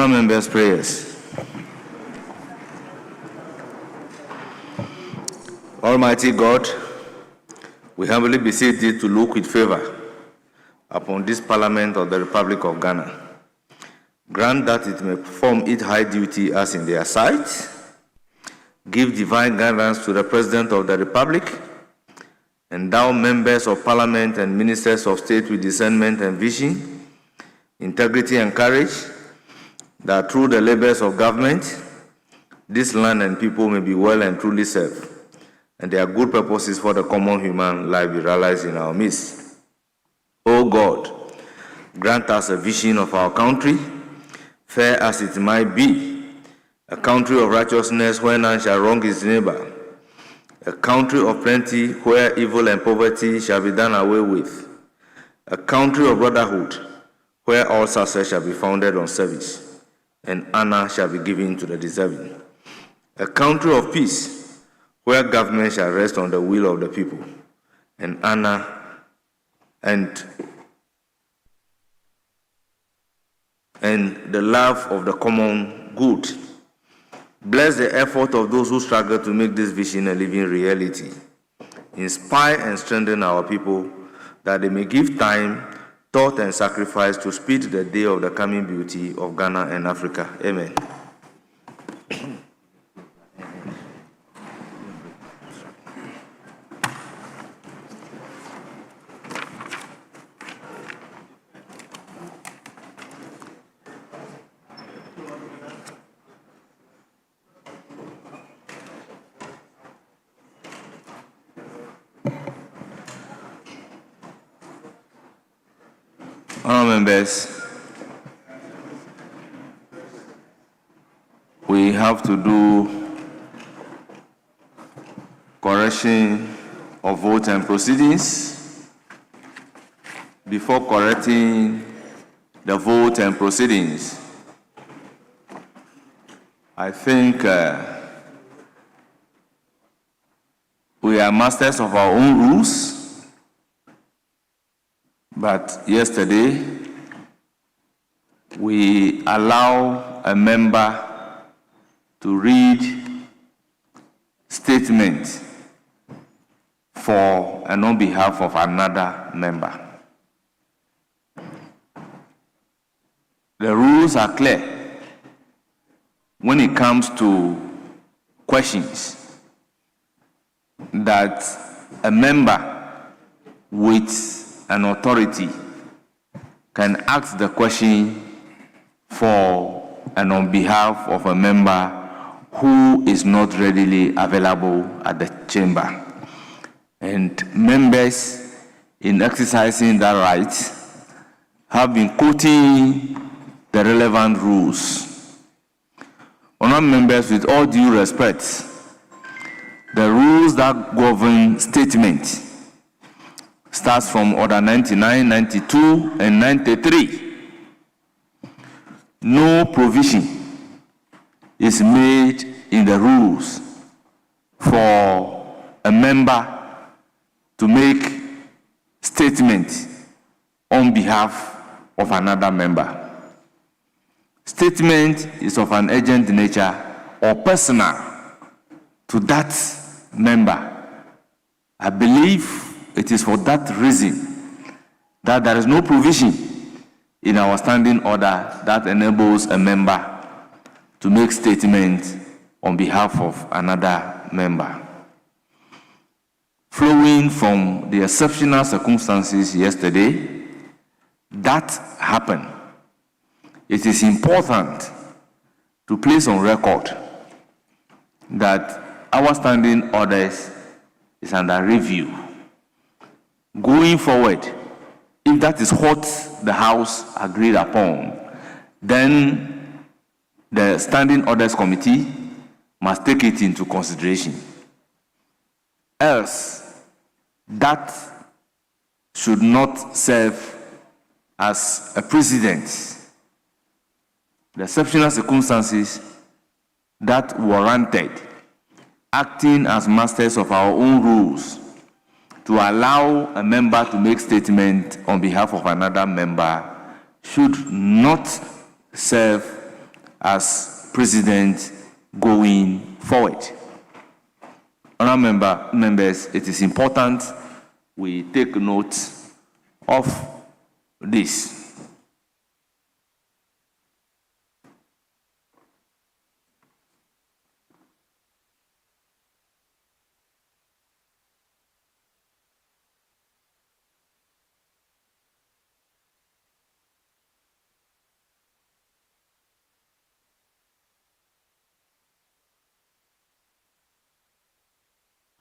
Honourable members' prayers. Almighty God, we humbly beseech thee to look with favour upon this Parliament of the Republic of Ghana. Grant that it may perform its high duty as in their sight. Give divine guidance to the President of the Republic. Endow members of Parliament and ministers of state with discernment and vision, integrity and courage, that through the labors of government, this land and people may be well and truly served, and their good purposes for the common human life be realized in our midst. O God, grant us a vision of our country, fair as it might be, a country of righteousness where none shall wrong his neighbor, a country of plenty where evil and poverty shall be done away with, a country of brotherhood where all success shall be founded on service, and honor shall be given to the deserving, a country of peace where government shall rest on the will of the people, and honor and the love of the common good. Bless the effort of those who struggle to make this vision a living reality. Inspire and strengthen our people that they may give time, thought, and sacrifice to speed the day of the coming beauty of Ghana and Africa. Amen. Honourable members, we have to do correction of vote and proceedings. Before correcting the vote and proceedings, I think we are masters of our own rules. But yesterday, we allow a member to read statement for and on behalf of another member. The rules are clear when it comes to questions that a member with an authority can ask the question for and on behalf of a member who is not readily available at the chamber. And members, in exercising that right, have been quoting the relevant rules. Honourable members, with all due respect, the rules that govern statement starts from Order 99, 92, and 93. No provision is made in the rules for a member to make statement on behalf of another member. Statement is of an urgent nature or personal to that member. I believe it is for that reason that there is no provision in our standing order that enables a member to make statement on behalf of another member. Flowing from the exceptional circumstances yesterday that happened, it is important to place on record that our standing orders is under review. Going forward, if that is what the House agreed upon, then the Standing Orders Committee must take it into consideration. Else, that should not serve as a precedent. The exceptional circumstances that warranted acting as masters of our own rules to allow a member to make statement on behalf of another member should not serve as president going forward. Honourable members, it is important we take note of this.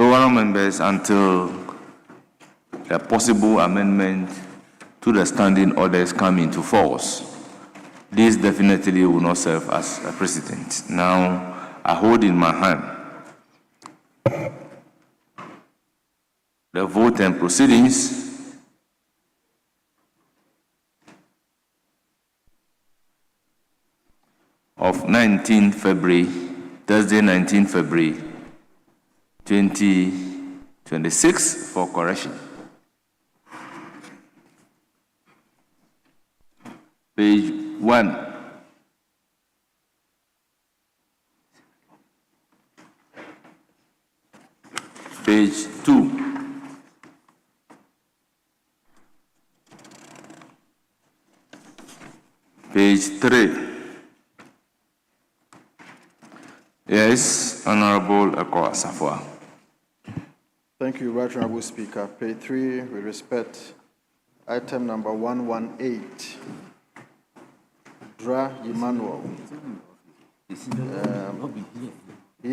Honourable members, until the possible amendment to the standing orders come into force, this definitely will not serve as a precedent. Now, I hold in my hand the vote and proceedings of 19 February, Thursday, 19 February 2026 for correction. Page 1. Page 2. Page 3. Yes, Honorable Eko Asafua. Thank you, Right Honorable Speaker. Page 3, we respect item number 118. Dra Emmanuel. He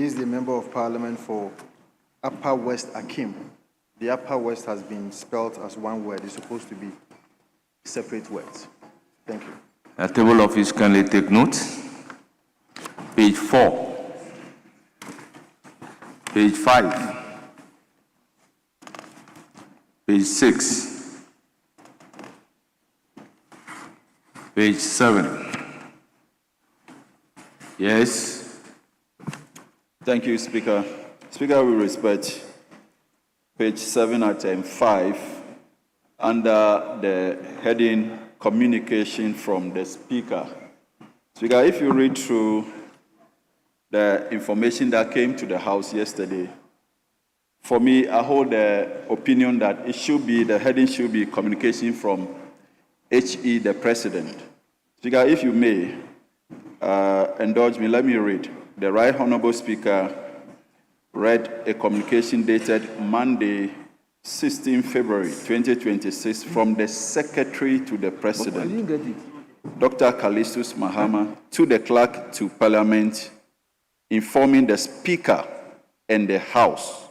is the Member of Parliament for Upper West Akim. The Upper West has been spelled as one word. It's supposed to be separate words. Thank you. The table office kindly take note. Page 4. Page 5. Page 6. Page 7. Yes. Thank you, Speaker. Speaker, we respect page 7 item 5 under the heading Communication from the Speaker. Speaker, if you read through the information that came to the House yesterday, for me, I hold the opinion that the heading should be Communication from HE, the President. Speaker, if you may, indulge me, let me read. The Right Honourable Speaker read a communication dated Monday, 16 February 2026 from the Secretary to the President, Dr. Callistus Mahama, to the Clerk to Parliament, informing the Speaker and the House.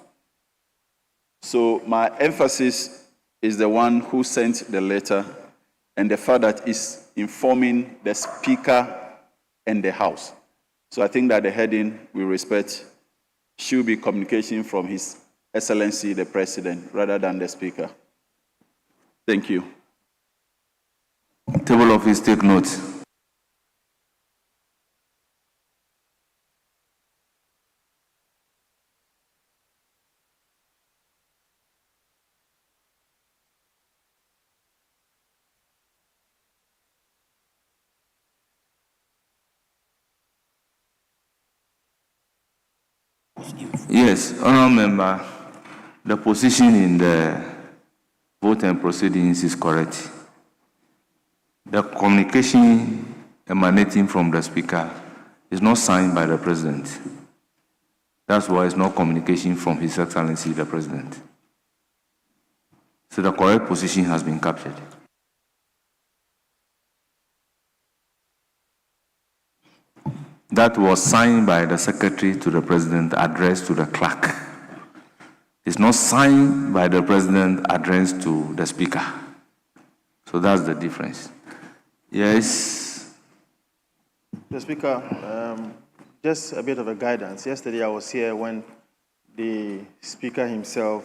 So my emphasis is the one who sent the letter and the fact that is informing the Speaker and the House. So I think that the heading we respect should be communication from His Excellency the President rather than the Speaker. Thank you. Table office take note. Yes, Honourable Member, the position in the vote and proceedings is correct. The communication emanating from the Speaker is not signed by the President. That's why it's not communication from His Excellency the President. So the correct position has been captured. That was signed by the Secretary to the President, addressed to the Clerk. It's not signed by the President, addressed to the Speaker. So that's the difference. Yes. The Speaker, just a bit of a guidance. Yesterday I was here when the Speaker himself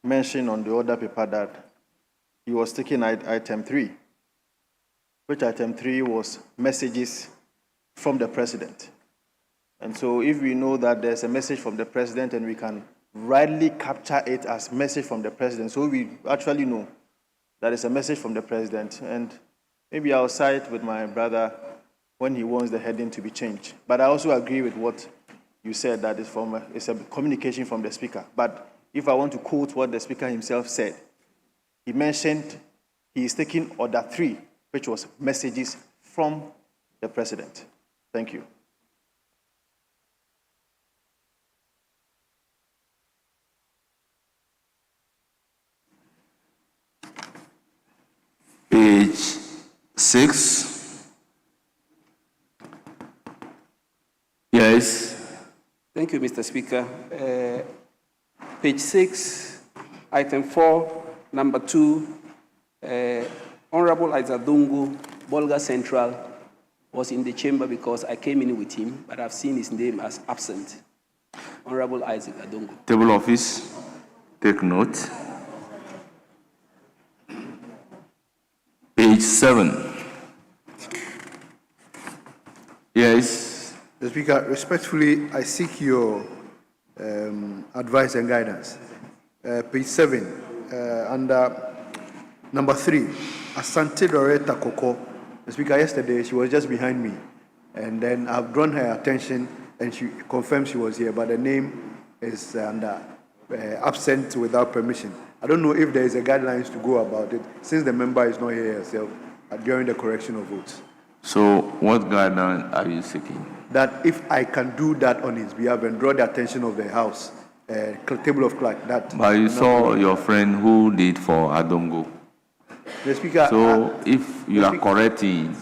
mentioned on the order paper that he was taking item 3, which item 3 was messages from the President. And so if we know that there's a message from the President and we can rightly capture it as message from the President, so we actually know that it's a message from the President. And maybe I'll side with my brother when he wants the heading to be changed. But I also agree with what you said, that it's a communication from the speaker. But if I want to quote what the speaker himself said, he mentioned he is taking order 3, which was messages from the president. Thank you. Page 6. Yes. Thank you, Mr. Speaker. Page 6, item 4, number 2, Honorable Isaac Dungu, Bolga Central, was in the chamber because I came in with him, but I've seen his name as absent. Honorable Isaac Adungu. Table office, take note. Page 7. Yes. Mr. Speaker, respectfully, I seek your advice and guidance. Page 7, under number 3, Asante Loretta Koko. Mr. Speaker, yesterday she was just behind me, and then I've drawn her attention, and she confirmed she was here, but the name is under absent without permission. I don't know if there is a guidelines to go about it, since the member is not here herself during the correction of votes. So what guideline are you seeking? That if I can do that on his behalf and draw the attention of the House, table of clerk, that... But you saw your friend who did for Adongo. The Speaker... So if you are correcting,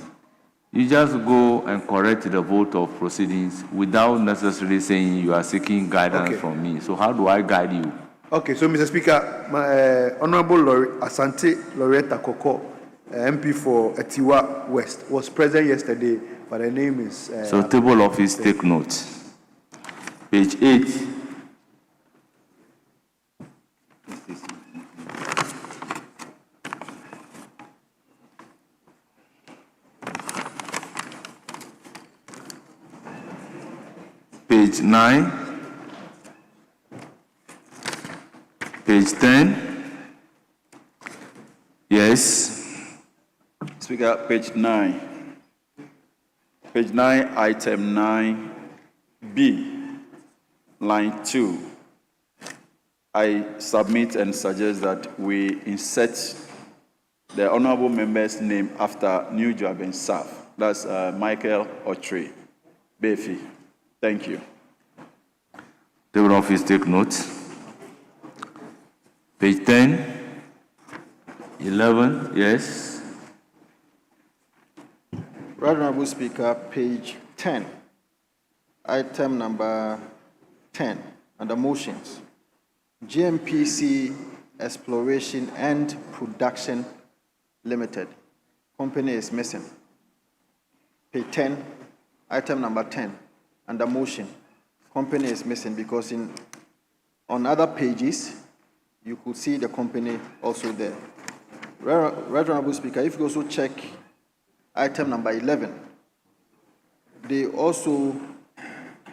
you just go and correct the vote of proceedings without necessarily saying you are seeking guidance from me. So how do I guide you? Okay, so Mr. Speaker, my Honorable Asante Loretta Koko, MP for Etiwa West, was present yesterday, but her name is... so table office, take note. Page 8. Page 9. Page 10. Yes. Speaker, page 9. Page 9, item 9B, line 2. I submit and suggest that we insert the honorable member's name after new job and staff. That's Michael Otre Befi. Thank you. Table office, take note. Page 10, 11, yes. Right Honorable Speaker, page 10, item number 10, under motions. GMPC Exploration and Production Limited. Company is missing. Page 10, item number 10, under motion. Company is missing because on other pages, you could see the company also there. Right Honorable Speaker, if you also check item number 11, they also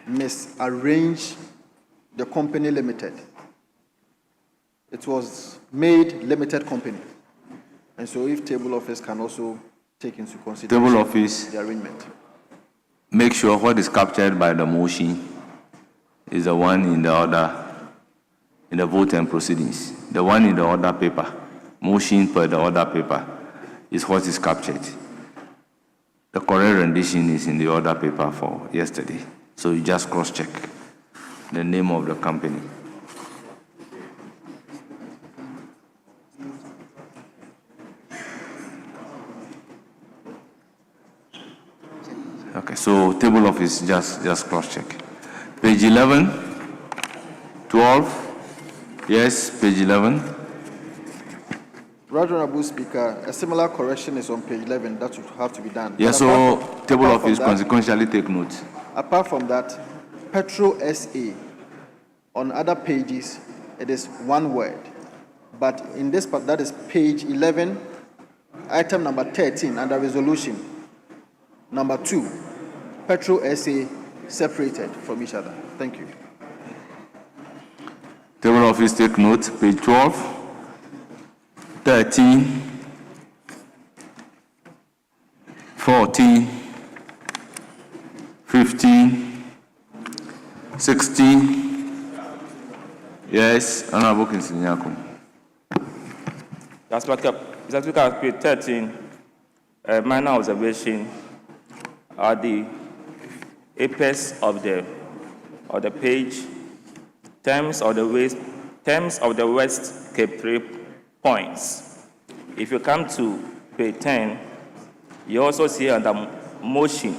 misarranged the company limited. It was made limited company. And so if table office can also take into consideration Table office, the arrangement. make sure what is captured by the motion is the one in the order, in the vote and proceedings. The one in the order paper, motion per the order paper, is what is captured. The correct rendition is in the order paper for yesterday. So you just cross-check the name of the company. Okay, so table office, just cross-check. Page 11, 12, yes, page 11. Right Honorable Speaker, a similar correction is on page 11 that would have to be done. Yes, so table office consequentially take note. Apart from that, Petro SA, on other pages, it is one word. But in this part, that is page 11, item number 13, under resolution. Number 2, Petro SA separated from each other. Thank you. Table office take note, page 12, 13, 14, 15, 16. Yes, Honorable Kingsley Nyako. Mr. Speaker, page 13, minor observation at the apex of the page, terms of the West Cape 3 points. If you come to page 10, you also see under motion,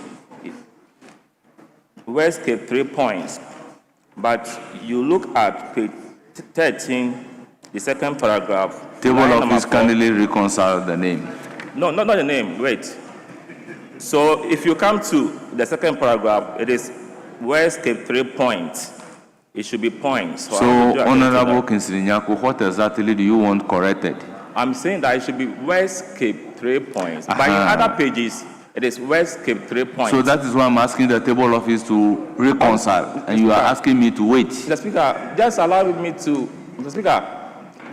West Cape 3 points, but you look at page 13, the second paragraph. Table line office number 4. kindly reconcile the name. No, not the name, wait. So if you come to the second paragraph, it is West Cape 3 points. It should be points. So, Honorable Kingsley Nyako, what exactly do you want corrected? I'm saying that it should be West Cape 3 points. But in other pages, it is West Cape 3 points. So that is why I'm asking the table office to reconcile, and you are asking me to wait. Mr. Speaker, just allow me to, Mr. Speaker,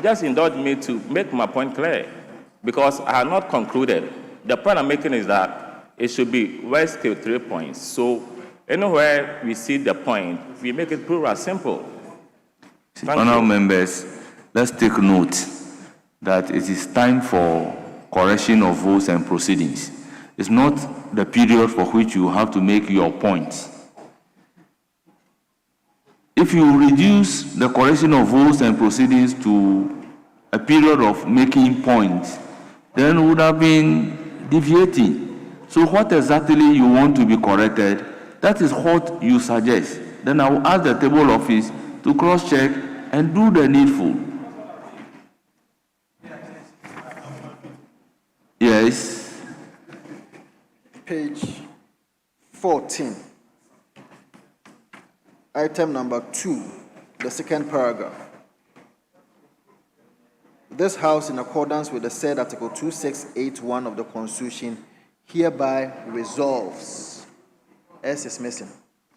just indulge me to make my point clear, because I have not concluded. The point I'm making is that it should be West Cape 3 points. So anywhere we see the point, we make it plural, simple. Honourable members, let's take note that it is time for correction of votes and proceedings. It's not the period for which you have to make your points. If you reduce the correction of votes and proceedings to a period of making points, then would have been deviating. So what exactly you want to be corrected, that is what you suggest. Then I will ask the table office to cross-check and do the needful. Yes. Page 14. Item number 2, the second paragraph. This House, in accordance with the said Article 2681 of the Constitution, hereby resolves. S is missing.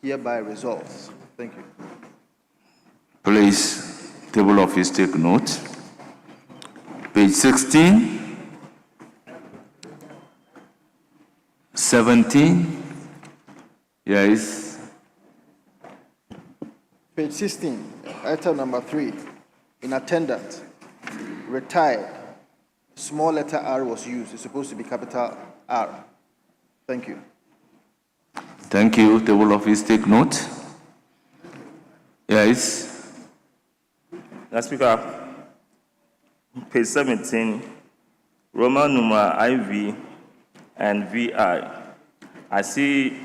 Hereby resolves. Thank you. Please, table office, take note. Page 16, 17. Yes. Page 16, item number 3. In attendance, retired. Small letter R was used. It's supposed to be capital R. Thank you. Thank you. Table office, take note. Yes. Mr. Speaker, page 17, Roman numeral IV and VI. I see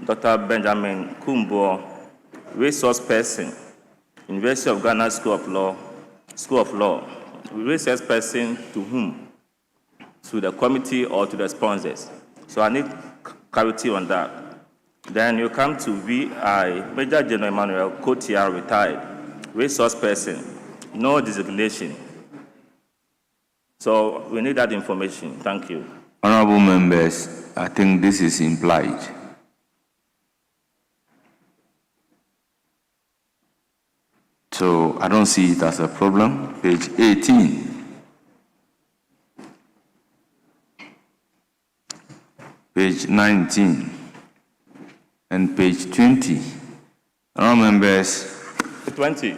Dr. Benjamin Kumbo, resource person, University of Ghana School of Law. Resource person to whom? To the committee or to the sponsors? So I need clarity on that. Then you come to VI, Major General Emmanuel Kotia, retired, resource person, no designation. So we need that information. Thank you. Honorable members, I think this is implied. So I don't see it as a problem. Page 18. Page 19. And page 20. Honorable members. Page 20.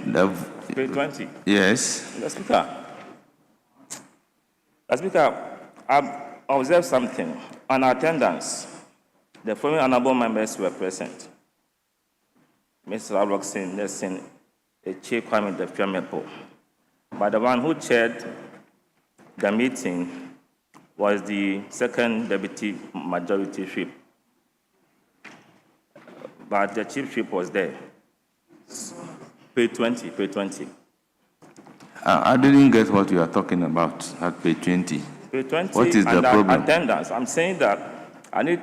Page 20. Yes. Mr. Speaker, I've observed something. On attendance, the following honorable members were present. Mr. Roxin Nelson, Chief Kwame Defiamepo. But the one who chaired the meeting was the second deputy majority whip. But the chief whip was there. Page 20, page 20. I didn't get what you are talking about at page 20. Page 20, what is the problem? Attendance. I'm saying that I need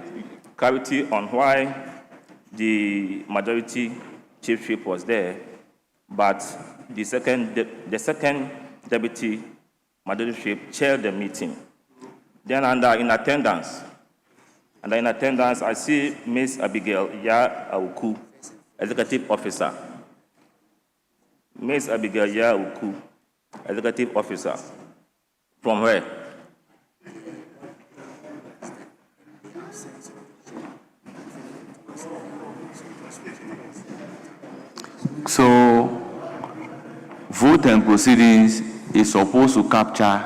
clarity on why the majority chief whip was there, but the second deputy majority whip chaired the meeting. Then in attendance, I see Ms. Abigail Ya Awuku, executive officer. Ms. Abigail Ya Awuku, executive officer. From where? vote and proceedings is supposed to capture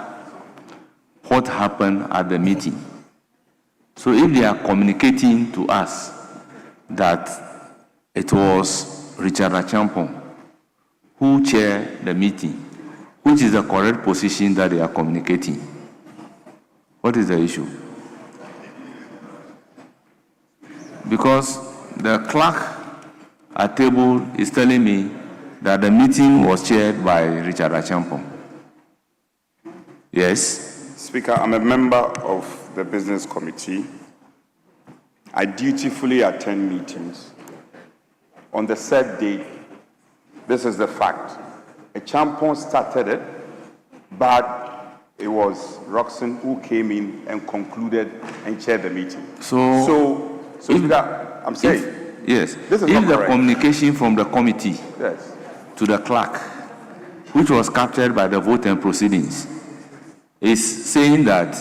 what happened at the meeting. So if they are communicating to us that it was Richard Achampong who chaired the meeting, which is the correct position that they are communicating, what is the issue? Because the clerk at table is telling me that the meeting was chaired by Richard Achampong. Yes? Speaker, I'm a member of the Business Committee. I dutifully attend meetings. On the said date, this is the fact. Achampong started it, but it was Roxanne who came in and concluded and chaired the meeting. So Speaker, I'm saying, yes, this is if not the correct. communication from the committee Yes. to the clerk, which was captured by the vote and proceedings, is saying that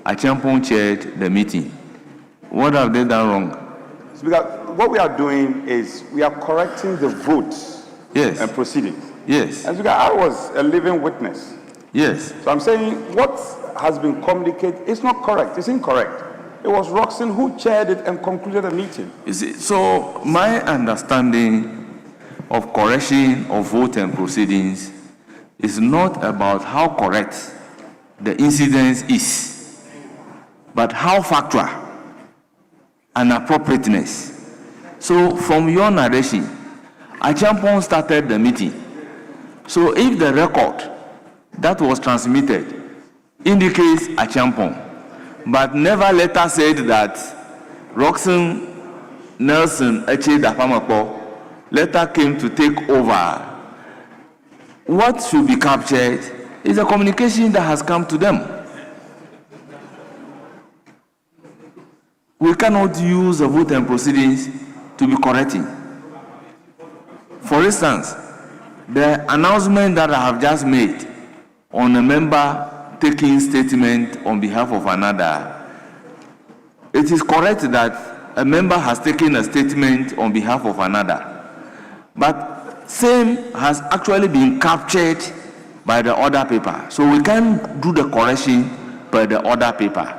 Achampong chaired the meeting, what have they done wrong? Speaker, what we are doing is we are correcting the votes Yes. and proceedings. Yes. And Speaker, I was a living witness. Yes. So I'm saying what has been communicated is not correct, it's incorrect. It was Roxanne who chaired it and concluded the meeting. You see, so my understanding of correction of vote and proceedings is not about how correct the incident is, but how factual and appropriateness. So from your narration, Achampong started the meeting. So if the record that was transmitted indicates Achampong, but never later said that Roxanne Nelson Eche Dapamapo later came to take over, what should be captured is a communication that has come to them. We cannot use the vote and proceedings to be correcting. For instance, the announcement that I have just made on a member taking statement on behalf of another, it is correct that a member has taken a statement on behalf of another, but same has actually been captured by the other paper. So we can do the correction by the other paper.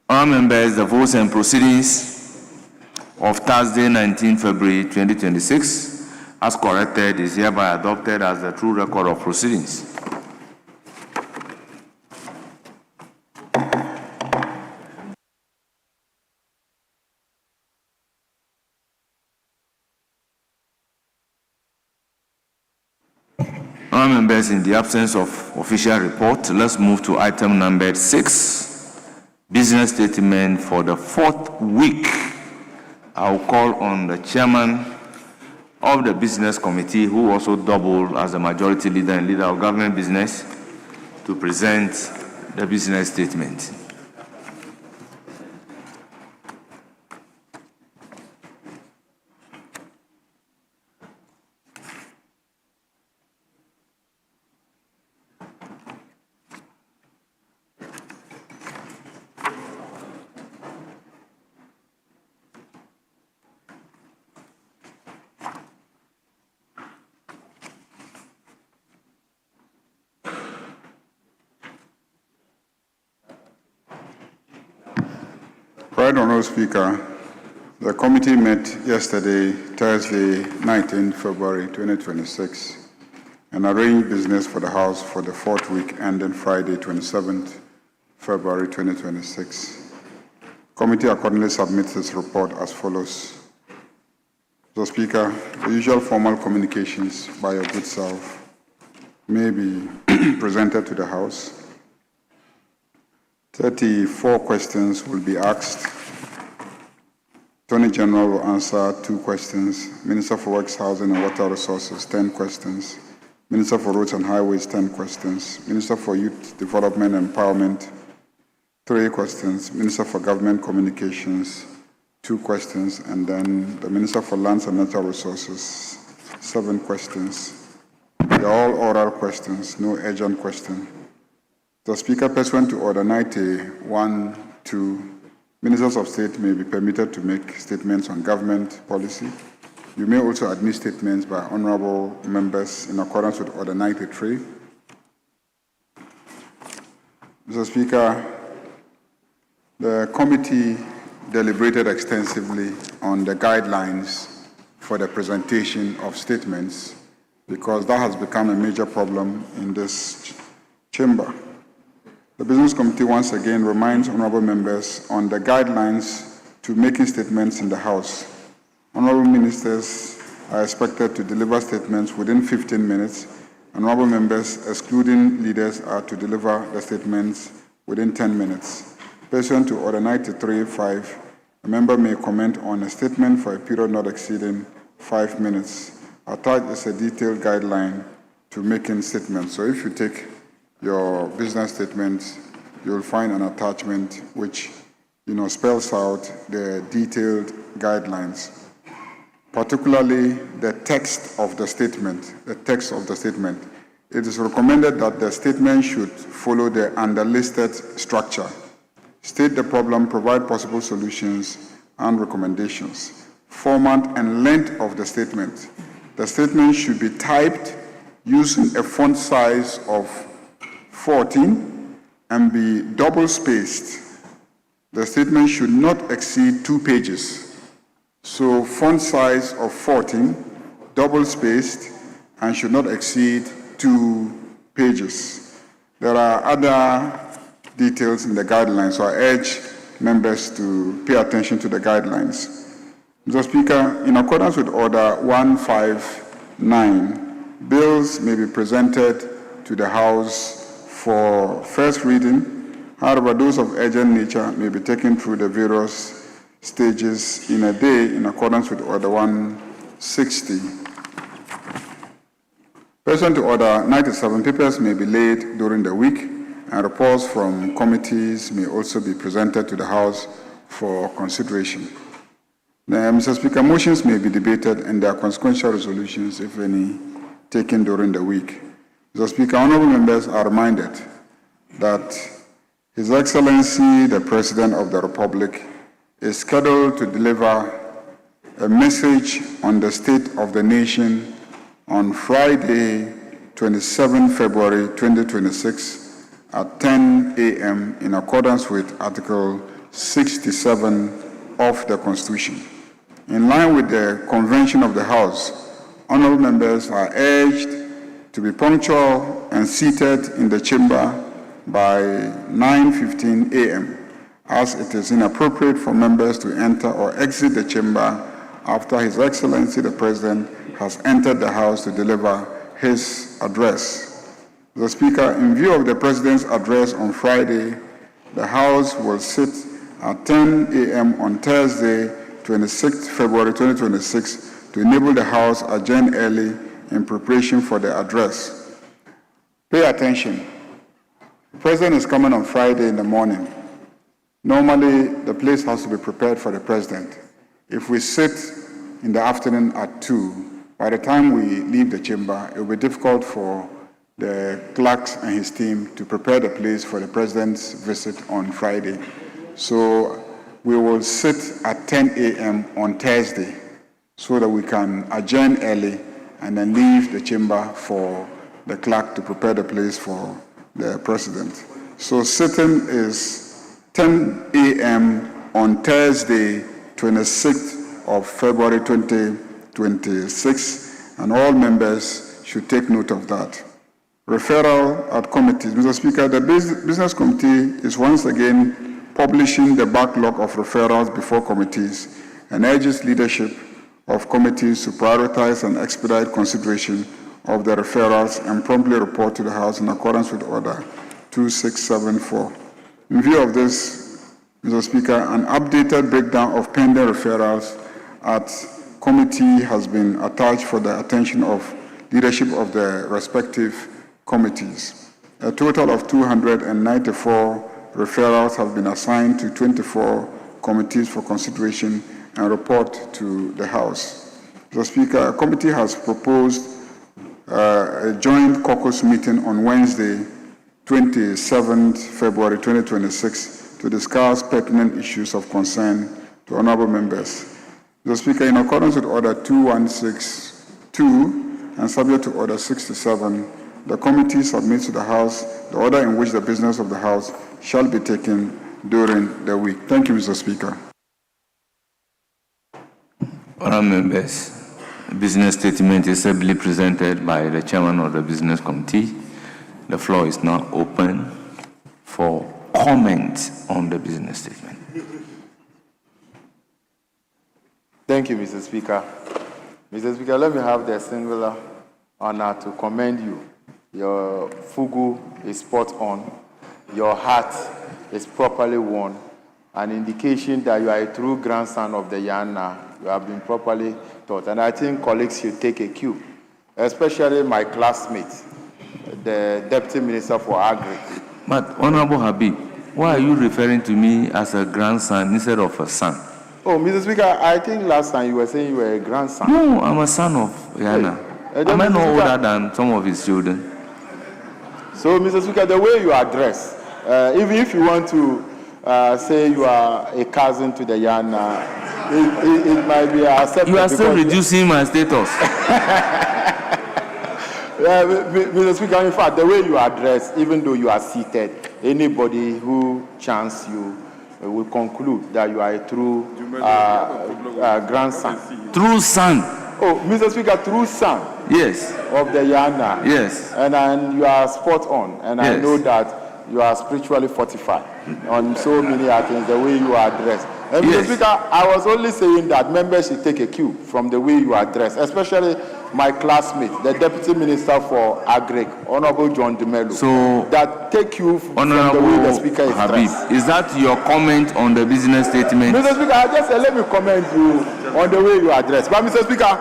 Our members, the votes and proceedings of Thursday, 19 February 2026, as corrected, is hereby adopted as the true record of proceedings. Our members, in the absence of official report, let's move to item number 6, business statement for the 4th week. I'll call on the chairman of the business committee, who also doubled as the majority leader and leader of government business, to present the business statement. Right Honourable Speaker, the committee met yesterday, Thursday, 19 February 2026, and arranged business for the House for the 4th week ending Friday, 27th February 2026. Committee accordingly submits its report as follows. Mr. Speaker, the usual formal communications by your good self may be presented to the House. 34 questions will be asked. Attorney General will answer 2 questions. Minister for Works, Housing and Water Resources, 10 questions. Minister for Roads and Highways, 10 questions. Minister for Youth Development and Empowerment, 3 questions. Minister for Government Communications, 2 questions. And then the Minister for Lands and Natural Resources, 7 questions. They are all oral questions, no urgent question. The Speaker, pursuant to Order 91-2, Ministers of State may be permitted to make statements on government policy, You may also admit statements by honorable members in accordance with Order 93. Mr. Speaker, the committee deliberated extensively on the guidelines for the presentation of statements because that has become a major problem in this chamber. The Business Committee once again reminds honorable members on the guidelines to making statements in the House. Honorable ministers are expected to deliver statements within 15 minutes. Honorable members, excluding leaders, are to deliver the statements within 10 minutes. Pursuant to Order 93.5, a member may comment on a statement for a period not exceeding 5 minutes. Attached is a detailed guideline to making statements. So if you take your business statement, you'll find an attachment which spells out the detailed guidelines, particularly the text of the statement. It is recommended that the statement should follow the underlisted structure. State the problem, provide possible solutions and recommendations. Format and length of the statement. The statement should be typed using a font size of 14 and be double-spaced. The statement should not exceed 2 pages. So font size of 14, double-spaced, and should not exceed 2 pages. There are other details in the guidelines, so I urge members to pay attention to the guidelines. Mr. Speaker, in accordance with Order 159, bills may be presented to the House for first reading. However, those of urgent nature may be taken through the various stages in a day in accordance with Order 160. Pursuant to Order 97, papers may be laid during the week, and reports from committees may also be presented to the House for consideration. Mr. Speaker, motions may be debated and there are consequential resolutions, if any, taken during the week. Mr. Speaker, honorable members are reminded that His Excellency, the President of the Republic, is scheduled to deliver a message on the state of the nation on Friday, 27 February 2026 at 10 a.m. in accordance with Article 67 of the Constitution. In line with the convention of the House, honorable members are urged to be punctual and seated in the chamber by 9:15 a.m., as it is inappropriate for members to enter or exit the chamber after His Excellency the President has entered the House to deliver his address. Mr. Speaker, in view of the President's address on Friday, the House will sit at 10 a.m. on Thursday, 26 February 2026, to enable the House adjourn early in preparation for the address. Pay attention. The President is coming on Friday in the morning. Normally, the place has to be prepared for the President. If we sit in the afternoon at 2, by the time we leave the chamber, it will be difficult for the clerks and his team to prepare the place for the President's visit on Friday. So we will sit at 10 a.m. on Thursday so that we can adjourn early and then leave the chamber for the clerk to prepare the place for the President. So sitting is 10 a.m. on Thursday, 26th of February 2026, and all members should take note of that. Referral at committees. Mr. Speaker, the Business Committee is once again publishing the backlog of referrals before committees and urges leadership of committees to prioritize and expedite consideration of the referrals and promptly report to the House in accordance with Order 2674. In view of this, Mr. Speaker, an updated breakdown of pending referrals at committee has been attached for the attention of leadership of the respective committees. A total of 294 referrals have been assigned to 24 committees for consideration and report to the House. Mr. Speaker, a committee has proposed a joint caucus meeting on Wednesday, 27th February 2026 to discuss pertinent issues of concern to honorable members. Mr. Speaker, in accordance with Order 2162 and subject to Order 67, the committee submits to the House the order in which the business of the House shall be taken during the week. Thank you, Mr. Speaker. Honourable members, the business statement is ably presented by the chairman of the business committee. The floor is now open for comment on the business statement. Thank you, Mr. Speaker. Mr. Speaker, let me have the singular honor to commend you. Your fugu is spot on. Your hat is properly worn. An indication that you are a true grandson of the Yana. You have been properly taught. And I think colleagues should take a cue, especially my classmate, the Deputy Minister for Agri. But, Honourable Habib, why are you referring to me as a grandson instead of a son? Oh, Mr. Speaker, I think last time you were saying you were a grandson. No, I'm a son of Yana. Am I not older than some of his children? So, Mr. Speaker, the way you address, even if you want to say you are a cousin to the Yana, it might be accepted. You are still reducing my status. Mr. Speaker, in fact, the way you address, even though you are seated, anybody who chants you will conclude that you are a true grandson. True son. Oh, Mr. Speaker, true son. Yes. Of the Yana. Yes. And you are spot on. And yes. I know that you are spiritually fortified on so many things, the way you address. And Mr. Speaker, I was only saying that members should take a cue from the way you address, especially my classmate, the Deputy Minister for Agri, Honorable John Dumelo. So, that take you from the Honorable way the Speaker is Habib, dressed. is that your comment on the business statement? Mr. Speaker, let me comment you on the way you address. But Mr. Speaker,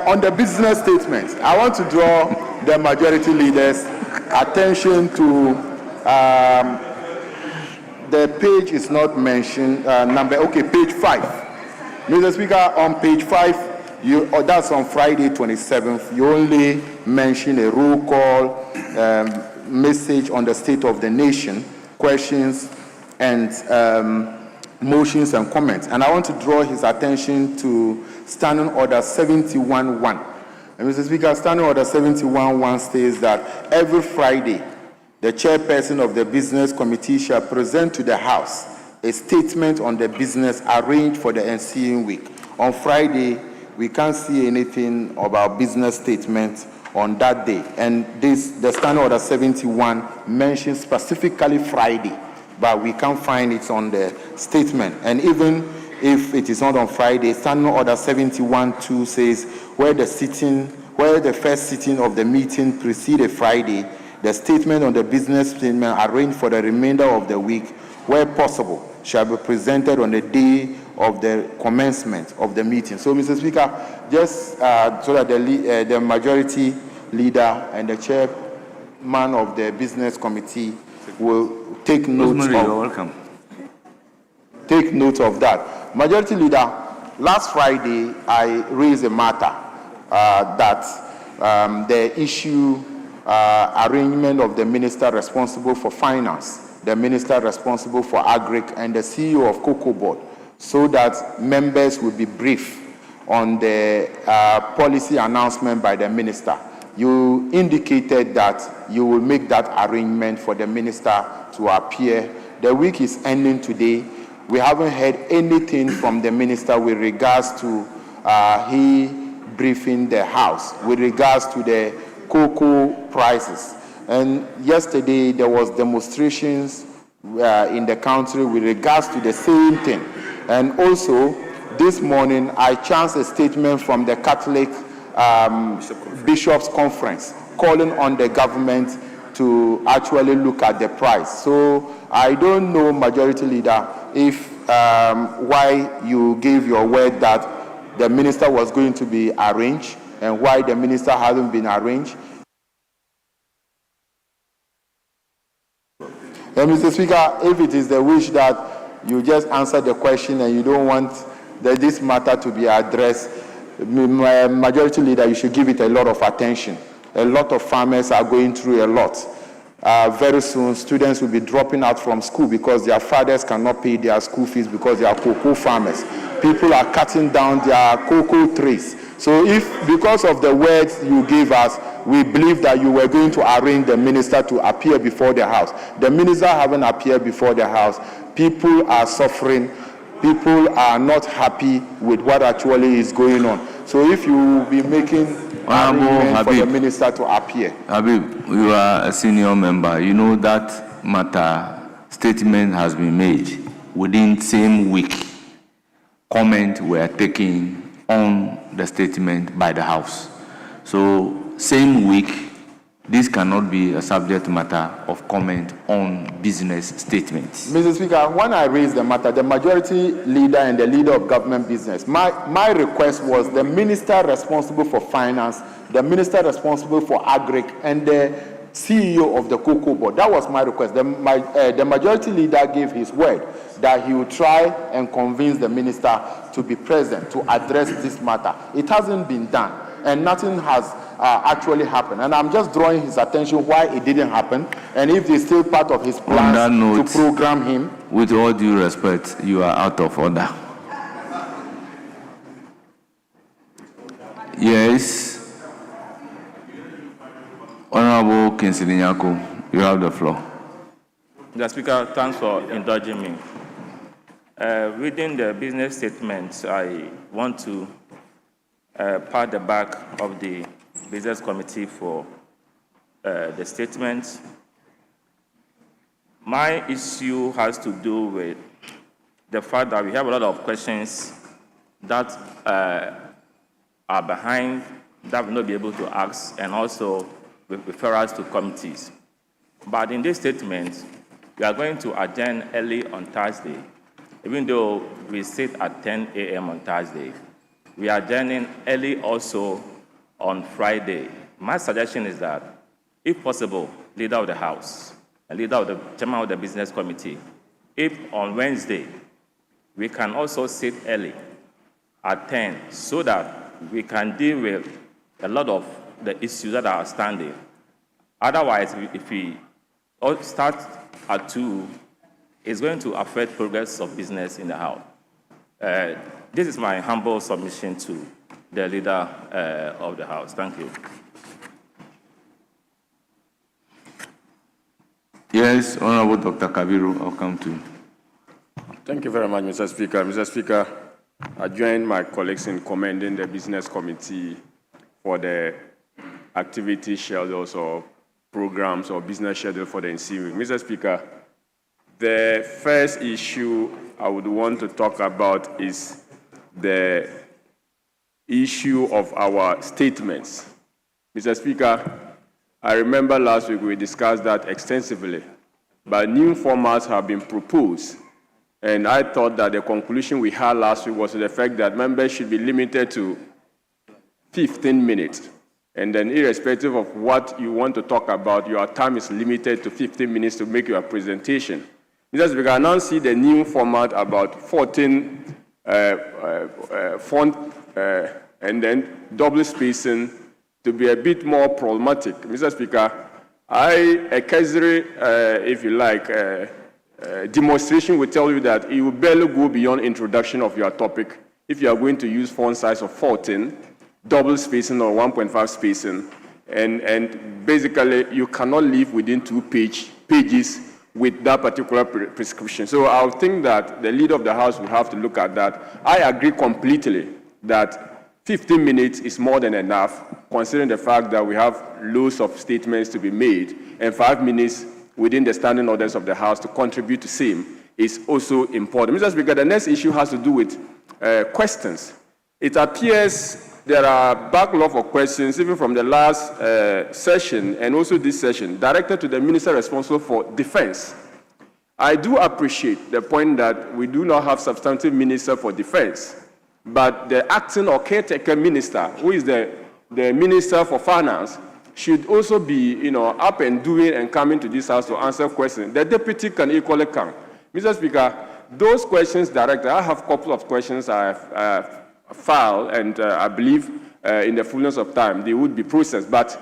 on the business statement, I want to draw the majority leaders' attention to the page is not mentioned, page 5. Mr. Speaker, on page 5, that's on Friday 27th, you only mention a roll call message on the state of the nation, questions and motions and comments. And I want to draw his attention to Standing Order 71.1. And Mr. Speaker, Standing Order 71.1 states that every Friday, the chairperson of the business committee shall present to the House a statement on the business arranged for the ensuing week. On Friday, we can't see anything about business statements on that day. And the Standing Order 71 mentions specifically Friday, but we can't find it on the statement. And even if it is not on Friday, Standing Order 71.2 says where the first sitting of the meeting preceded Friday, the statement on the business statement arranged for the remainder of the week, where possible, shall be presented on the day of the commencement of the meeting. So, Mr. Speaker, just so that the majority leader and the chairman of the business committee will take note take note of that. Majority leader, last Friday, I raised a matter that the issue arrangement of the minister responsible for finance, the minister responsible for agri, and the CEO of Cocoa Board, so that members will be briefed on the policy announcement by the minister. You indicated that you will make that arrangement for the minister to appear. The week is ending today. We haven't heard anything from the minister with regards to he briefing the House with regards to the cocoa prices. And yesterday there was demonstrations in the country with regards to the same thing. And also this morning I chanced a statement from the Catholic Bishops' Conference calling on the government to actually look at the price. So I don't know, Majority Leader, if why you gave your word that the minister was going to be arranged and why the minister hasn't been arranged. And Mr. Speaker, if it is the wish that you just answer the question and you don't want this matter to be addressed, Majority Leader, you should give it a lot of attention. A lot of farmers are going through a lot. Very soon, students will be dropping out from school because their fathers cannot pay their school fees because they are cocoa farmers. people are cutting down their cocoa trees. So if, because of the words you gave us, we believe that you were going to arrange the minister to appear before the House. The minister haven't appeared before the House. People are suffering. People are not happy with what actually is going on. So if you will be making arrangement for the minister to appear. Habib, you are a senior member. You know that matter statement has been made. Within same week, comments were taken on the statement by the House. So same week, this cannot be a subject matter of comment on business statements. Mr. Speaker, when I raised the matter, the majority leader and the leader of government business, my request was the minister responsible for finance, the minister responsible for agric, and the CEO of the Cocoa Board. That was my request. The majority leader gave his word that he would try and convince the minister to be present to address this matter. It hasn't been done, and nothing has actually happened. And I'm just drawing his attention why it didn't happen, and if it's still part of his plans to program him. With all due respect, you are out of order. Yes. Honorable Kinsley Nyako, you have the floor. Mr. Speaker, thanks for indulging me. Reading the business statement, I want to pat the back of the Business Committee for the statement. My issue has to do with the fact that we have a lot of questions that are behind that will not be able to ask, and also with referrals to committees. But in this statement, we are going to adjourn early on Thursday, even though we sit at 10 a.m. on Thursday. We are adjourning early also on Friday. My suggestion is that, if possible, leader of the House, and leader of the chairman of the Business Committee, if on Wednesday we can also sit early at 10 so that we can deal with a lot of the issues that are outstanding. Otherwise, if we all start at 2, it's going to affect progress of business in the House. This is my humble submission to the leader of the House. Thank you. Yes, Honorable Dr. Kabiru, I'll come to you. Thank you very much, Mr. Speaker. Mr. Speaker, I join my colleagues in commending the Business Committee for the activity schedules or programs or business schedule for the ensuing week. Mr. Speaker, the first issue I would want to talk about is the issue of our statements. Mr. Speaker, I remember last week we discussed that extensively, but new formats have been proposed, and I thought that the conclusion we had last week was the fact that members should be limited to 15 minutes. And then irrespective of what you want to talk about, your time is limited to 15 minutes to make your presentation. Mr. Speaker, I now see the new format about 14 font and then double spacing to be a bit more problematic. Mr. Speaker, a casual, if you like, demonstration will tell you that it will barely go beyond introduction of your topic if you are going to use font size of 14, double spacing or 1.5 spacing, and basically you cannot live within 2 pages with that particular prescription. So I would think that the leader of the House will have to look at that. I agree completely that 15 minutes is more than enough, considering the fact that we have loads of statements to be made, and 5 minutes within the standing orders of the House to contribute to same is also important. Mr. Speaker, the next issue has to do with questions. It appears there are backlog of questions, even from the last session and also this session, directed to the minister responsible for defense. I do appreciate the point that we do not have substantive minister for defense, but the acting or caretaker minister, who is the minister for finance, should also be, up and doing and coming to this House to answer questions. The deputy can equally come. Mr. Speaker, those questions directed, I have a couple of questions I have filed, and I believe in the fullness of time they would be processed. But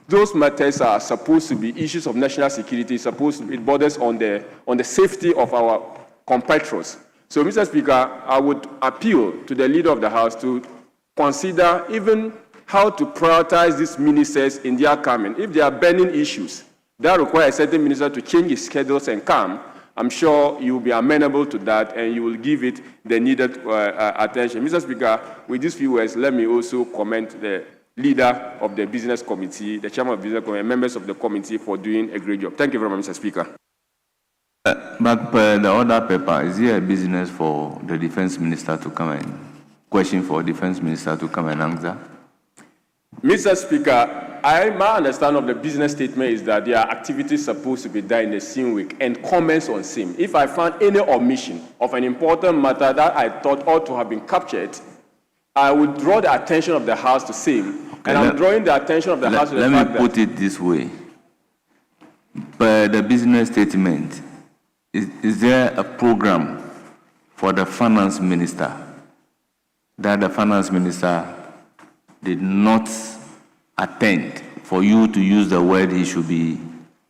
those matters are supposed to be issues of national security. It borders on the safety of our compatriots. So, Mr. Speaker, I would appeal to the leader of the House to consider even how to prioritize these ministers in their coming. If there are burning issues that require a certain minister to change his schedules and come, I'm sure you will be amenable to that and you will give it the needed attention. Mr. Speaker, with these few words, let me also commend the leader of the Business Committee, the chairman of the Business Committee, and members of the committee for doing a great job. Thank you very much, Mr. Speaker. But the other paper, is there a business for the defense minister to come and question for defense minister to come and answer? Mr. Speaker, my understanding of the business statement is that there are activities supposed to be done in the same week and comments on same. If I found any omission of an important matter that I thought ought to have been captured, I would draw the attention of the House to same. Okay, and I'm drawing the attention of the House to the fact that... Let me put it this way. Per the business statement, is there a program for the finance minister that the finance minister did not attend for you to use the word he should be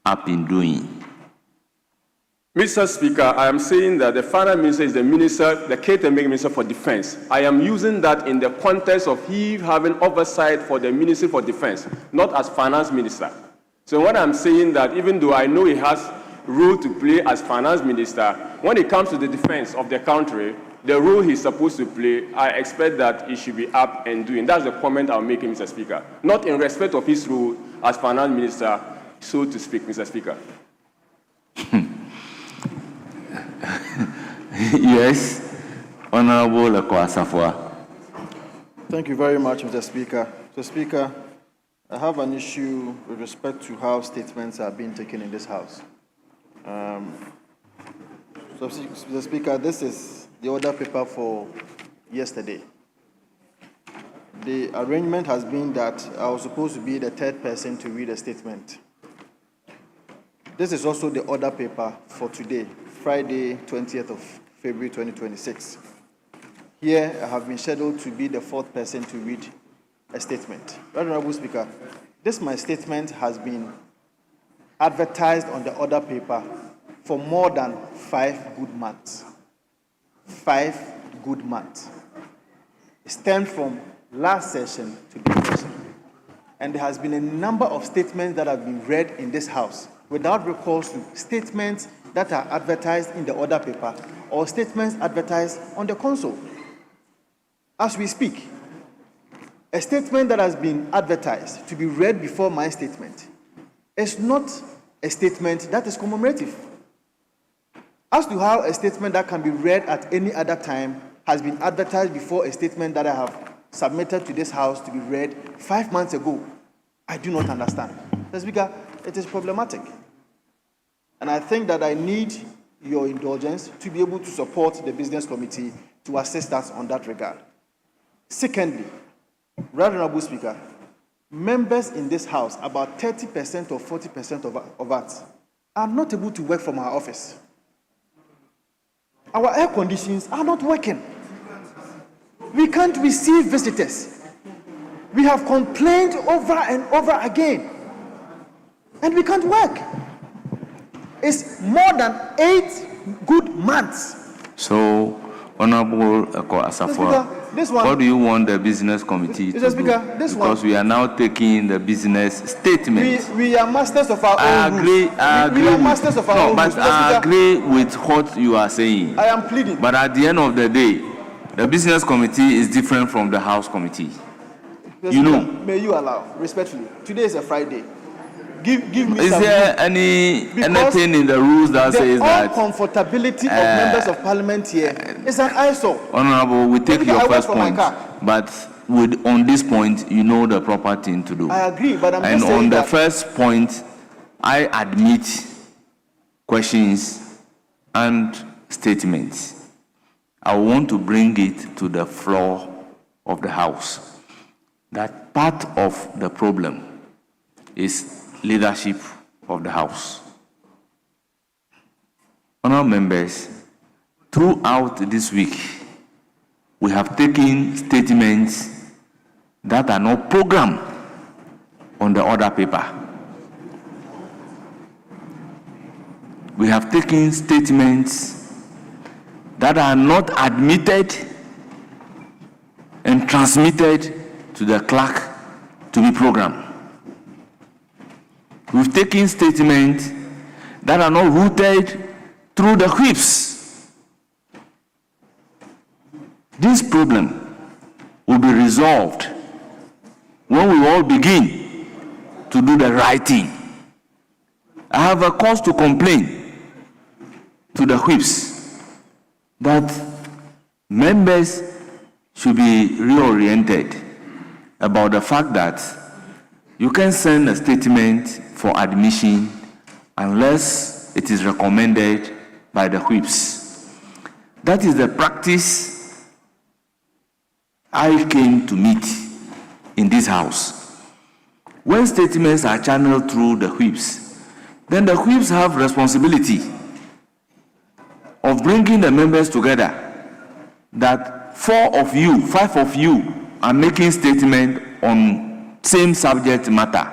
up in doing? Mr. Speaker, I am saying that the finance minister is the minister, the caretaker minister for defense. I am using that in the context of he having oversight for the ministry for defense, not as finance minister. So when I'm saying that, even though I know he has role to play as finance minister, when it comes to the defense of the country, the role he's supposed to play, I expect that he should be up and doing. That's the comment I'm making, Mr. Speaker. Not in respect of his role as finance minister, so to speak, Mr. Speaker. Yes, Honorable Kwasafwa. Thank you very much, Mr. Speaker. Mr. Speaker, I have an issue with respect to how statements are being taken in this House. So, Mr. Speaker, this is the order paper for yesterday. The arrangement has been that I was supposed to be the third person to read a statement. This is also the order paper for today, Friday, 20th of February 2026. Here, I have been scheduled to be the fourth person to read a statement. Right, Honorable Speaker, my statement has been advertised on the order paper for more than 5 good months. 5 good months. It stems from last session to this session. And there has been a number of statements that have been read in this House without recourse to statements that are advertised in the order paper or statements advertised on the console. As we speak, a statement that has been advertised to be read before my statement is not a statement that is commemorative. As to how a statement that can be read at any other time has been advertised before a statement that I have submitted to this House to be read 5 months ago, I do not understand. Mr. Speaker, it is problematic. And I think that I need your indulgence to be able to support the Business Committee to assist us on that regard. Secondly, Right Honorable Speaker, members in this House, about 30% or 40% of us, are not able to work from our office. Our air conditions are not working. We can't receive visitors. We have complained over and over again, and we can't work. It's more than 8 good months. So, Honorable Asafwa, what do you want the business committee to do? Because we are now taking the business statement. We are masters of our own rules. I agree. We are masters of our own rules. But I agree with what you are saying. I am pleading. But at the end of the day, the business committee is different from the House committee. You know. May you allow, respectfully, today is a Friday. Give me is some there anything in the rules that says that the uncomfortability of members of parliament here is an eyesore? Honorable, we take your first point, but on this point, you know the proper thing to do. I agree, but I'm and just saying on the that first point, I admit questions and statements. I want to bring it to the floor of the House. That part of the problem is leadership of the House. Honourable members, throughout this week, we have taken statements that are not programmed on the order paper. We have taken statements that are not admitted and transmitted to the clerk to be programmed. We've taken statements that are not routed through the whips. This problem will be resolved when we all begin to do the right thing. I have a cause to complain to the whips that members should be reoriented about the fact that you can send a statement for admission unless it is recommended by the whips. That is the practice I came to meet in this house. When statements are channeled through the whips, then the whips have responsibility of bringing the members together, that 4 of you, 5 of you are making statement on same subject matter.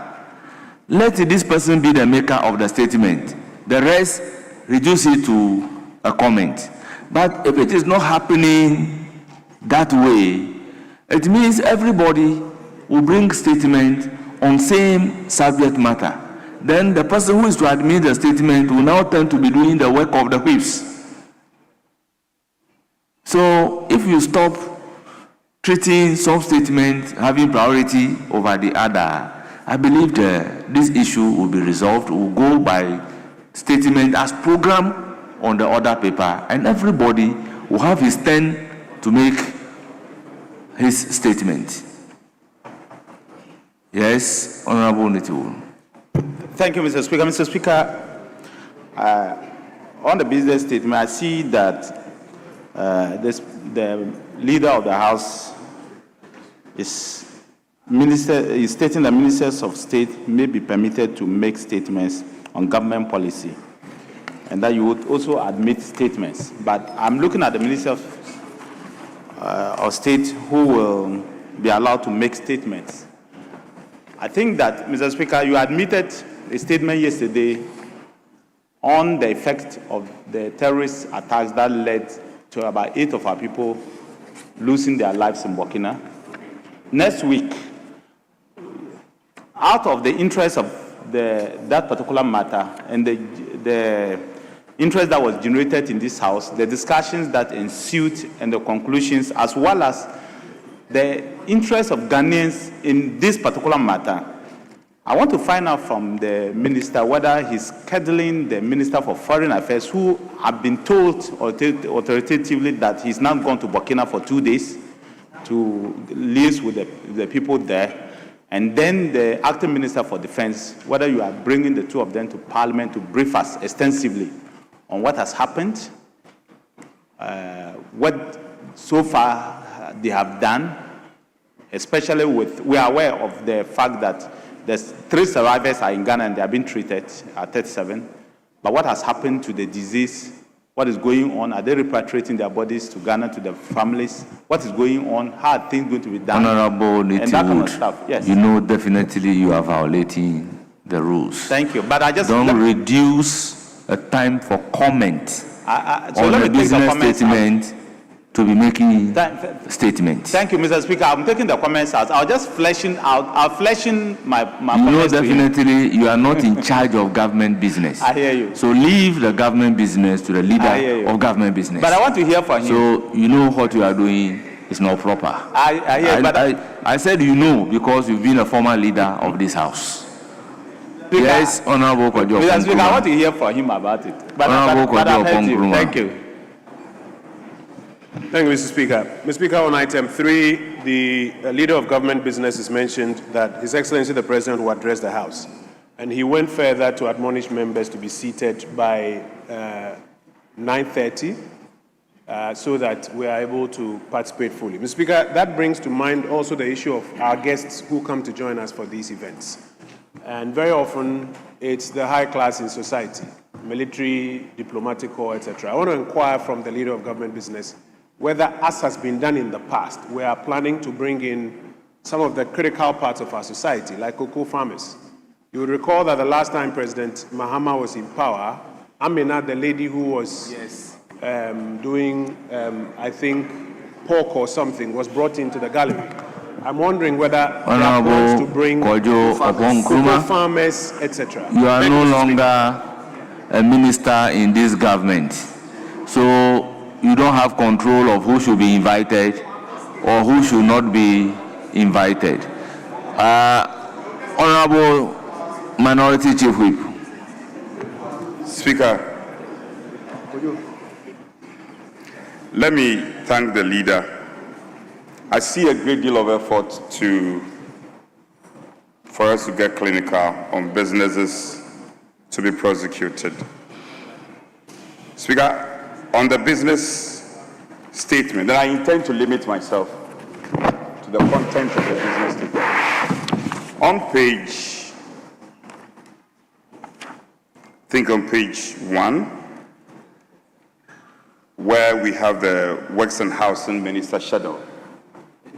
Let this person be the maker of the statement. The rest, reduce it to a comment. But if it is not happening that way, it means everybody will bring statement on same subject matter. Then the person who is to admit the statement will now tend to be doing the work of the whips. So if you stop treating some statements having priority over the other, I believe this issue will be resolved. We'll go by statement as programmed on the order paper, and everybody will have his turn to make his statement. Yes, Honorable Nitiwul. Thank you, Mr. Speaker. Mr. Speaker, on the business statement, I see that the leader of the House is stating that ministers of state may be permitted to make statements on government policy, and that you would also admit statements. But I'm looking at the minister of state who will be allowed to make statements. I think that, Mr. Speaker, you admitted a statement yesterday on the effect of the terrorist attacks that led to about 8 of our people losing their lives in Burkina. Next week, out of the interest of that particular matter and the interest that was generated in this House, the discussions that ensued and the conclusions, as well as the interest of Ghanaians in this particular matter, I want to find out from the minister whether he's scheduling the Minister for Foreign Affairs, who have been told authoritatively that he's not gone to Burkina for 2 days to liaise with the people there, and then the acting Minister for Defense, whether you are bringing the two of them to Parliament to brief us extensively on what has happened, what so far they have done, especially we are aware of the fact that there's 3 survivors are in Ghana and they are being treated at 37. But what has happened to the disease? What is going on? Are they repatriating their bodies to Ghana to their families? What is going on? How are things going to be done? Honorable and that kind of Nitiwul, stuff. Yes. you know definitely you are violating the rules. Thank you. But I just don't reduce a time for comment so on let the me take the business comments statement to be making statements. Thank you, Mr. Speaker. I'm taking the comments out. I'll just fleshing my You know comments to you. definitely you are not in charge of government business. I hear you. So leave the government business to the I hear leader you. of government business. But I want to hear from him. So you know what you are doing is not proper. I hear you, but I said you know because you've been a former leader of this house. Speaker, Yes, Honorable Kojo. Mr. Speaker, I want to hear from him about it. But Honorable I've Kojo heard you. Nkrumah. Thank you. Thank you, Mr. Speaker. Mr. Speaker, on item 3, the leader of government business has mentioned that His Excellency the President will address the House. And he went further to admonish members to be seated by 9:30 so that we are able to participate fully. Mr. Speaker, that brings to mind also the issue of our guests who come to join us for these events. And very often, it's the high class in society, military, diplomatic corps, etc. I want to inquire from the leader of government business whether, as has been done in the past, we are planning to bring in some of the critical parts of our society, like cocoa farmers. You will recall that the last time President Mahama was in power, Amina, the lady who was doing, I think, pork or something was brought into the gallery. I'm wondering whether there are plans to bring cocoa farmers, etc. You are no longer a minister in this government, so you don't have control of who should be invited or who should not be invited. Honorable Minority Chief Whip. Speaker, let me thank the leader. I see a great deal of effort for us to get clinical on businesses to be prosecuted. Speaker, on the business statement, then I intend to limit myself to the content of the business statement. On page 1, where we have the Works and Housing Minister scheduled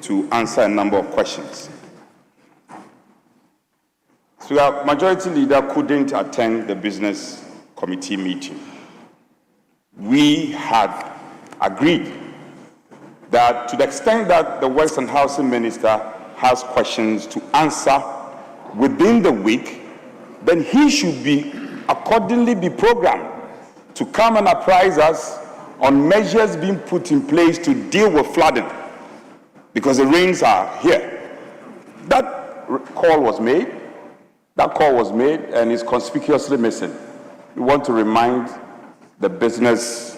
to answer a number of questions. So our majority leader couldn't attend the business committee meeting. We had agreed that to the extent that the Works and Housing Minister has questions to answer within the week, then he should accordingly be programmed to come and apprise us on measures being put in place to deal with flooding, because the rains are here. That call was made, and is conspicuously missing. We want to remind the business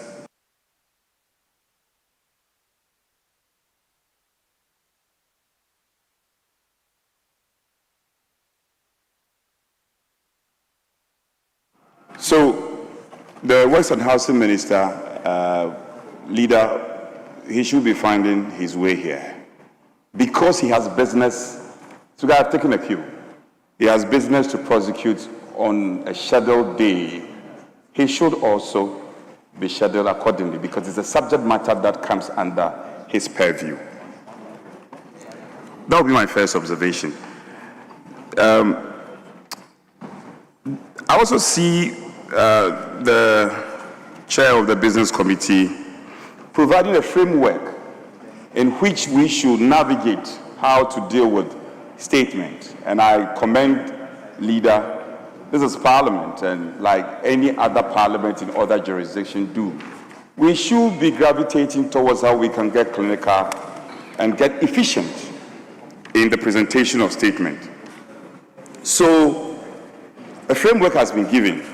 So, the Works and Housing Minister, leader, he should be finding his way here. Because he has business, so I've taken a cue. He has business to prosecute on a scheduled day. He should also be scheduled accordingly, because it's a subject matter that comes under his purview. That would be my first observation. I also see the chair of the business committee providing a framework in which we should navigate how to deal with statement. And I commend leader. This is parliament, and like any other parliament in other jurisdictions do, we should be gravitating towards how we can get clinical and get efficient in the presentation of statement. So a framework has been given.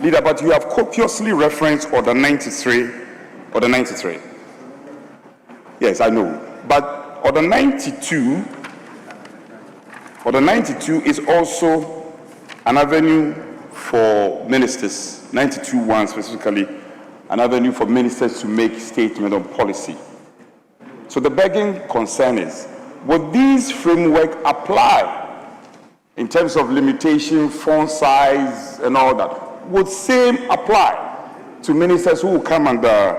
Leader, but you have copiously referenced Order 93. Order 93. Yes, I know. But Order 92 is also an avenue for ministers, 92.1 specifically, an avenue for ministers to make statement on policy. So the begging concern is, would these framework apply in terms of limitation, font size, and all that? Would same apply to ministers who will come under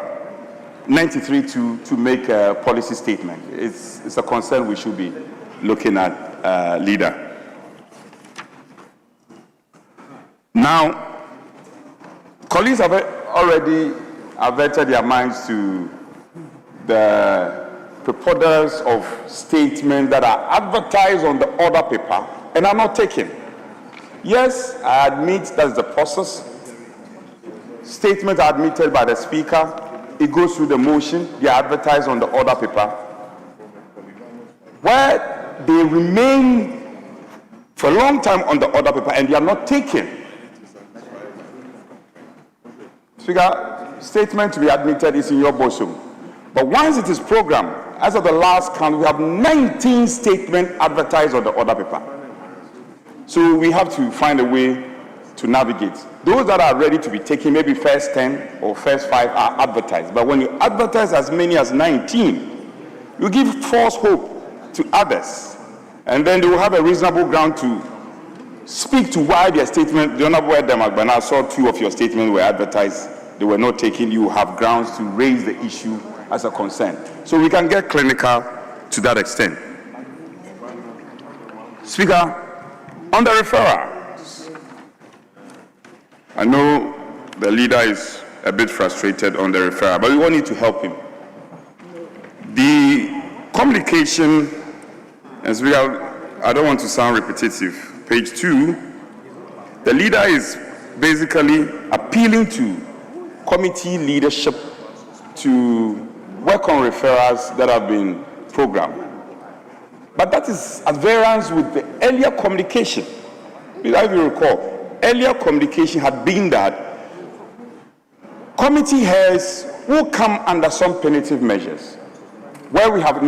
93 to make a policy statement? It's a concern we should be looking at, leader. Now, colleagues have already averted their minds to the preponderance of statements that are advertised on the order paper and are not taken. Yes, I admit that's the process. Statements are admitted by the speaker. It goes through the motion. They are advertised on the order paper. Where they remain for a long time on the order paper and they are not taken. Speaker, statement to be admitted is in your bosom. But once it is programmed, as of the last count, we have 19 statements advertised on the order paper. So we have to find a way to navigate. Those that are ready to be taken, maybe first 10 or first 5 are advertised. But when you advertise as many as 19, you give false hope to others. And then they will have a reasonable ground to speak to why their statement, the Honorable Edem Agbana, I saw 2 of your statements were advertised, they were not taken. You have grounds to raise the issue as a concern. So we can get clinical to that extent. Speaker, on the referrals, I know the leader is a bit frustrated on the referral, but we want you to help him. The communication, as we are, I don't want to sound repetitive. Page 2, the leader is basically appealing to committee leadership to work on referrals that have been programmed. But that is at variance with the earlier communication. If you recall, earlier communication had been that committee heads will come under some punitive measures, where we have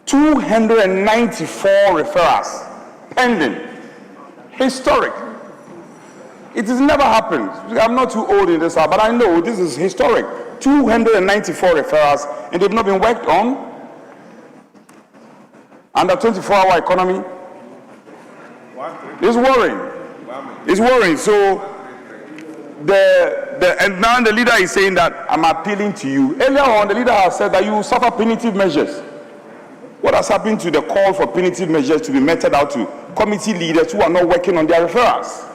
294 referrals pending. Historic. It has never happened. I'm not too old in this house, but I know this is historic. 294 referrals, and they've not been worked on. Under 24-hour economy. It's worrying. It's worrying. So and now the leader is saying that I'm appealing to you. Earlier on, the leader has said that you will suffer punitive measures. What has happened to the call for punitive measures to be meted out to committee leaders who are not working on their referrals?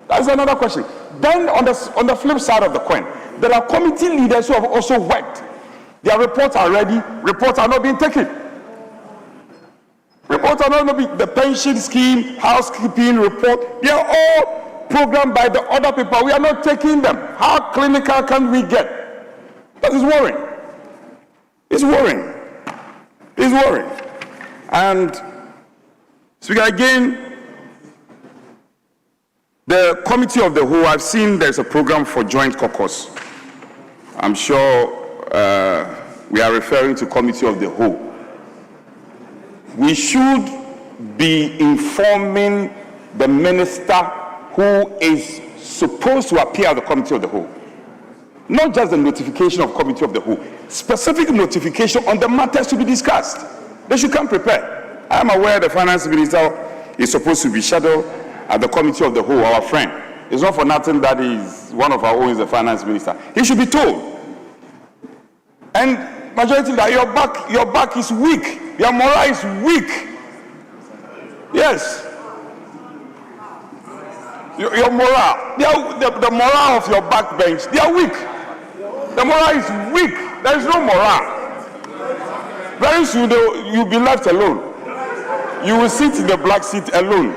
That's another question. Then on the flip side of the coin, there are committee leaders who have also worked. Their reports are ready, reports are not being taken. Reports are not being, the pension scheme, housekeeping report, they are all programmed by the other people. We are not taking them. How clinical can we get? That is worrying. It's worrying. It's worrying. And Speaker, again, the committee of the whole, I've seen there's a program for joint caucus. I'm sure we are referring to committee of the whole. We should be informing the minister who is supposed to appear at the committee of the whole. Not just the notification of committee of the whole, specific notification on the matters to be discussed. They should come prepared. I am aware the finance minister is supposed to be shadowed at the committee of the whole, our friend. It's not for nothing that is one of our own is the finance minister. He should be told. And majority that your back is weak. Your morale is weak. Yes. Your morale, the morale of your backbench, they are weak. The morale is weak. There is no morale. Very soon you'll be left alone. You will sit in the black seat alone.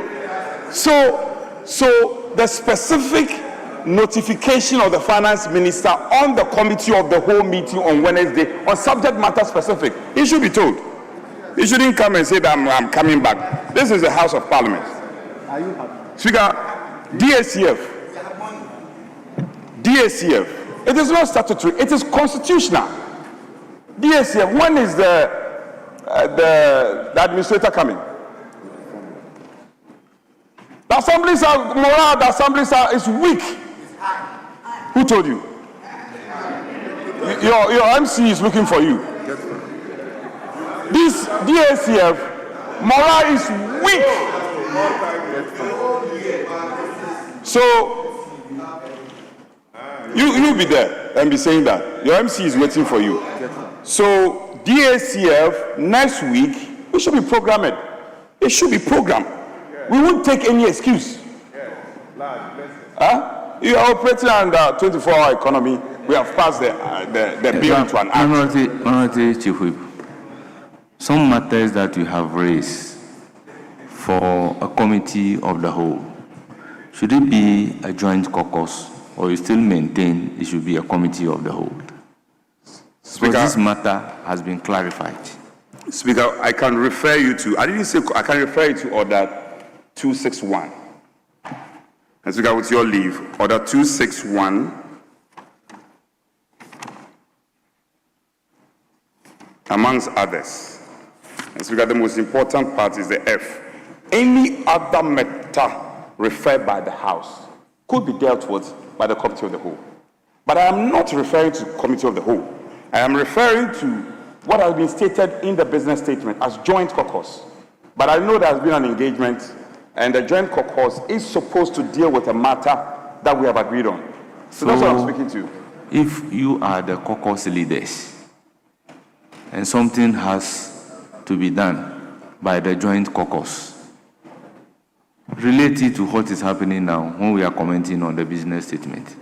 So the specific notification of the finance minister on the committee of the whole meeting on Wednesday on subject matter specific, he should be told. He shouldn't come and say that I'm coming back. This is the House of Parliament. Are you happy? Speaker, DACF, it is not statutory, it is constitutional. DACF, when is the administrator coming? The assemblies are morale, the assemblies is weak. Who told you? Your MC is looking for you. This DACF, morale is weak. So, you'll be there and be saying that. Your MC is waiting for you. So, DACF, next week, we should be programmed. It should be programmed. We won't take any excuse. You are operating under 24-hour economy. We have passed the bill to an act. Minority Chief Whip, some matters that you have raised for a committee of the whole, should it be a joint caucus, or you still maintain it should be a committee of the whole? Speaker, because this matter has been clarified. Speaker, I can refer you to, I can refer you to Order 261. And Speaker, with your leave, Order 261, amongst others. And Speaker, the most important part is the F. Any other matter referred by the House could be dealt with by the Committee of the Whole. But I am not referring to Committee of the Whole. I am referring to what has been stated in the business statement as joint caucus. But I know there has been an engagement, and the joint caucus is supposed to deal with a matter that we have agreed on. So that's what I'm speaking to. If you are the caucus leaders, and something has to be done by the joint caucus, related to what is happening now when we are commenting on the business statement.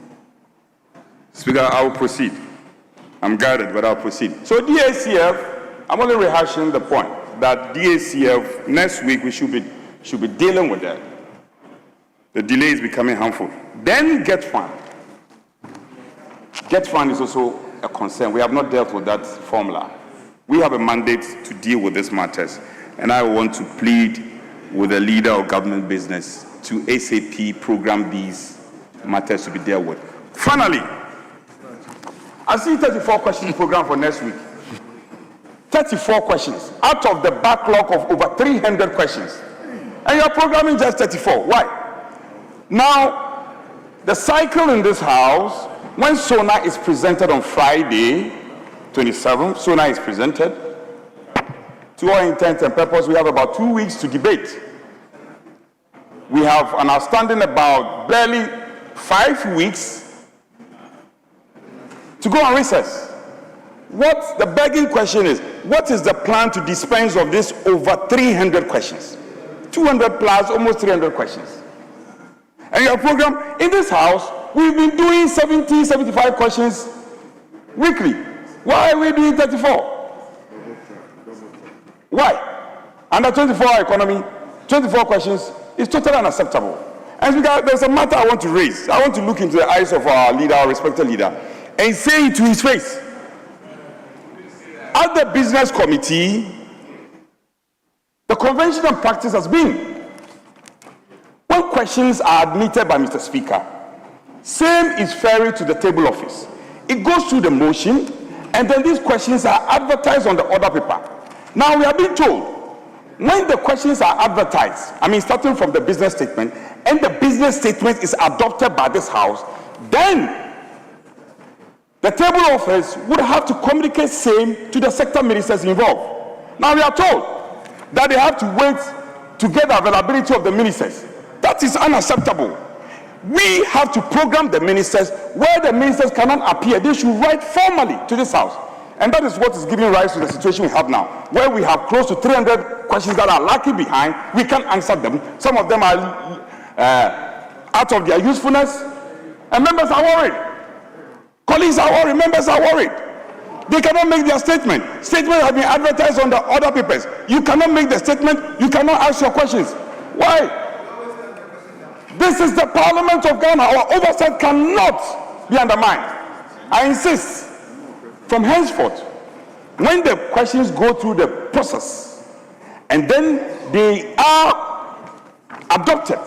Speaker, I will proceed. I'm guided, but I'll proceed. So DACF, I'm only rehashing the point that DACF, next week we should be dealing with that. The delay is becoming harmful. Then Get Fund. Get Fund is also a concern. We have not dealt with that formula. We have a mandate to deal with these matters, and I want to plead with the leader of government business to ASAP program these matters to be dealt with. Finally, I see 34 questions programmed for next week. 34 questions out of the backlog of over 300 questions. And you're programming just 34. Why? Now, the cycle in this house, when SONA is presented on Friday, 27th, SONA is presented. To all intents and purposes, we have about 2 weeks to debate. We have an outstanding about barely 5 weeks to go on recess. What the begging question is, what is the plan to dispense of this over 300 questions? 200 plus, almost 300 questions. And your program, in this house, we've been doing 70, 75 questions weekly. Why are we doing 34? Why? Under 24-hour economy, 24 questions is totally unacceptable. And there's a matter I want to raise. I want to look into the eyes of our leader, our respected leader, and say it to his face. At the business committee, the convention and practice has been, when questions are admitted by Mr. Speaker, same is ferried to the table office. It goes through the motion, and then these questions are advertised on the order paper. Now we are being told, when the questions are advertised, starting from the business statement, and the business statement is adopted by this house, then the table office would have to communicate same to the sector ministers involved. Now we are told that they have to wait to get the availability of the ministers. That is unacceptable. We have to program the ministers. Where the ministers cannot appear, they should write formally to this house. And that is what is giving rise to the situation we have now, where we have close to 300 questions that are lacking behind. We can't answer them. Some of them are out of their usefulness. And members are worried. Colleagues are worried. Members are worried. They cannot make their statement. Statements have been advertised on the other papers. You cannot make the statement. You cannot ask your questions. Why? This is the Parliament of Ghana. Our oversight cannot be undermined. I insist, from henceforth, when the questions go through the process and then they are adopted,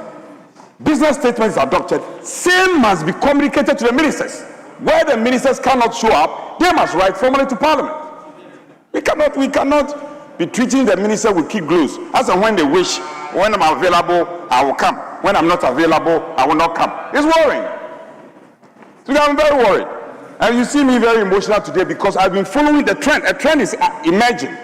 business statements adopted, same must be communicated to the ministers. Where the ministers cannot show up, they must write formally to Parliament. We cannot be treating the minister with kid gloves. As and when they wish, when I'm available, I will come. When I'm not available, I will not come. It's worrying. So I'm very worried. And you see me very emotional today because I've been following the trend. A trend is emerging.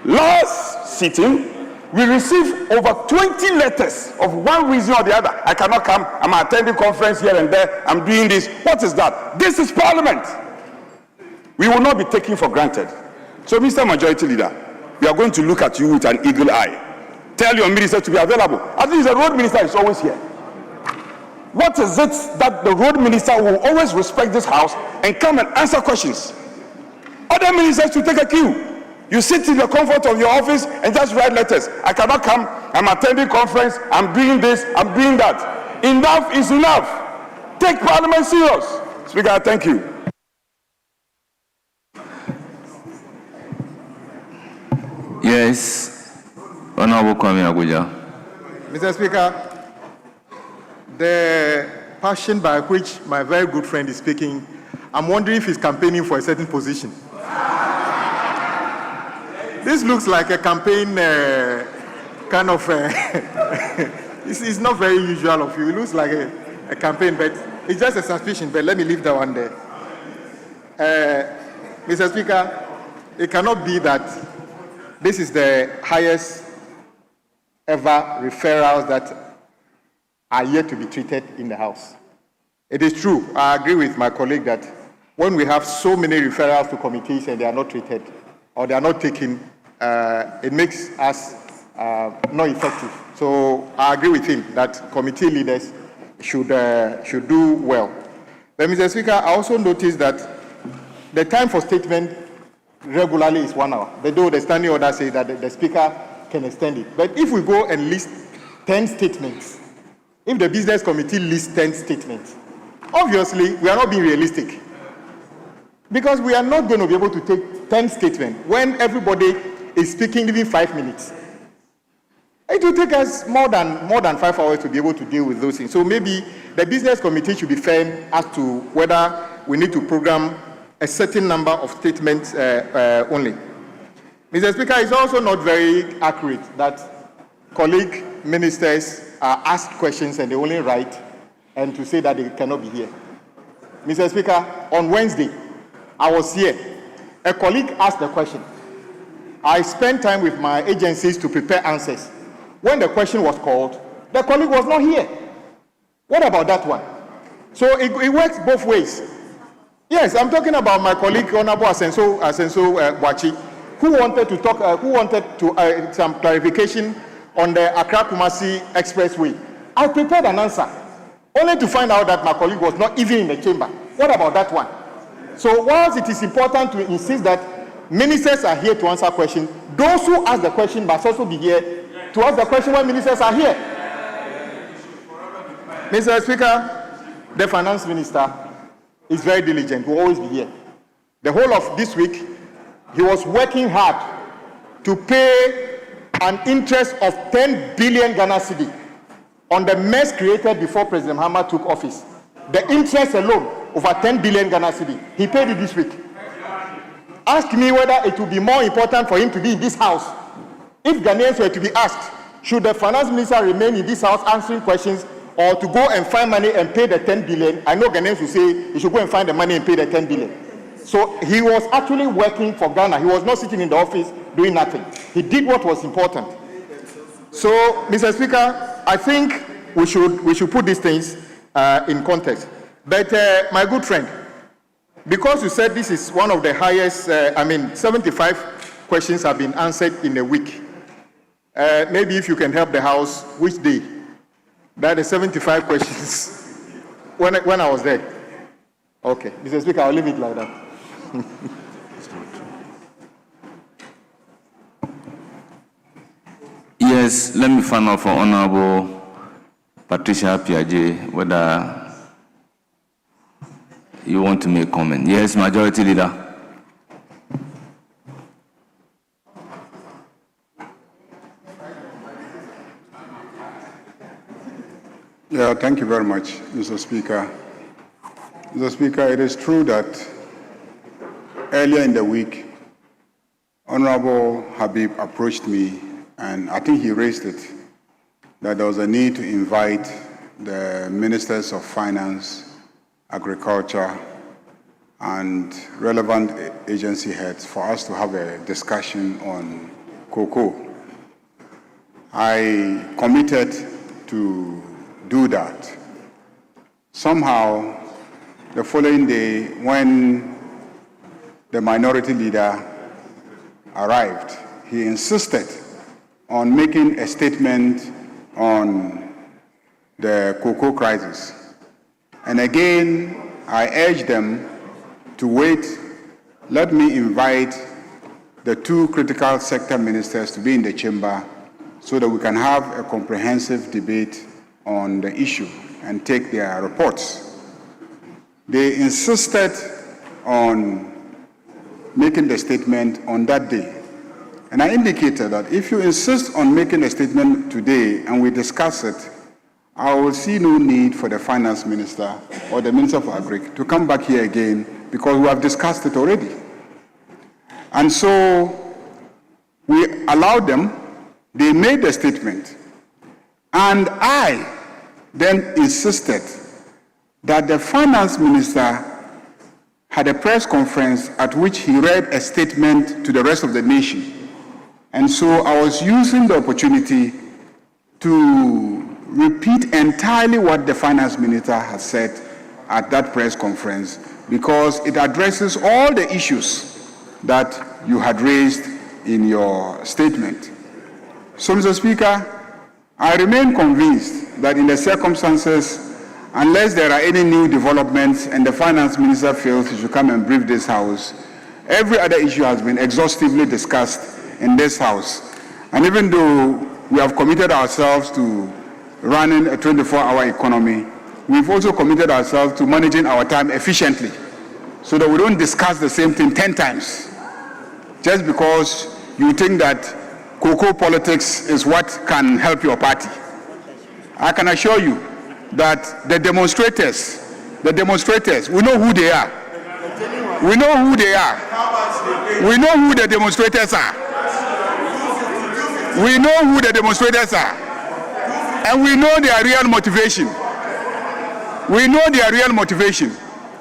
Last sitting, we received over 20 letters of one reason or the other. I cannot come. I'm attending conference here and there. I'm doing this. What is that? This is Parliament. We will not be taken for granted. So, Mr. Majority Leader, we are going to look at you with an eagle eye. Tell your minister to be available. At least the road minister is always here. What is it that the road minister will always respect this house and come and answer questions? Other ministers to take a cue. You sit in the comfort of your office and just write letters. I cannot come. I'm attending conference. I'm doing this. I'm doing that. Enough is enough. Take Parliament serious. Speaker, thank you. Yes. Honorable Kwame Abuja. Mr. Speaker, the passion by which my very good friend is speaking, I'm wondering if he's campaigning for a certain position. This looks like a campaign kind of, it's not very usual of you. It looks like a campaign, but it's just a suspicion, but let me leave that one there. Mr. Speaker, it cannot be that this is the highest ever referrals that are yet to be treated in the House. It is true, I agree with my colleague that when we have so many referrals to committees and they are not treated or they are not taken, it makes us not effective. So I agree with him that committee leaders should do well. But Mr. Speaker, I also noticed that the time for statement regularly is 1 hour. Though the standing order says that the Speaker can extend it. But if we go and list 10 statements, if the Business Committee lists 10 statements, obviously we are not being realistic. Because we are not going to be able to take 10 statements when everybody is speaking even 5 minutes. It will take us more than 5 hours to be able to deal with those things. So maybe the Business Committee should be firm as to whether we need to program a certain number of statements only. Mr. Speaker, it's also not very accurate that colleague ministers are asked questions and they only write and to say that they cannot be here. Mr. Speaker, on Wednesday, I was here. A colleague asked the question. I spent time with my agencies to prepare answers. When the question was called, the colleague was not here. What about that one? So it works both ways. Yes, I'm talking about my colleague, Honorable Asenso Wachi, who wanted to talk, some clarification on the Accra-Kumasi Expressway. I prepared an answer, only to find out that my colleague was not even in the chamber. What about that one? So whilst it is important to insist that ministers are here to answer questions, those who ask the question must also be here to ask the question when ministers are here. Mr. Speaker, the finance minister is very diligent, will always be here. The whole of this week, he was working hard to pay an interest of 10 billion Ghana cedi on the mess created before President Mahama took office. The interest alone, over 10 billion Ghana cedi. He paid it this week. Ask me whether it would be more important for him to be in this house. If Ghanaians were to be asked, should the finance minister remain in this house answering questions or to go and find money and pay the 10 billion, I know Ghanaians will say he should go and find the money and pay the 10 billion. So he was actually working for Ghana. He was not sitting in the office doing nothing. He did what was important. So, Mr. Speaker, I think we should put these things in context. But my good friend, because you said this is one of the highest, 75 questions have been answered in a week. Maybe if you can help the House, which day? That is 75 questions when I was there. Okay, Mr. Speaker, I'll leave it like that. Yes, let me find out for Honorable Patricia Piaget whether you want to make comment. Yes, Majority Leader. Yeah, thank you very much, Mr. Speaker. Mr. Speaker, it is true that earlier in the week, Honorable Habib approached me, and I think he raised it, that there was a need to invite the Ministers of Finance, Agriculture, and relevant agency heads for us to have a discussion on cocoa. I committed to do that. Somehow, the following day, when the minority leader arrived, he insisted on making a statement on the cocoa crisis. And again, I urged them to wait. Let me invite the two critical sector ministers to be in the chamber so that we can have a comprehensive debate on the issue and take their reports. They insisted on making the statement on that day. And I indicated that if you insist on making a statement today and we discuss it, I will see no need for the finance minister or the minister for agri to come back here again because we have discussed it already. And so we allowed them, they made the statement, and I then insisted that the finance minister had a press conference at which he read a statement to the rest of the nation. And so I was using the opportunity to repeat entirely what the finance minister had said at that press conference because it addresses all the issues that you had raised in your statement. So, Mr. Speaker, I remain convinced that in the circumstances unless there are any new developments and the finance minister feels he should come and brief this House, every other issue has been exhaustively discussed in this House. And even though we have committed ourselves to running a 24-hour economy, we've also committed ourselves to managing our time efficiently so that we don't discuss the same thing 10 times just because you think that cocoa politics is what can help your party. I can assure you that the demonstrators, we know who they are. We know who they are. We know who the demonstrators are. We know who the demonstrators are. And we know their real motivation. We know their real motivation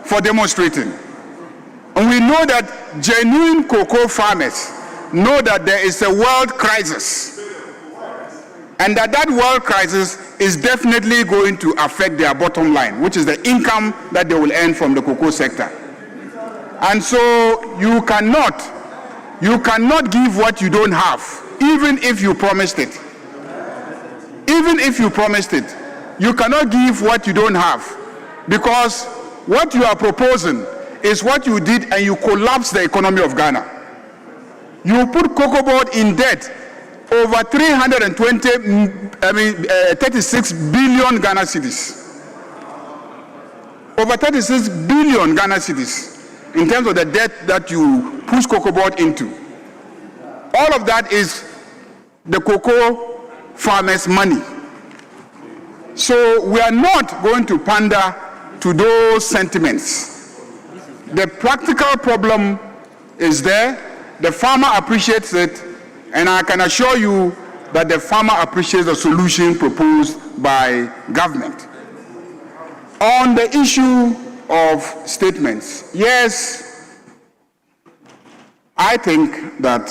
for demonstrating. And we know that genuine cocoa farmers know that there is a world crisis. And that world crisis is definitely going to affect their bottom line, which is the income that they will earn from the cocoa sector. And so you cannot give what you don't have, even if you promised it. Even if you promised it, you cannot give what you don't have, because what you are proposing is what you did and you collapsed the economy of Ghana. You put Cocoa Board in debt over 36 billion Ghana cedis. Over 36 billion Ghana cedis in terms of the debt that you push Cocoa Board into. All of that is the cocoa farmers' money. So we are not going to pander to those sentiments. The practical problem is there. The farmer appreciates it, and I can assure you that the farmer appreciates the solution proposed by government. On the issue of statements, yes, I think that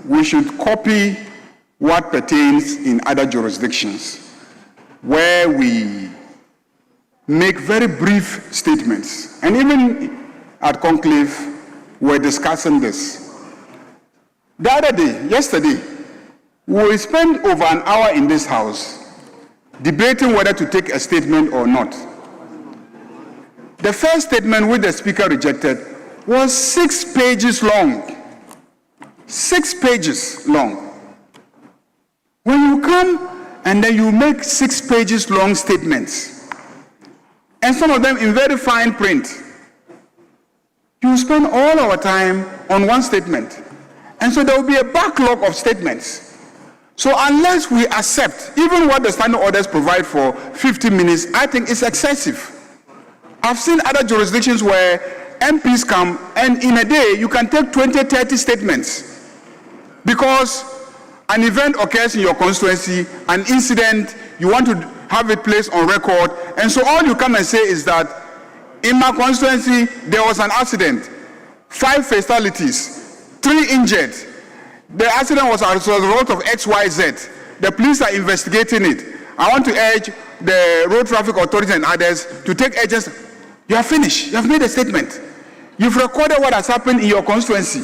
we should copy what pertains in other jurisdictions, where we make very brief statements. And even at Conclave, we're discussing this. The other day, yesterday, we spent over an hour in this House debating whether to take a statement or not. The first statement which the Speaker rejected was 6 pages long. 6 pages long. When you come and then you make 6 pages long statements, and some of them in very fine print, you spend all our time on one statement. And so there will be a backlog of statements. So unless we accept even what the standing orders provide for 50 minutes, I think it's excessive. I've seen other jurisdictions where MPs come and in a day you can take 20, 30 statements because an event occurs in your constituency, an incident, you want to have it placed on record, and so all you come and say is that in my constituency there was an accident, 5 fatalities, 3 injured. The accident was as a result of XYZ. The police are investigating it. I want to urge the road traffic authorities and others to take agents. You have finished. You have made a statement. You've recorded what has happened in your constituency.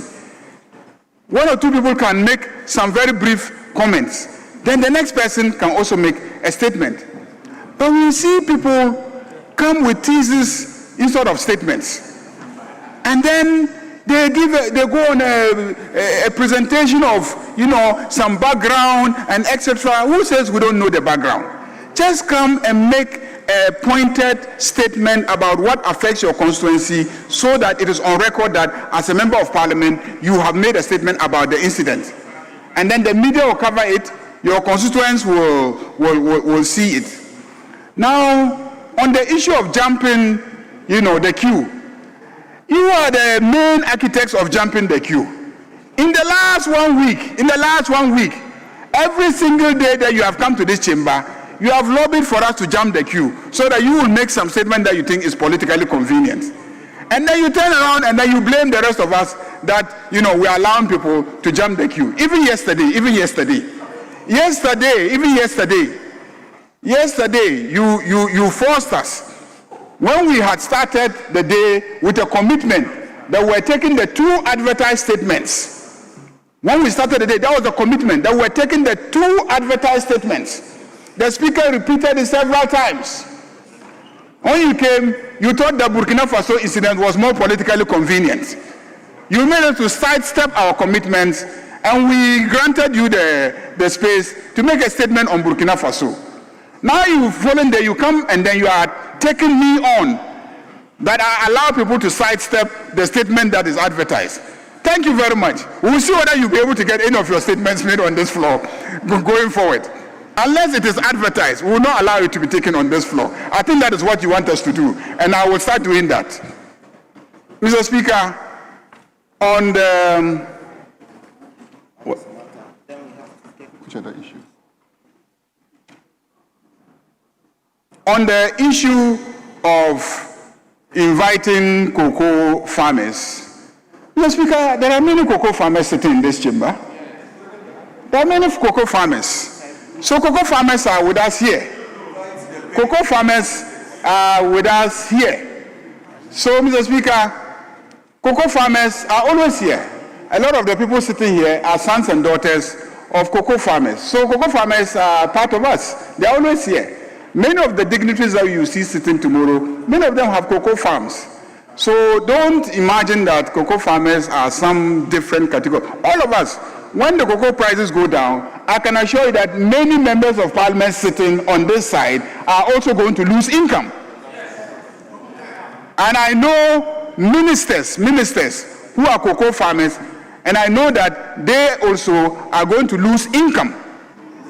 1 or 2 people can make some very brief comments. Then the next person can also make a statement. But we see people come with theses instead of statements. And then they go on a presentation of, some background and etc. Who says we don't know the background? Just come and make a pointed statement about what affects your constituency so that it is on record that as a member of parliament, you have made a statement about the incident. And then the media will cover it, your constituents will see it. Now, on the issue of jumping, the queue, you are the main architects of jumping the queue. In the last 1 week, every single day that you have come to this chamber, you have lobbied for us to jump the queue so that you will make some statement that you think is politically convenient. And then you turn around and then you blame the rest of us that, we are allowing people to jump the queue. Even yesterday, you forced us. When we had started the day with a commitment that we're taking the 2 advertised statements. When we started the day, that was the commitment, that we're taking the 2 advertised statements. The Speaker repeated it several times. When you came, you thought the Burkina Faso incident was more politically convenient. You made us to sidestep our commitments, and we granted you the space to make a statement on Burkina Faso. Now you've fallen there, you come and then you are taking me on that I allow people to sidestep the statement that is advertised. Thank you very much. We'll see whether you'll be able to get any of your statements made on this floor going forward. Unless it is advertised, we will not allow it to be taken on this floor. I think that is what you want us to do, and I will start doing that. Mr. Speaker, on the which other issue? On the issue of inviting cocoa farmers, Mr. Speaker, there are many cocoa farmers sitting in this chamber. There are many cocoa farmers. So cocoa farmers are with us here. Cocoa farmers are with us here. So, Mr. Speaker, cocoa farmers are always here. A lot of the people sitting here are sons and daughters of cocoa farmers. So cocoa farmers are part of us. They are always here. Many of the dignitaries that you see sitting tomorrow, many of them have cocoa farms. So don't imagine that cocoa farmers are some different category. All of us, when the cocoa prices go down, I can assure you that many members of parliament sitting on this side are also going to lose income. And I know ministers who are cocoa farmers, and I know that they also are going to lose income.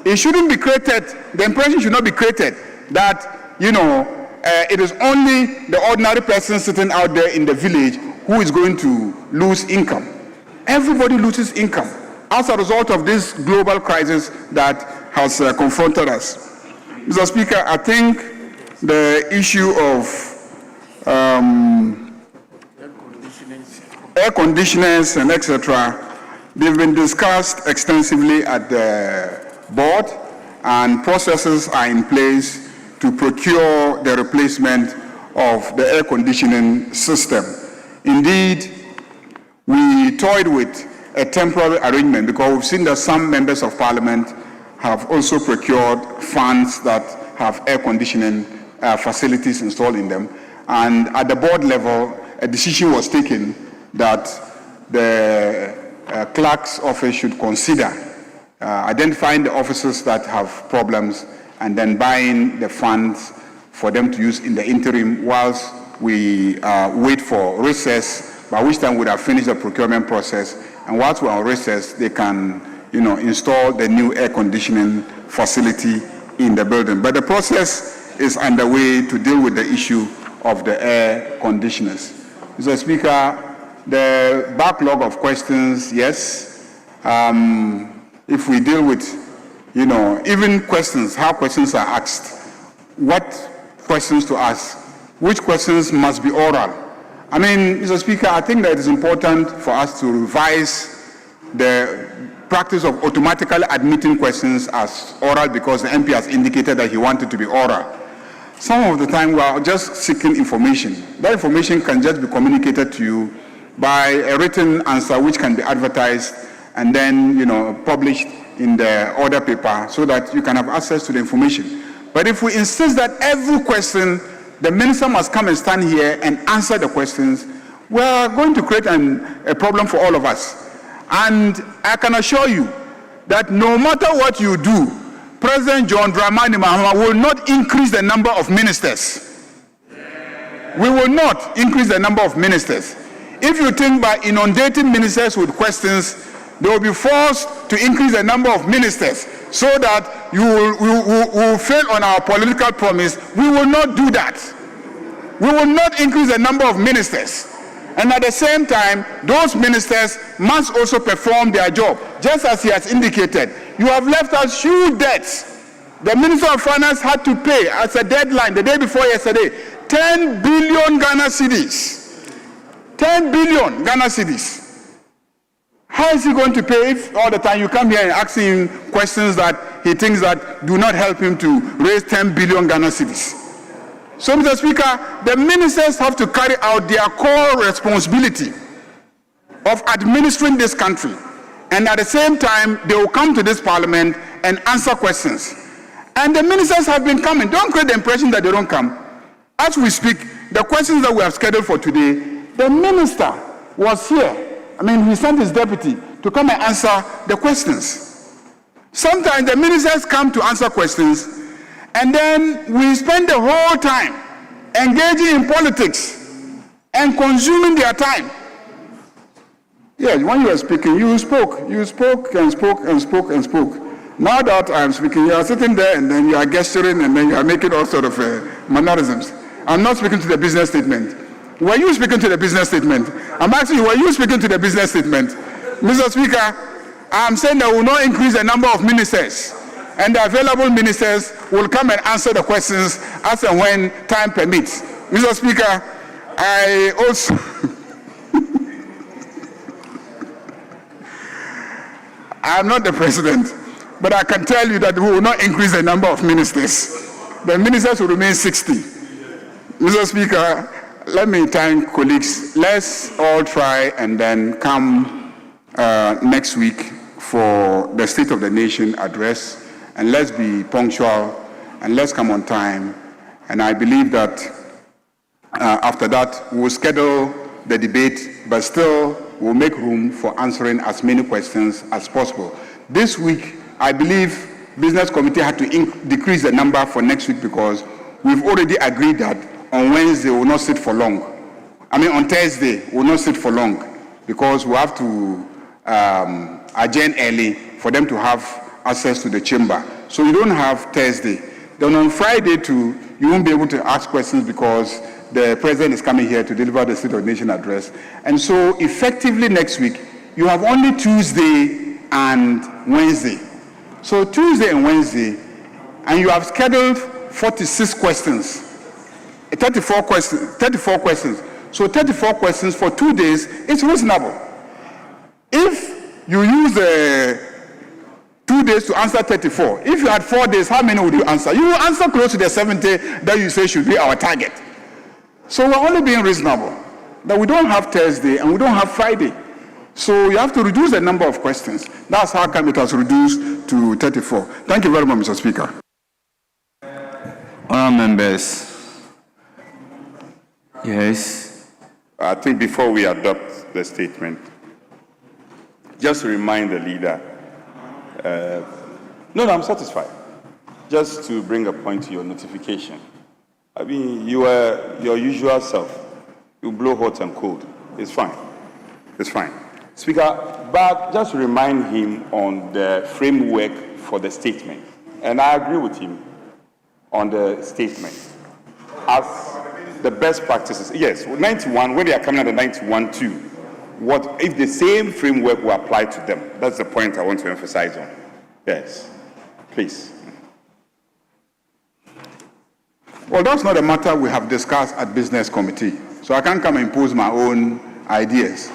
It shouldn't be created, the impression should not be created that, it is only the ordinary person sitting out there in the village who is going to lose income. Everybody loses income as a result of this global crisis that has confronted us. Mr. Speaker, I think the issue of air conditioners and etc., they've been discussed extensively at the board, and processes are in place to procure the replacement of the air conditioning system. Indeed, we toyed with a temporary arrangement because we've seen that some members of parliament have also procured fans that have air conditioning facilities installed in them. And at the board level, a decision was taken that the clerk's office should consider identifying the offices that have problems and then buying the funds for them to use in the interim whilst we wait for recess, by which time we would have finished the procurement process. And whilst we're on recess, they can, install the new air conditioning facility in the building. But the process is underway to deal with the issue of the air conditioners. Mr. Speaker, the backlog of questions, yes. If we deal with, even questions, how questions are asked, what questions to ask, which questions must be oral. I mean, Mr. Speaker, I think that it is important for us to revise the practice of automatically admitting questions as oral because the MP has indicated that he wanted to be oral. Some of the time we are just seeking information. That information can just be communicated to you by a written answer which can be advertised and then, published in the order paper so that you can have access to the information. But if we insist that every question, the minister must come and stand here and answer the questions, we're going to create a problem for all of us. And I can assure you that no matter what you do, President John Dramani Mahama will not increase the number of ministers. We will not increase the number of ministers. If you think by inundating ministers with questions, they will be forced to increase the number of ministers so that we will fail on our political promise. We will not do that. We will not increase the number of ministers. And at the same time, those ministers must also perform their job, just as he has indicated. You have left us huge debts. The Minister of Finance had to pay as a deadline the day before yesterday, 10 billion Ghana cedis. 10 billion Ghana cedis. How is he going to pay if all the time you come here and ask him questions that he thinks that do not help him to raise 10 billion Ghana cedis? So, Mr. Speaker, the ministers have to carry out their core responsibility of administering this country. And at the same time, they will come to this parliament and answer questions. And the ministers have been coming. Don't create the impression that they don't come. As we speak, the questions that we have scheduled for today, the minister was here. I mean, he sent his deputy to come and answer the questions. Sometimes the ministers come to answer questions, and then we spend the whole time engaging in politics and consuming their time. Yes, when you were speaking, you spoke and spoke and spoke and spoke. Now that I'm speaking, you are sitting there and then you are gesturing and then you are making all sort of mannerisms. I'm not speaking to the business statement. Were you speaking to the business statement? I'm asking you, were you speaking to the business statement? Mr. Speaker, I'm saying that we will not increase the number of ministers, and the available ministers will come and answer the questions as and when time permits. Mr. Speaker, I also... I'm not the president, but I can tell you that we will not increase the number of ministers. The ministers will remain 60. Mr. Speaker, let me thank colleagues. Let's all try and then come next week for the State of the Nation address, and let's be punctual and let's come on time. And I believe that after that, we'll schedule the debate, but still we'll make room for answering as many questions as possible. This week, I believe Business Committee had to decrease the number for next week because we've already agreed that on Wednesday we will not sit for long. On Thursday we will not sit for long because we have to adjourn early for them to have access to the chamber. So you don't have Thursday. Then on Friday too, you won't be able to ask questions because the president is coming here to deliver the State of the Nation address. And so effectively next week, you have only Tuesday and Wednesday. So Tuesday and Wednesday, and you have scheduled 46 questions, 34 questions. So 34 questions for 2 days is reasonable. If you use 2 days to answer 34, if you had 4 days, how many would you answer? You will answer close to the 70 that you say should be our target. So we're only being reasonable, that we don't have Thursday and we don't have Friday. So you have to reduce the number of questions. That's how come it has reduced to 34. Thank you very much, Mr. Speaker. Honourable members, yes. I think before we adopt the statement, just to remind the leader, no, I'm satisfied. Just to bring a point to your notification. You are your usual self. You blow hot and cold. It's fine. It's fine. Speaker, but just to remind him on the framework for the statement. And I agree with him on the statement. As the best practices, yes, 91, when they are coming at the 91 too, what if the same framework will apply to them? That's the point I want to emphasize on. Yes, please. Well, that's not a matter we have discussed at Business Committee. So I can't come and impose my own ideas.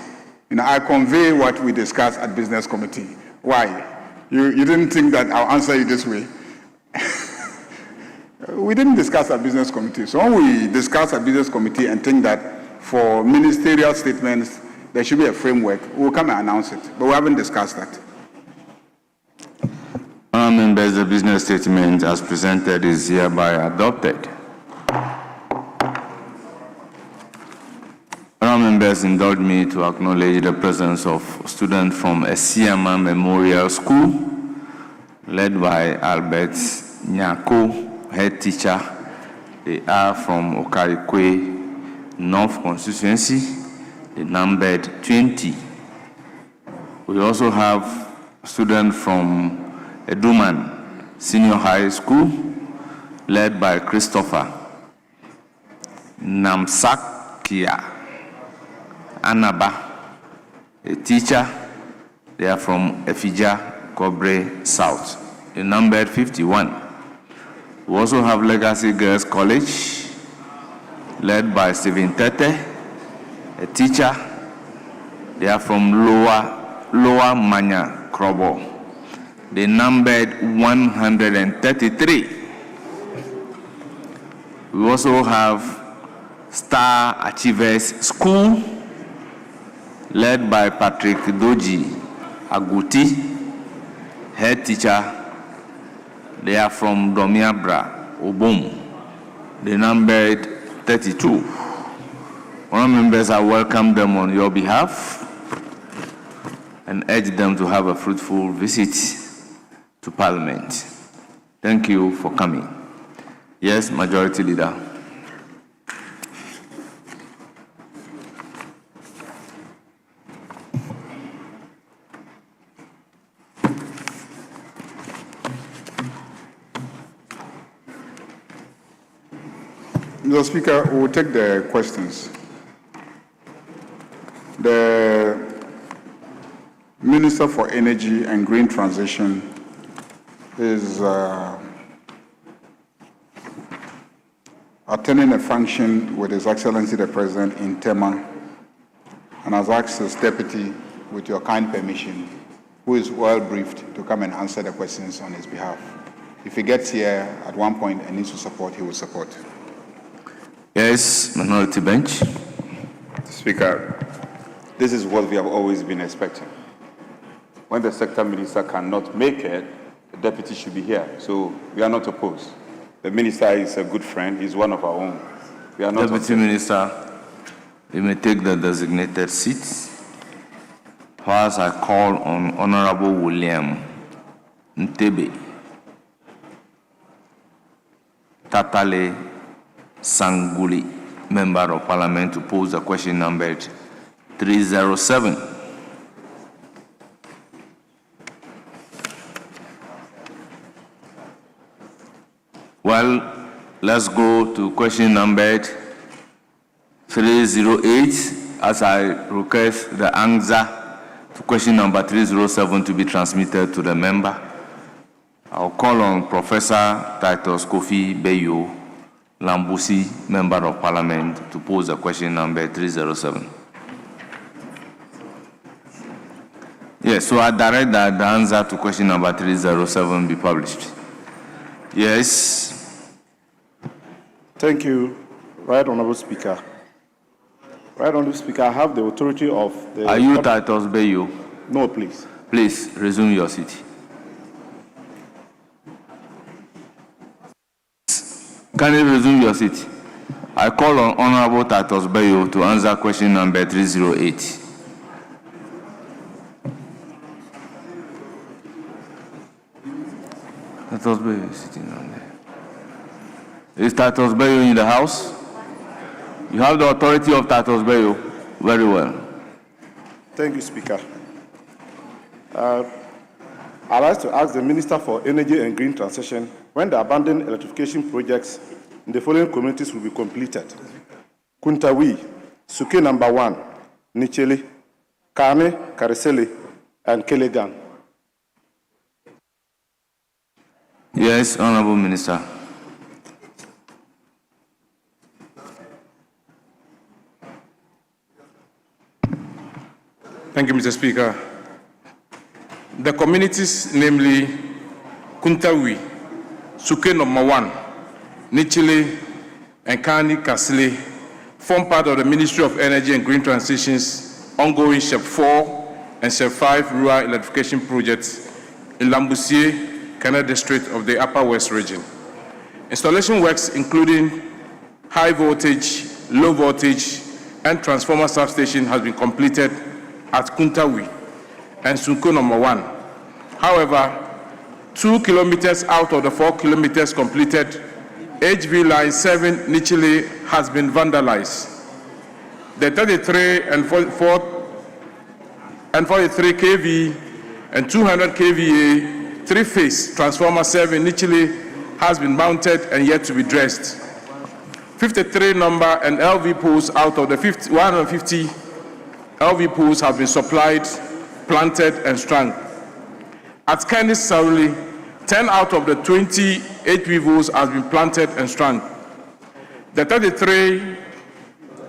I convey what we discussed at Business Committee. Why? You didn't think that I'll answer you this way? We didn't discuss at Business Committee. So when we discuss at Business Committee and think that for ministerial statements, there should be a framework, we'll come and announce it. But we haven't discussed that. Honourable members, the business statement as presented is hereby adopted. Honourable members, indulge me to acknowledge the presence of students from Esiama Memorial School, led by Albert Nyako, head teacher. They are from Okarikwe North Constituency, they numbered 20. We also have students from Eduman Senior High School, led by Christopher Namsakia Anaba, a teacher. They are from Efija, Kobre South. They numbered 51. We also have Legacy Girls College, led by Stephen Tete, a teacher. They are from Lower Manya, Krobo. They numbered 133. We also have Star Achievers School, led by Patrick Doji Aguti, head teacher. They are from Domiabra, Obom. They numbered 32. Honourable members, I welcome them on your behalf and urge them to have a fruitful visit to Parliament. Thank you for coming. Yes, Majority Leader. Mr. Speaker, we will take the questions. The Minister for Energy and Green Transition is attending a function with His Excellency the President in Tema and has asked his deputy, with your kind permission, who is well briefed, to come and answer the questions on his behalf. If he gets here at one point and needs to support, he will support. Yes, Minority Bench. Speaker, this is what we have always been expecting. When the sector minister cannot make it, the deputy should be here. So we are not opposed. The minister is a good friend. He's one of our own. We are not Deputy Minister, you may take the designated seats. Whilst I call on Honorable William Ntebe Tatale Sanguli, Member of Parliament, to pose the question numbered 307. Well, let's go to question numbered 308 as I request the answer to question number 307 to be transmitted to the member. I'll call on Professor Titus Kofi Beyo Lambusi, Member of Parliament, to pose the question number 307. Yes, so I direct that the answer to question number 307 be published. Yes. Thank you, Right Honourable Speaker. Right Honourable Speaker, I have the authority of the... Are you Titus Beyo? No, please. Please resume your seat. Can you resume your seat? I call on Honourable Titus Beyo to answer question number 308. Titus Beyo is sitting down there. Is Titus Beyo in the house? You have the authority of Titus Beyo. Very well. Thank you, Speaker. I'd like to ask the Minister for Energy and Green Transition when the abandoned electrification projects in the following communities will be completed: Kuntawi, Suke number 1, Nichele, Kane, Karisele, and Kelegan. Yes, Honourable Minister. Thank you, Mr. Speaker. The communities, namely Kuntawi, Suke number 1, Nichile, and Kani Kasile, form part of the Ministry of Energy and Green Transition's ongoing SHEP 4 and SHEP 5 rural electrification projects in Lambusie, Kana district of the Upper West region. Installation works including high voltage, low voltage, and transformer substation has been completed at Kuntawi and Sunko number 1. However, 2 kilometers out of the 4 kilometers completed, HV line 7 Nichile has been vandalized. The 33 and 43 kV and 200 kVA three-phase transformer 7 Nichile has been mounted and yet to be dressed. 53 number and LV poles out of the 150 LV poles have been supplied, planted, and strung. At Kenny Sauli, 10 out of the 20 HV poles has been planted and strung. The 33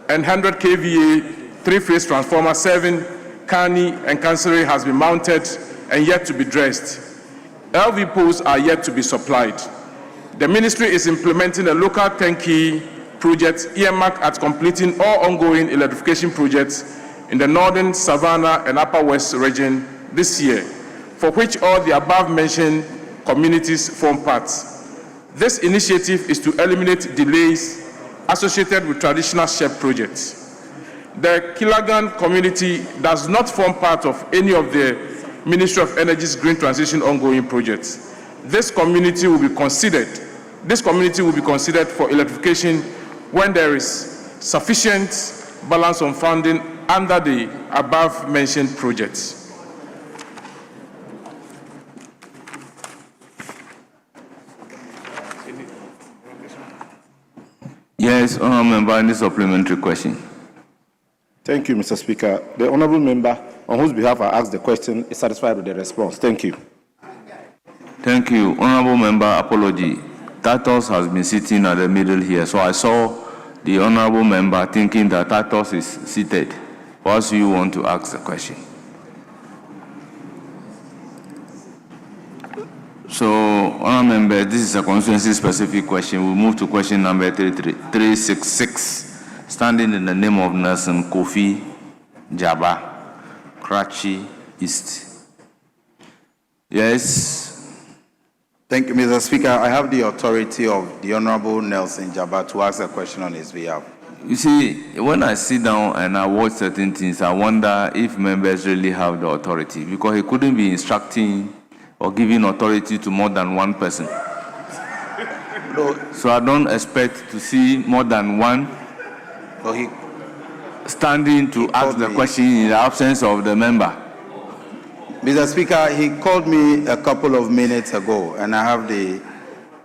and 100 kVA three-phase transformer 7 Kani and Kansere has been mounted and yet to be dressed. LV poles are yet to be supplied. The ministry is implementing a local turnkey project earmarked at completing all ongoing electrification projects in the northern Savannah and Upper West region this year, for which all the above-mentioned communities form part. This initiative is to eliminate delays associated with traditional SHEP projects. The Kilagan community does not form part of any of the Ministry of Energy's green transition ongoing projects. This community will be considered for electrification when there is sufficient balance on funding under the above mentioned projects. Yes, Honourable Member, any supplementary question? Thank you, Mr. Speaker. The Honourable Member on whose behalf I asked the question is satisfied with the response. Thank you. Thank you. Honourable Member, apology. Tatos has been sitting at the middle here, so I saw the Honourable Member thinking that Tatos is seated. Whilst you want to ask the question. So, Honourable Member, this is a constituency-specific question. We'll move to question number 366, standing in the name of Nelson Kofi Jaba, Karachi East. Yes. Thank you, Mr. Speaker. I have the authority of the Honorable Nelson Jaba to ask a question on his behalf. You see, when I sit down and I watch certain things, I wonder if members really have the authority, because he couldn't be instructing or giving authority to more than one person. So I don't expect to see more than one standing to ask the question in the absence of the member. Mr. Speaker, he called me a couple of minutes ago, and I have the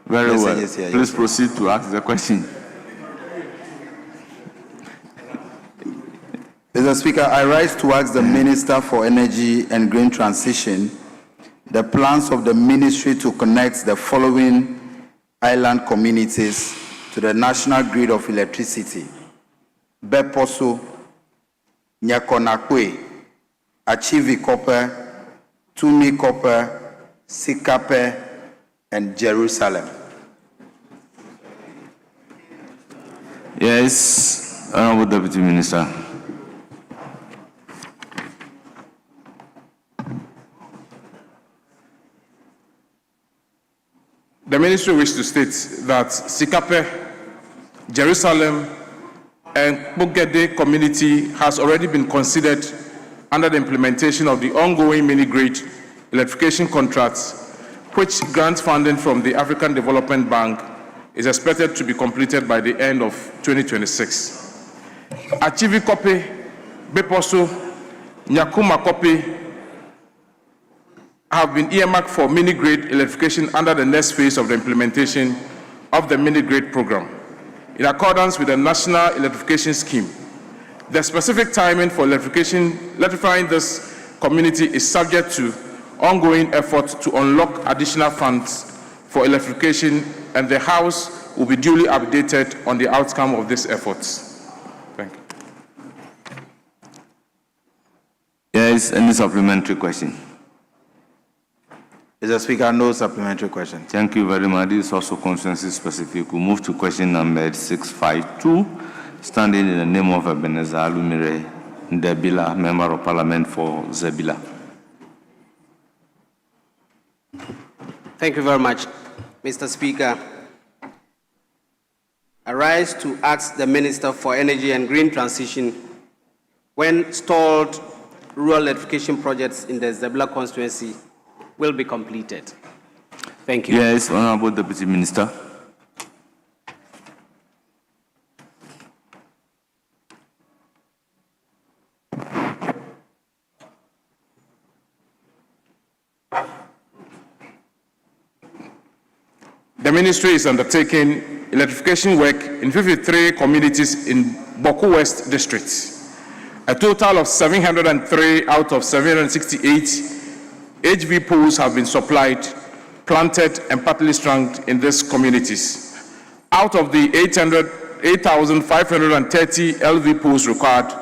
very well. Here. Please proceed to ask the question. Mr. Speaker, I rise to ask the Minister for Energy and Green Transition the plans of the ministry to connect the following island communities to the national grid of electricity: Beposo, Nyakonakwe, Achivi Copper, Tumi Copper, Sikape, and Jerusalem. Yes, Honourable Deputy Minister. The ministry wishes to state that Sikape, Jerusalem, and Bugede community has already been considered under the implementation of the ongoing mini-grid electrification contracts, which grants funding from the African Development Bank is expected to be completed by the end of 2026. Achivi Kopi, Beposo, Nyakuma Kopi have been earmarked for mini-grid electrification under the next phase of the implementation of the mini-grid program, in accordance with the National Electrification Scheme. The specific timing for electrifying this community is subject to ongoing efforts to unlock additional funds for electrification, and the House will be duly updated on the outcome of these efforts. Thank you. Yes, any supplementary question? Mr. Speaker, no supplementary question. Thank you very much. This is also constituency specific. We'll move to question number 652, standing in the name of Ebenezer Alumire Ndebila, Member of Parliament for Zebila. Thank you very much, Mr. Speaker. I rise to ask the Minister for Energy and Green Transition when stalled rural electrification projects in the Zebila constituency will be completed. Thank you. Yes, Honourable Deputy Minister. The ministry is undertaking electrification work in 53 communities in Boku West districts. A total of 703 out of 768 HV poles have been supplied, planted, and partly strung in these communities. Out of the 8,530 LV poles required,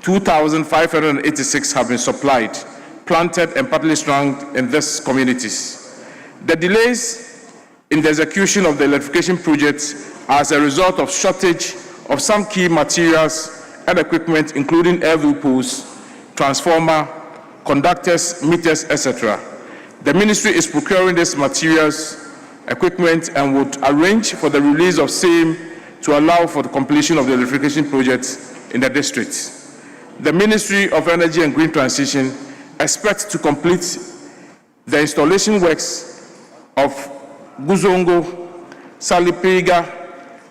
2,586 have been supplied, planted, and partly strung in these communities. The delays in the execution of the electrification projects are as a result of shortage of some key materials and equipment, including LV poles, transformer, conductors, meters, etc. The ministry is procuring these materials, equipment, and would arrange for the release of same to allow for the completion of the electrification projects in the district. The Ministry of Energy and Green Transition expects to complete the installation works of Guzongo, Salipega,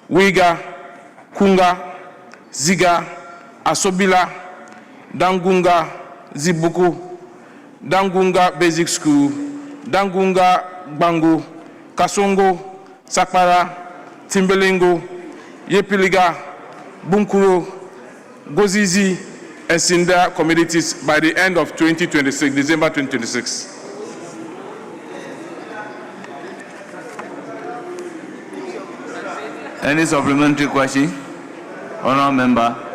Wiga, Kunga, Ziga, Asobila, Dangunga, Zibuku, Dangunga Basic School, Dangunga Bangu, Kasongo, Sakpara, Timbelingo, Yepiliga, Bunkuro, Gozizi, and Sinda communities by the end of 2026, December 2026. Any supplementary question? Honourable member.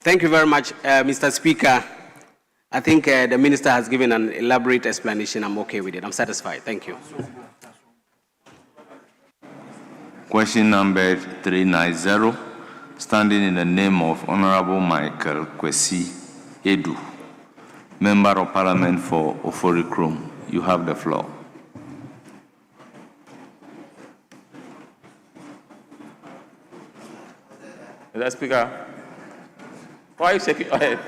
Thank you very much, Mr. Speaker. I think the minister has given an elaborate explanation. I'm okay with it. I'm satisfied. Thank you. Question number 390, standing in the name of Honorable Michael Kwesi Edu, Member of Parliament for Ofori Krom. You have the floor. Mr. Speaker, why are you shaking your head?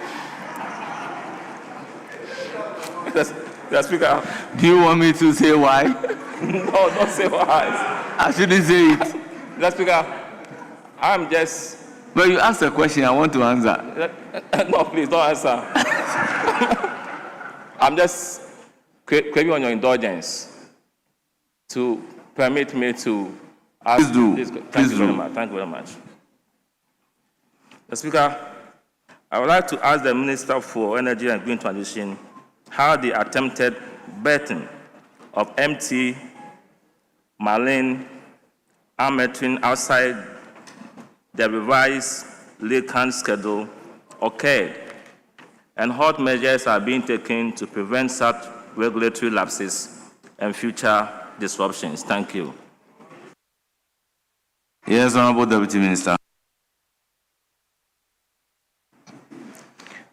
Mr. Speaker. Do you want me to say why? No, don't say why. I shouldn't say it. Mr. Speaker, I'm just... But you asked a question, I want to answer. No, please, don't answer. I'm just craving on your indulgence to permit me to ask... Please do. Thank you very much. Thank you very much. Mr. Speaker, I would like to ask the Minister for Energy and Green Transition how the attempted berthing of MT Marlene Armetrin outside the revised Lacan schedule occurred, and what measures are being taken to prevent such regulatory lapses and future disruptions. Thank you. Yes, Honorable Deputy Minister.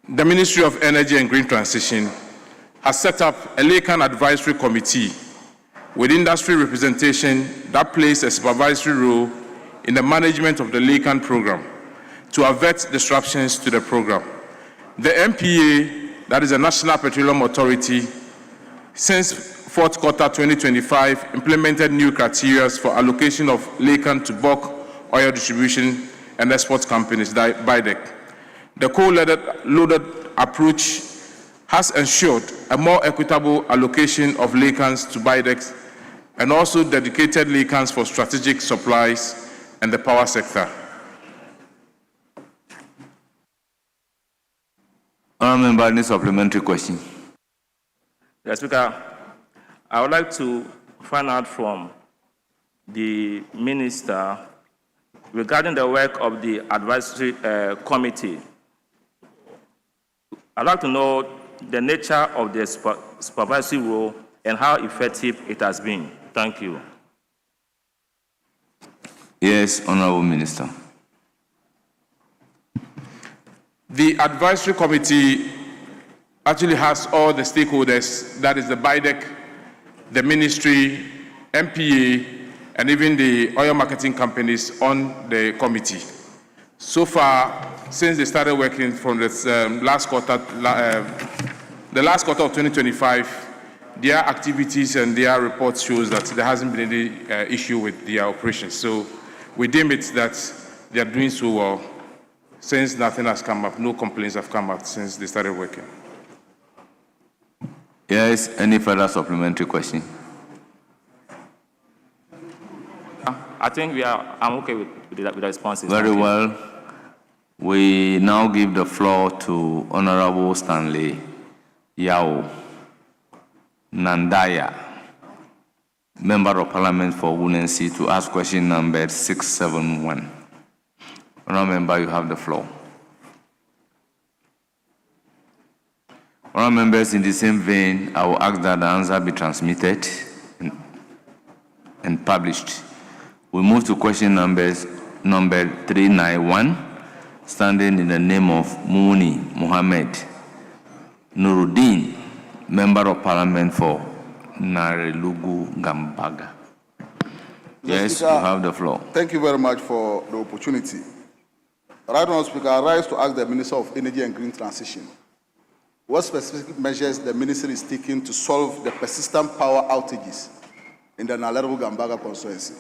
The Ministry of Energy and Green Transition has set up a Lacan Advisory Committee with industry representation that plays a supervisory role in the management of the Lacan program to avert disruptions to the program. The MPA, that is the National Petroleum Authority, since fourth quarter 2025, implemented new criteria for allocation of Lacan to bulk oil distribution and export companies, BIDEC. The co-loaded approach has ensured a more equitable allocation of Lacans to BIDEX and also dedicated Lacans for strategic supplies and the power sector. Honourable Member, any supplementary question? Mr. Speaker, I would like to find out from the Minister regarding the work of the advisory committee. I'd like to know the nature of the supervisory role and how effective it has been. Thank you. Yes, Honourable Minister. The advisory committee actually has all the stakeholders, that is the BIDEC, the ministry, MPA, and even the oil marketing companies on the committee. So far, since they started working from this last quarter, the last quarter of 2025, their activities and their reports shows that there hasn't been any issue with their operations. So we deem it that they are doing so well since nothing has come up, no complaints have come up since they started working. Yes, any further supplementary question? I think I'm okay with the responses. Very well. We now give the floor to Honorable Stanley Yao Nandaya, Member of Parliament for Wunensi, to ask question number 671. Honorable Member, you have the floor. Honorable members, in the same vein, I will ask that the answer be transmitted and published. We move to question number 391, standing in the name of Muni Mohammed, Nuruddin, Member of Parliament for Narelugu Gambaga. Yes, Speaker, you have the floor. Thank you very much for the opportunity. Right now, Speaker, I rise to ask the Minister of Energy and Green Transition what specific measures the Ministry is taking to solve the persistent power outages in the Narelugu Gambaga constituency.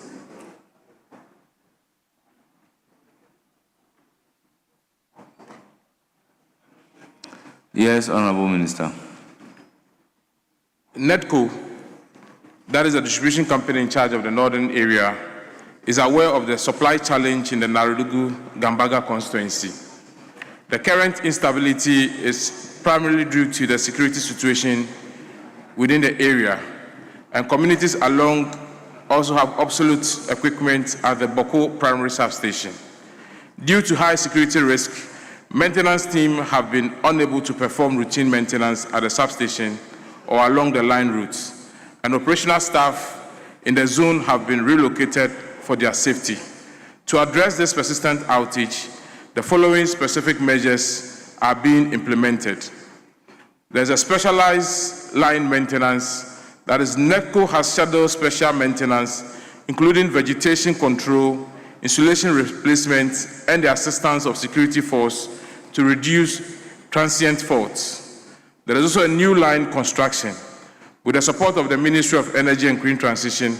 Yes, Honorable Minister. NEDCO, that is a distribution company in charge of the northern area, is aware of the supply challenge in the Narelugu Gambaga constituency. The current instability is primarily due to the security situation within the area, and communities along also have obsolete equipment at the Boko primary substation. Due to high security risk, maintenance teams have been unable to perform routine maintenance at the substation or along the line routes, and operational staff in the zone have been relocated for their safety. To address this persistent outage, the following specific measures are being implemented. There's a specialized line maintenance, that is, NEDCO has scheduled special maintenance, including vegetation control, insulation replacement, and the assistance of security force to reduce transient faults. There is also a new line construction. With the support of the Ministry of Energy and Green Transition,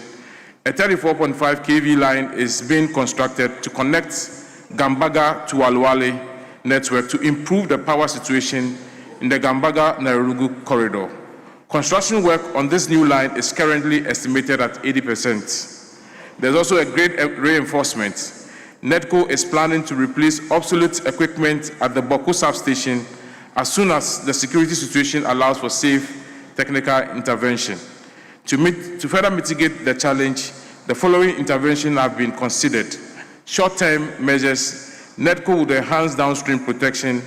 a 34.5 kV line is being constructed to connect Gambaga to Walwale network to improve the power situation in the Gambaga-Narelugu corridor. Construction work on this new line is currently estimated at 80%. There's also a great reinforcement. NEDCO is planning to replace obsolete equipment at the Boko substation as soon as the security situation allows for safe technical intervention. To further mitigate the challenge, the following interventions have been considered. Short-term measures, NEDCO would enhance downstream protection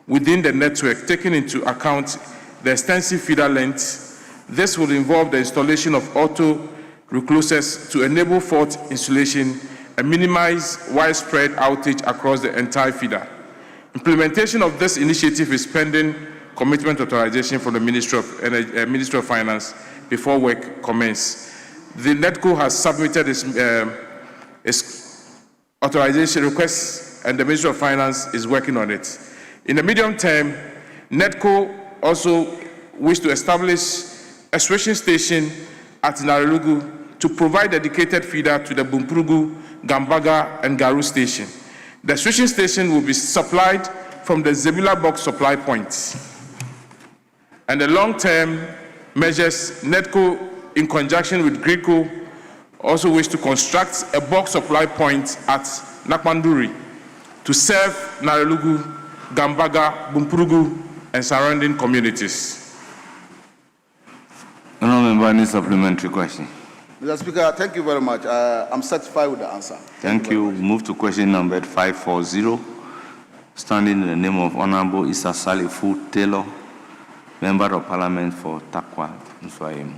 within the network, taking into account the extensive feeder length. This will involve the installation of auto reclosers to enable fault insulation and minimize widespread outage across the entire feeder. Implementation of this initiative is pending commitment authorization from the Ministry of Finance before work commences. The NEDCO has submitted its authorization request, and the Ministry of Finance is working on it. In the medium term, NEDCO also wishes to establish a switching station at Narelugu to provide dedicated feeder to the Bumpurugu, Gambaga, and Garu station. The switching station will be supplied from the Zebula box supply points. And the long-term measures, NEDCO, in conjunction with GRICO, also wish to construct a box supply point at Nakmanduri to serve Narelugu, Gambaga, Bumpurugu, and surrounding communities. Honourable Member, any supplementary question? Mr. Speaker, thank you very much. I'm satisfied with the answer. Thank you. Move to question number 540, standing in the name of Honourable Issa Salifu Taylor, Member of Parliament for Takwa, Nswayim.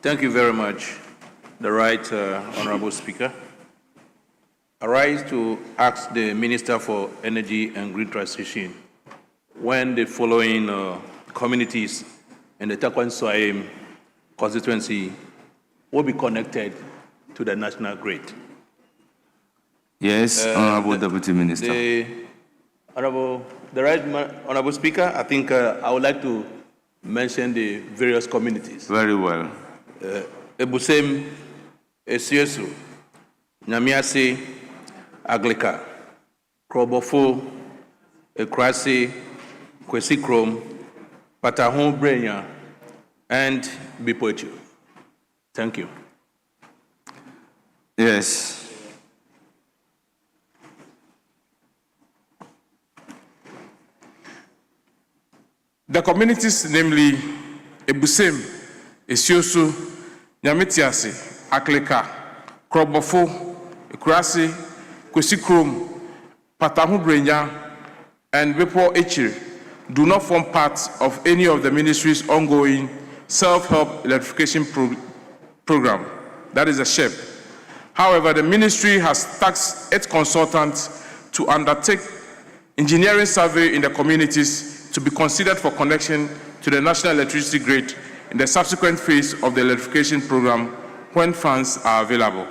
Thank you very much, the Right Honourable Speaker. I rise to ask the Minister for Energy and Green Transition when the following communities in the Takwa Nswayim constituency will be connected to the national grid. Yes, Honourable Deputy Minister. The Right Honourable Speaker, I think I would like to mention the various communities. Very well. Ebusem, Esiesu, Nyamiase, Aglika, Krobofo, Ekrasi, Kwesikrom, Patahon Brenya, and Bipochu. Thank you. Yes. The communities, namely Ebusem, Esiosu, Nyamitiase, Akleka, Krobofo, Ekrasi, Kwesikrom, Patahu Brenya, and Bepo Echir, do not form part of any of the ministry's ongoing self-help electrification program. That is a SHEP. However, the ministry has tasked its consultants to undertake engineering survey in the communities to be considered for connection to the national electricity grid in the subsequent phase of the electrification program when funds are available.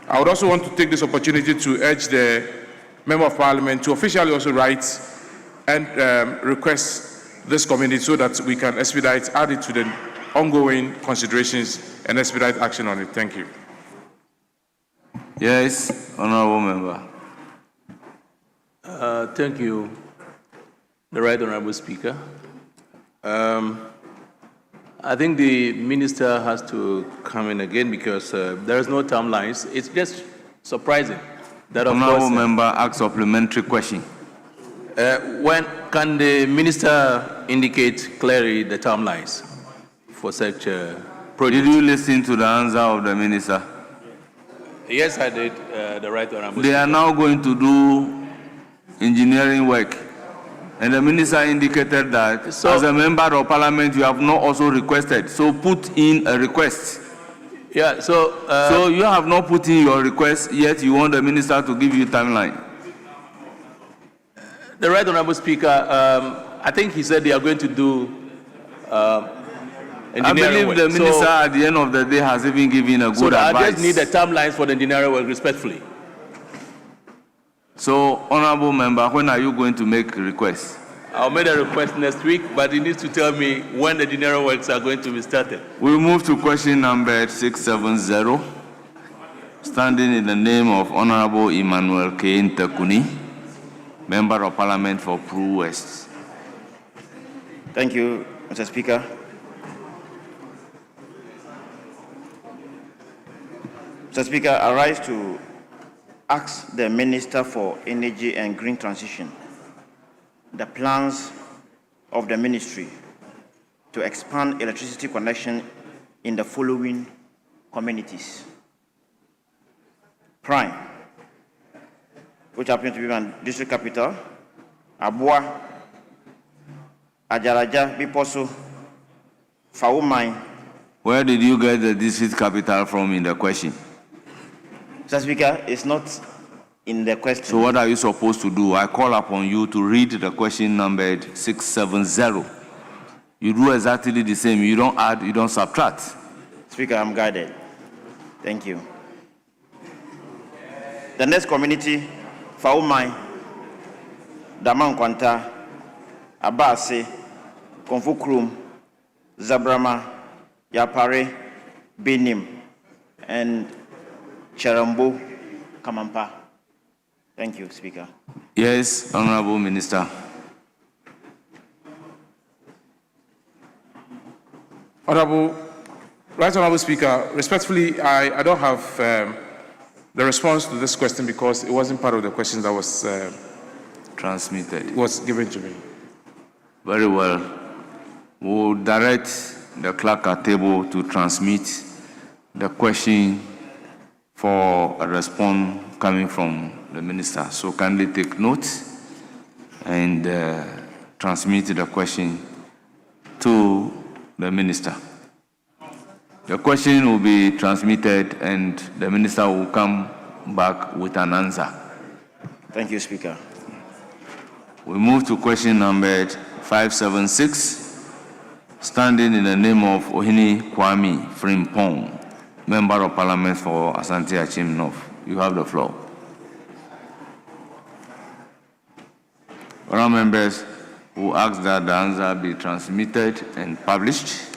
I would also want to take this opportunity to urge the Member of Parliament to officially also write and request this committee so that we can expedite, add it to the ongoing considerations and expedite action on it. Thank you. Yes, Honorable Member. Thank you, the Right Honorable Speaker. I think the Minister has to come in again because there is no timelines. It's just surprising that, of Honorable course, Member, ask supplementary question. when can the Minister indicate clearly the timelines for such projects? Did you listen to the answer of the Minister? Yes, I did, the Right Honorable They Speaker. are now going to do engineering work. And the Minister indicated that as a Member of Parliament, you have not also requested. So put in a request. Yeah, so you have not put in your request, yet you want the Minister to give you timeline. The Right Honorable Speaker, I think he said they are going to do engineering I believe work. the Minister at the end of the day has even given a good I advice. just need the timelines for the engineering work, respectfully. So, Honorable Member, when are you going to make requests? I'll make a request next week, but he needs to tell me when the engineering works are going to be started. We move to question number 670, standing in the name of Honorable Emmanuel K. Ntekuni, Member of Parliament for Pru West. Thank you, Mr. Speaker. Mr. Speaker, I rise to ask the Minister for Energy and Green Transition the plans of the ministry to expand electricity connection in the following communities. Prime, which happens to be my district capital, Abua, Ajaraja, Biposo, Faumai. Where did you get the district capital from in the question? Mr. Speaker, it's not in the question. So what are you supposed to do? I call upon you to read the question numbered 670. You do exactly the same. You don't add, you don't subtract. Speaker, I'm guided. Thank you. The next community, Faumai, Daman Kwanta, Abase, Konfukrum, Zabrama, Yapare, Benim, and Cherambo, Kamampa. Thank you, Speaker. Yes, Honorable Minister. Right Honorable Speaker, respectfully, I don't have the response to this question because it wasn't part of the question that was transmitted. Was given to me. Very well. We'll direct the clerk at table to transmit the question for a response coming from the minister. So kindly take note and transmit the question to the minister. The question will be transmitted and the minister will come back with an answer. Thank you, Speaker. We move to question number 576, standing in the name of Ohini Kwame Frimpong, Member of Parliament for Asante Achim North. You have the floor. All members who ask that the answer be transmitted and published.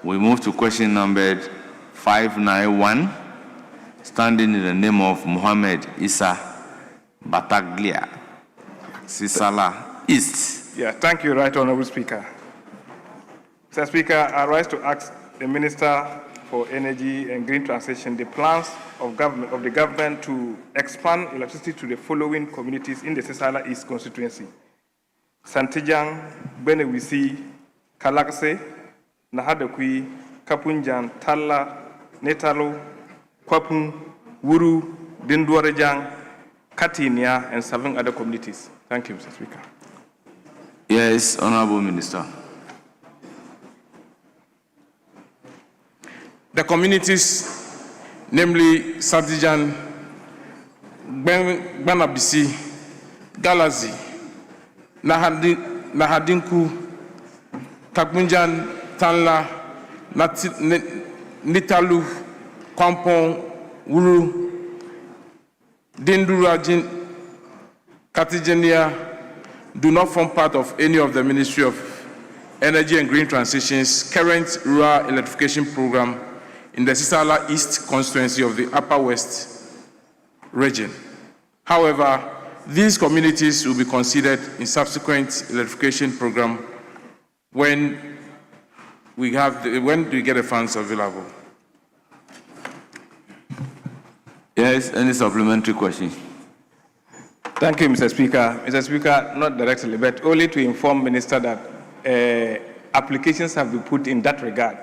We move to question number 591, standing in the name of Mohammed Issa Bataglia, Sisala East. Yeah, thank you, Right Honorable Speaker. Mr. Speaker, I rise to ask the Minister for Energy and Green Transition the plans of the government to expand electricity to the following communities in the Sisala East constituency: Santijang, Benewisi, Kalakse, Nahadakwi, Kapunjan, Talla, Netalo, Kwapun, Wuru, Dindwarejang, Katinia, and 7 other communities. Thank you, Mr. Speaker. Yes, Honorable Minister. The communities, namely Sadijan, Banabisi, Galazi, Nahadinku, Takmunjan, Tanla, Nitalu, Kwampong, Wuru, Dindurajin, Katijenia do not form part of any of the Ministry of Energy and Green Transition's current rural electrification program in the Sisala East constituency of the Upper West region. However, these communities will be considered in subsequent electrification program when we get the funds available. Yes, any supplementary question? Thank you, Mr. Speaker. Mr. Speaker, not directly, but only to inform Minister that applications have been put in that regard,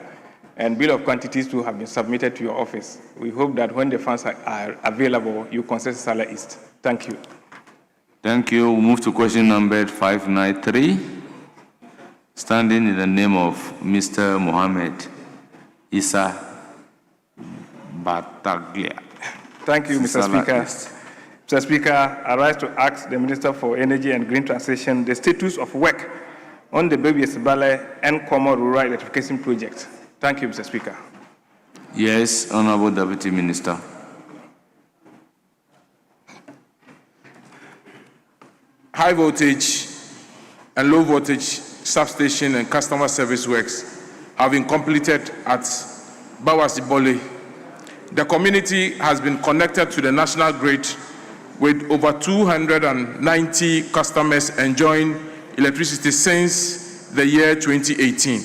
and bill of quantities to have been submitted to your office. We hope that when the funds are available, you consider Sala East. Thank you. Thank you. We'll move to question number 593. Standing in the name of Mr. Mohammed Issa Bataglia. Thank you, Mr. Speaker. Mr. Speaker, I rise to ask the Minister for Energy and Green Transition the status of work on the Baby Esbale and Common Rural Electrification Project. Thank you, Mr. Speaker. Yes, Honorable Deputy Minister. High voltage and low voltage substation and customer service works have been completed at Bawasibole. The community has been connected to the national grid with over 290 customers enjoying electricity since the year 2018.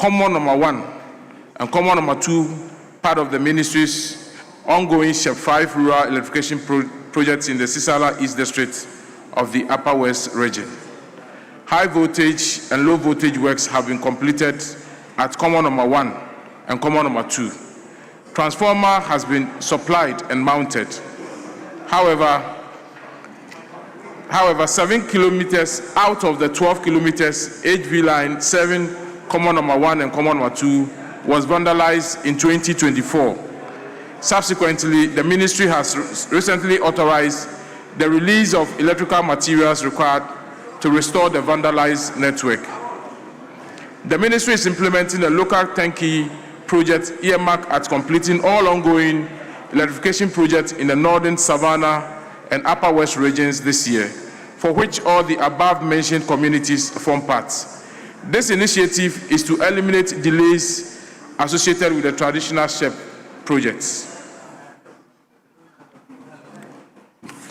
Common number 1 and common number 2, part of the ministry's ongoing SHEP 5 rural electrification projects in the Sisala East District of the Upper West region. High voltage and low voltage works have been completed at common number 1 and common number 2. Transformer has been supplied and mounted. However, 7 kilometers out of the 12 kilometers HV line 7, common number 1 and common number 2 was vandalized in 2024. Subsequently, the ministry has recently authorized the release of electrical materials required to restore the vandalized network. The ministry is implementing a local turnkey project earmarked at completing all ongoing electrification projects in the northern Savannah and Upper West regions this year, for which all the above-mentioned communities form part. This initiative is to eliminate delays associated with the traditional SHEP projects.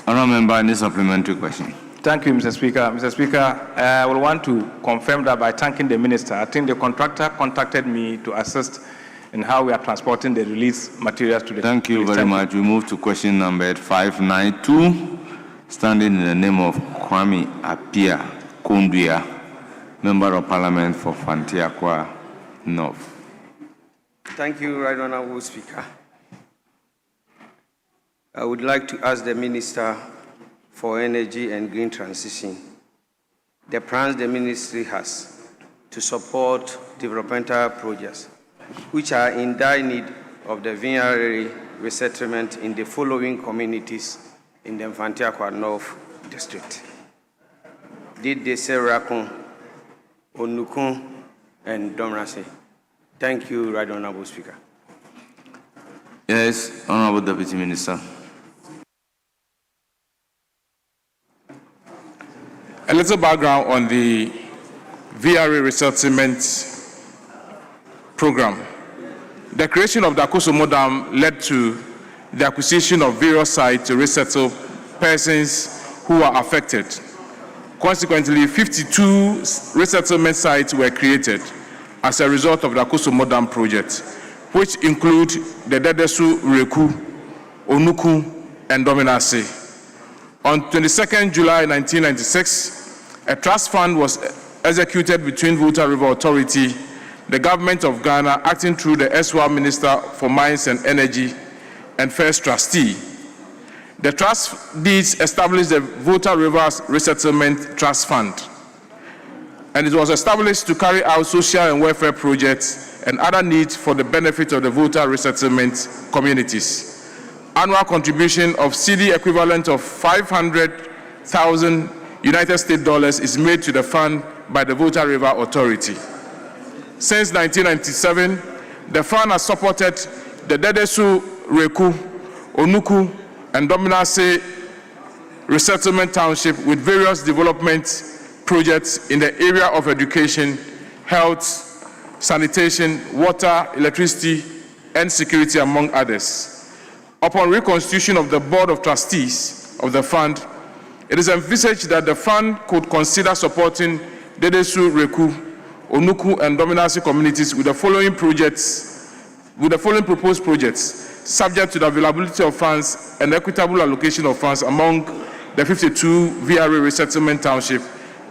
Honourable Member, any supplementary question? Thank you, Mr. Speaker. Mr. Speaker, I will want to confirm that by thanking the minister. I think the contractor contacted me to assist in how we are transporting the release materials to the Thank you very much. We move to question number 592, standing in the name of Kwame Apia Kunduya, Member of Parliament for Fantiakwa North. Thank you, Right Honourable Speaker. I would like to ask the Minister for Energy and Green Transition the plans the ministry has to support developmental projects which are in dire need of the VRA resettlement in the following communities in the Fantiakwa North District: Dide Serakun, Onukun, and Domrase. Thank you, Right Honourable Speaker. Yes, Honourable Deputy Minister. A little background on the VRA resettlement program. The creation of the Akosomo Dam led to the acquisition of various sites to resettle persons who are affected. Consequently, 52 resettlement sites were created as a result of the Akosomo Dam project, which include the Dedesu, Reku, Onuku, and Dominase. On 22nd July 1996, a trust fund was executed between Volta River Authority, the government of Ghana, acting through the SWA Minister for Mines and Energy, and first trustee. The trust deeds established the Volta River Resettlement Trust Fund, and it was established to carry out social and welfare projects and other needs for the benefit of the Volta resettlement communities. Annual contribution of CD equivalent of 500,000 $100,000 United States dollars is made to the fund by the Volta River Authority. Since 1997, the fund has supported the Dedesu, Reku, Onuku, and Dominase resettlement township with various development projects in the area of education, health, sanitation, water, electricity, and security, among others. Upon reconstitution of the Board of Trustees of the fund, it is envisaged that the fund could consider supporting Dedesu, Reku, Onuku, and Dominasi communities with the following proposed projects, subject to the availability of funds and equitable allocation of funds among the 52 VRA resettlement township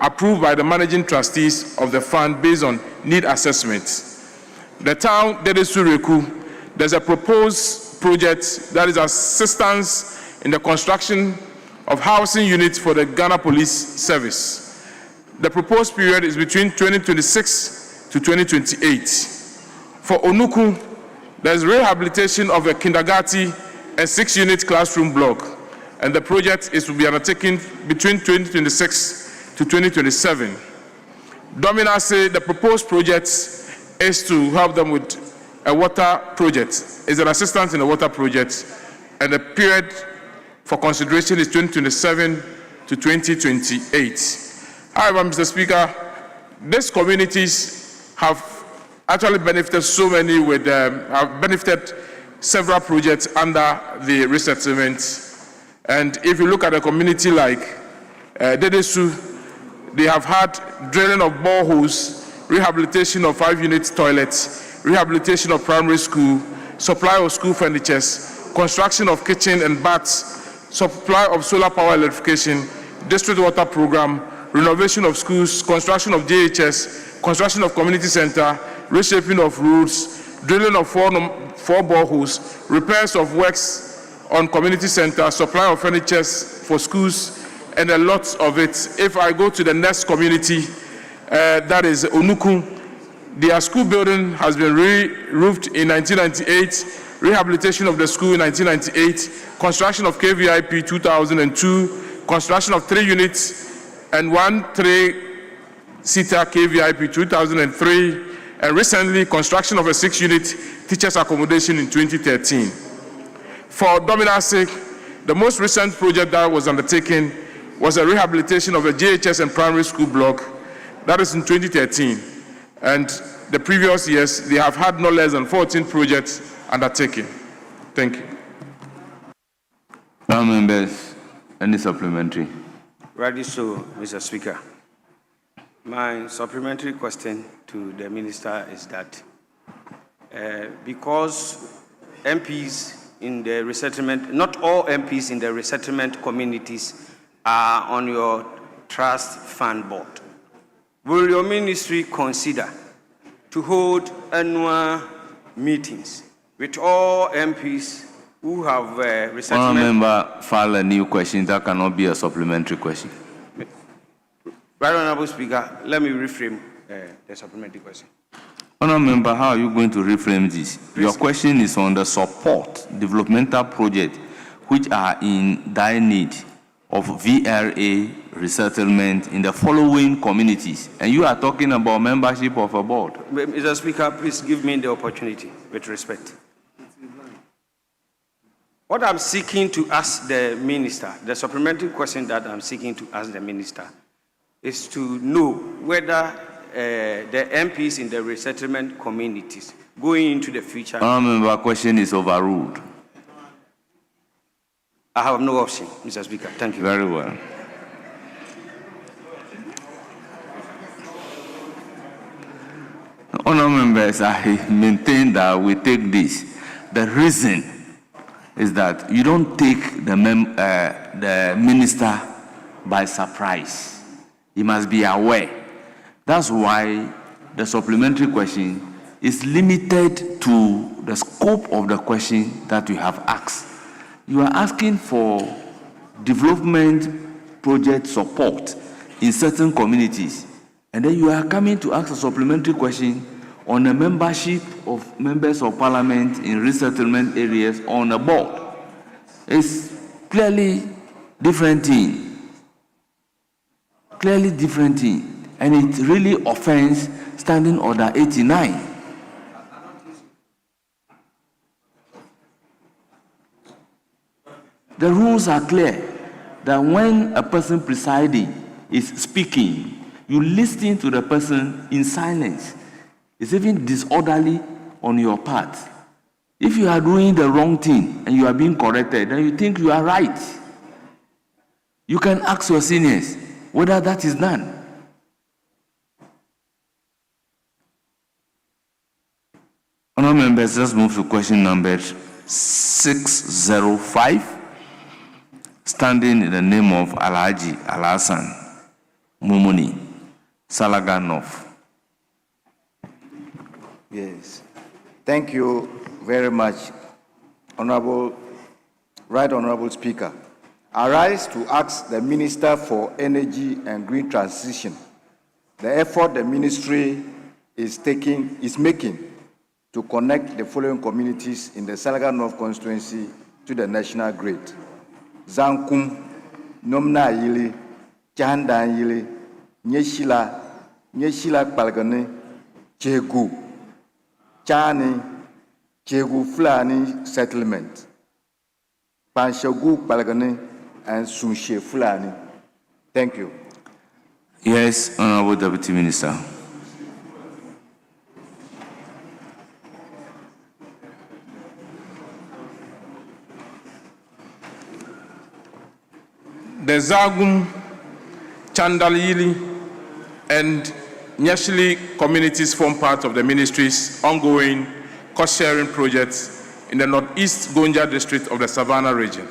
approved by the managing trustees of the fund based on need assessments. The town Dedesu, Reku, there's a proposed project that is assistance in the construction of housing units for the Ghana Police Service. The proposed period is between 2026 to 2028. For Onuku, there's rehabilitation of a kindergarten and 6-unit classroom block, and the project is to be undertaken between 2026 to 2027. Dominase, the proposed project is to help them with a water project, is an assistance in a water project, and the period for consideration is 2027 to 2028. However, Mr. Speaker, these communities have actually benefited so many have benefited several projects under the resettlement. And if you look at a community like Dedesu, they have had drilling of boreholes, rehabilitation of 5-unit toilets, rehabilitation of primary school, supply of school furnitures, construction of kitchen and baths, supply of solar power electrification, district water program, renovation of schools, construction of JHS, construction of community center, reshaping of roads, drilling of four boreholes, repairs of works on community center, supply of furniture for schools, and a lot of it. If I go to the next community, that is Onuku, their school building has been re-roofed in 1998, rehabilitation of the school in 1998, construction of KVIP 2002, construction of 3 units and 1 3-seater KVIP 2003, and recently construction of a 6-unit teachers accommodation in 2013. For Dominase, the most recent project that was undertaken was a rehabilitation of a JHS and primary school block. That is in 2013. And the previous years, they have had no less than 14 projects undertaken. Thank you. Now, members, any supplementary? Ready, so, Mr. Speaker. My supplementary question to the minister is that because MPs in the resettlement, not all MPs in the resettlement communities are on your trust fund board, will your ministry consider to hold annual meetings with all MPs who have resettlement? One member file a new question that cannot be a supplementary question. Right, Honorable Speaker, let me reframe the supplementary question. Honourable Member, how are you going to reframe this? Your question is on the support developmental projects which are in dire need of VRA resettlement in the following communities, and you are talking about membership of a board. Mr. Speaker, please give me the opportunity with respect. What I'm seeking to ask the minister, the supplementary question that I'm seeking to ask the minister, is to know whether the MPs in the resettlement communities going into the future. Member, question is overruled. I have no option, Mr. Speaker. Thank you. Very well. Honourable members, I maintain that we take this. The reason is that you don't take the minister by surprise. He must be aware. That's why the supplementary question is limited to the scope of the question that you have asked. You are asking for development project support in certain communities, and then you are coming to ask a supplementary question on the membership of members of parliament in resettlement areas on a board. It's clearly different thing. clearly different thing, and it really offends Standing Order 89. The rules are clear that when a person presiding is speaking, you listen to the person in silence. It's even disorderly on your part. If you are doing the wrong thing and you are being corrected, then you think you are right. You can ask your seniors whether that is done. Honourable members, let's move to question number 605. Standing in the name of Alhaji Alhassan Mumuni, Salaga North. Yes. Thank you very much, Right Honorable Speaker. I rise to ask the Minister for Energy and Green Transition the effort the ministry is making to connect the following communities in the Salaga North constituency to the national grid. Zankum, Nomna Yili, Jahandan Yili, Nyeshila Kpalgane, Chegu, Chani, Chegu Fulani settlement, Panshagu Kpalgane, and Sumshe Fulani. Thank you. Yes, Honorable Deputy Minister. The Zagum, Chandalyili, and Nyashili communities form part of the ministry's ongoing cost-sharing projects in the Northeast Gonja district of the Savannah region.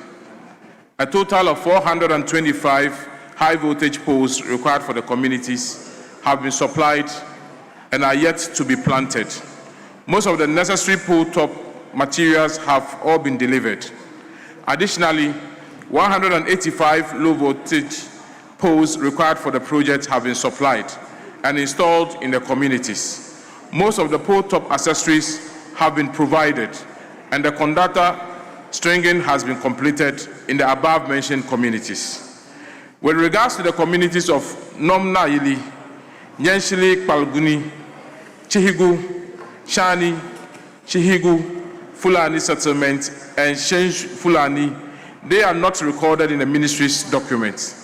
A total of 425 high-voltage poles required for the communities have been supplied and are yet to be planted. Most of the necessary pole top materials have all been delivered. Additionally, 185 low-voltage poles required for the project have been supplied and installed in the communities. Most of the pole top accessories have been provided, and the conductor stringing has been completed in the above-mentioned communities. With regards to the communities of Nomna Yili, Nyenshili Kpalguni, Chihigu, Shani, Chihigu, Fulani settlement, and Shenj Fulani, they are not recorded in the ministry's documents.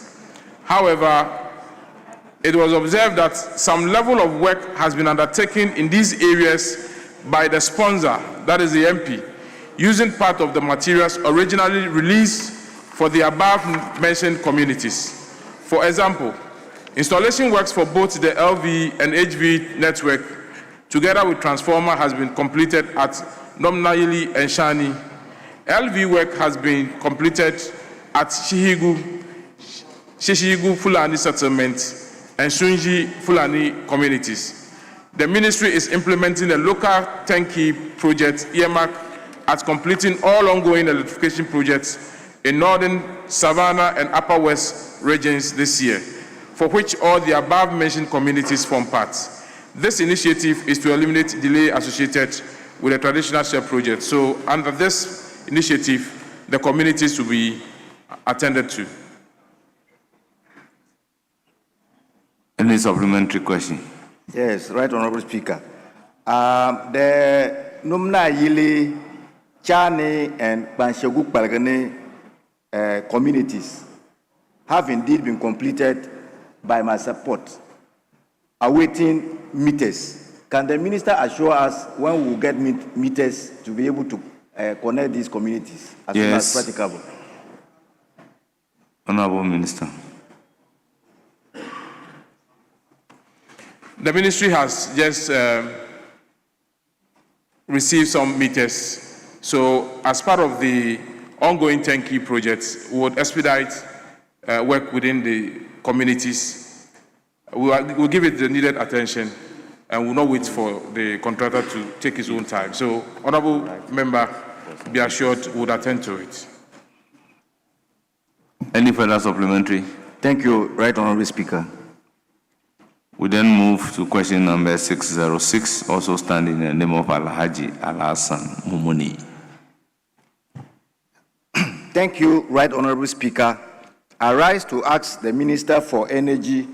However, it was observed that some level of work has been undertaken in these areas by the sponsor, that is the MP, using part of the materials originally released for the above-mentioned communities. For example, installation works for both the LV and HV network, together with transformer, has been completed at Nomnayili and Shani. LV work has been completed at Shishigu Fulani settlement and Sunji Fulani communities. The ministry is implementing a local turnkey project earmarked at completing all ongoing electrification projects in northern Savannah and Upper West regions this year, for which all the above-mentioned communities form part. This initiative is to eliminate delay associated with the traditional share project. So under this initiative, the communities will be attended to. Any supplementary question? Yes, Right Honorable Speaker. The Numna Yili, Chani, and Banshagu Kpalgane communities have indeed been completed by my support, awaiting meters. Can the minister assure us when we will get meters to be able to connect these communities as soon as practicable? Honorable Minister. The ministry has just received some meters. So as part of the ongoing turnkey projects, we would expedite work within the communities. We'll give it the needed attention and will not wait for the contractor to take his own time. So, Honorable Member, be assured we'll attend to it. Any further supplementary? Thank you, Right Honorable Speaker. We then move to question number 606, also standing in the name of Alhaji Alhassan Mumuni. Thank you, Right Honorable Speaker. I rise to ask the Minister for Energy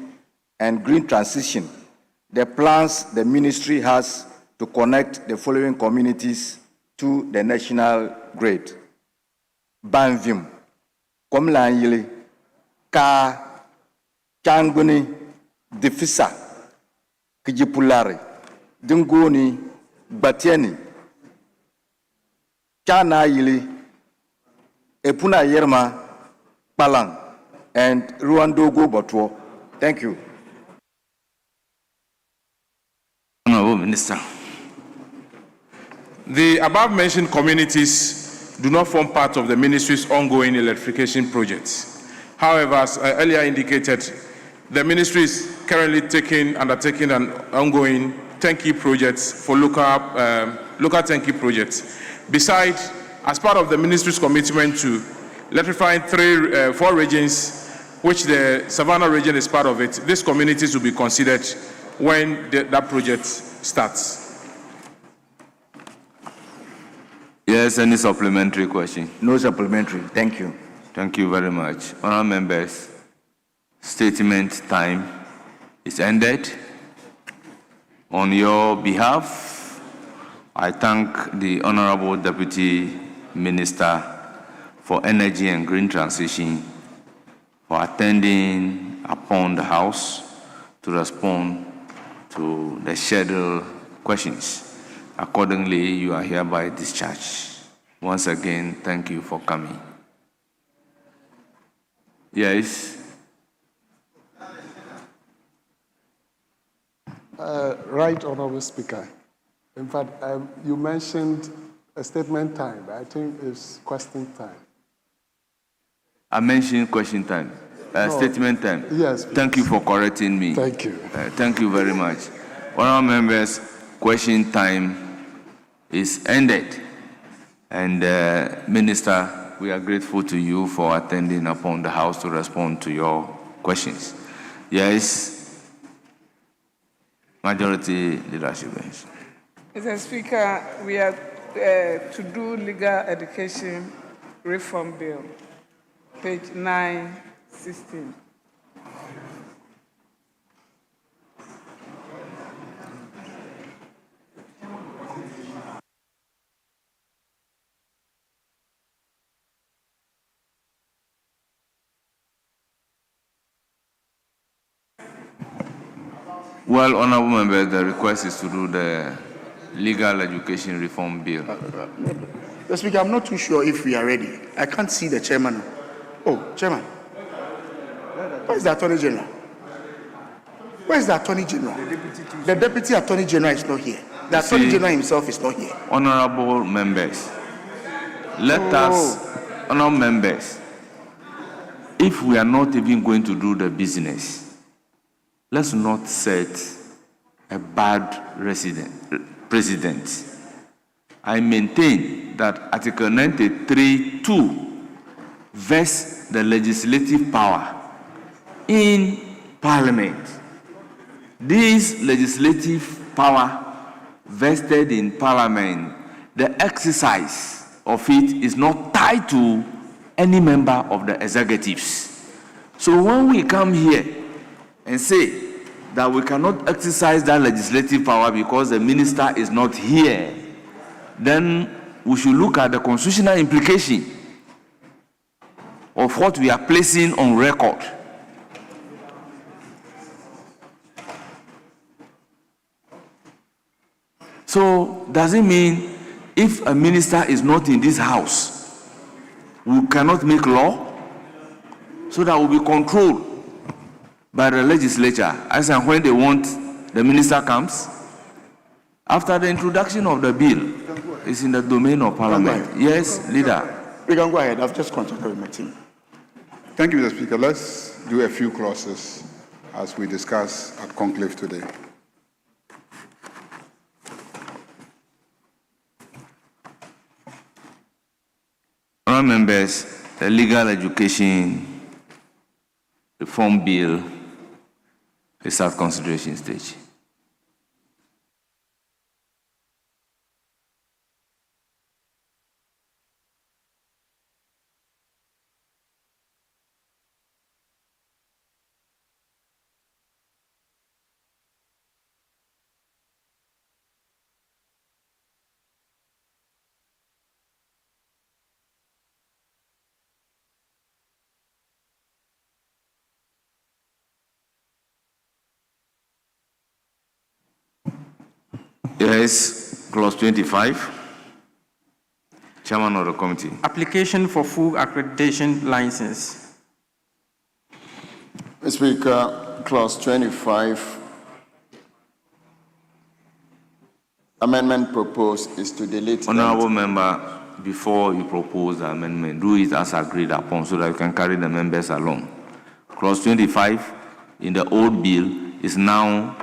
and green transition, the plans the ministry has to connect the following communities to the national grid. Banvim, Komlanyili, Ka, Changuni, Defisa, Kijipulari, Dungoni, Batieni, Chana Yili, Epuna Yerma, Palang, and Ruandogo Botwo. Thank you. Honorable Minister. The above-mentioned communities do not form part of the ministry's ongoing electrification projects. However, as I earlier indicated, the ministry is currently undertaking an ongoing turnkey projects for local turnkey projects. Besides, as part of the ministry's commitment to electrifying 4 regions, which the Savannah region is part of it, these communities will be considered when that project starts. Yes, any supplementary question? No supplementary. Thank you. Thank you very much. Honourable members, statement time is ended. On your behalf, I thank the Honourable Deputy Minister for Energy and Green Transition for attending upon the House to respond to the scheduled questions. Accordingly, you are hereby discharged. Once again, thank you for coming. Yes. Right, Honorable Speaker. In fact, you mentioned a statement time. I think it's question time. I mentioned question time. No, Statement time. Yes. Please. Thank you for correcting me. Thank you. Thank you very much. Honourable members, question time is ended. And Minister, we are grateful to you for attending upon the House to respond to your questions. Yes, Majority Leadership. Mr. Speaker, we are to do legal education reform bill, page 916. Well, honourable members, the request is to do the legal education reform bill. Mr. Speaker, I'm not too sure if we are ready. I can't see the chairman. Oh, chairman. Where is the Attorney General? Where is the Attorney General? The Deputy Attorney General is not here. The Attorney General himself is not here. Honourable members, honourable members, if we are not even going to do the business, let's not set a bad precedent. I maintain that Article 93(2) vests the legislative power in Parliament. This legislative power vested in Parliament, the exercise of it is not tied to any member of the executives. So when we come here and say that we cannot exercise that legislative power because the minister is not here, then we should look at the constitutional implication of what we are placing on record. So, does it mean if a minister is not in this house, we cannot make law? So that will be controlled by the legislature as and when they want the minister comes? After the introduction of the bill, it's in the domain of Parliament. Yes, Leader. We can go ahead. I've just contacted with my team. Thank you, Mr. Speaker. Let's do a few clauses as we discuss at conclave today. Honourable members, the legal education reform bill is at consideration stage. Yes, clause 25. Chairman of the committee. Application for full accreditation license. Mr. Speaker, clause 25. Amendment proposed is to delete. Honorable member, before you propose the amendment, do it as agreed upon so that you can carry the members along. Clause 25 in the old bill is now,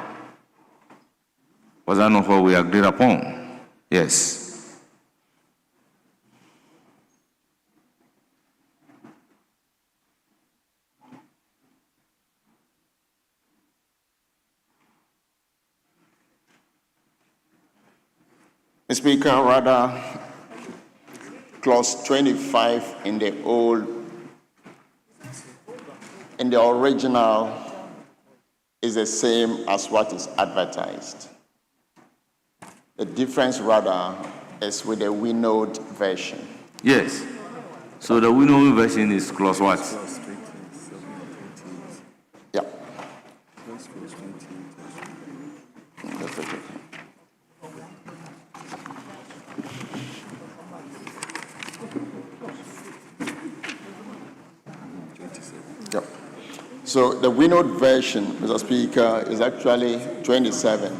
was that not what we agreed upon? Yes. Mr. Speaker, rather, clause 25 in the original is the same as what is advertised. The difference, rather, is with the winnowed version. Yes. So the winnowed version is clause what? Yeah. Yep. So the winnowed version, Mr. Speaker, is actually 27.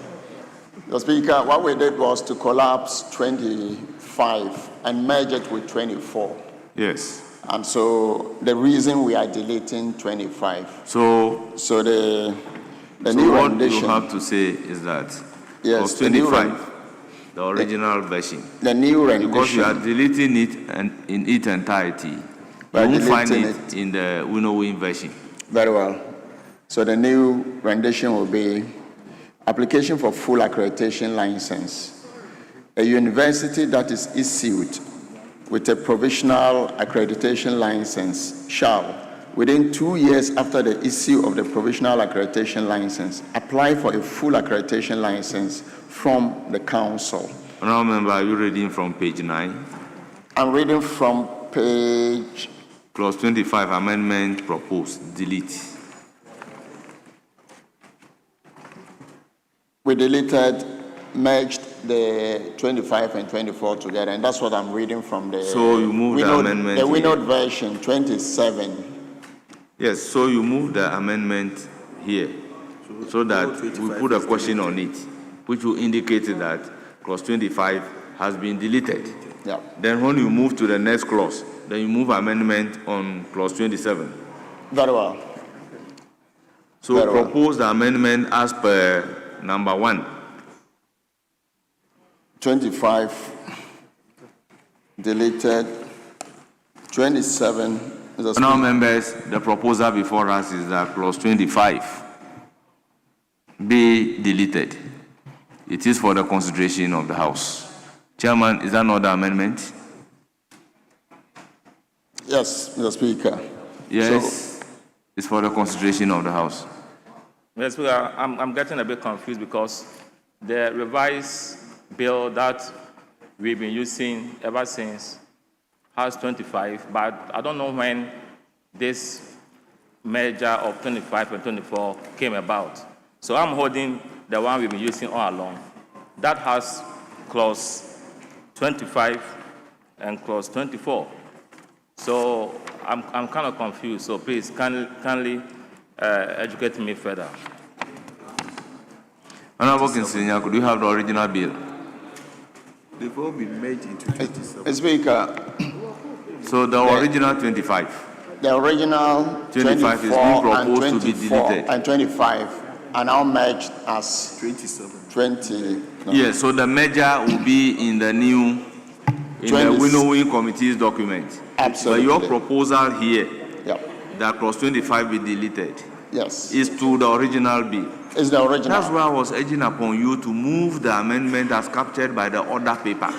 Mr. Speaker, what we did was to collapse 25 and merge it with 24. Yes. And so the reason we are deleting 25. So the so new what rendition, you have to say is that yes, clause 25, the original version. The new rendition. Because you are deleting it and in its entirety. You won't find it in the winnowing version. Very well. So the new rendition will be application for full accreditation license. A university that is issued with a provisional accreditation license shall, within 2 years after the issue of the provisional accreditation license, apply for a full accreditation license from the council. Honourable member, are you reading from page 9? I'm reading from page... Clause 25, amendment proposed, delete. We deleted, merged the 25 and 24 together, and that's what I'm reading from the... So you move the amendment... The winnowed version, 27. Yes, so you move the amendment here, so that we put a question on it, which will indicate that clause 25 has been deleted. Yeah. Then when you move to the next clause, then you move amendment on clause 27. Very well. So Very well. propose the amendment as per number 1. 25 deleted, 27. Now, members, the proposal before us is that clause 25 be deleted. It is for the consideration of the House. Chairman, is that not the amendment? Yes, Mr. Speaker. Yes, it's for the consideration of the House. Mr. Speaker, I'm getting a bit confused because the revised bill that we've been using ever since has 25, but I don't know when this merger of 25 and 24 came about. So I'm holding the one we've been using all along. That has clause 25 and clause 24. So I'm kind of confused. So please, kindly educate me further. Honorable Kinsinya, could you have the original bill? They've all been made into 27. Mr. Speaker. So the original 25. The original 25 is being proposed to be deleted. And 25 are now merged as 27. 20. No. Yes, so the merger will be in the new, in the winnowing committee's document. Absolutely. But your proposal here, yep, that clause 25 be deleted, yes, is to the original bill. It's the original. That's why I was urging upon you to move the amendment as captured by the order paper.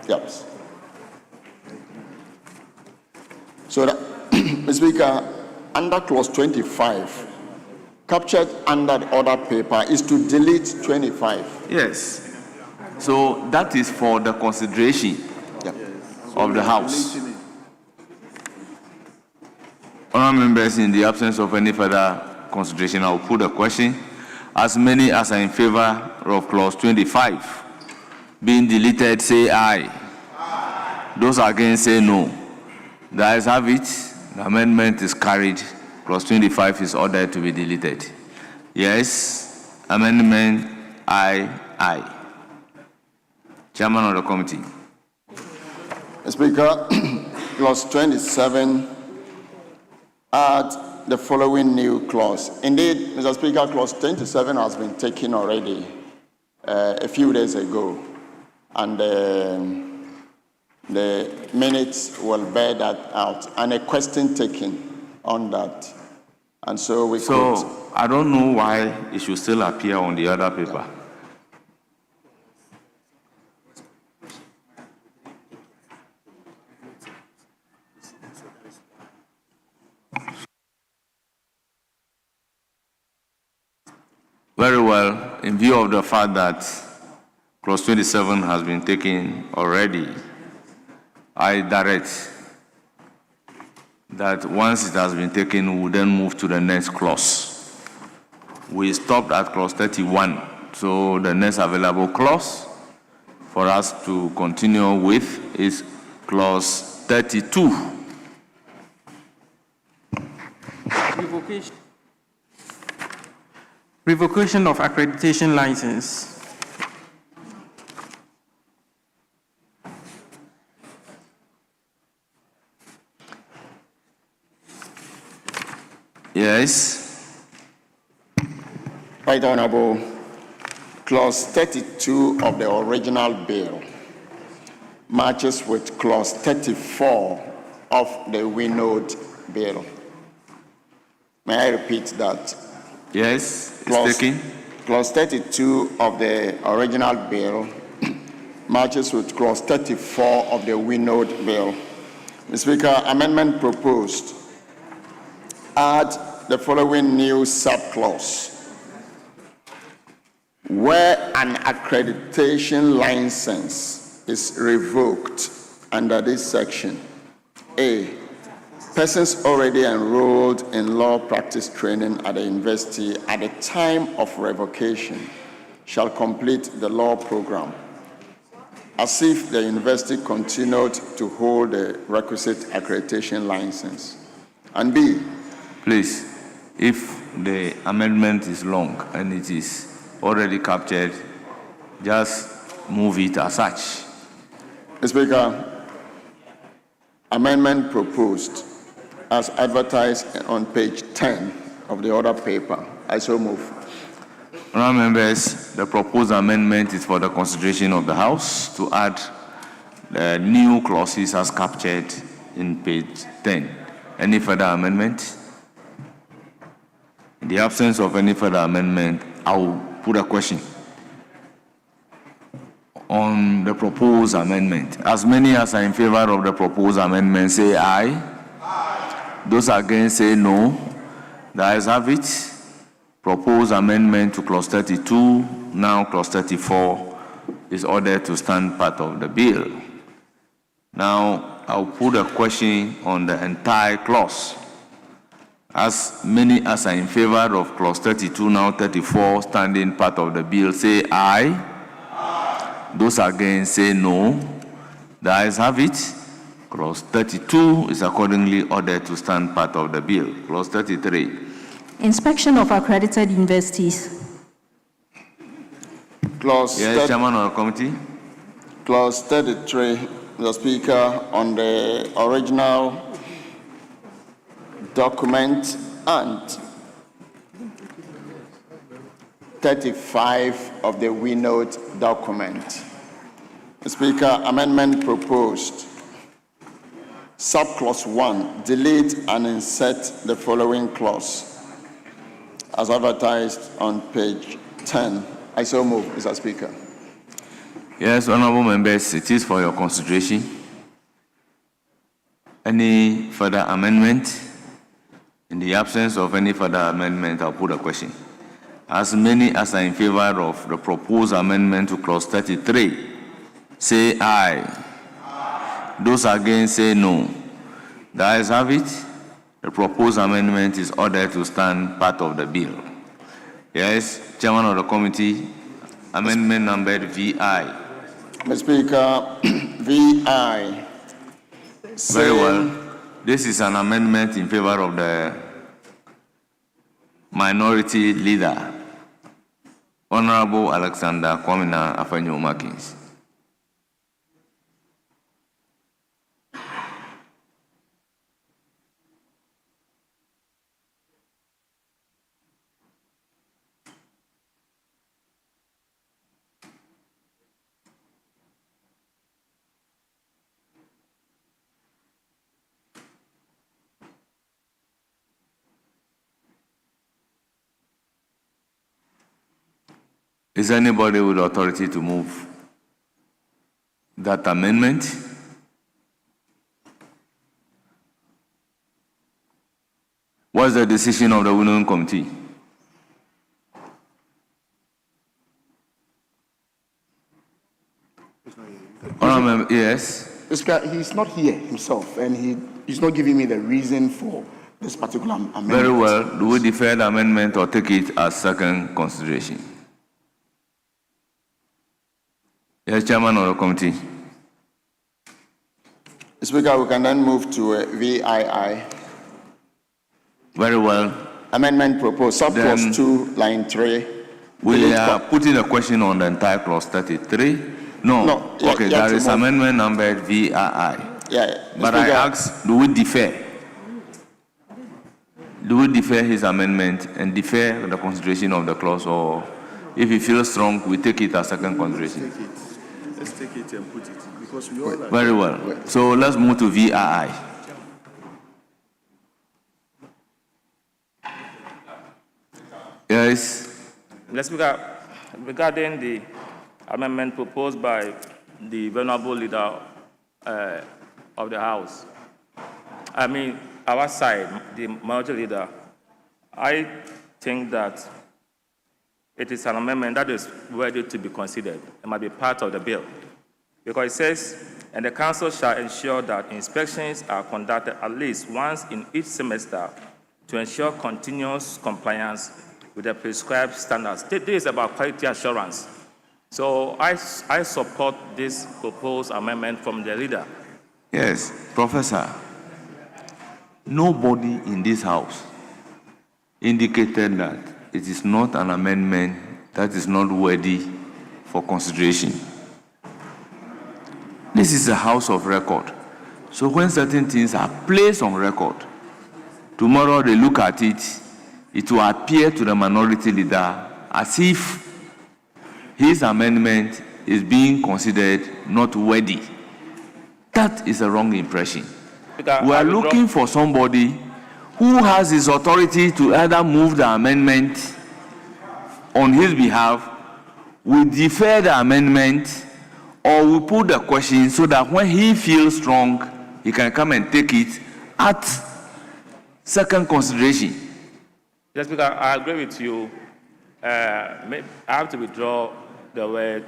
Yes. So, Mr. Speaker, under clause 25, captured under the order paper is to delete 25. Yes. So that is for the consideration of the House. Honourable members, in the absence of any further consideration, I will put a question. As many as are in favor of clause 25, being deleted, say aye. Those against, say no. The ayes have it. The amendment is carried. Clause 25 is ordered to be deleted. Yes. Amendment aye. Chairman of the committee. Mr. Speaker, clause 27 add the following new clause. Indeed, Mr. Speaker, clause 27 has been taken already a few days ago, and the minutes will bear that out, and a question taken on that. And so we could... I don't know why it should still appear on the other paper. Very well, in view of the fact that clause 27 has been taken already, I direct that once it has been taken, we will then move to the next clause. We stopped at clause 31, so the next available clause for us to continue with is clause 32. Revocation of accreditation license. Yes. Right Honorable, clause 32 of the original bill matches with clause 34 of the winnowed bill. May I repeat that? Yes, it's taken. Clause 32 of the original bill matches with clause 34 of the winnowed bill. Mr. Speaker, amendment proposed. Add the following new subclause. Where an accreditation license is revoked under this section, A, persons already enrolled in law practice training at the university at the time of revocation shall complete the law program as if the university continued to hold the requisite accreditation license. And B, please, if the amendment is long and it is already captured, just move it as such. Mr. Speaker, amendment proposed as advertised on page 10 of the order paper. I so move. Honourable members, the proposed amendment is for the consideration of the House to add the new clauses as captured in page 10. Any further amendment? In the absence of any further amendment, I will put a question on the proposed amendment. As many as are in favor of the proposed amendment, say aye. Those against, say no. The ayes have it. Proposed amendment to clause 32, now clause 34, is ordered to stand part of the bill. Now, I'll put a question on the entire clause. As many as are in favor of clause 32, now 34, standing part of the bill, say aye. Those against, say no. The ayes have it. Clause 32 is accordingly ordered to stand part of the bill. Clause 33. Inspection of accredited universities. Clause yes, Chairman of the committee. Clause 33, the Speaker, on the original document and 35 of the winnowed document. The Speaker, amendment proposed. Subclause 1, delete and insert the following clause as advertised on page 10. I so move, Mr. Speaker. Yes, honorable members, it is for your consideration. Any further amendment? In the absence of any further amendment, I'll put a question. As many as are in favor of the proposed amendment to clause 33, say aye. Those against, say no. The ayes have it. The proposed amendment is ordered to stand part of the bill. Yes, Chairman of the committee, amendment numbered VI. Mr. Speaker, VI. Very well. This is an amendment in favor of the minority leader, Honorable Alexander Kwamina Afanyo-Markins. Is anybody with authority to move that amendment? What's the decision of the Winning Committee? Yes. Speaker, he's not here himself, and he's not giving me the reason for this particular amendment. Very well. Do we defer the amendment or take it as second consideration? Yes, Chairman of the Committee. Speaker, we can then move to VII. Very well. Amendment proposed, subclause 2, line 3. We are putting a question on the entire clause 33. No. Okay, there is amendment number VII. Yeah. But I ask, do we defer? Do we defer his amendment and defer the consideration of the clause, or if he feels strong, we take it as second consideration? Let's take it and put it, because we all are... Very well. So let's move to VII. Yes. Mr. Speaker, regarding the amendment proposed by the venerable leader of the House, I mean, our side, the majority leader, I think that it is an amendment that is ready to be considered and might be part of the bill. Because it says, and the Council shall ensure that inspections are conducted at least once in each semester to ensure continuous compliance with the prescribed standards. This is about quality assurance. So I support this proposed amendment from the leader. Yes, Professor, nobody in this House indicated that it is not an amendment that is not worthy for consideration. This is a house of record. So when certain things are placed on record, tomorrow they look at it, it will appear to the minority leader as if his amendment is being considered not worthy. That is a wrong impression. We are looking for somebody who has his authority to either move the amendment on his behalf, we defer the amendment, or we put the question so that when he feels strong, he can come and take it at second consideration. Yes, Speaker, I agree with you. I have to withdraw the word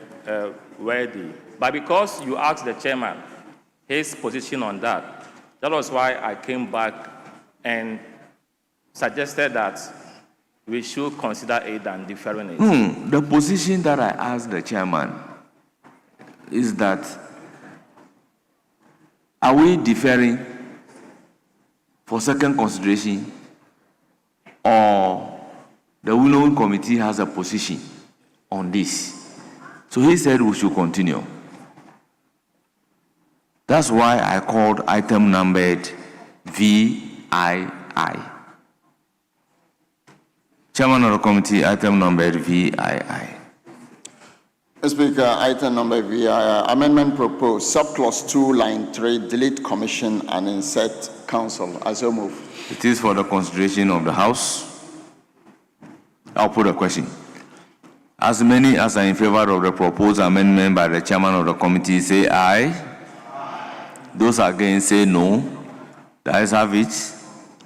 worthy. But because you asked the chairman his position on that, that was why I came back and suggested that we should consider it and deferring it. The position that I asked the chairman is that, are we deferring for second consideration, or the Winning Committee has a position on this? So he said we should continue. That's why I called item numbered VII. Chairman of the committee, item numbered VII. Speaker, item number VII, amendment proposed, subclause 2, line 3, delete commission and insert council. I so move. It is for the consideration of the House. I'll put a question. As many as are in favor of the proposed amendment by the chairman of the committee say aye. Those against say no. The ayes have it.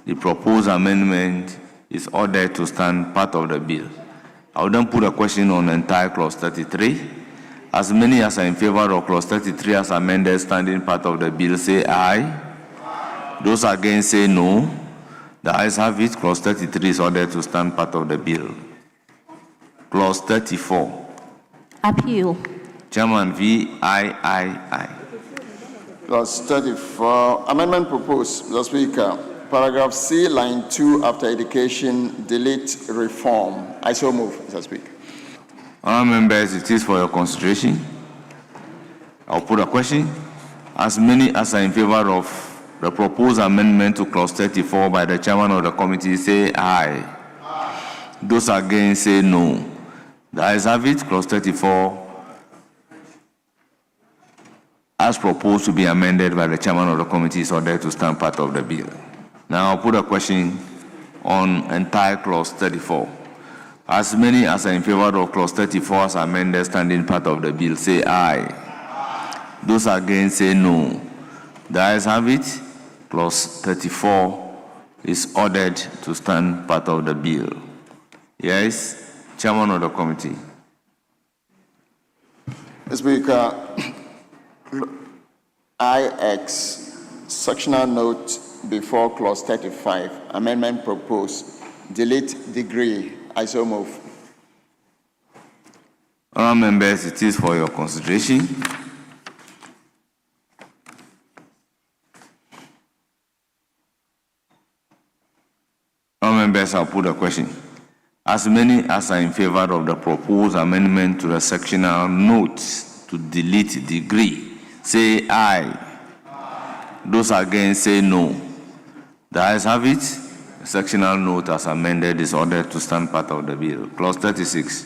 The proposed amendment is ordered to stand part of the bill. I will then put a question on the entire clause 33. As many as are in favor of clause 33 as amended standing part of the bill say aye. Those against say no. The ayes have it. Clause 33 is ordered to stand part of the bill. Clause 34. Appeal. Chairman, VIII. Clause 34, amendment proposed, Mr. Speaker. Paragraph C, line 2, after education, delete reform. I so move, Mr. Speaker. Honourable members, it is for your consideration. I'll put a question. As many as are in favor of the proposed amendment to clause 34 by the chairman of the committee, say aye. Those against, say no. The ayes have it. Clause 34, as proposed to be amended by the chairman of the committee, is ordered to stand part of the bill. Now I'll put a question on entire clause 34. As many as are in favor of clause 34 as amended standing part of the bill, say aye. Those against, say no. The ayes have it. Clause 34 is ordered to stand part of the bill. Yes, chairman of the committee. Mr. Speaker, IX, sectional note before clause 35, amendment proposed, delete degree. I so move. Honourable members, it is for your consideration. Honourable members, I'll put a question. As many as are in favor of the proposed amendment to the sectional notes to delete degree, say aye. Those against, say no. The ayes have it. The sectional note as amended is ordered to stand part of the bill. Clause 36.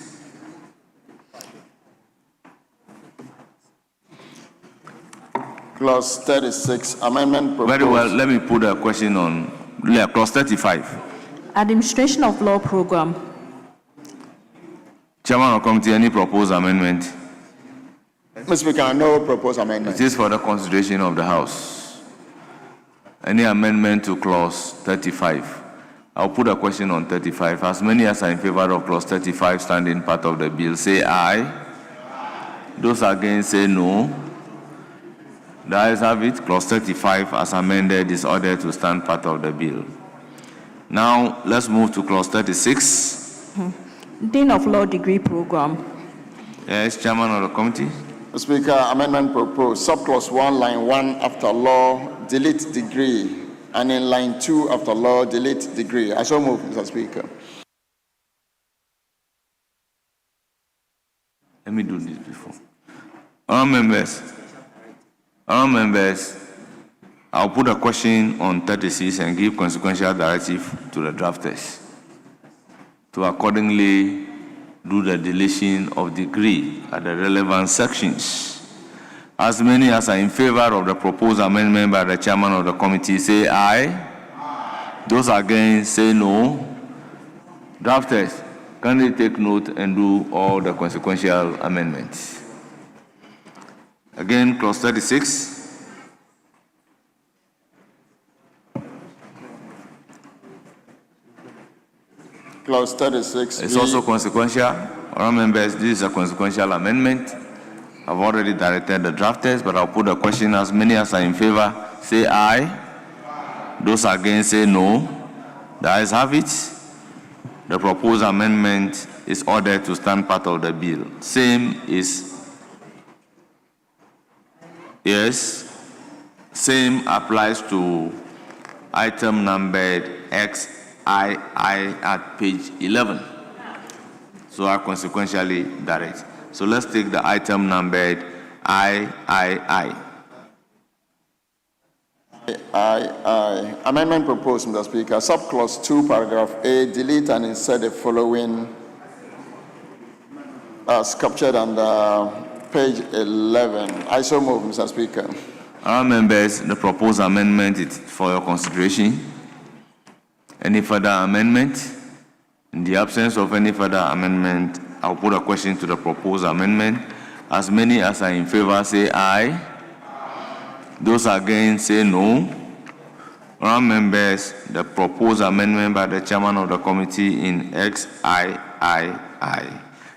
Clause 36, amendment proposed. Very well, let me put a question on clause 35. Administration of Law Program. Chairman of committee, any proposed amendment? Mr. Speaker, no proposed amendment. It is for the consideration of the House. Any amendment to clause 35? I'll put a question on 35. As many as are in favor of clause 35 standing part of the bill, say aye. Those against, say no. The ayes have it. Clause 35 as amended is ordered to stand part of the bill. Now, let's move to clause 36. Dean of Law Degree Program. Yes, chairman of the committee. Mr. Speaker, amendment proposed, subclause 1, line 1, after law, delete degree, and in line 2, after law, delete degree. I so move, Mr. Speaker. Let me do this before. Honourable members, I'll put a question on 36 and give consequential directive to the drafters to accordingly do the deletion of degree at the relevant sections. As many as are in favor of the proposed amendment by the chairman of the committee, say aye. Those against, say no. Drafters, can they take note and do all the consequential amendments? Again, clause 36. Clause 36. It's also consequential. Honourable members, this is a consequential amendment. I've already directed the drafters, but I'll put a question. As many as are in favor, say aye. Those against, say no. The ayes have it. The proposed amendment is ordered to stand part of the bill. Same applies to item numbered XII at page 11. So I consequentially direct. So let's take the item numbered III. Amendment proposed, Mr. Speaker. Subclause 2, paragraph A, delete and insert the following as captured under page 11. I so move, Mr. Speaker. Our members, the proposed amendment is for your consideration. Any further amendment? In the absence of any further amendment, I'll put a question to the proposed amendment. As many as are in favor, say aye. Those against, say no. Our members, the proposed amendment by the chairman of the committee in XIII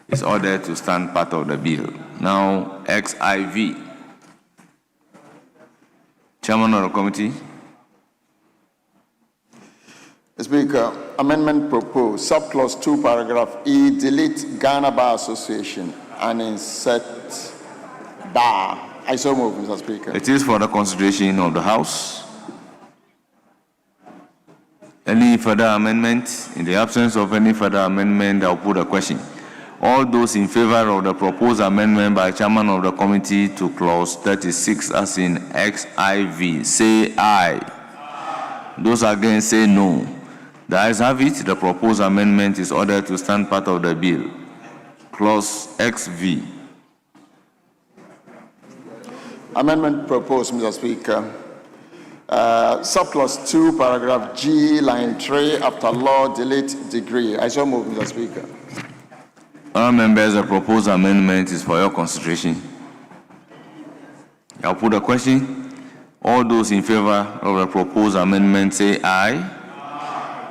is ordered to stand part of the bill. Now, XIV. Chairman of the committee. Speaker, amendment proposed, subclause 2, paragraph E, delete Ghana Bar Association and insert Da. I so move, Mr. Speaker. It is for the consideration of the House. Any further amendment? In the absence of any further amendment, I'll put a question. All those in favor of the proposed amendment by chairman of the committee to clause 36 as in XIV, say aye. Those against say no. The ayes have it. The proposed amendment is ordered to stand part of the bill. Clause XV. Amendment proposed, Mr. Speaker. Subclause 2, paragraph G, line 3, after law, delete degree. I so move, Mr. Speaker. All members, the proposed amendment is for your consideration. I'll put a question. All those in favor of the proposed amendment say aye.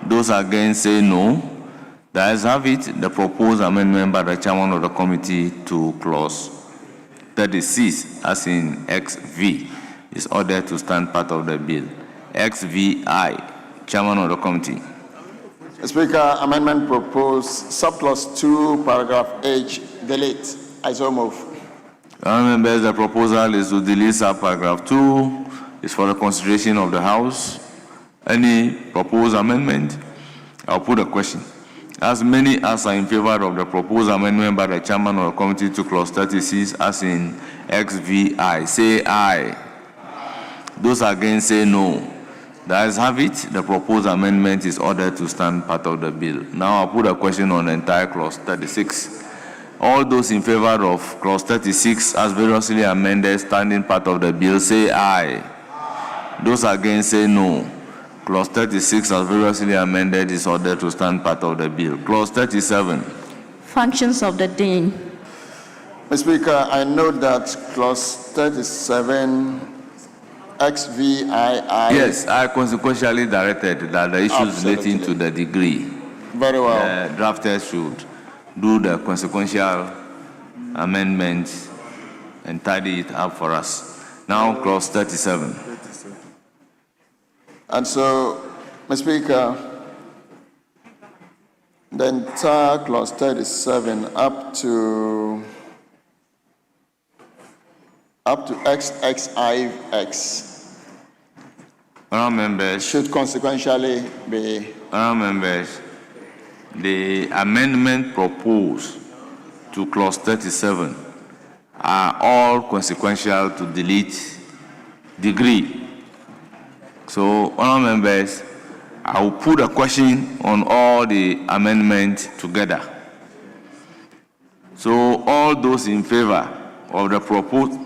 Those against say no. The ayes have it. The proposed amendment by the chairman of the committee to clause 36, as in XV, is ordered to stand part of the bill. XVI, chairman of the committee. Speaker, amendment proposed, subclause 2, paragraph H, delete. I so move. All members, the proposal is to delete subparagraph 2. It's for the consideration of the House. Any proposed amendment? I'll put a question. As many as are in favor of the proposed amendment by the chairman of the committee to clause 36, as in XVI, say aye. Those against say no. The ayes have it. The proposed amendment is ordered to stand part of the bill. Now I'll put a question on the entire clause 36. All those in favor of clause 36 as variously amended standing part of the bill say aye. Those against say no. Clause 36 as variously amended is ordered to stand part of the bill. Clause 37. Functions of the Dean. Mr. Speaker, I note that clause 37, XVII. Yes, I consequentially directed that the issues relating to the degree. Very well. Drafters should do the consequential amendments and tidy it up for us. Now, clause 37. And so, Mr. Speaker, the entire clause 37 up to XXIX members should consequentially be. Members, the amendment proposed to clause 37 are all consequential to delete degree. So, honourable members, I will put a question on all the amendments together. So, all those in favor of the proposed.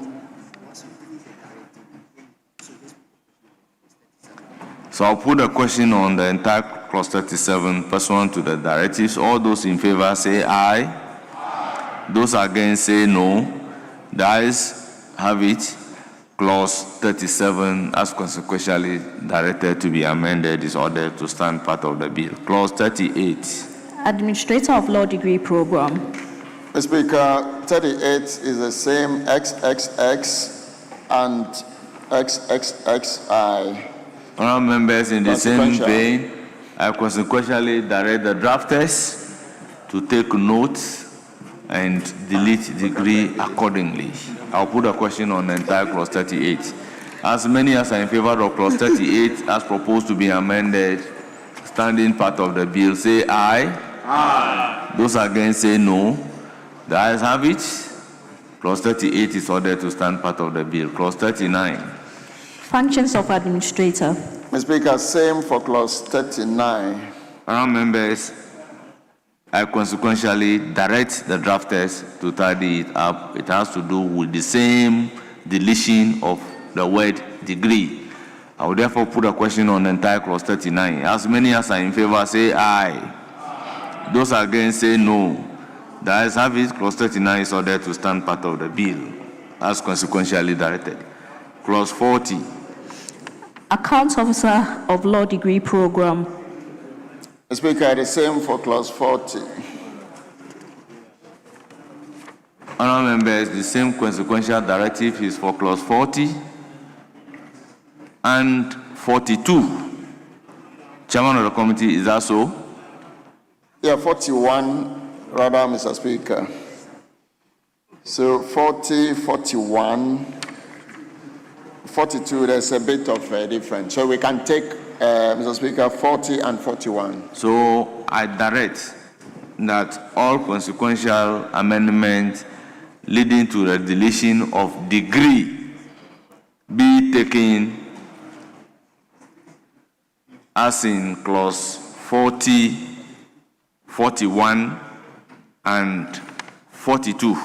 So, I'll put a question on the entire clause 37 pursuant to the directives. All those in favor say aye. Those against say no. The ayes have it. Clause 37, as consequentially directed to be amended, is ordered to stand part of the bill. Clause 38. Administrator of Law Degree Program. Mr. Speaker, 38 is the same XXX and XXXI. Honourable members, in the same vein, I consequentially direct the drafters to take notes and delete degree accordingly. I'll put a question on the entire clause 38. As many as are in favor of clause 38 as proposed to be amended, standing part of the bill, say aye. Aye. Those against say no. The ayes have it. Clause 38 is ordered to stand part of the bill. Clause 39. Functions of Administrator. Mr. Speaker, same for clause 39. Honourable members, I consequentially direct the drafters to tidy it up. It has to do with the same deletion of the word degree. I will therefore put a question on the entire clause 39. As many as are in favor say aye. Those against say no. The ayes have it. Clause 39 is ordered to stand part of the bill as consequentially directed. Clause 40. Accounts Officer of Law Degree Program. Mr. Speaker, the same for clause 40. Honourable members, the same consequential directive is for clause 40 and 42. Chairman of the committee, is that so? Yeah, 41, rather, Mr. Speaker. So 40, 41, 42, there's a bit of a difference. So we can take, Mr. Speaker, 40 and 41. So I direct that all consequential amendments leading to the deletion of degree be taken as in clause 40, 41, and 42.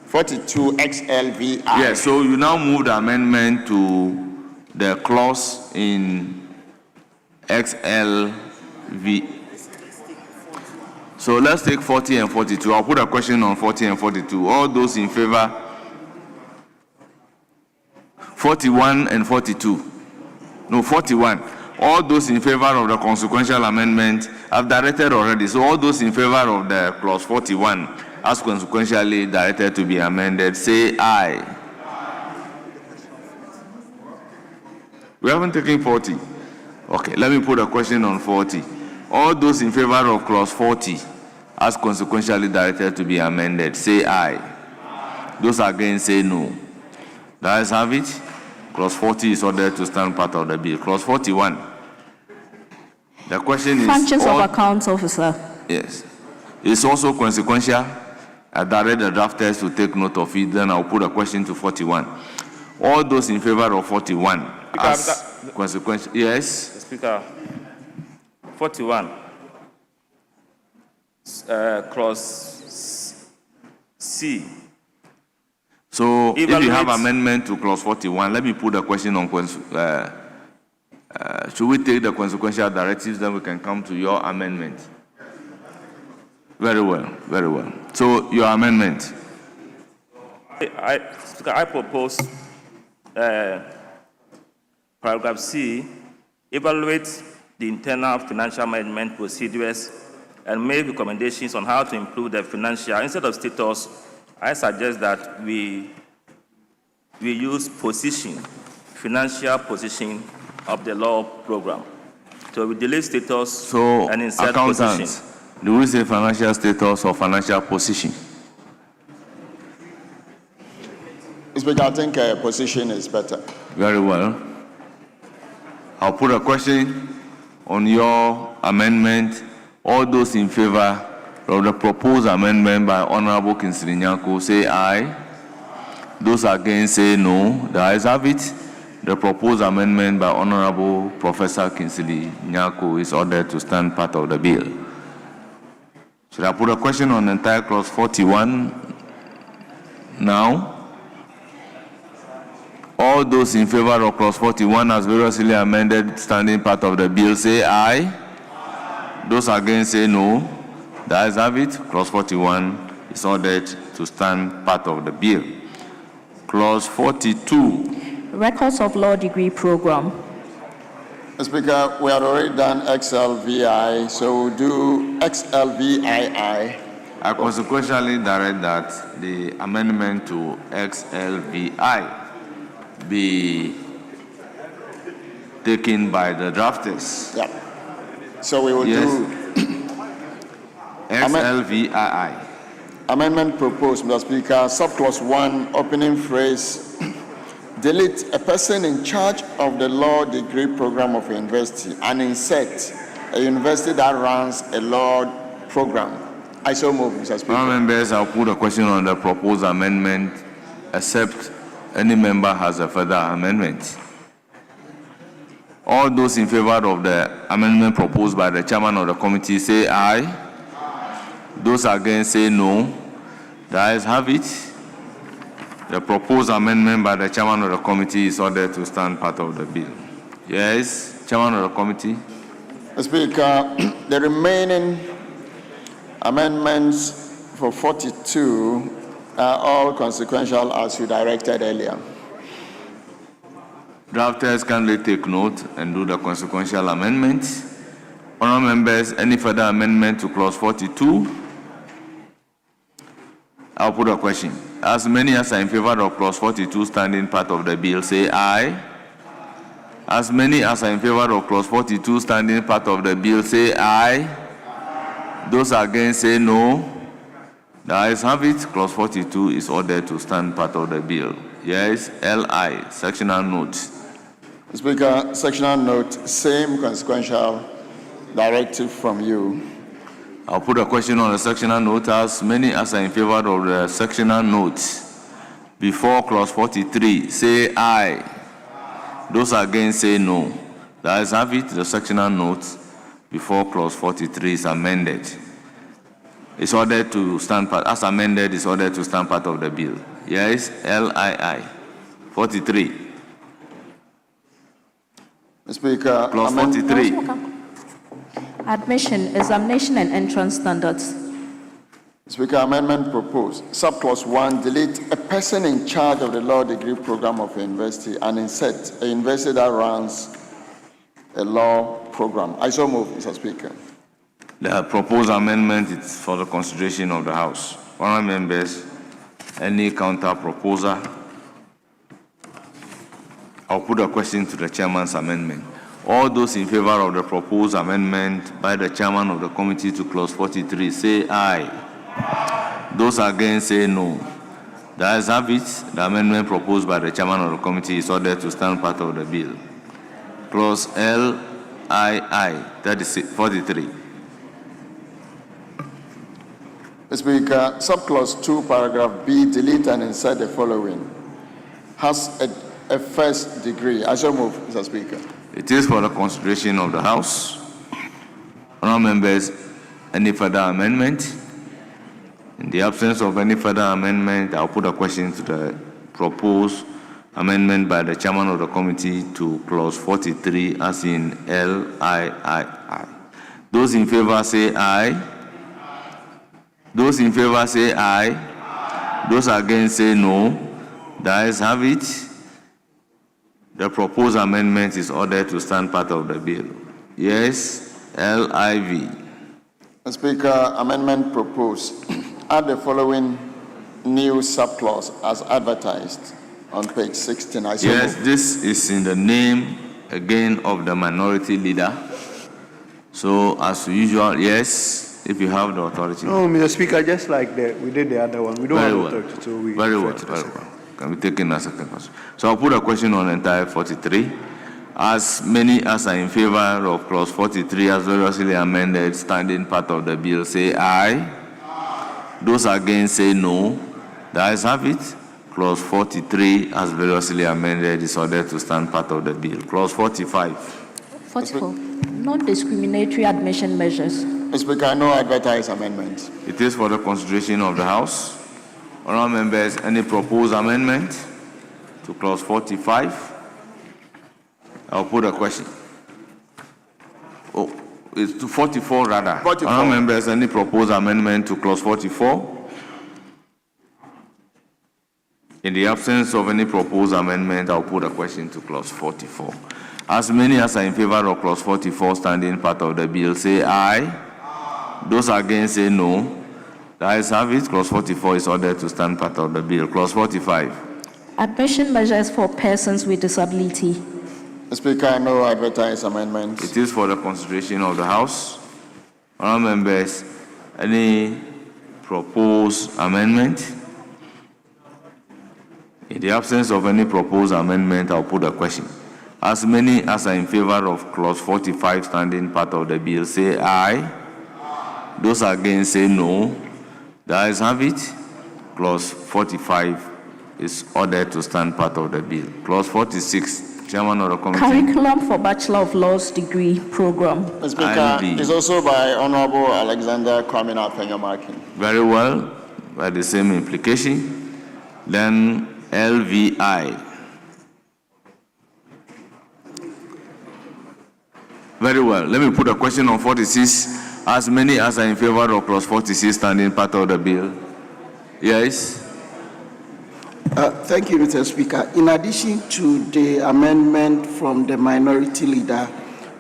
42 XLVI. Yes, so you now move the amendment to the clause in XLV. So let's take 40 and 42. I'll put a question on 40 and 42. All those in favor? 41 and 42. No, 41. All those in favor of the consequential amendment, I've directed already. So all those in favor of the clause 41, as consequentially directed to be amended, say aye. We haven't taken 40. Okay, let me put a question on 40. All those in favor of clause 40, as consequentially directed to be amended, say aye. Those against, say no. The ayes have it. Clause 40 is ordered to stand part of the bill. Clause 41. The question is... Functions of accounts officer. Yes. It's also consequential. I direct the drafters to take note of it. Then I'll put a question to 41. All those in favor of 41 as consequential... Yes? Speaker, 41. Clause C. So if you have amendment to clause 41, let me put a question on should we take the consequential directives, then we can come to your amendment. Very well, very well. So your amendment. I propose paragraph C, evaluate the internal financial management procedures and make recommendations on how to improve the financial. Instead of status, I suggest that we use position, financial position of the law program. So we delete status and insert position. Do we say financial status or financial position? Speaker, I think position is better. Very well. I'll put a question on your amendment. All those in favor of the proposed amendment by Honorable Kinsley Nyako, say aye. Those against, say no. The ayes have it. The proposed amendment by Honorable Professor Kinsley Nyako is ordered to stand part of the bill. Should I put a question on the entire clause 41 now? All those in favor of clause 41 as variously amended, standing part of the bill, say aye. Those against, say no. The ayes have it. Clause 41 is ordered to stand part of the bill. Clause 42. Records of Law Degree Program. Mr. Speaker, we had already done XLVI, so we'll do XLVII. I consequentially direct that the amendment to XLVI be taken by the drafters. Yeah. So we will do XLVII. Amendment proposed, Mr. Speaker, subclause 1, opening phrase, delete a person in charge of the law degree program of a university and insert a university that runs a law program. I so move, Mr. Speaker. Members, I'll put a question on the proposed amendment, except any member has a further amendment. All those in favor of the amendment proposed by the chairman of the committee, say aye. Those against, say no. The ayes have it. The proposed amendment by the chairman of the committee is ordered to stand part of the bill. Yes, chairman of the committee. Mr. Speaker, the remaining amendments for 42 are all consequential as you directed earlier. Drafters kindly take note and do the consequential amendments. Honourable members, any further amendment to clause 42? I'll put a question. As many as are in favor of clause 42 standing part of the bill, say aye. As many as are in favor of clause 42 standing part of the bill, say aye. Those against, say no. The ayes have it. Clause 42 is ordered to stand part of the bill. Yes, LI, sectional note. Speaker, sectional note, same consequential directive from you. I'll put a question on the sectional note. As many as are in favor of the sectional note before clause 43, say aye. Those against say no. The ayes have it. The sectional note before clause 43 is amended. It's ordered to stand part, as amended, is ordered to stand part of the bill. Yes, LII. 43. Speaker, Clause 43. Admission, examination, and entrance standards. Speaker, amendment proposed. Subclause 1, delete a person in charge of the law degree program of a university and insert a university that runs a law program. I so move, Mr. Speaker. The proposed amendment is for the consideration of the House. Honourable members, any counter proposer? I'll put a question to the chairman's amendment. All those in favor of the proposed amendment by the chairman of the committee to clause 43, say aye. Those against say no. The ayes have it. The amendment proposed by the chairman of the committee is ordered to stand part of the bill. Clause LII, 43. Speaker, subclause 2, paragraph B, delete and insert the following. Has a first degree. I shall move, Mr. Speaker. It is for the consideration of the House. Honourable members, any further amendment? In the absence of any further amendment, I'll put a question to the proposed amendment by the chairman of the committee to clause 43 as in LII. Those in favor say aye. Those in favor say aye. Those against say no. The ayes have it. The proposed amendment is ordered to stand part of the bill. Yes, LIV. Speaker, amendment proposed. Add the following new subclause as advertised on page 16. I Yes, this is in the name again of the minority leader. So, as usual, yes, if you have the authority. No, Mr. Speaker, just like we did the other one, we don't have authority, so we very well, defer to the very second. well. Can be taken as second question. So I'll put a question on the entire 43. As many as are in favor of clause 43 as variously amended, standing part of the bill, say aye. Those against say no. The ayes have it. Clause 43 as variously amended is ordered to stand part of the bill. Clause 45. 44. Non-discriminatory admission measures. Speaker, no advertised amendment. It is for the consideration of the House. Honourable members, any proposed amendment to clause 45? I'll put a question. Oh, it's to 44 rather. 44. Honourable members, any proposed amendment to clause 44? In the absence of any proposed amendment, I'll put a question to clause 44. As many as are in favor of clause 44 standing part of the bill, say aye. Those against say no. The ayes have it. Clause 44 is ordered to stand part of the bill. Clause 45. Admission measures for persons with disability. Speaker, no advertised amendment. It is for the consideration of the House. Honourable members, any proposed amendment? In the absence of any proposed amendment, I'll put a question. As many as are in favor of clause 45 standing part of the bill, say aye. Those against say no. The ayes have it. Clause 45 is ordered to stand part of the bill. Clause 46, Chairman of the Committee. Curriculum for Bachelor of Laws degree program. Speaker, it's also by Honorable Alexander Kwame Apenya-Markin. Very well, by the same implication. Then LVI. Very well. Let me put a question on 46. As many as are in favor of clause 46 standing part of the bill. Yes? Thank you, Mr. Speaker. In addition to the amendment from the minority leader,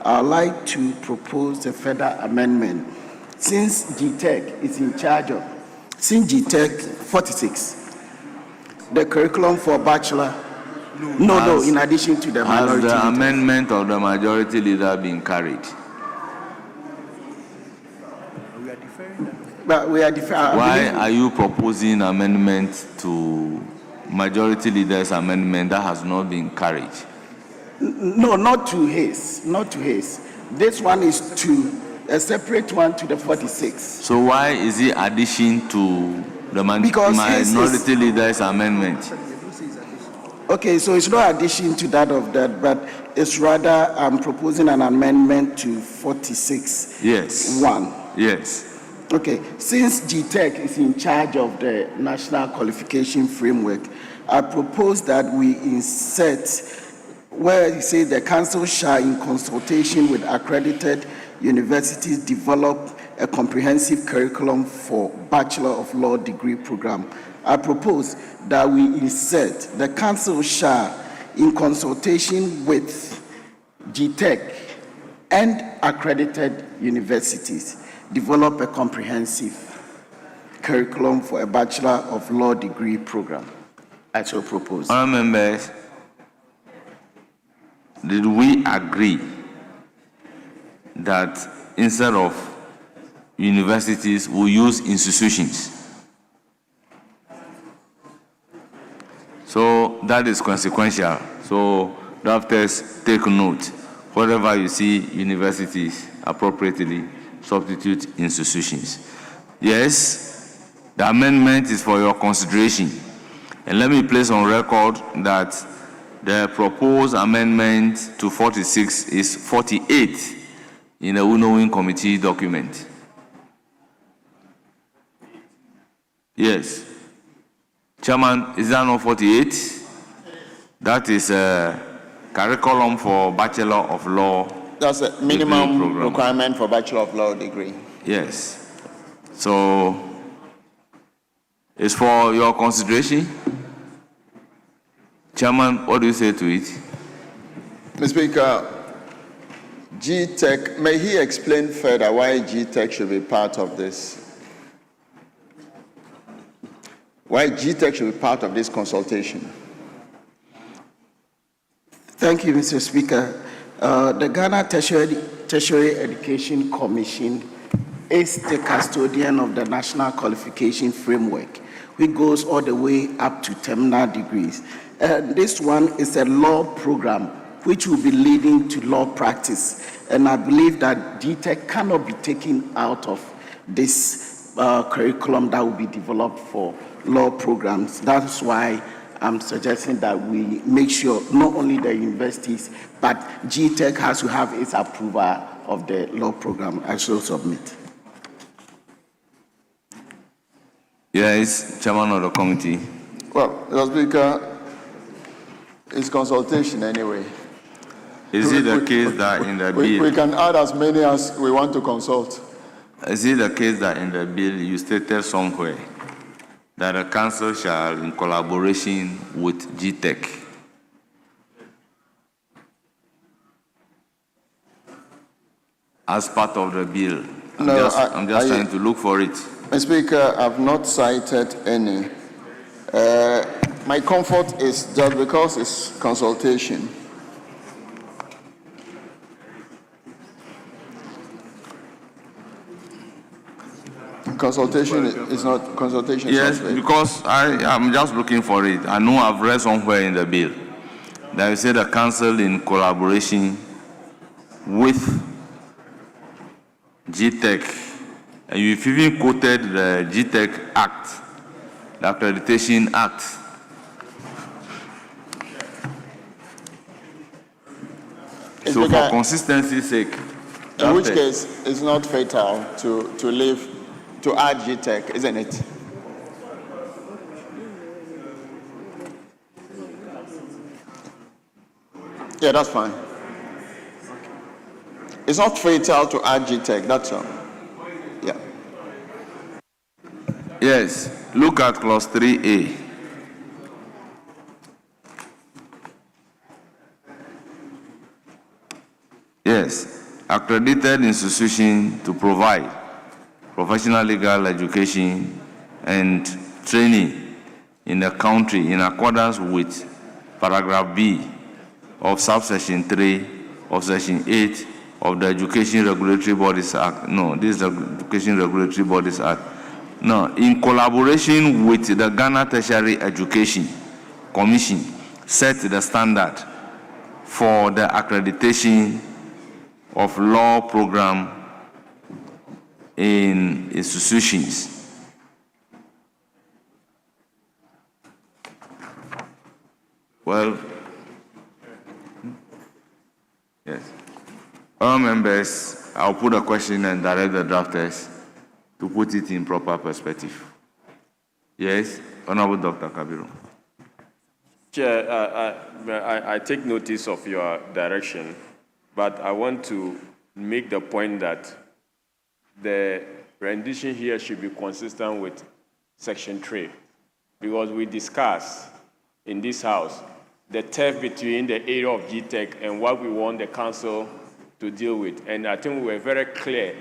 I'd like to propose the further amendment. Since GTEC is in charge of, since GTEC 46, the curriculum for bachelor, no, in addition to the minority leader. Has the leader. amendment of the majority leader been carried? But we are Why are you proposing amendment to majority leader's amendment that has not been carried? No, not to his. Not to his. This one is to a separate one to the 46. So why is it addition to the minority leader's amendment? Okay, so it's no addition to that of that, but it's rather I'm proposing an amendment to 46. Yes. 1. Yes. Okay, since GTEC is in charge of the National Qualification Framework, I propose that we insert where you say the council shall, in consultation with accredited universities, develop a comprehensive curriculum for Bachelor of Law degree program. I propose that we insert the council shall, in consultation with GTEC and accredited universities, develop a comprehensive curriculum for a Bachelor of Law degree program. I shall propose. Honourable members, did we agree that instead of universities, we use institutions? So that is consequential. So drafters, take note. Wherever you see universities, appropriately substitute institutions. Yes, the amendment is for your consideration. And let me place on record that the proposed amendment to 46 is 48 in the Unknowing Committee document. Yes. Chairman, is that not 48? That is a curriculum for Bachelor of Law. That's a minimum requirement for Bachelor of Law degree. Yes. So, it's for your consideration. Chairman, what do you say to it? Mr. Speaker, GTEC, may he explain further why GTEC should be part of this? Why GTEC should be part of this consultation? Thank you, Mr. Speaker. The Ghana Tertiary Education Commission is the custodian of the National Qualification Framework, which goes all the way up to terminal degrees. This one is a law program which will be leading to law practice. And I believe that GTEC cannot be taken out of this curriculum that will be developed for law programs. That's why I'm suggesting that we make sure not only the universities, but GTEC has to have its approval of the law program. I shall submit. Yes, Chairman of the committee. Well, Mr. Speaker, it's consultation anyway. Is it the case that in the bill... We can add as many as we want to consult. Is it the case that in the bill you stated somewhere that the council shall, in collaboration with GTEC, as part of the bill? I'm just trying to look for it. Mr. Speaker, I've not cited any. My comfort is just because it's consultation. Consultation is not consultation. Yes, because I'm just looking for it. I know I've read somewhere in the bill that you say the council in collaboration with GTEC, and you've even quoted the GTEC Act, the Accreditation Act. So for consistency's sake, in which case it's not fatal to add GTEC, isn't it? Yeah, that's fine. It's not fatal to add GTEC, that's all. Yeah. Yes, look at clause 3A. Yes, accredited institution to provide professional legal education and training in the country in accordance with paragraph B of subsection 3 of section 8 of the Education Regulatory Bodies Act. No, this is the Education Regulatory Bodies Act No, in collaboration with the Ghana Tertiary Education Commission, set the standard for the accreditation of law program in institutions. Well, yes. All members, I'll put a question and direct the drafters to put it in proper perspective. Yes, Honorable Dr. Kabiru. Chair, I take notice of your direction, but I want to make the point that the rendition here should be consistent with Section 3, because we discussed in this House the turf between the area of GTEC and what we want the council to deal with. And I think we were very clear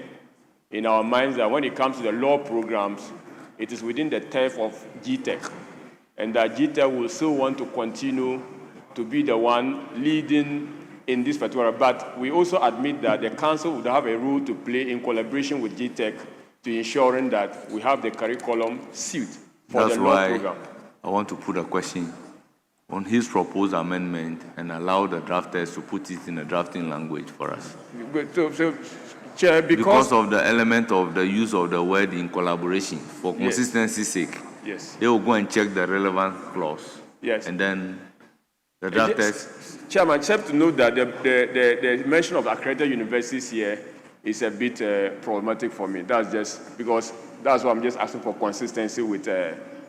in our minds that when it comes to the law programs, it is within the turf of GTEC, and that GTEC will still want to continue to be the one leading in this particular. But we also admit that the council would have a role to play in collaboration with GTEC to ensuring that we have the curriculum suit for That's the law why program. I want to put a question on his proposed amendment and allow the drafters to put it in a drafting language for us. So, Chair, because of the element of the use of the word in collaboration, for consistency's sake, yes, they will go and check the relevant clause. Yes. And then the drafters. Chairman, except to note that the mention of accredited universities here is a bit problematic for me. That's just because that's why I'm just asking for consistency with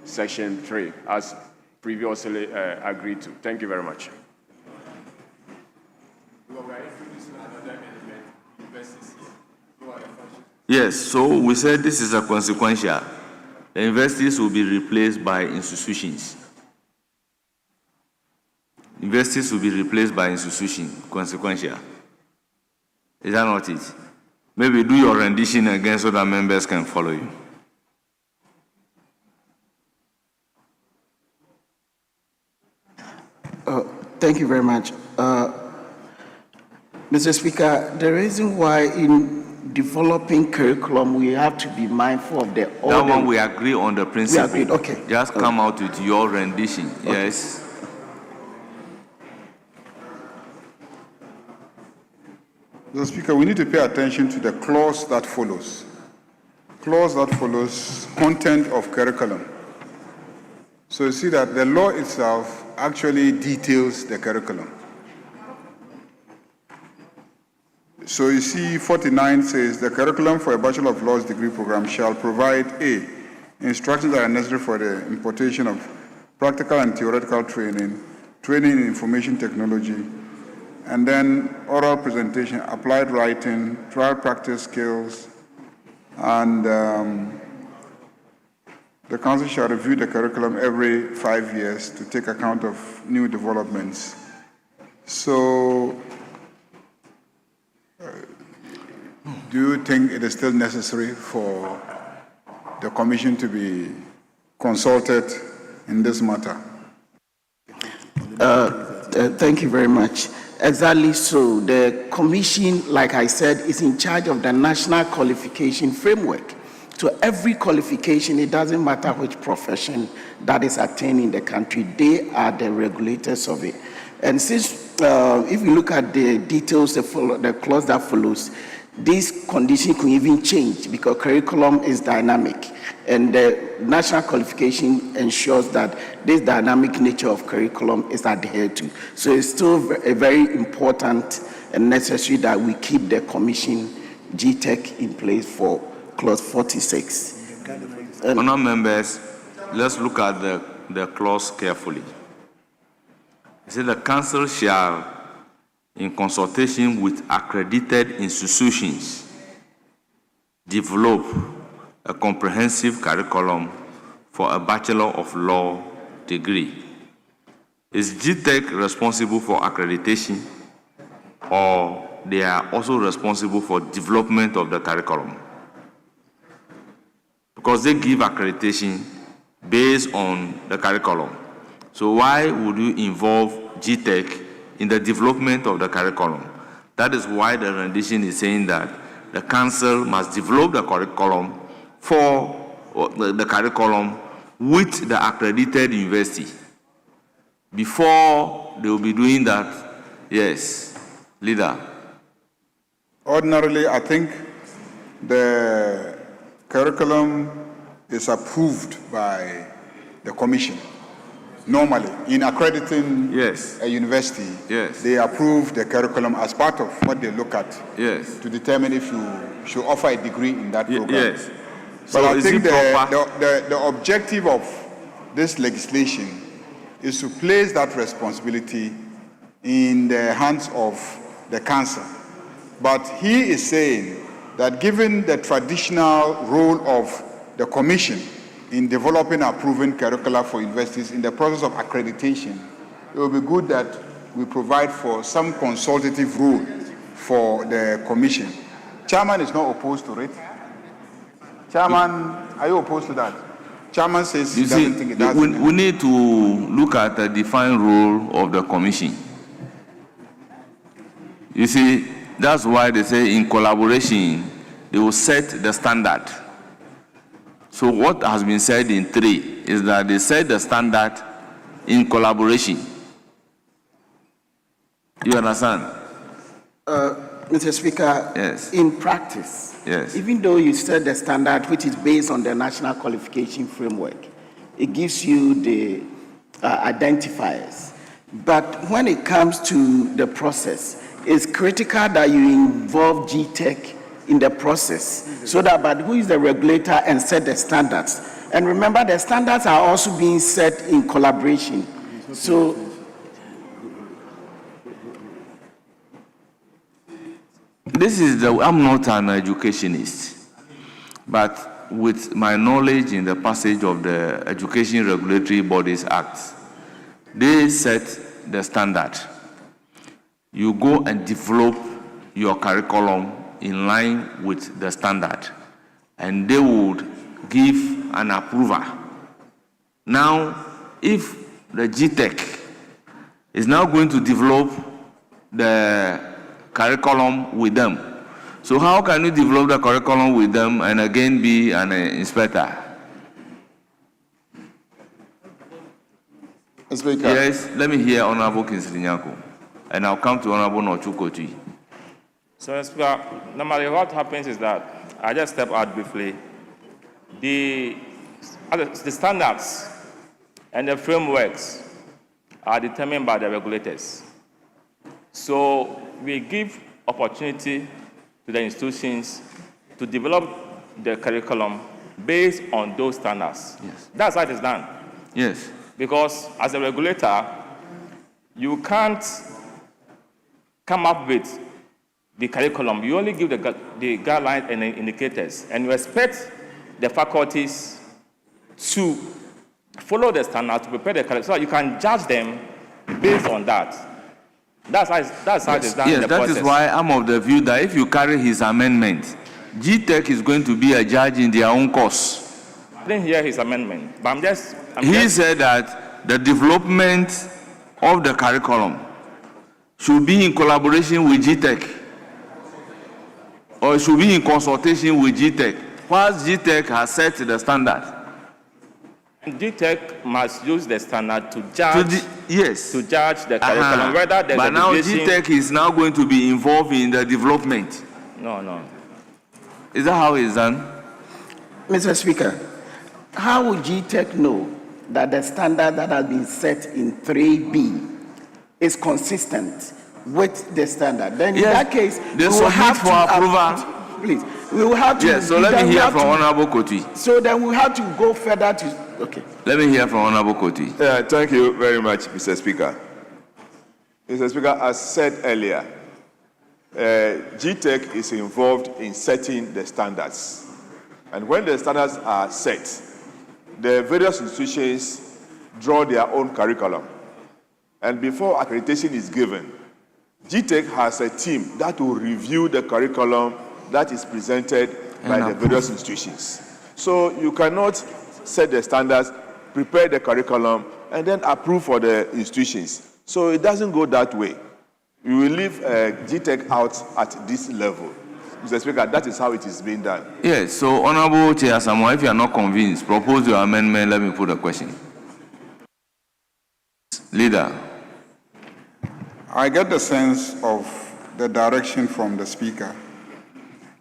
Section 3, as previously agreed to. Thank you very much. Yes, so we said this is a consequential. The universities will be replaced by institutions. Universities will be replaced by institutions, consequential. Is that not it? Maybe do your rendition again so that members can follow you. Thank you very much. Mr. Speaker, the reason why in developing curriculum, we have to be mindful of the order. That one we agree on the principle. We agreed, okay. Just come out with your rendition, okay. Yes. Mr. Speaker, we need to pay attention to the clause that follows. Clause that follows, content of curriculum. So you see that the law itself actually details the curriculum. So you see 49 says the curriculum for a Bachelor of Laws degree program shall provide A, instructions that are necessary for the importation of practical and theoretical training, training in information technology, and then oral presentation, applied writing, trial practice skills, and the council shall review the curriculum every 5 years to take account of new developments. So, do you think it is still necessary for the commission to be consulted in this matter? Thank you very much. Exactly so. The commission, like I said, is in charge of the national qualification framework. So every qualification, it doesn't matter which profession that is attained in the country, they are the regulators of it. And since, if you look at the details, the clause that follows, this condition could even change because curriculum is dynamic. And the national qualification ensures that this dynamic nature of curriculum is adhered to. So it's still very important and necessary that we keep the commission GTEC in place for clause 46. Honourable members, let's look at the clause carefully. It says the council shall, in consultation with accredited institutions, develop a comprehensive curriculum for a Bachelor of Law degree. Is GTEC responsible for accreditation, or they are also responsible for development of the curriculum? Because they give accreditation based on the curriculum. So why would you involve GTEC in the development of the curriculum? That is why the rendition is saying that the council must develop the curriculum for or the curriculum with the accredited university. Before they will be doing that, yes, leader. Ordinarily, I think the curriculum is approved by the commission. Normally, in accrediting a university, they approve the curriculum as part of what they look at to determine if you should offer a degree in that program. Yes. But So I is think it proper? the objective of this legislation is to place that responsibility in the hands of the council. But he is saying that given the traditional role of the commission in developing and approving curricula for universities in the process of accreditation, it will be good that we provide for some consultative role for the commission. Chairman is not opposed to it. Chairman, are you opposed to that? Chairman says he doesn't think it has we need to look at the defined role of the commission. You see, that's why they say in collaboration, they will set the standard. So what has been said in 3 is that they set the standard in collaboration. You understand? Mr. Speaker, yes. In practice, yes. Even though you set the standard, which is based on the National Qualification Framework, it gives you the identifiers. But when it comes to the process, it's critical that you involve GTEC in the process, so that but who is the regulator and set the standards. And remember, the standards are also being set in collaboration. So this is I'm not an educationist, but with my knowledge in the passage of the Education Regulatory Bodies Act, they set the standard. You go and develop your curriculum in line with the standard, and they would give an approval. Now, if the GTEC is now going to develop the curriculum with them, so how can you develop the curriculum with them and again be an inspector? Speaker. Yes, let me hear Honorable Kingsley Nyako, and I'll come to Honorable Nochukoti. So, Speaker, normally what happens is that I just step out briefly. The standards and the frameworks are determined by the regulators. So we give opportunity to the institutions to develop the curriculum based on those standards. Yes. That's how it is done. Yes. Because as a regulator, you can't come up with the curriculum. You only give the guidelines and the indicators, and you expect the faculties to follow the standard to prepare the curriculum so that you can judge them based on that. That's how it is done in the that process. is why I'm of the view that if you carry his amendment, GTEC is going to be a judge in their own course. I didn't hear his amendment, but He said that the development of the curriculum should be in collaboration with GTEC, or it should be in consultation with GTEC, whilst GTEC has set the standard. GTEC must use the standard to judge, to judge the curriculum, whether there's but a now deviation. GTEC is now going to be involved in the development. No. Is that how it's done? Mr. Speaker, how would GTEC know that the standard that has been set in 3B is consistent with the standard? Then in that case, we will have for approval. Please, we will have to. Yes, so let me hear from Honorable Koti. So then we have to go further to. Okay. Let me hear from Honorable Koti. Thank you very much, Mr. Speaker. Mr. Speaker, as said earlier, GTEC is involved in setting the standards. And when the standards are set, the various institutions draw their own curriculum. And before accreditation is given, GTEC has a team that will review the curriculum that is presented by the various institutions. So you cannot set the standards, prepare the curriculum, and then approve for the institutions. So it doesn't go that way. We will leave GTEC out at this level. Mr. Speaker, that is how it is being done. Yes, so Honorable Chair Samoa, if you are not convinced, propose your amendment. Let me put a question. Leader. I get the sense of the direction from the Speaker.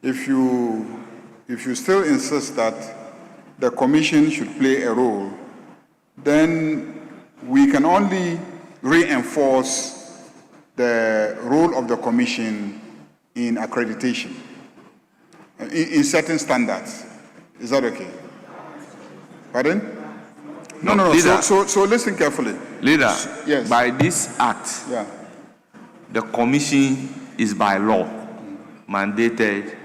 If you still insist that the Commission should play a role, then we can only reinforce the role of the Commission in accreditation, in certain standards. Is that okay? Pardon? No. Leader. So listen carefully. Leader, Yes. by this act, Yeah. the Commission is by law mandated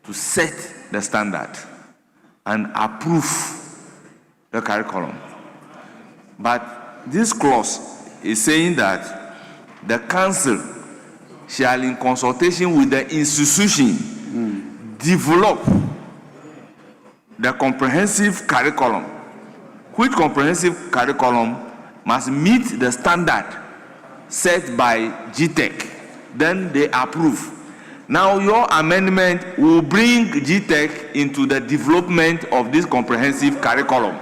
to set the standard and approve the curriculum. But this clause is saying that the council shall, in consultation with the institution, develop the comprehensive curriculum, which comprehensive curriculum must meet the standard set by GTEC. Then they approve. Now your amendment will bring GTEC into the development of this comprehensive curriculum,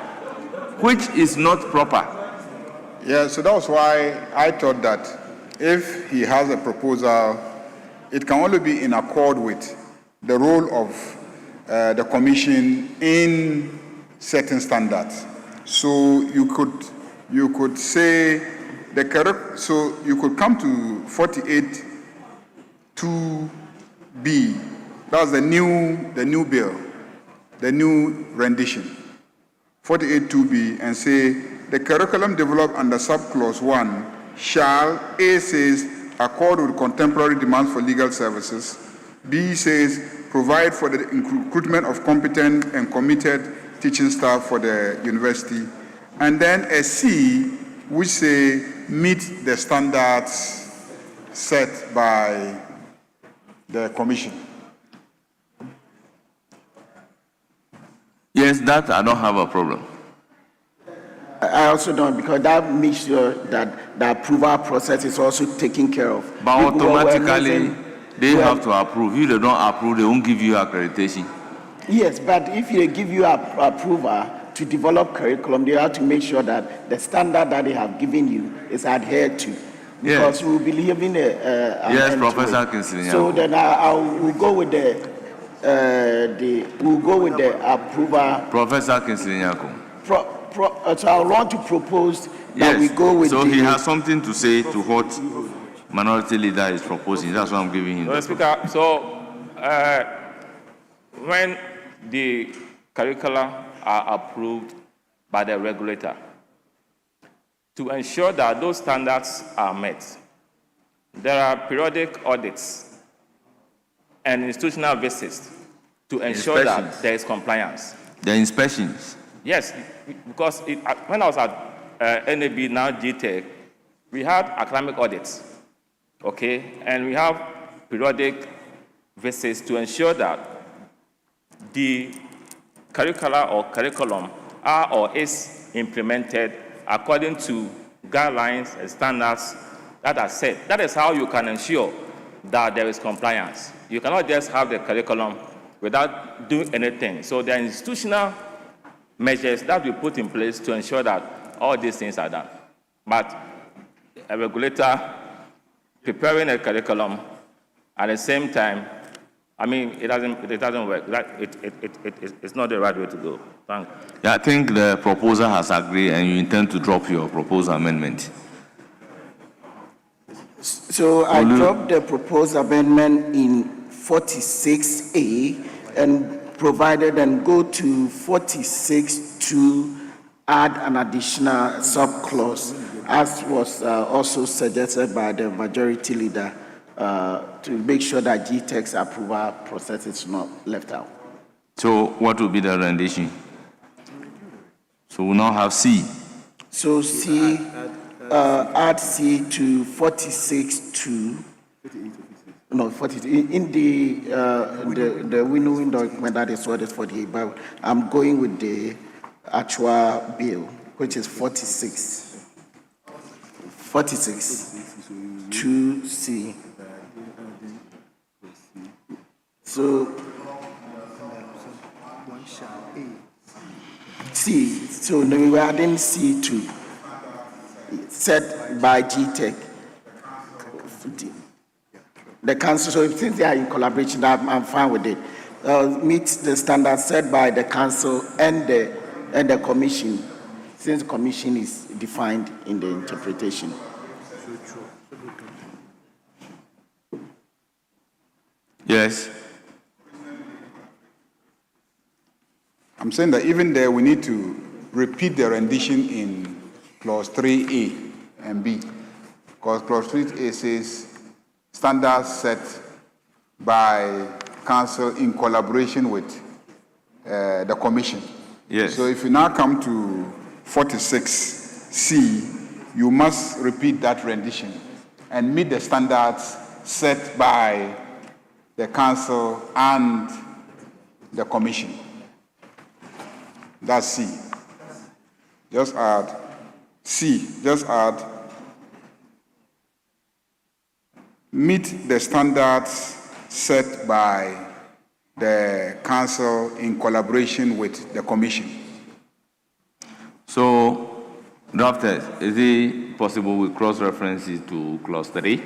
which is not proper. Yeah, so that was why I thought that if he has a proposal, it can only be in accord with the role of the Commission in setting standards. So you could say so you could come to 48(2)(b). That's the new bill, the new rendition. 48(2)(b) and say the curriculum developed under subclause 1 shall, A says, accord with contemporary demands for legal services. B says, provide for the recruitment of competent and committed teaching staff for the university. And then a C, which say, meet the standards set by the Commission. Yes, that I don't have a problem. I also don't, because that makes sure that the approval process is also taken care of. But People were automatically, raising- they have to approve. If they don't approve, they won't give you accreditation. Yes, but if they give you approval to develop curriculum, they have to make sure that the standard that they have given you is adhered to. Because we will be leaving an Yes, end to Professor it. Kinsley. So then I will go with the approval. Professor Kinsley Nyako. So I want to propose that we go with so the. he has something to say to what Minority Leader is proposing. That's what I'm giving him. Mr. Speaker, so when the curricula are approved by the regulator, to ensure that those standards are met, there are periodic audits and institutional visits to ensure that there is compliance. The inspections. Yes, because when I was at NAB, now GTEC, we had academic audits, okay? And we have periodic visits to ensure that the curricula or curriculum are or is implemented according to guidelines and standards that are set. That is how you can ensure that there is compliance. You cannot just have the curriculum without doing anything. So there are institutional measures that we put in place to ensure that all these things are done. But a regulator preparing a curriculum at the same time, I mean, it doesn't work. It's not the right way to go. Thank you. Yeah, I think the proposer has agreed and you intend to drop your proposed amendment. So I dropped the proposed amendment in 46A and provided and go to 46 to add an additional subclause, as was also suggested by the majority leader, to make sure that GTEC's approval process is not left out. So what will be the rendition? So we'll now have C. So C, add C to 46 to, no, 40, in the window document that is what is 48, but I'm going with the actual bill, which is 46. 46 to C. So, C, so no, we were adding C2, set by GTEC. The council, so since they are in collaboration, I'm fine with it. Meet the standards set by the council and the commission, since the commission is defined in the interpretation. Yes. I'm saying that even there we need to repeat the rendition in clause 3A and B. Because clause 3A says standards set by council in collaboration with the commission. Yes. So if you now come to 46C, you must repeat that rendition and meet the standards set by the council and the commission. That's C. Just add C. Just add meet the standards set by the council in collaboration with the commission. So, drafters, is it possible we cross-reference it to clause 3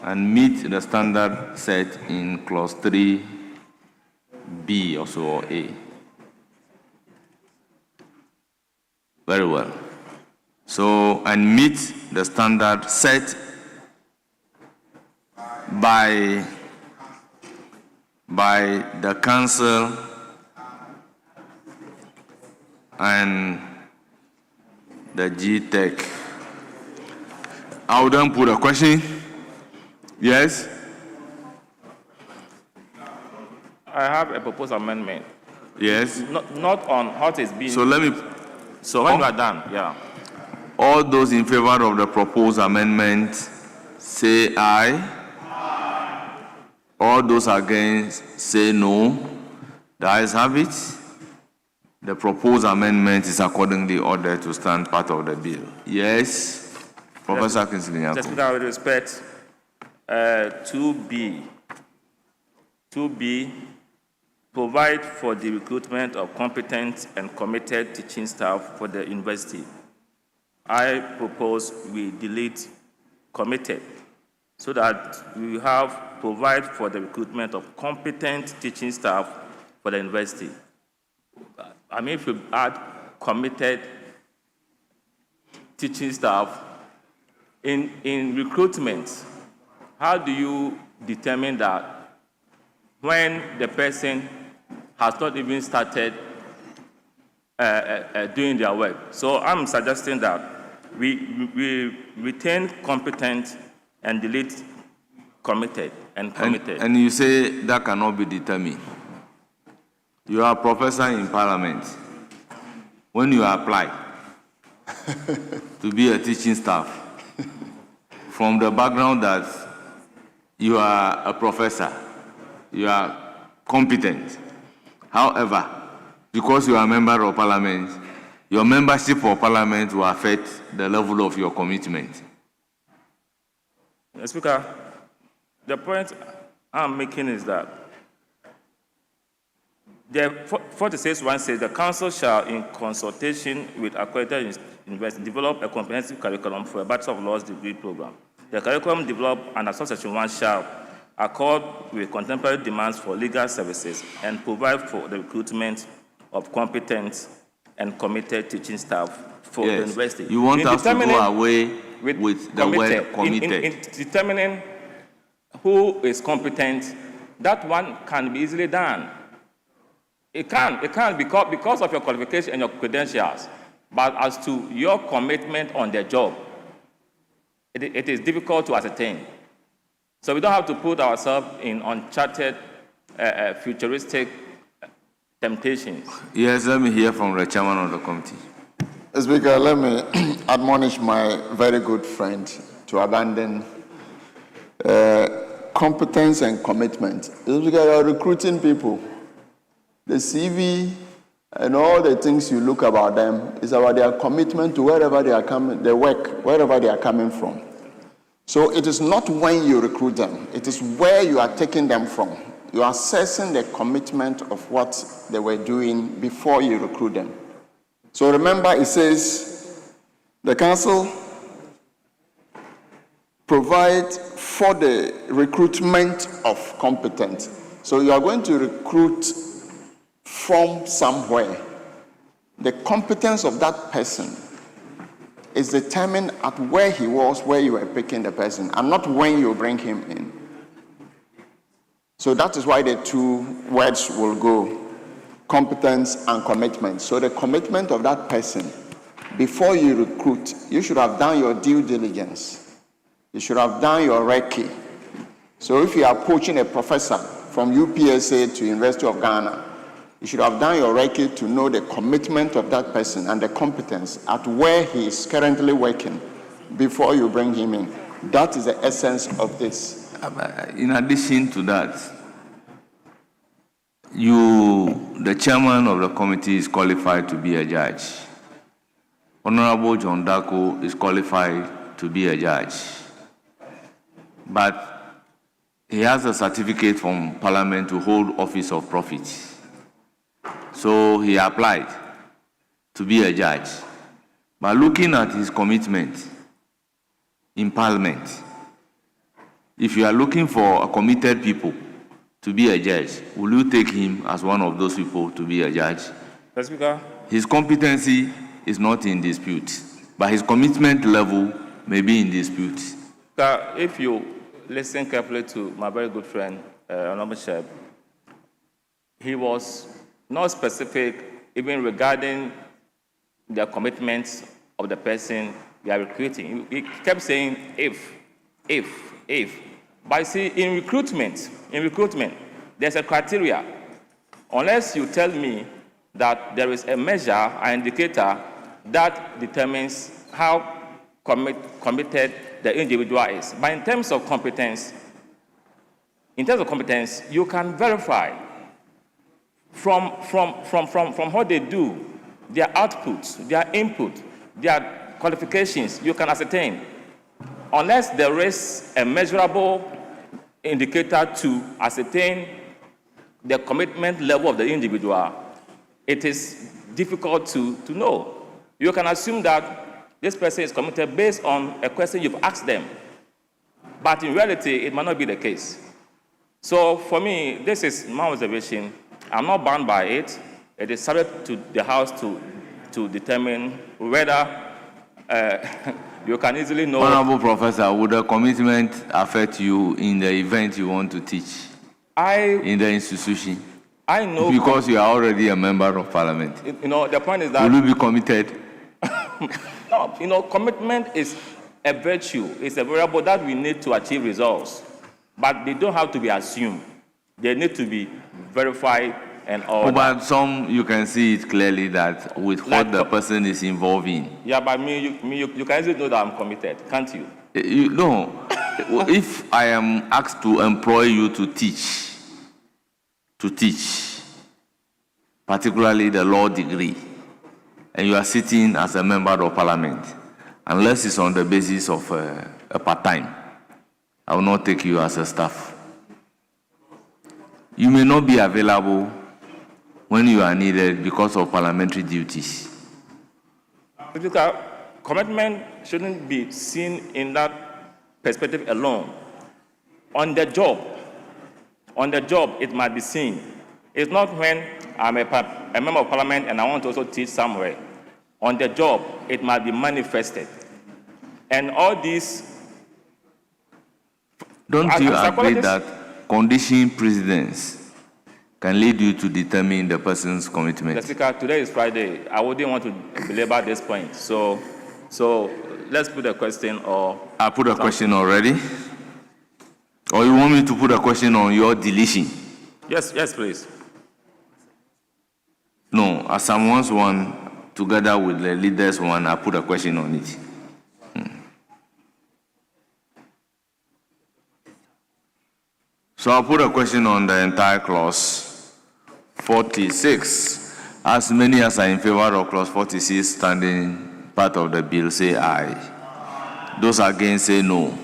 and meet the standard set in clause 3B also or A? Very well. So, and meet the standard set by the council and the GTEC. I will then put a question. Yes? I have a proposed amendment. Yes? Not on how it is being. So let me. So when you are done, yeah. All those in favor of the proposed amendment say aye. All those against say no. The ayes have it. The proposed amendment is accordingly ordered to stand part of the bill. Yes, Professor Kingsley. Mr. Speaker, with respect, 2B, provide for the recruitment of competent and committed teaching staff for the university. I propose we delete committed so that we have provide for the recruitment of competent teaching staff for the university. I mean, if you add committed teaching staff in recruitment, how do you determine that when the person has not even started doing their work? So I'm suggesting that we retain competent and delete committed and committed. And you say that cannot be determined. You are a professor in parliament. When you apply to be a teaching staff, from the background that you are a professor, you are competent. However, because you are a member of parliament, your membership of parliament will affect the level of your commitment. Mr. Speaker, the point I'm making is that the 46.1 says the council shall, in consultation with accredited universities, develop a comprehensive curriculum for a Bachelor of Laws degree program. The curriculum developed under subsection 1 shall accord with contemporary demands for legal services and provide for the recruitment of competent and committed teaching staff for the university. You want us to go away with the word committed. In determining who is competent, that one can be easily done. It can because of your qualification and your credentials. But as to your commitment on the job, it is difficult to ascertain. So we don't have to put ourselves in uncharted, futuristic temptations. Yes, let me hear from the chairman of the committee. Speaker, let me admonish my very good friend to abandon competence and commitment. Speaker, you are recruiting people. The CV and all the things you look about them is about their commitment to wherever they are coming, their work, wherever they are coming from. So it is not when you recruit them, it is where you are taking them from. You are assessing the commitment of what they were doing before you recruit them. So remember, it says the council provide for the recruitment of competent. So you are going to recruit from somewhere. The competence of that person is determined at where he was, where you were picking the person, and not when you bring him in. So that is why the two words will go, competence and commitment. So the commitment of that person, before you recruit, you should have done your due diligence. You should have done your recce. So if you are poaching a professor from UPSA to University of Ghana, you should have done your recce to know the commitment of that person and the competence at where he is currently working before you bring him in. That is the essence of this. In addition to that, the chairman of the committee is qualified to be a judge. Honorable John Dako is qualified to be a judge. But he has a certificate from Parliament to hold office of profit. So he applied to be a judge. But looking at his commitment in Parliament, if you are looking for a committed people to be a judge, will you take him as one of those people to be a judge? Mr. Speaker. His competency is not in dispute, but his commitment level may be in dispute. Sir, if you listen carefully to my very good friend, Honorable Sheb, he was not specific even regarding the commitments of the person we are recruiting. He kept saying if. But you see, in recruitment, there's a criteria. Unless you tell me that there is a measure, an indicator that determines how committed the individual is. But in terms of competence, you can verify from what they do, their outputs, their input, their qualifications, you can ascertain. Unless there is a measurable indicator to ascertain the commitment level of the individual, it is difficult to know. You can assume that this person is committed based on a question you've asked them. But in reality, it might not be the case. So for me, this is my observation. I'm not bound by it. It is subject to the House to determine whether you can easily know. Honorable Professor, would the commitment affect you in the event you want to teach in the institution? I know. Because you are already a member of Parliament. The point is that. Will you be committed? No, commitment is a virtue. It's a variable that we need to achieve results. But they don't have to be assumed. They need to be verified and all. But some, you can see it clearly that with what the person is involved in. Yeah, but you can easily know that I'm committed, can't you? No. If I am asked to employ you to teach, particularly the law degree, and you are sitting as a member of Parliament, unless it's on the basis of a part-time, I will not take you as a staff. You may not be available when you are needed because of parliamentary duties. Commitment shouldn't be seen in that perspective alone. On the job, it might be seen. It's not when I'm a member of Parliament and I want to also teach somewhere. On the job, it might be manifested. And all these... Don't you agree that conditioning precedence can lead you to determine the person's commitment? Mr. Speaker, today is Friday. I wouldn't want to belabor this point. So let's put a question or... I put a question already. Or you want me to put a question on your deletion? Yes, please. No, as someone's one, together with the leaders one, I put a question on it. So I'll put a question on the entire clause 46. As many as are in favor of clause 46 standing part of the bill say aye. Those against say no.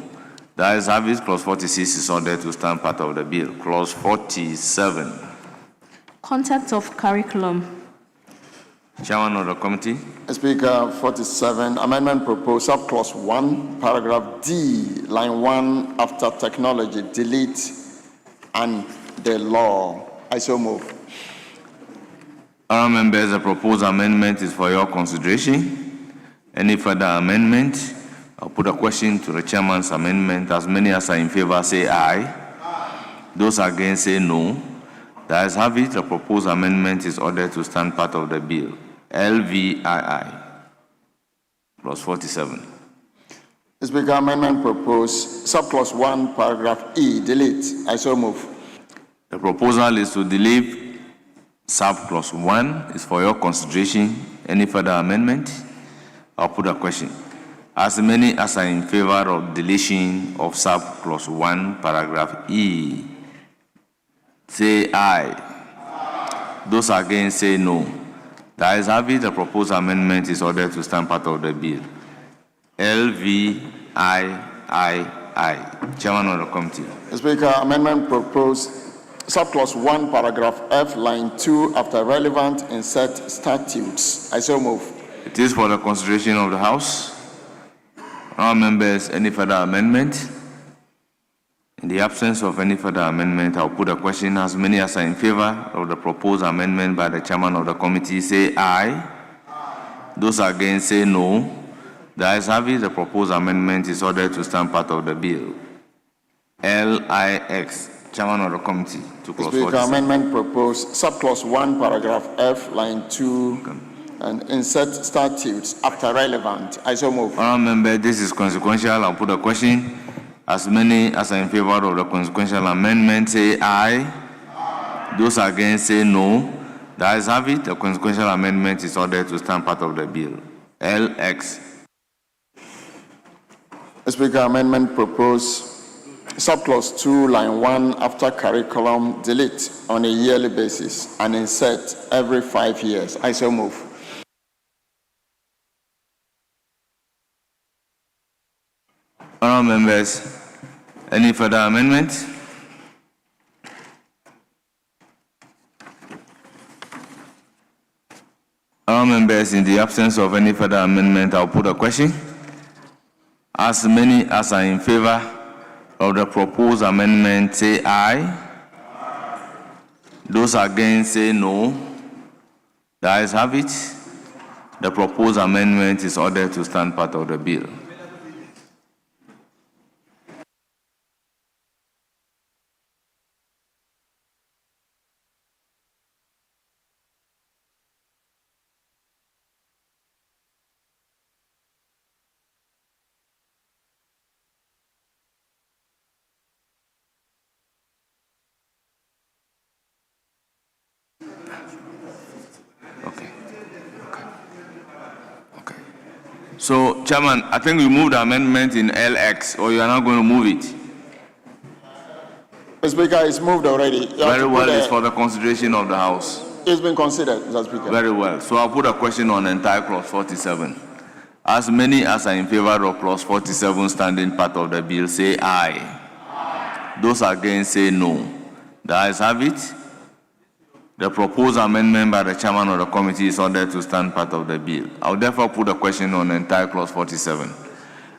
The ayes have it. Clause 46 is ordered to stand part of the bill. Clause 47. Content of curriculum. Chairman of the committee. Speaker, 47, amendment proposed, subclause 1, paragraph D, line 1, after technology, delete and the law. I so move. Honourable members, the proposed amendment is for your consideration. Any further amendment? I'll put a question to the chairman's amendment. As many as are in favor say aye. Those against say no. The ayes have it. The proposed amendment is ordered to stand part of the bill. LVII. Clause 47. Speaker, amendment proposed, subclause 1, paragraph E, delete. I so move. The proposal is to delete subclause 1. Is for your consideration. Any further amendment? I'll put a question. As many as are in favor of deletion of subclause 1, paragraph E, say aye. Those against say no. The ayes have it. The proposed amendment is ordered to stand part of the bill. LVIII. Chairman of the committee. Speaker, amendment proposed, subclause 1, paragraph F, line 2, after relevant, insert statutes. I so move. It is for the consideration of the House. Honourable members, any further amendment? In the absence of any further amendment, I'll put a question. As many as are in favor of the proposed amendment by the chairman of the committee say aye. Those against say no. The ayes have it. The proposed amendment is ordered to stand part of the bill. LIX. Chairman of the committee to clause Speaker, 47. amendment proposed, subclause 1, paragraph F, line 2, and insert statutes after relevant. I so move. Honourable member, this is consequential. I'll put a question. As many as are in favor of the consequential amendment say aye. Those against say no. The ayes have it. The consequential amendment is ordered to stand part of the bill. LX. Speaker, amendment proposed, subclause 2, line 1, after curriculum, delete on a yearly basis and insert every 5 years. I so move. Honourable members, any further amendment? Honourable members, in the absence of any further amendment, I'll put a question. As many as are in favor of the proposed amendment say aye. Those against say no. The ayes have it. The proposed amendment is ordered to stand part of the bill. So, Chairman, I think we moved the amendment in LX, or you are not going to move it? Speaker, it's moved already. Very well, it's for the consideration of the House. It's been considered, Mr. Speaker. Very well. So I'll put a question on entire clause 47. As many as are in favor of clause 47 standing part of the bill say aye. Those against say no. The ayes have it. The proposed amendment by the chairman of the committee is ordered to stand part of the bill. I will therefore put a question on entire clause 47.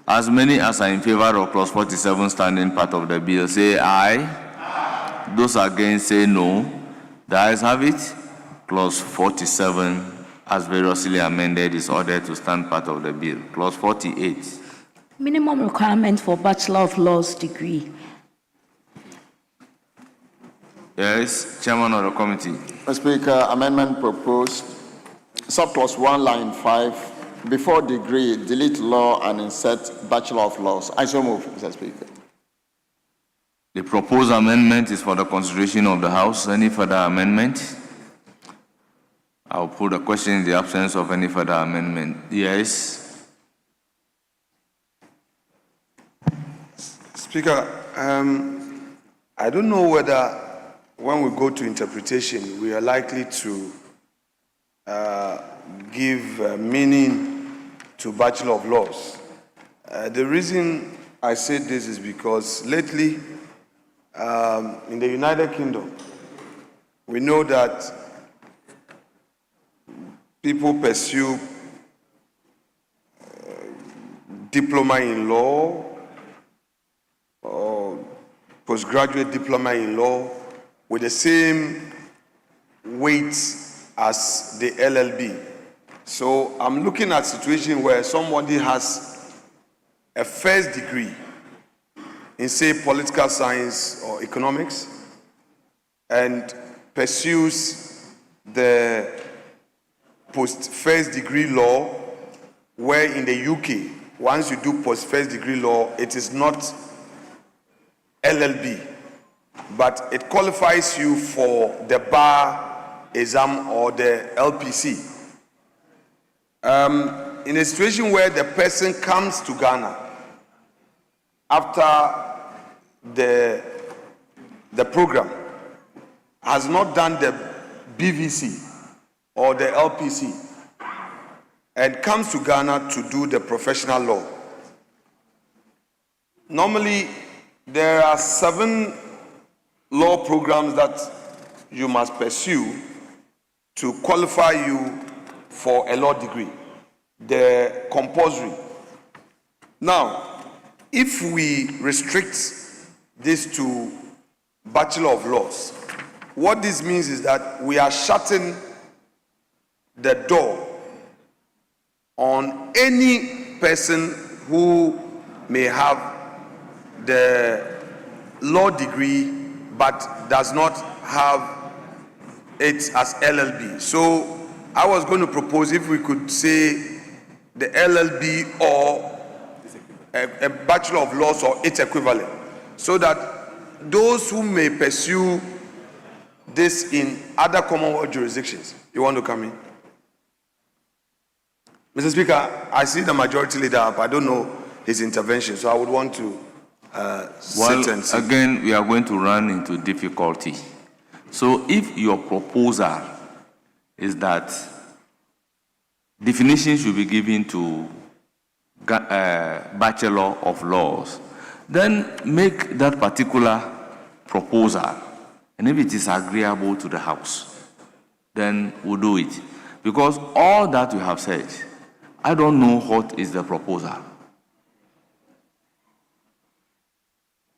As many as are in favor of clause 47 standing part of the bill say aye. Those against say no. The ayes have it. Clause 47, as variously amended, is ordered to stand part of the bill. Clause 48. Minimum requirement for Bachelor of Laws degree. Yes, Chairman of the committee. Mr. Speaker, amendment proposed, subclause 1, line 5, before degree, delete law and insert Bachelor of Laws. I so move, Mr. Speaker. The proposed amendment is for the consideration of the House. Any further amendment? I'll put a question in the absence of any further amendment. Yes. Speaker, I don't know whether when we go to interpretation, we are likely to give meaning to Bachelor of Laws. The reason I say this is because lately, in the United Kingdom, we know that people pursue diploma in law or postgraduate diploma in law with the same weight as the LLB. So I'm looking at a situation where somebody has a first degree in, say, political science or economics and pursues the post-first degree law, where in the UK, once you do post-first degree law, it is not LLB, but it qualifies you for the bar exam or the LPC. In a situation where the person comes to Ghana after the program, has not done the BVC or the LPC, and comes to Ghana to do the professional law. Normally, there are 7 law programs that you must pursue to qualify you for a law degree, the compulsory. Now, if we restrict this to Bachelor of Laws, what this means is that we are shutting the door on any person who may have the law degree but does not have it as LLB. So I was going to propose if we could say the LLB or a Bachelor of Laws or its equivalent, so that those who may pursue this in other Commonwealth jurisdictions. You want to come in? Mr. Speaker, I see the majority leader up. I don't know his intervention, so I would want to sit and see. Again, we are going to run into difficulty. So if your proposal is that definition should be given to Bachelor of Laws, then make that particular proposal, and if it is agreeable to the House, then we'll do it. Because all that you have said, I don't know what is the proposal.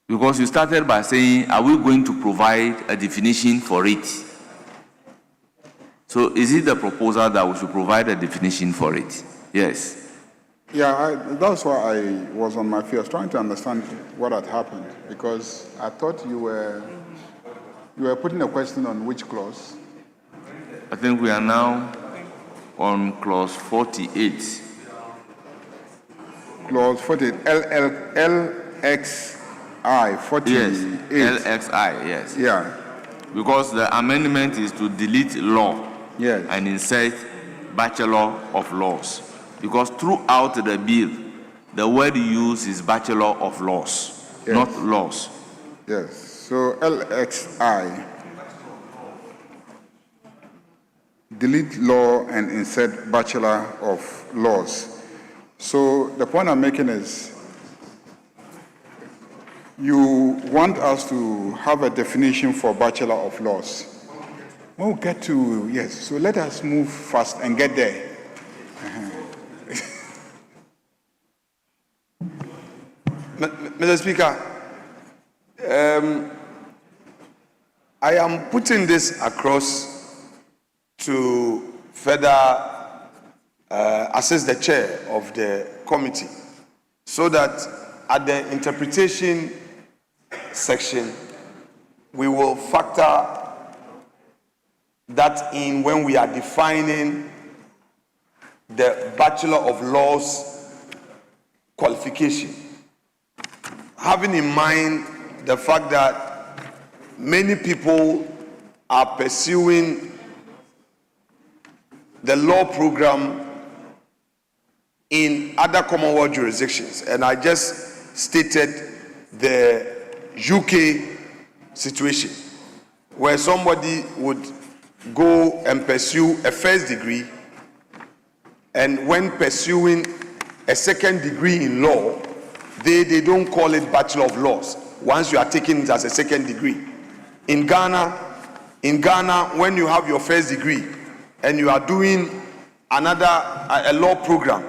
Because you started by saying, are we going to provide a definition for it? So is it the proposal that we should provide a definition for it? Yes. Yeah, that's why I was on my feet. I was trying to understand what had happened, because I thought you were putting a question on which clause? I think we are now on clause 48. Clause 48, LXI 48. Yes, LXI, yes. Yeah. Because the amendment is to delete law, yes, and insert Bachelor of Laws. Because throughout the bill, the word used is Bachelor of Laws, yes, not laws. Yes, so LXI, delete law and insert Bachelor of Laws. So the point I'm making is, you want us to have a definition for Bachelor of Laws. When we get to, yes, so let us move fast and get there. Mr. Speaker, I am putting this across to further assist the chair of the committee, so that at the interpretation section, we will factor that in when we are defining the Bachelor of Laws qualification. Having in mind the fact that many people are pursuing the law program in other Commonwealth jurisdictions, and I just stated the UK situation, where somebody would go and pursue a first degree, and when pursuing a second degree in law, they don't call it Bachelor of Laws once you are taking it as a second degree. In Ghana, when you have your first degree and you are doing a law program,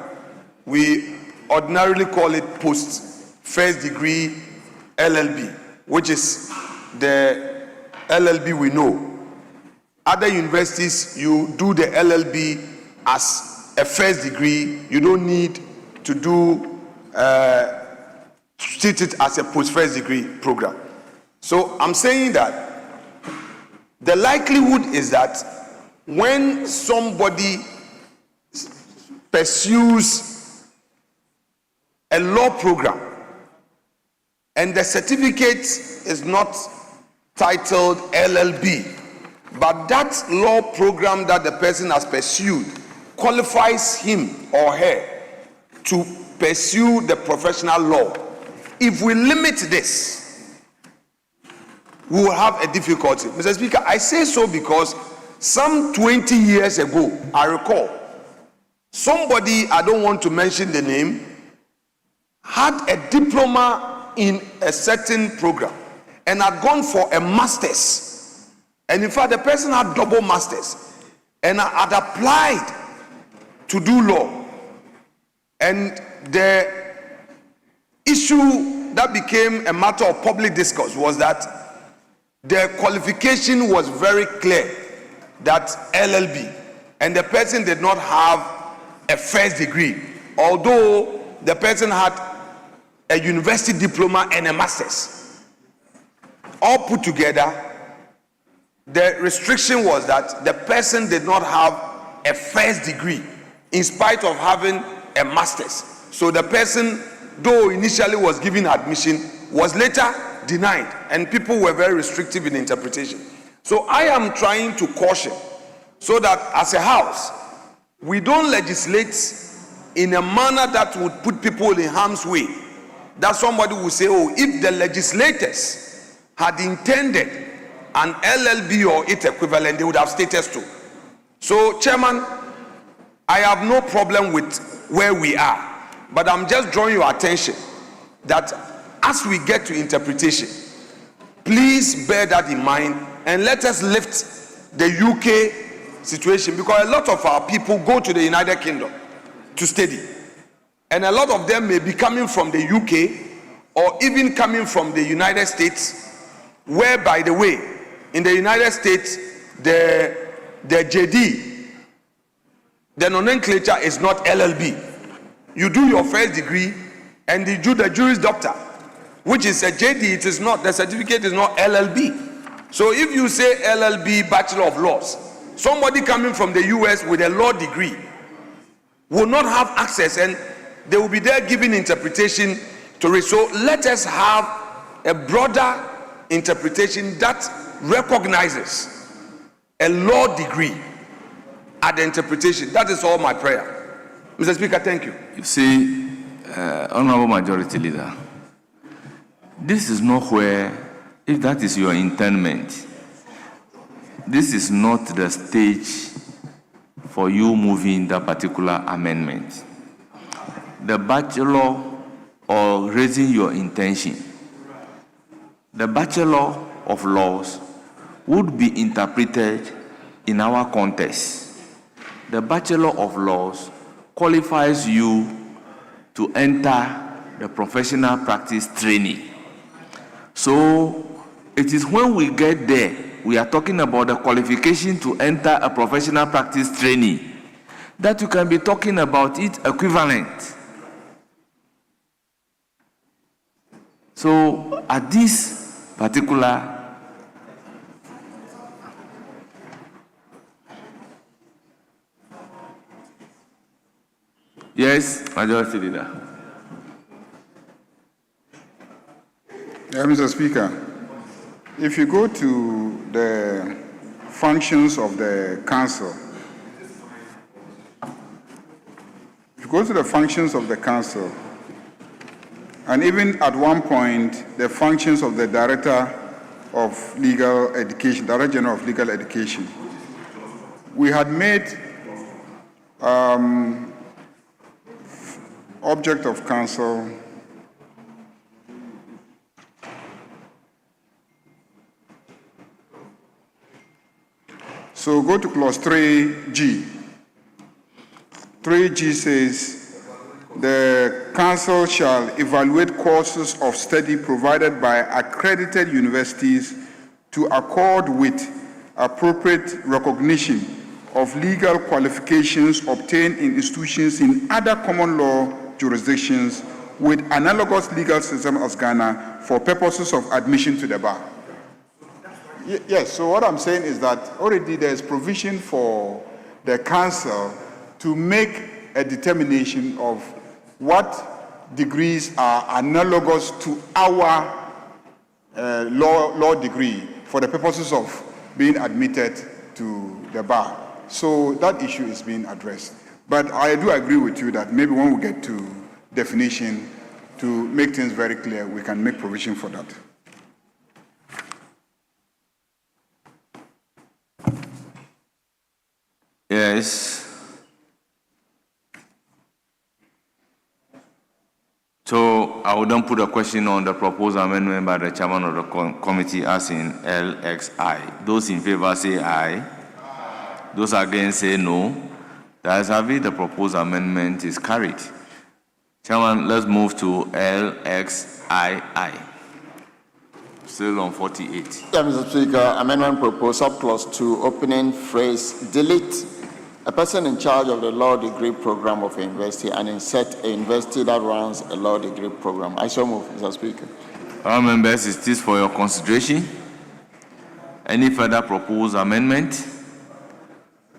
we ordinarily call it post first degree LLB, which is the LLB we know. Other universities, you do the LLB as a first degree. You don't need to treat it as a post first degree program. So I'm saying that the likelihood is that when somebody pursues a law program and the certificate is not titled LLB, but that law program that the person has pursued qualifies him or her to pursue the professional law. If we limit this, we will have a difficulty. Mr. Speaker, I say so because some 20 years ago, I recall, somebody, I don't want to mention the name, had a diploma in a certain program and had gone for a master's. And in fact, the person had double masters and had applied to do law. And the issue that became a matter of public discourse was that the qualification was very clear, that LLB, and the person did not have a first degree, although the person had a university diploma and a master's. All put together, the restriction was that the person did not have a first degree in spite of having a master's. So the person, though initially was given admission, was later denied, and people were very restrictive in interpretation. So I am trying to caution so that as a house, we don't legislate in a manner that would put people in harm's way. That somebody will say, oh, if the legislators had intended an LLB or its equivalent, they would have stated so. So, Chairman, I have no problem with where we are, but I'm just drawing your attention that as we get to interpretation, please bear that in mind and let us lift the UK situation, because a lot of our people go to the United Kingdom to study, and a lot of them may be coming from the UK or even coming from the United States, where, by the way, in the United States, the JD, the nomenclature is not LLB. You do your first degree and you do the Juris Doctor, which is a JD. It is not, the certificate is not LLB. So if you say LLB, Bachelor of Laws, somebody coming from the US with a law degree will not have access, and they will be there giving interpretation to it. So let us have a broader interpretation that recognizes a law degree at the interpretation. That is all my prayer. Mr. Speaker, thank you. You see, Honorable Majority Leader, this is not where, if that is your intendment, this is not the stage for you moving that particular amendment. The bachelor, or raising your intention, the Bachelor of Laws would be interpreted in our context. The Bachelor of Laws qualifies you to enter the professional practice training. So it is when we get there, we are talking about the qualification to enter a professional practice training, that you can be talking about it equivalent. So at this particular yes, Majority Leader. Yeah, Mr. Speaker, if you go to the functions of the council, and even at one point, the functions of the Director of Legal Education, Director General of Legal Education, we had made object of council So go to clause 3G. 3G says, the council shall evaluate courses of study provided by accredited universities to accord with appropriate recognition of legal qualifications obtained in institutions in other common law jurisdictions with analogous legal system as Ghana for purposes of admission to the bar. Yes, so what I'm saying is that already there's provision for the council to make a determination of what degrees are analogous to our law degree for the purposes of being admitted to the bar. So that issue is being addressed. But I do agree with you that maybe when we get to definition, to make things very clear, we can make provision for that. Yes. So I will then put a question on the proposed amendment by the chairman of the committee as in LXI. Those in favor say aye. Those against say no. The ayes have it, the proposed amendment is carried. Chairman, let's move to LXII. Still on 48. Yeah, Mr. Speaker, amendment proposal clause 2, opening phrase, delete a person in charge of the law degree program of a university and insert a university that runs a law degree program. I so move, Mr. Speaker. All members, it is for your consideration. Any further proposed amendment?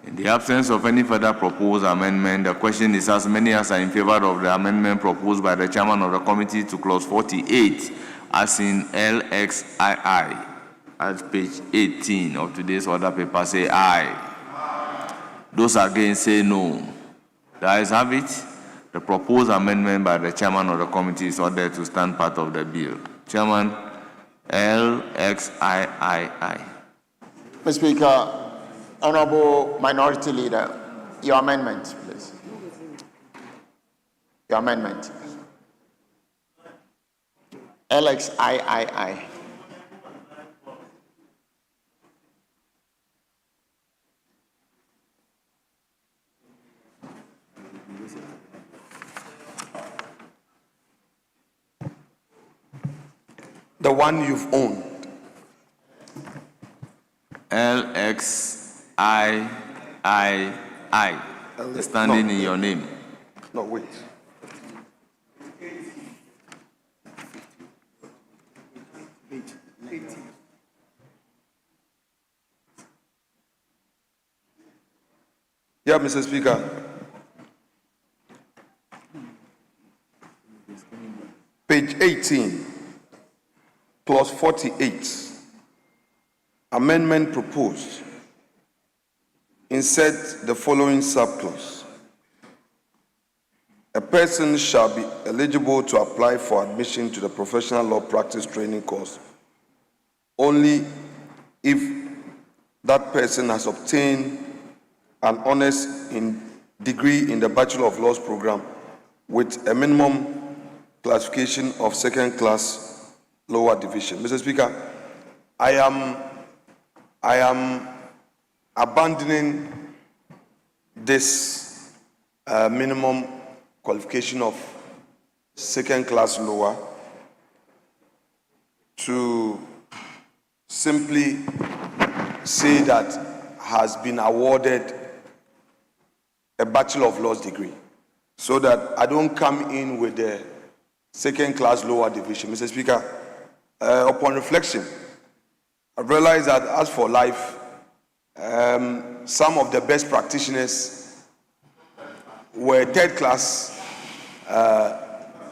In the absence of any further proposed amendment, the question is as many as are in favor of the amendment proposed by the chairman of the committee to clause 48 as in LXII at page 18 of today's order paper say aye. Those against say no. The ayes have it. The proposed amendment by the chairman of the committee is ordered to stand part of the bill. Chairman, LXIII. Mr. Speaker, Honorable Minority Leader, your amendment, please. Your amendment. LXIII. The one you've owned. LXIII. Standing in your name. No, wait. Yeah, Mr. Speaker. Page 18, clause 48. Amendment proposed. Insert the following subclause. A person shall be eligible to apply for admission to the professional law practice training course only if that person has obtained an honors degree in the Bachelor of Laws program with a minimum classification of second class lower division. Mr. Speaker, I am abandoning this minimum qualification of second class lower to simply say that has been awarded a Bachelor of Laws degree, so that I don't come in with the second class lower division. Mr. Speaker, upon reflection, I realized that as for life, some of the best practitioners were third class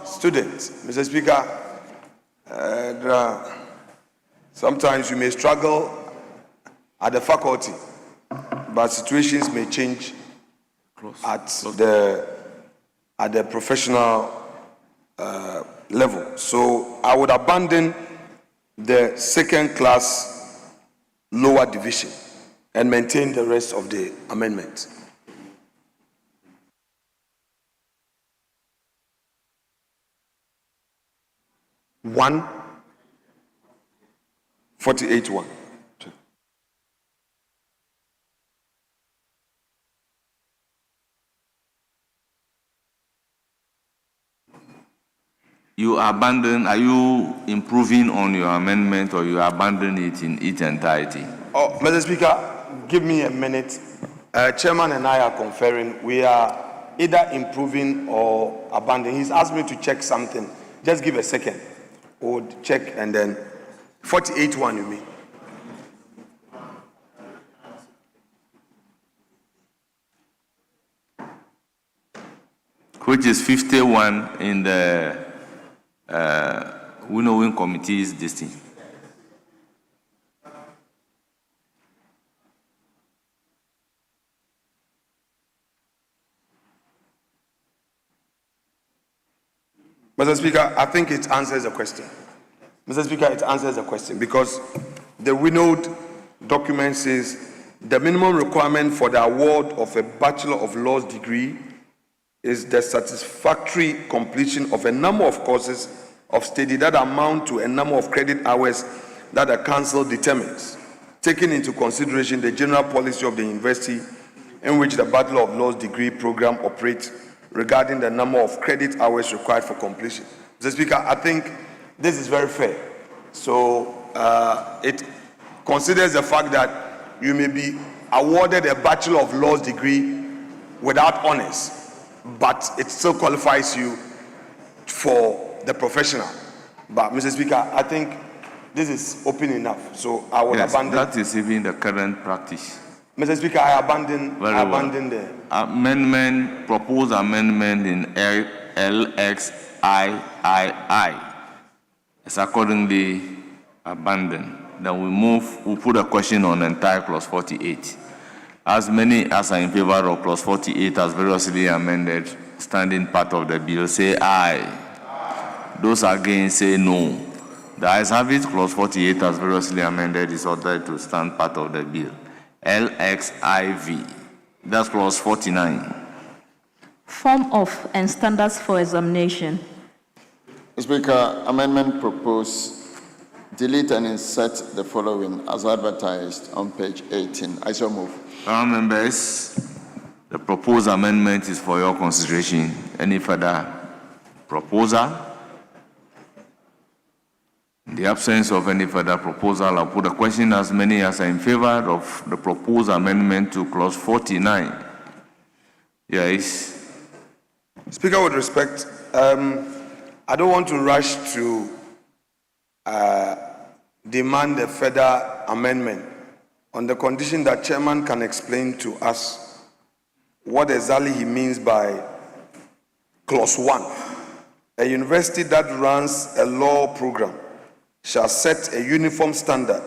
students. Mr. Speaker, sometimes you may struggle at the faculty, but situations may change at the professional level. So I would abandon the second class lower division and maintain the rest of the amendment. One 48-1. you abandon, are you improving on your amendment or you abandon it in its entirety? Oh, Mr. Speaker, give me a minute. Chairman and I are conferring. We are either improving or abandoning. He's asked me to check something. Just give a second. We'll check and then 48-1 you mean? Which is 51 in the winnowing committee's this thing. Mr. Speaker, I think it answers the question. Mr. Speaker, it answers the question because the winnowed document says the minimum requirement for the award of a Bachelor of Laws degree is the satisfactory completion of a number of courses of study that amount to a number of credit hours that the council determines, taking into consideration the general policy of the university in which the Bachelor of Laws degree program operates regarding the number of credit hours required for completion. Mr. Speaker, I think this is very fair. So it considers the fact that you may be awarded a Bachelor of Laws degree without honors, but it still qualifies you for the professional. But Mr. Speaker, I think this is open enough. So I will abandon. That is even the current practice. Mr. Speaker, I abandon the amendment, proposed amendment in LXIII is accordingly abandoned. Then we put a question on entire clause 48. As many as are in favor of clause 48 as variously amended, standing part of the bill, say aye. Those against say no. The ayes have it, clause 48 as variously amended is ordered to stand part of the bill. LXIV. That's clause 49. Form of and standards for examination. Mr. Speaker, amendment proposed, delete and insert the following as advertised on page 18. I so move. Members, the proposed amendment is for your consideration. Any further proposal? In the absence of any further proposal, I'll put a question as many as are in favor of the proposed amendment to clause 49. Yes. Speaker, with respect, I don't want to rush to demand a further amendment on the condition that Chairman can explain to us what exactly he means by clause 1. A university that runs a law program shall set a uniform standard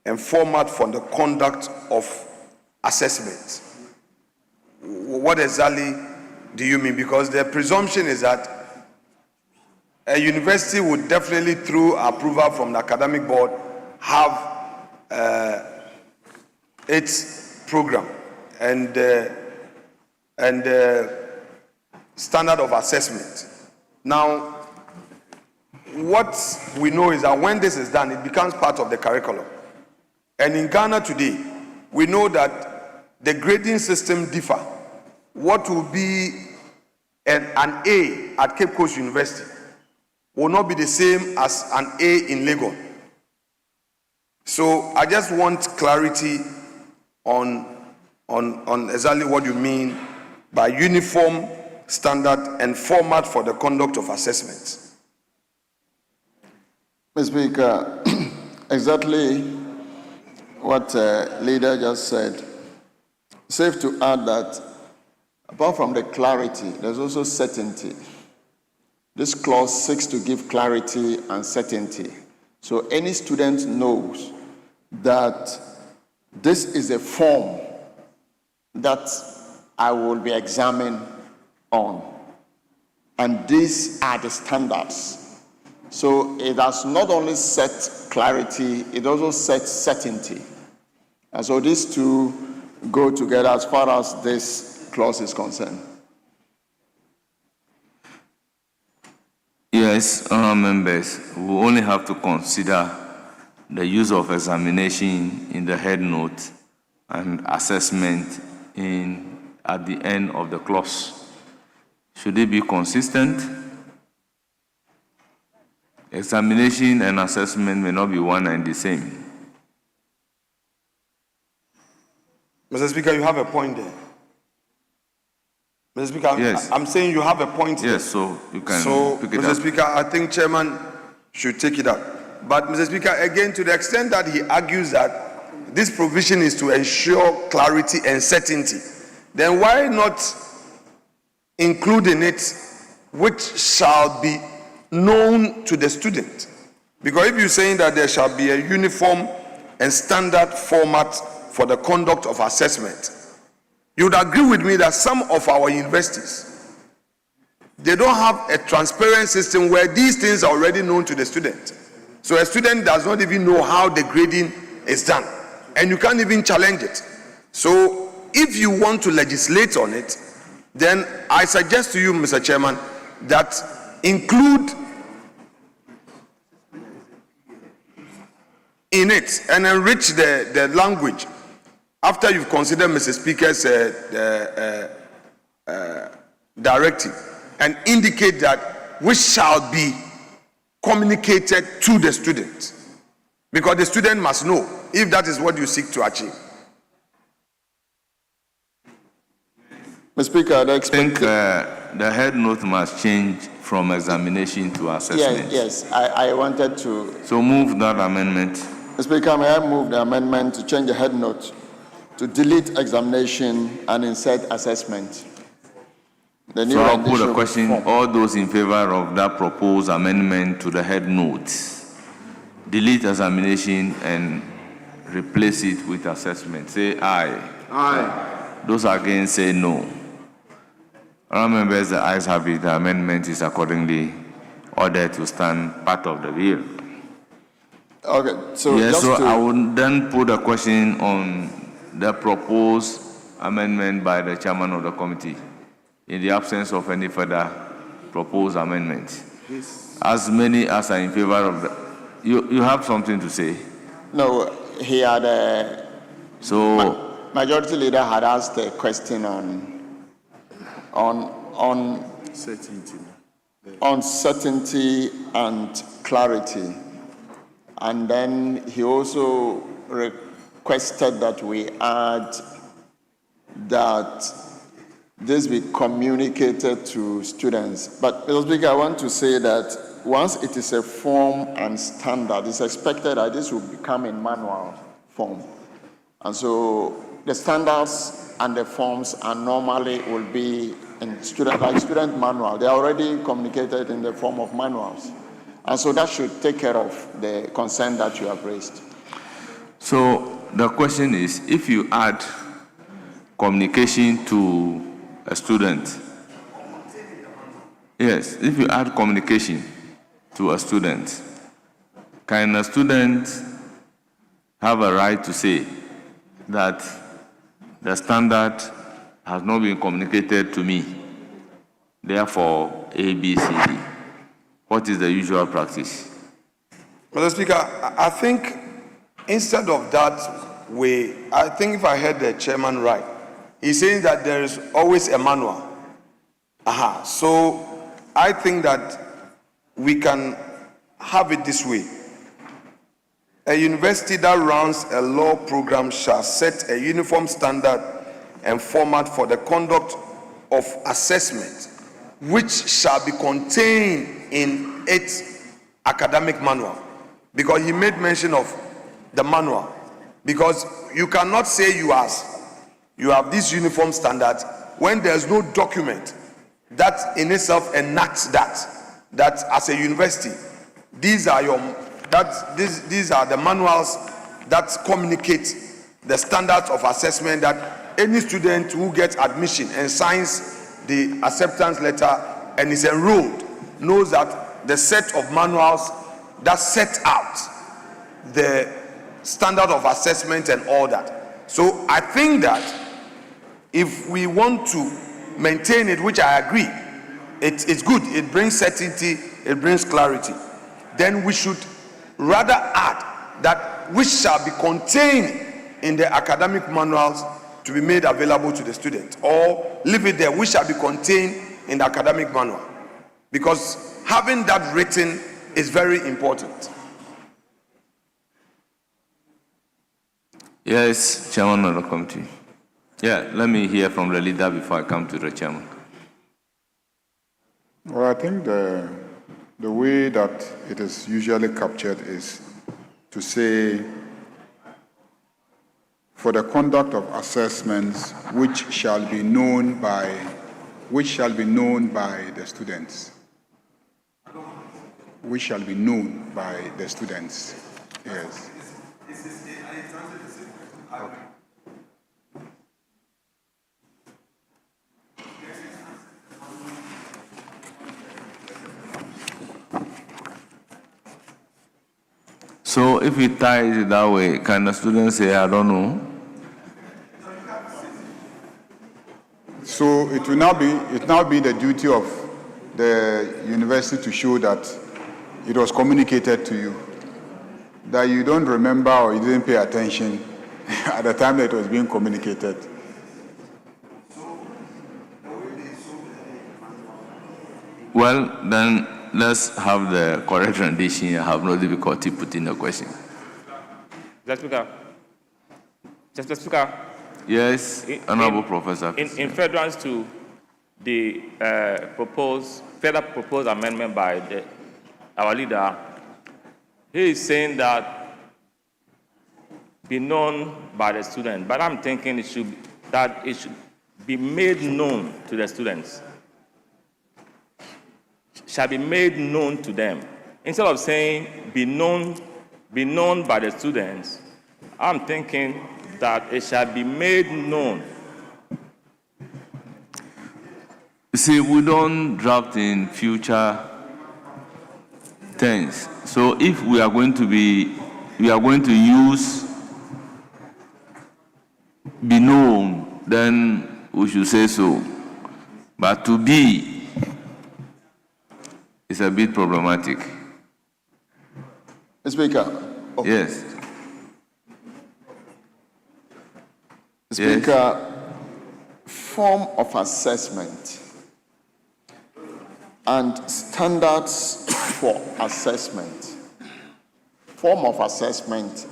and format for the conduct of assessment. What exactly do you mean? Because the presumption is that a university would definitely, through approval from the academic board, have its program and standard of assessment. Now, what we know is that when this is done, it becomes part of the curriculum. And in Ghana today, we know that the grading system differ. What will be an A at Cape Coast University will not be the same as an A in Lagos. So I just want clarity on exactly what you mean by uniform standard and format for the conduct of assessments. Mr. Speaker, exactly what leader just said. Safe to add that apart from the clarity, there's also certainty. This clause seeks to give clarity and certainty. So any student knows that this is a form that I will be examined on. And these are the standards. So it has not only set clarity, it also sets certainty. And so these two go together as far as this clause is concerned. Yes, honourable members, we only have to consider the use of examination in the head note and assessment at the end of the clause. Should it be consistent? Examination and assessment may not be one and the same. Mr. Speaker, you have a point there. Mr. Speaker, yes. I'm saying you have a point there. Yes, so you can pick it Mr. up. Speaker, I think Chairman should take it up. But, Mr. Speaker, again, to the extent that he argues that this provision is to ensure clarity and certainty, then why not include in it which shall be known to the student? Because if you're saying that there shall be a uniform and standard format for the conduct of assessment, you would agree with me that some of our universities, they don't have a transparent system where these things are already known to the student. So a student does not even know how the grading is done, and you can't even challenge it. So if you want to legislate on it, then I suggest to you, Mr. Chairman, that include in it and enrich the language after you've considered Mr. Speaker's directive, and indicate that which shall be communicated to the student, because the student must know if that is what you seek to achieve. Mr. Speaker, I think the head note must change from examination to assessment. Yes, I wanted to. So move that amendment. Mr. Speaker, may I move the amendment to change the head note to delete examination and insert assessment? The new So I'll put rendition a question, form. all those in favor of that proposed amendment to the head note, delete examination and replace it with assessment. Say aye. Aye. Those against say no. All members, the ayes have it. The amendment is accordingly ordered to stand part of the bill. Okay, so yes, just so to, I would then put a question on the proposed amendment by the chairman of the committee in the absence of any further proposed amendment. As many as are in favor of the... You have something to say? No, he had a... So... Majority Leader had asked a question on certainty and clarity. And then he also requested that we add that this be communicated to students. But, Mr. Speaker, I want to say that once it is a form and standard, it's expected that this will become in manual form. And so the standards and the forms are normally will be in student manual. They are already communicated in the form of manuals. And so that should take care of the concern that you have raised. So the question is, if you add communication to a student, yes, if you add communication to a student, can a student have a right to say that the standard has not been communicated to me, therefore A, B, C, D? What is the usual practice? Mr. Speaker, I think instead of that way, I think if I heard the chairman right, he's saying that there is always a manual. So I think that we can have it this way. A university that runs a law program shall set a uniform standard and format for the conduct of assessment, which shall be contained in its academic manual. Because he made mention of the manual. Because you cannot say you have this uniform standard when there's no document that in itself enacts that as a university, these are the manuals that communicate the standards of assessment that any student who gets admission and signs the acceptance letter and is enrolled knows that the set of manuals that set out the standard of assessment and all that. So I think that if we want to maintain it, which I agree, it's good, it brings certainty, it brings clarity, then we should rather add that which shall be contained in the academic manuals to be made available to the student, or leave it there, which shall be contained in the academic manual. Because having that written is very important. Yes, Chairman of the committee. Yeah, let me hear from the leader before I come to the chairman. Well, I think the way that it is usually captured is to say, for the conduct of assessments which shall be known by the students. Which shall be known by the students. Yes. Okay. So if it ties it that way, can the students say, I don't know? So it will now be the duty of the university to show that it was communicated to you, that you don't remember or you didn't pay attention at the time that it was being communicated. Well, then let's have the correct rendition. I have no difficulty putting the question. Mr. Speaker. Yes, Honorable Professor. In furtherance to the further proposed amendment by our leader, he is saying that be known by the student, but I'm thinking it should be made known to the students. Shall be made known to them. Instead of saying be known by the students, I'm thinking that it shall be made known. You see, we don't draft in future tense. So if we are going to use be known, then we should say so. But to be is a bit problematic. Mr. Speaker. Okay. Yes. Speaker, form of assessment and standards for assessment. Form of assessment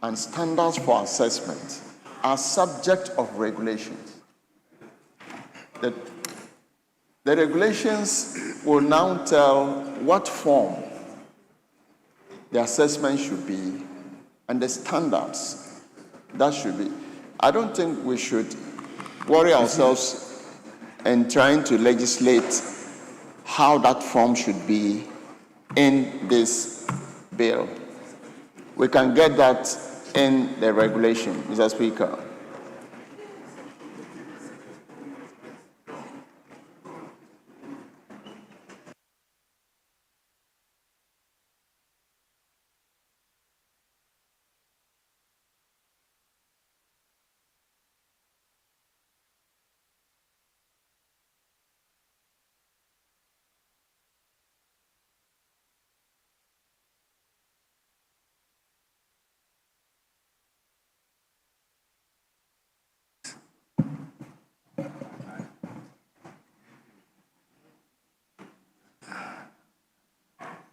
and standards for assessment are subject of regulations. The regulations will now tell what form the assessment should be and the standards that should be. I don't think we should worry ourselves in trying to legislate how that form should be in this bill. We can get that in the regulation, Mr. Speaker.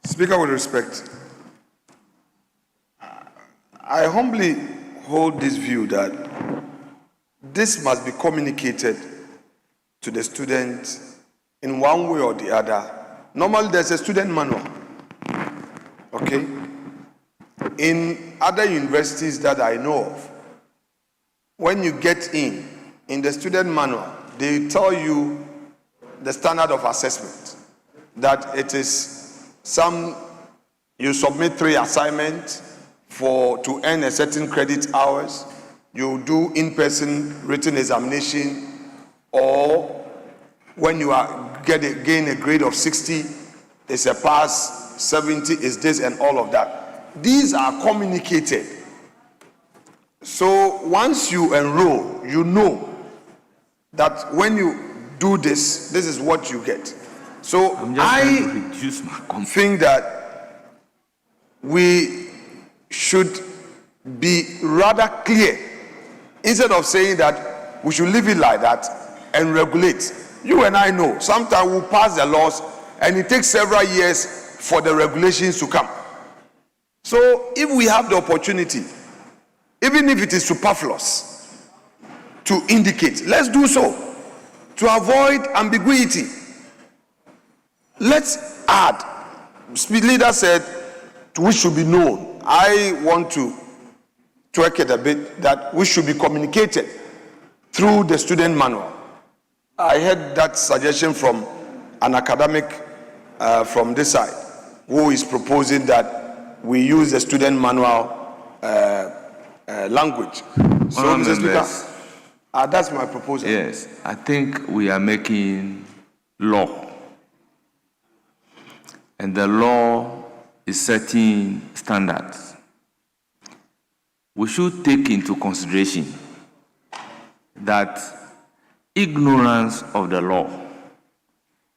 Speaker, with respect, I humbly hold this view that this must be communicated to the students in one way or the other. Normally, there's a student manual, okay? In other universities that I know of, when you get in the student manual, they tell you the standard of assessment, that it is you submit 3 assignments to earn a certain credit hours, you do in-person written examination, or when you gain a grade of 60, it's a pass, 70 is this, and all of that. These are communicated. So once you enroll, you know that when you do this is what you get. So I think that we should be rather clear instead of saying that we should leave it like that and regulate. You and I know sometimes we'll pass the laws and it takes several years for the regulations to come. So if we have the opportunity, even if it is superfluous, to indicate, let's do so to avoid ambiguity. Let's add. Speed leader said, which should be known. I want to twerk it a bit, that we should be communicated through the student manual. I heard that suggestion from an academic from this side, who is proposing that we use the student manual language. So, Mr. Speaker, that's my proposal. Yes, I think we are making law. And the law is setting standards. We should take into consideration that ignorance of the law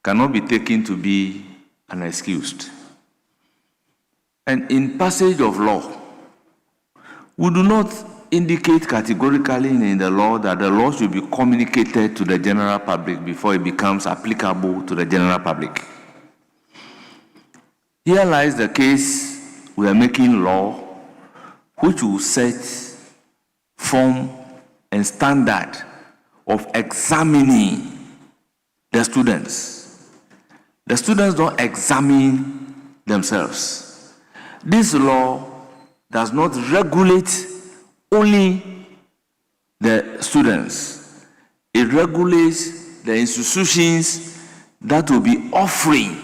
cannot be taken to be an excuse. And in passage of law, we do not indicate categorically in the law that the law should be communicated to the general public before it becomes applicable to the general public. Here lies the case we are making law, which will set form and standard of examining the students. The students don't examine themselves. This law does not regulate only the students. It regulates the institutions that will be offering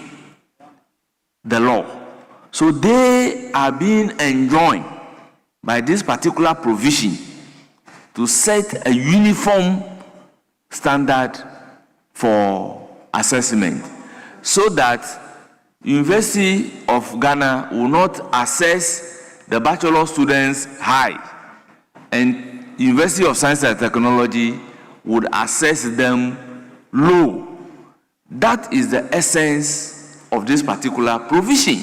the law. So they are being enjoined by this particular provision to set a uniform standard for assessment, so that University of Ghana will not assess the bachelor students high, and University of Science and Technology would assess them low. That is the essence of this particular provision,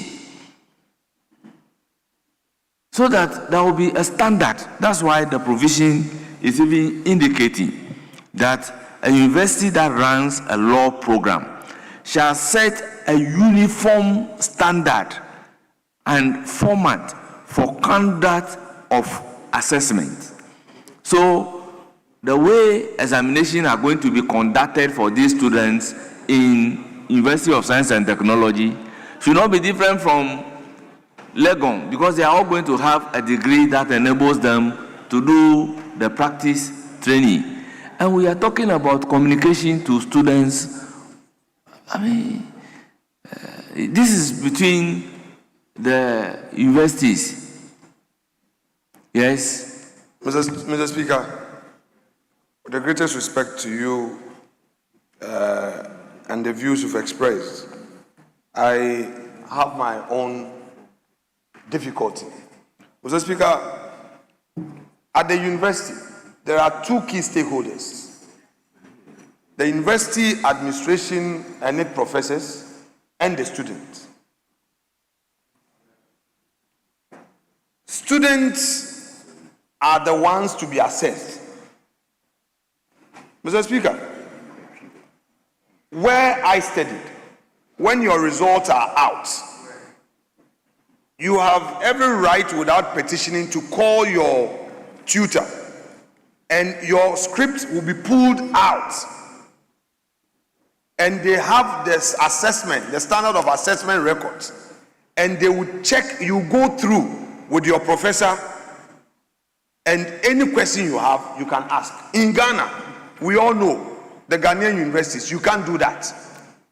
so that there will be a standard. That's why the provision is even indicating that a university that runs a law program shall set a uniform standard and format for conduct of assessment. So the way examinations are going to be conducted for these students in University of Science and Technology should not be different from Legon, because they are all going to have a degree that enables them to do the practice training. And we are talking about communication to students. I mean, this is between the universities. Yes? Mr. Speaker, with the greatest respect to you and the views you've expressed, I have my own difficulty. Mr. Speaker, at the university, there are two key stakeholders: the university administration and its professors, and the students. Students are the ones to be assessed. Mr. Speaker, where I studied, when your results are out, you have every right without petitioning to call your tutor, and your script will be pulled out, and they have this assessment, the standard of assessment records, and they will check. You go through with your professor, and any question you have, you can ask. In Ghana, we all know the Ghanaian universities, you can't do that.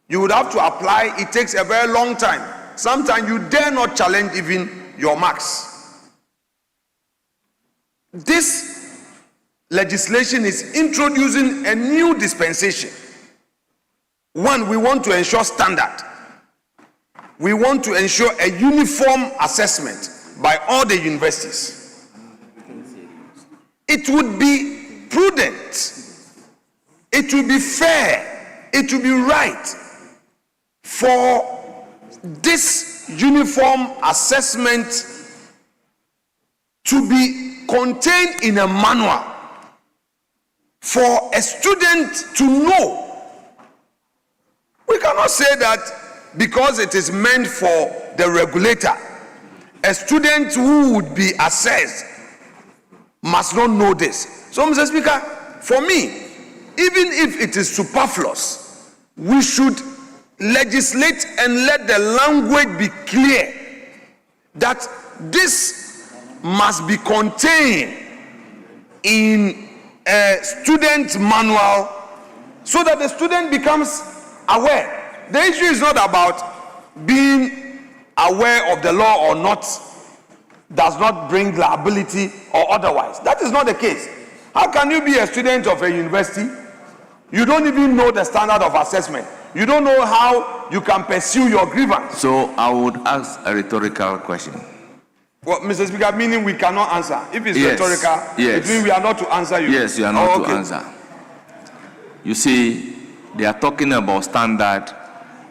You would have to apply. It takes a very long time. Sometimes you dare not challenge even your marks. This legislation is introducing a new dispensation. One, we want to ensure standard. We want to ensure a uniform assessment by all the universities. It would be prudent, it would be fair, it would be right for this uniform assessment to be contained in a manual for a student to know. We cannot say that because it is meant for the regulator, a student who would be assessed must not know this. So, Mr. Speaker, for me, even if it is superfluous, we should legislate and let the language be clear that this must be contained in a student manual so that the student becomes aware. The issue is not about being aware of the law or not, does not bring liability or otherwise. That is not the case. How can you be a student of a university? You don't even know the standard of assessment. You don't know how you can pursue your grievance. So I would ask a rhetorical question. Well, Mr. Speaker, meaning we cannot answer. If it's Yes, rhetorical, yes. it means we are not to answer you. Yes, you are not okay. to answer. You see, they are talking about standard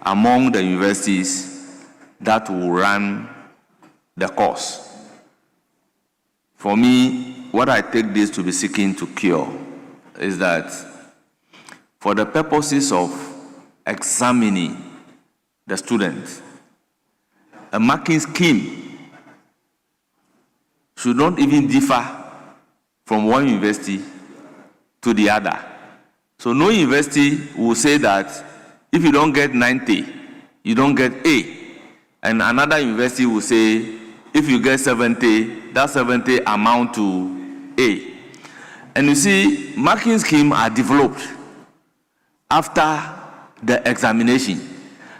among the universities that will run the course. For me, what I take this to be seeking to cure is that for the purposes of examining the student, a marking scheme should not even differ from one university to the other. So no university will say that if you don't get 90, you don't get A. And another university will say, if you get 70, that 70 amount to A. And you see, marking schemes are developed after the examination.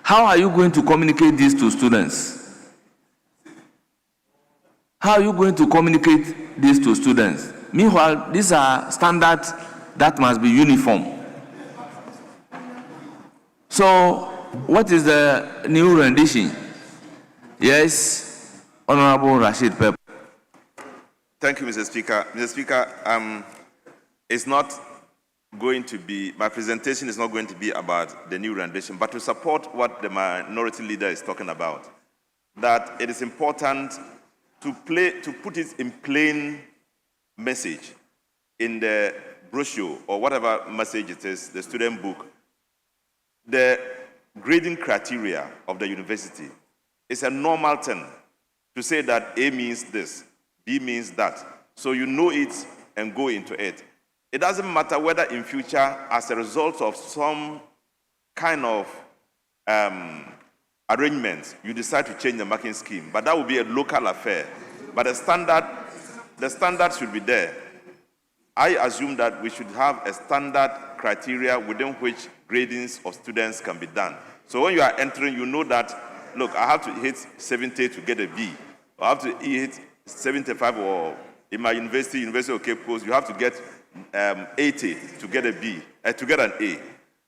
How are you going to communicate this to students? How are you going to communicate this to students? Meanwhile, these are standards that must be uniform. So, what is the new rendition? Yes, Honorable Rashid Pep. Thank you, Mr. Speaker. Mr. Speaker, it's not going to be, my presentation is not going to be about the new rendition, but to support what the minority leader is talking about, that it is important to put it in plain message in the brochure or whatever message it is, the student book. The grading criteria of the university is a normal thing to say that A means this, B means that. So you know it and go into it. It doesn't matter whether in future, as a result of some kind of arrangement, you decide to change the marking scheme, but that will be a local affair. But the standard should be there. I assume that we should have a standard criteria within which gradings of students can be done. So when you are entering, you know that, look, I have to hit 70 to get a B. I have to hit 75, or in my University of Cape Coast, you have to get 80 to get a B, to get an A.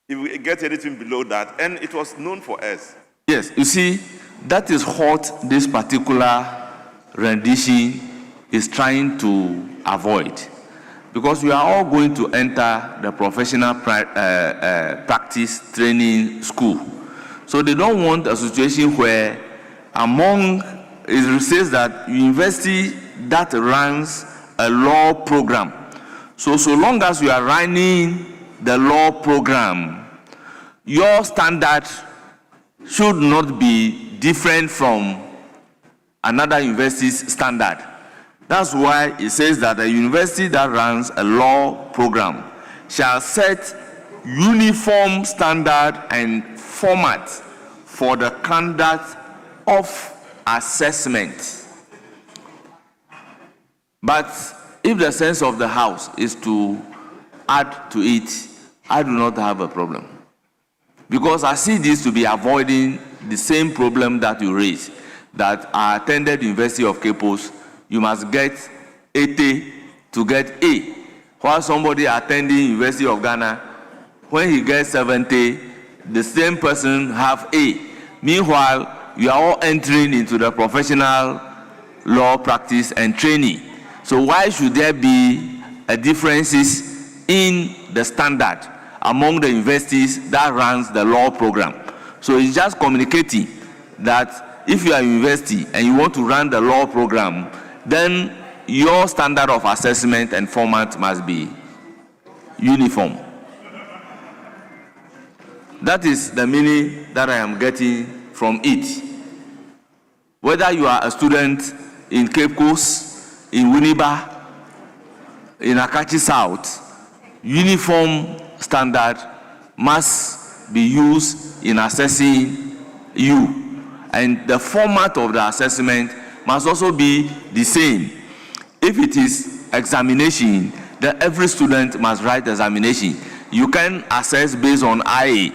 If we get anything below that, and it was known for us. Yes, you see, that is what this particular rendition is trying to avoid. Because we are all going to enter the professional practice training school. So they don't want a situation where it says that university that runs a law program. So long as you are running the law program, your standard should not be different from another university's standard. That's why it says that a university that runs a law program shall set uniform standard and format for the conduct of assessment. But if the sense of the House is to add to it, I do not have a problem. Because I see this to be avoiding the same problem that you raised, that I attended University of Cape Coast, you must get 80 to get A. While somebody attending University of Ghana, when he gets 70, the same person have A. Meanwhile, you are all entering into the professional law practice and training. So why should there be a differences in the standard among the universities that runs the law program? So it's just communicating that if you are a university and you want to run the law program, then your standard of assessment and format must be uniform. That is the meaning that I am getting from it. Whether you are a student in Cape Coast, in Winneba, in Akachi South, uniform standard must be used in assessing you. And the format of the assessment must also be the same. If it is examination, then every student must write examination. You can assess based on IA.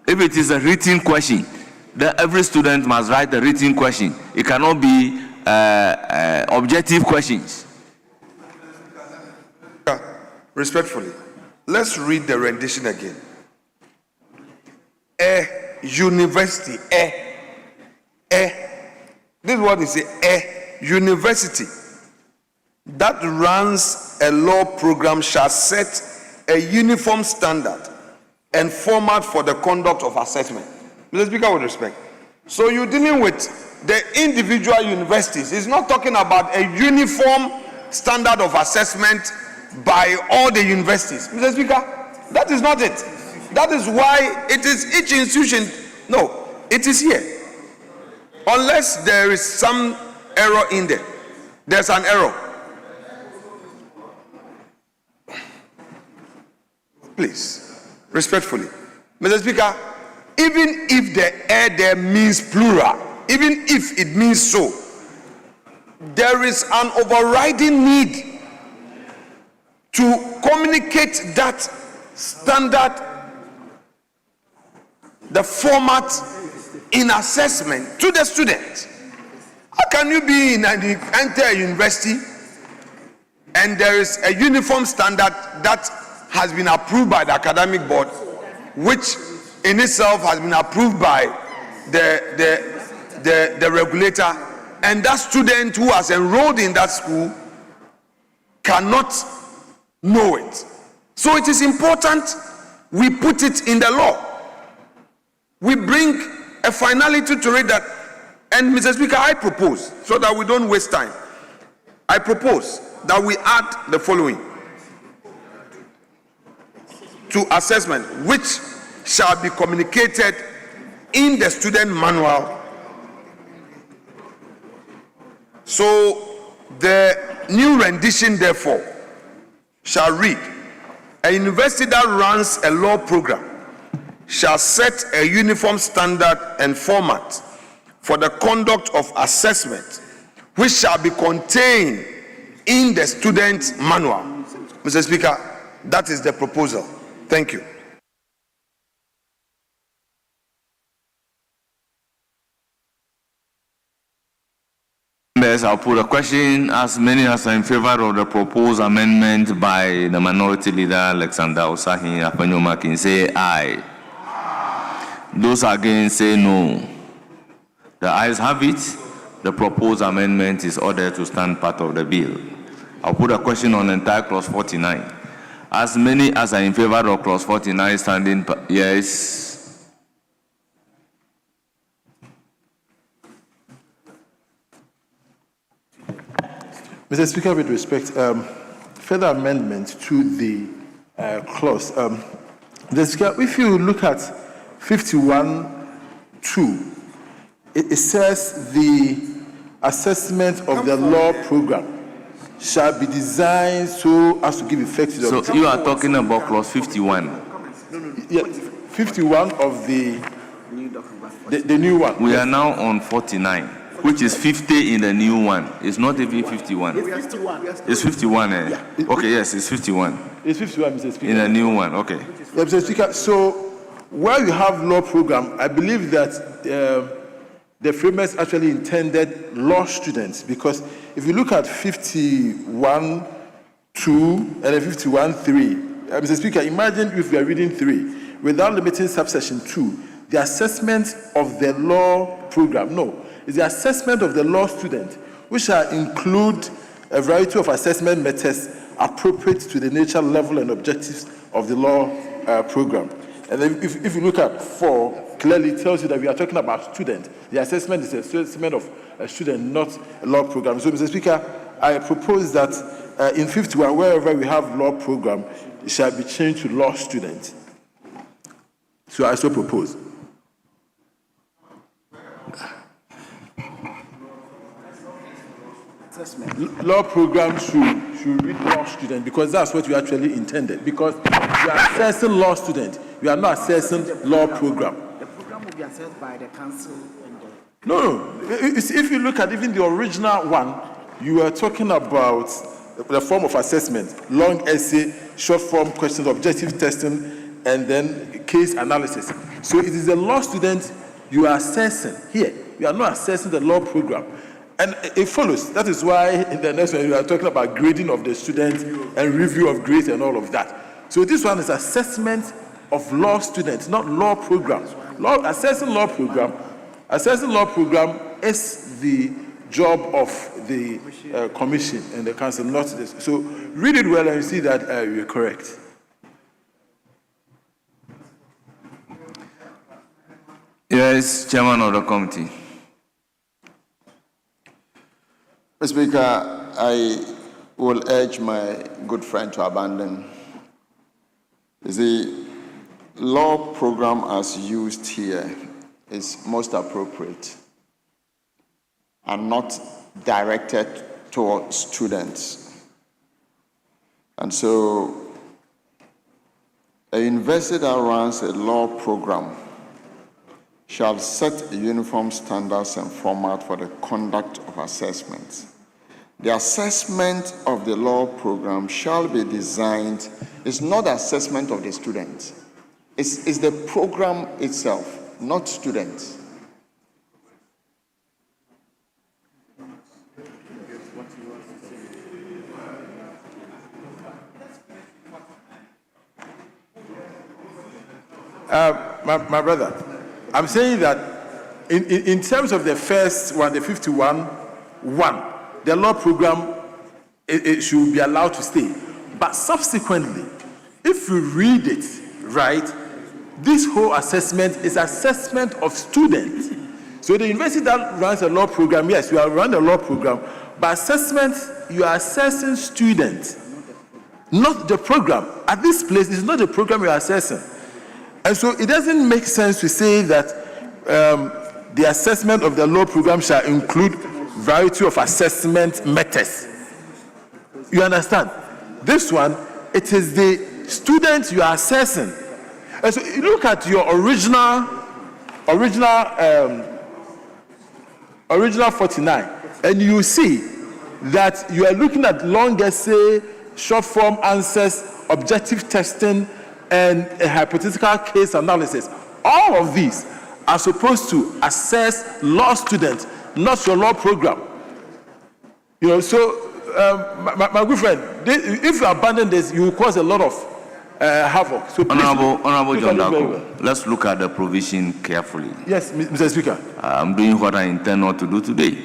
If it is a written question, then every student must write the written question. It cannot be objective questions. Respectfully, let's read the rendition again. A university, this is what it says, a university that runs a law program shall set a uniform standard and format for the conduct of assessment. Mr. Speaker, with respect. So you're dealing with the individual universities. It's not talking about a uniform standard of assessment by all the universities. Mr. Speaker, that is not it. That is why it is each institution. No, it is here. Unless there is some error in there. There's an error. Please, respectfully. Mr. Speaker, even if the air there means plural, even if it means so, there is an overriding need to communicate that standard, the format in assessment to the student. How can you be in enter a university and there is a uniform standard that has been approved by the academic board, which in itself has been approved by the regulator, and that student who has enrolled in that school cannot know it? So it is important we put it in the law. We bring a finality to it that, and Mr. Speaker, I propose, so that we don't waste time, I propose that we add the following to assessment, which shall be communicated in the student manual. So the new rendition, therefore, shall read: a university that runs a law program shall set a uniform standard and format for the conduct of assessment, which shall be contained in the student manual. Mr. Speaker, that is the proposal. Thank you. Members, I'll put a question. As many as are in favor of the proposed amendment by the minority leader, Alexander Osahin Afenyomakin, say aye. Those against say no. The ayes have it. The proposed amendment is ordered to stand part of the bill. I'll put a question on entire clause 49. As many as are in favor of clause 49 standing, yes. Mr. Speaker, with respect, further amendment to the clause. Mr. Speaker, if you look at 51(2), it says the assessment of the law program shall be designed so as to give effect to the So you are talking about clause 51. Yeah, 51 of the new one. We are now on 49, which is 50 in the new one. It's not even 51. It's 51. Okay, yes, it's 51. It's 51, Mr. Speaker. In the new one, okay. Yeah, Mr. Speaker, so where you have law program, I believe that the framers actually intended law students, because if you look at 51(2) and then 51(3), Mr. Speaker, imagine if we are reading 3 without limiting subsection 2, the assessment of the law program. No, it's the assessment of the law student, which shall include a variety of assessment methods appropriate to the nature, level, and objectives of the law program. And then if you look at 4, clearly tells you that we are talking about student. The assessment is an assessment of a student, not a law program. So, Mr. Speaker, I propose that in 51, wherever we have law program, it shall be changed to law student. So I so propose. law program should read law student because that's what you actually intended. Because you are assessing law student, you are not assessing law program. The program will be assessed by the council. No. If you look at even the original one, you are talking about the form of assessment, long essay, short form questions, objective testing, and then case analysis. So it is the law student you are assessing here. You are not assessing the law program. And it follows. That is why in the next one we are talking about grading of the students and review of grades and all of that. So this one is assessment of law students, not law program. Assessing law program is the job of the commission and the council, not this. So read it well and you see that you're correct. Yes, Chairman of the committee. Mr. Speaker, I will urge my good friend to abandon. The law program as used here is most appropriate and not directed toward students. And so a university that runs a law program shall set uniform standards and format for the conduct of assessments. The assessment of the law program shall be designed, it's not assessment of the students, it's the program itself, not students. My brother, I'm saying that in terms of the first one, the 51-1, the law program it should be allowed to stay. But subsequently, if you read it right, this whole assessment is assessment of students. So the university that runs a law program, yes, you are running a law program, but assessment, you are assessing students, not the program. At this place, it's not the program you are assessing. And so it doesn't make sense to say that the assessment of the law program shall include variety of assessment methods. You understand? This one, it is the student you are assessing. And so you look at your original 49, and you see that you are looking at long essay, short form answers, objective testing, and a hypothetical case analysis. All of these are supposed to assess law students, not your law program. You know, so my good friend, if you abandon this, you will cause a lot of havoc. So please, Honorable John Darko, let's look at the provision carefully. Yes, Mr. Speaker. I'm doing what I intend not to do today.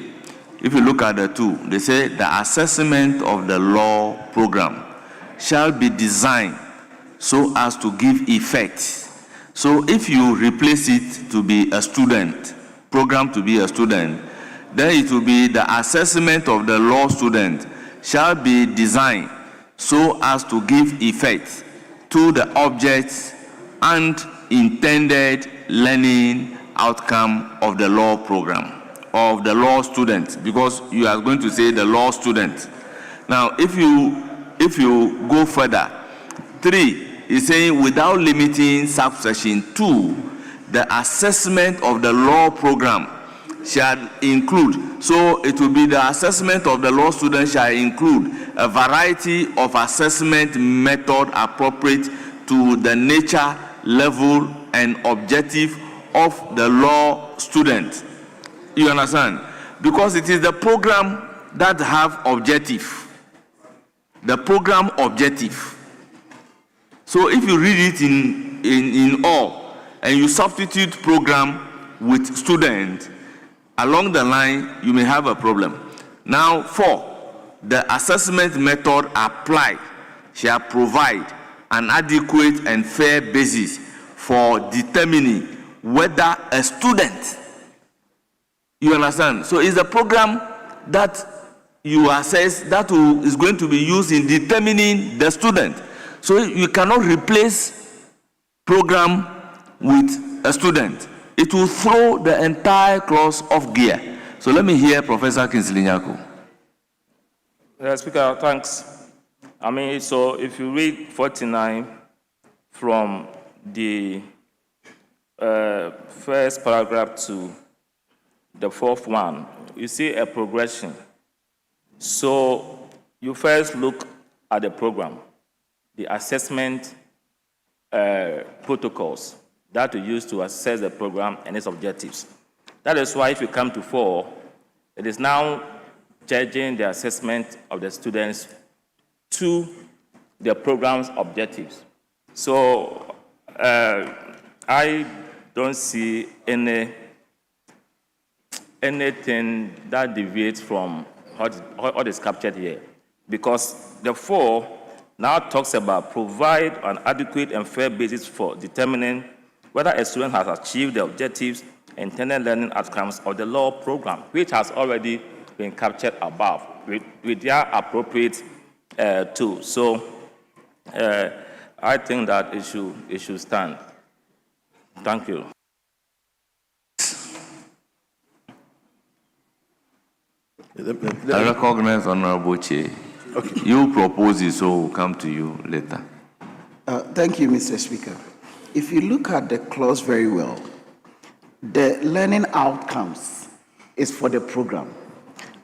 If you look at the two, they say the assessment of the law program shall be designed so as to give effect. So if you replace it to be a student, program to be a student, then it will be the assessment of the law student shall be designed so as to give effect to the objects and intended learning outcome of the law program, of the law student, because you are going to say the law student. Now, if you go further, 3 is saying without limiting subsection 2, the assessment of the law program shall include, so it will be the assessment of the law student shall include a variety of assessment method appropriate to the nature, level, and objective of the law student. You understand? Because it is the program that have objective. The program objective. So if you read it in all, and you substitute program with student, along the line, you may have a problem. Now, 4, the assessment method applied shall provide an adequate and fair basis for determining whether a student, you understand? So it's a program that you assess that is going to be used in determining the student. So you cannot replace program with a student. It will throw the entire clause off gear. So let me hear Professor Kingsley Nyako. Speaker, thanks. I mean, so if you read 49 from the first paragraph to the fourth one, you see a progression. So you first look at the program, the assessment protocols that we use to assess the program and its objectives. That is why if you come to 4, it is now judging the assessment of the students to the program's objectives. So I don't see anything that deviates from what is captured here, because the 4 now talks about provide an adequate and fair basis for determining whether a student has achieved the objectives and intended learning outcomes of the law program, which has already been captured above with their appropriate tools. So I think that it should stand. Thank you. I recognize Honorable Che. Okay. You propose it, so we'll come to you later. Thank you, Mr. Speaker. If you look at the clause very well, the learning outcomes is for the program.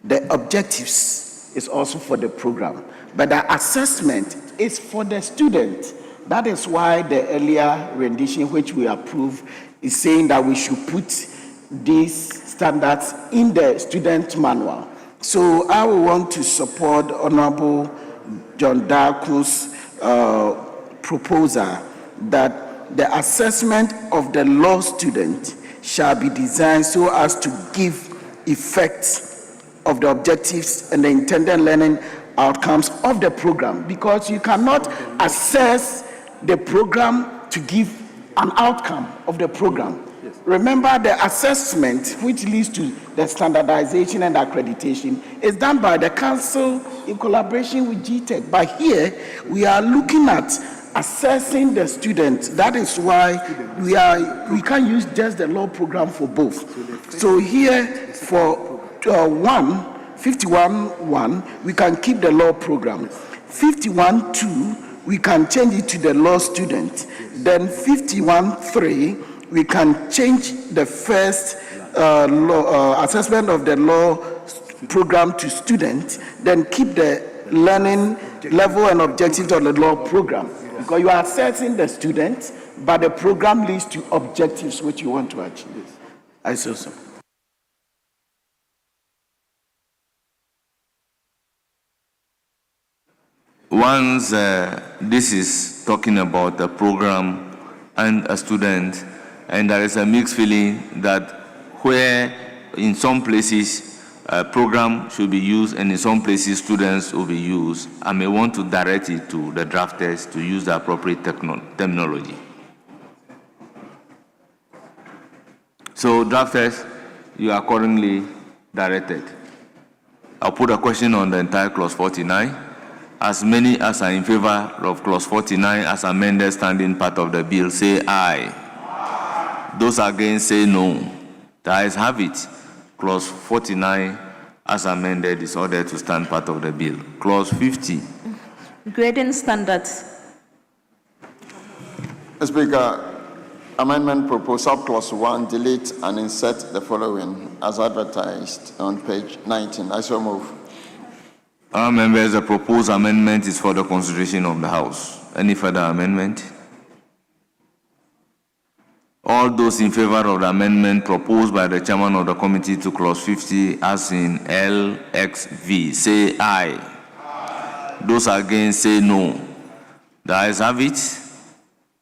The objectives is also for the program. But the assessment is for the student. That is why the earlier rendition, which we approved, is saying that we should put these standards in the student manual. So I will want to support Honorable John Darko's proposal that the assessment of the law student shall be designed so as to give effect of the objectives and the intended learning outcomes of the program, because you cannot assess the program to give an outcome of the program. Remember, the assessment, which leads to the standardization and accreditation, is done by the council in collaboration with GTEC. But here, we are looking at assessing the students. That is why we can't use just the law program for both. So here, for 51.1, we can keep the law program. 51.2, we can change it to the law student. Then 51.3, we can change the first assessment of the law program to student, then keep the learning level and objectives of the law program. Because you are assessing the student, but the program leads to objectives which you want to achieve. I say so. Once this is talking about a program and a student, and there is a mixed feeling that where in some places a program should be used and in some places students will be used, I may want to direct it to the drafters to use the appropriate terminology. So drafters, you are accordingly directed. I'll put a question on the entire clause 49. As many as are in favor of clause 49 as amended standing part of the bill, say aye. Those against, say no. The ayes have it. Clause 49 as amended is ordered to stand part of the bill. Clause 50. Grading standards. Mr. Speaker, amendment proposed, subclause 1, delete and insert the following as advertised on page 19. I so move. Our members, the proposed amendment is for the consideration of the House. Any further amendment? All those in favor of the amendment proposed by the chairman of the committee to clause 50 as in LXV, say aye. Aye. Those against, say no. The ayes have it.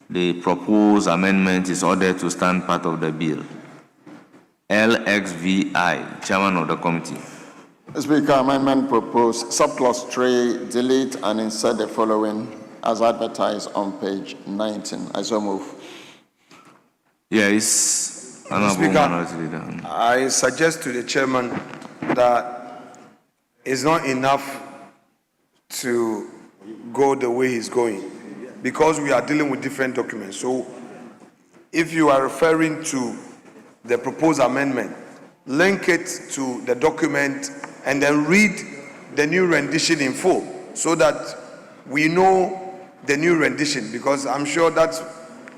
The proposed amendment is ordered to stand part of the bill. LXVI, chairman of the committee. Speaker, amendment proposed, subclause 3, delete and insert the following as advertised on page 19. I so move. Yes, Speaker, I suggest to the chairman that it's not enough to go the way he's going, because we are dealing with different documents. So if you are referring to the proposed amendment, link it to the document and then read the new rendition in full so that we know the new rendition, because I'm sure that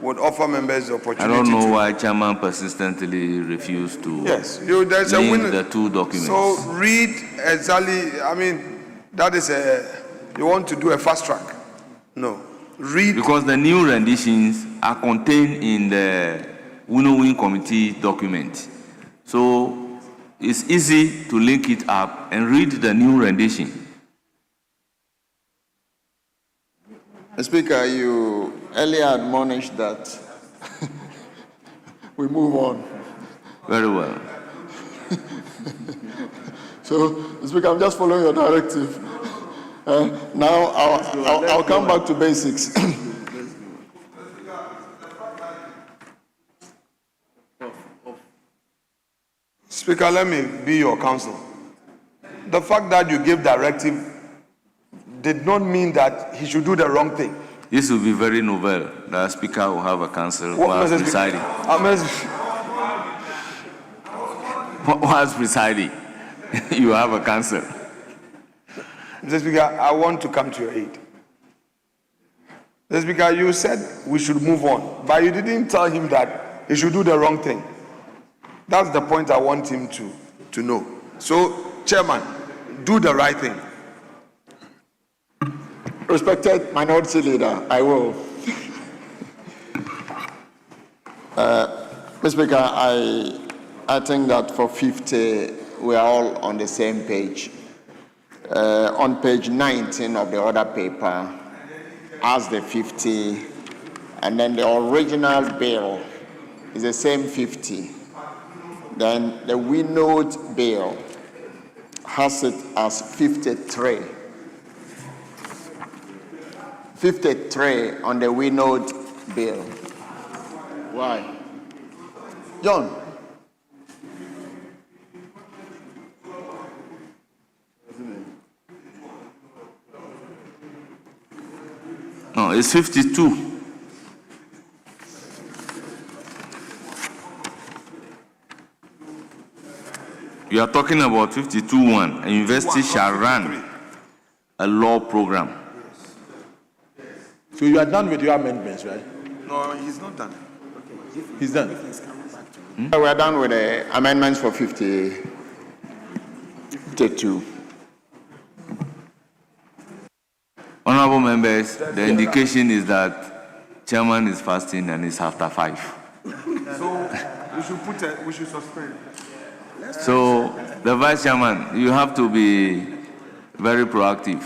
would offer members the opportunity. I don't know to, why chairman persistently refused to yes, there's a link winner. the two documents. So read exactly. I mean, that is you want to do a fast track? No, read, because the new renditions are contained in the winnowing committee document. So it's easy to link it up and read the new rendition. Speaker, you earlier admonished that we move on. Very well. So, Speaker, I'm just following your directive. Now I'll come back to basics. Speaker, let me be your counsel. The fact that you gave directive did not mean that he should do the wrong thing. This will be very novel. The speaker will have a council whilst presiding. Whilst presiding, you have a council. Mr. Speaker, I want to come to your aid. Mr. Speaker, you said we should move on, but you didn't tell him that he should do the wrong thing. That's the point I want him to know. So, Chairman, do the right thing. Respected Minority Leader, I will. Mr. Speaker, I think that for 50, we are all on the same page. On page 19 of the order paper, as the 50, and then the original bill is the same 50. Then the winnowed bill has it as 53. 53 on the winnowed bill. Why? John. No, it's 52. You are talking about 52.1. A university shall run a law program. So you are done with your amendments, right? No, he's not done. He's done. We are done with the amendments for 52. Honorable members, the indication is that chairman is fasting and it's after 5. So we should suspend. So the vice chairman, you have to be very proactive.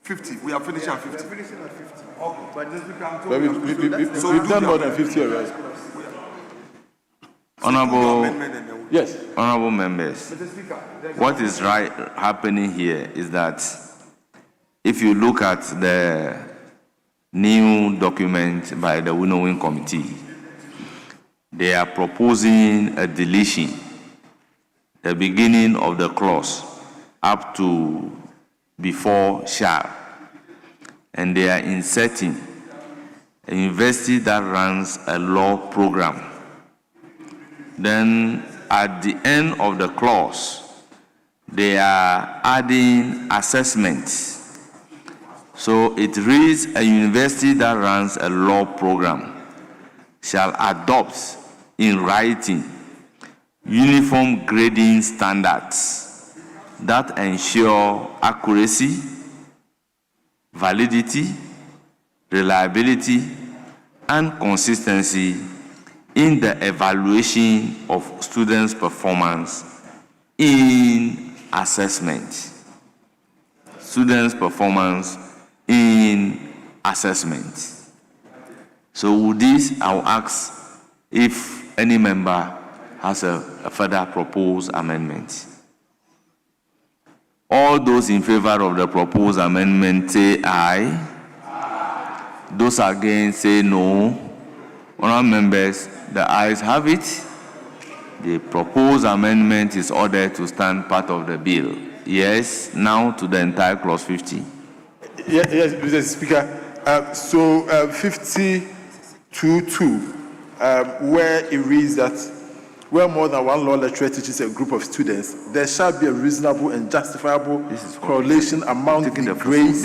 50. We are finishing at 50. Okay, but just become But we've done more than 50 already. Honorable, yes. Honorable members, what is happening here is that if you look at the new document by the winnowing committee, they are proposing a deletion, the beginning of the clause up to before shall, and they are inserting a university that runs a law program. Then at the end of the clause, they are adding assessments. So it reads, a university that runs a law program shall adopt in writing uniform grading standards that ensure accuracy, validity, reliability, and consistency in the evaluation of students' performance in assessment. Students' performance in assessment. So with this, I'll ask if any member has a further proposed amendment. All those in favor of the proposed amendment say aye. Those against say no. Honourable members, the ayes have it. The proposed amendment is ordered to stand part of the bill. Yes, now to the entire clause 50. Yes, Mr. Speaker. So 52.2, where it reads that where more than one law lecturer teaches a group of students, there shall be a reasonable and justifiable correlation among the grades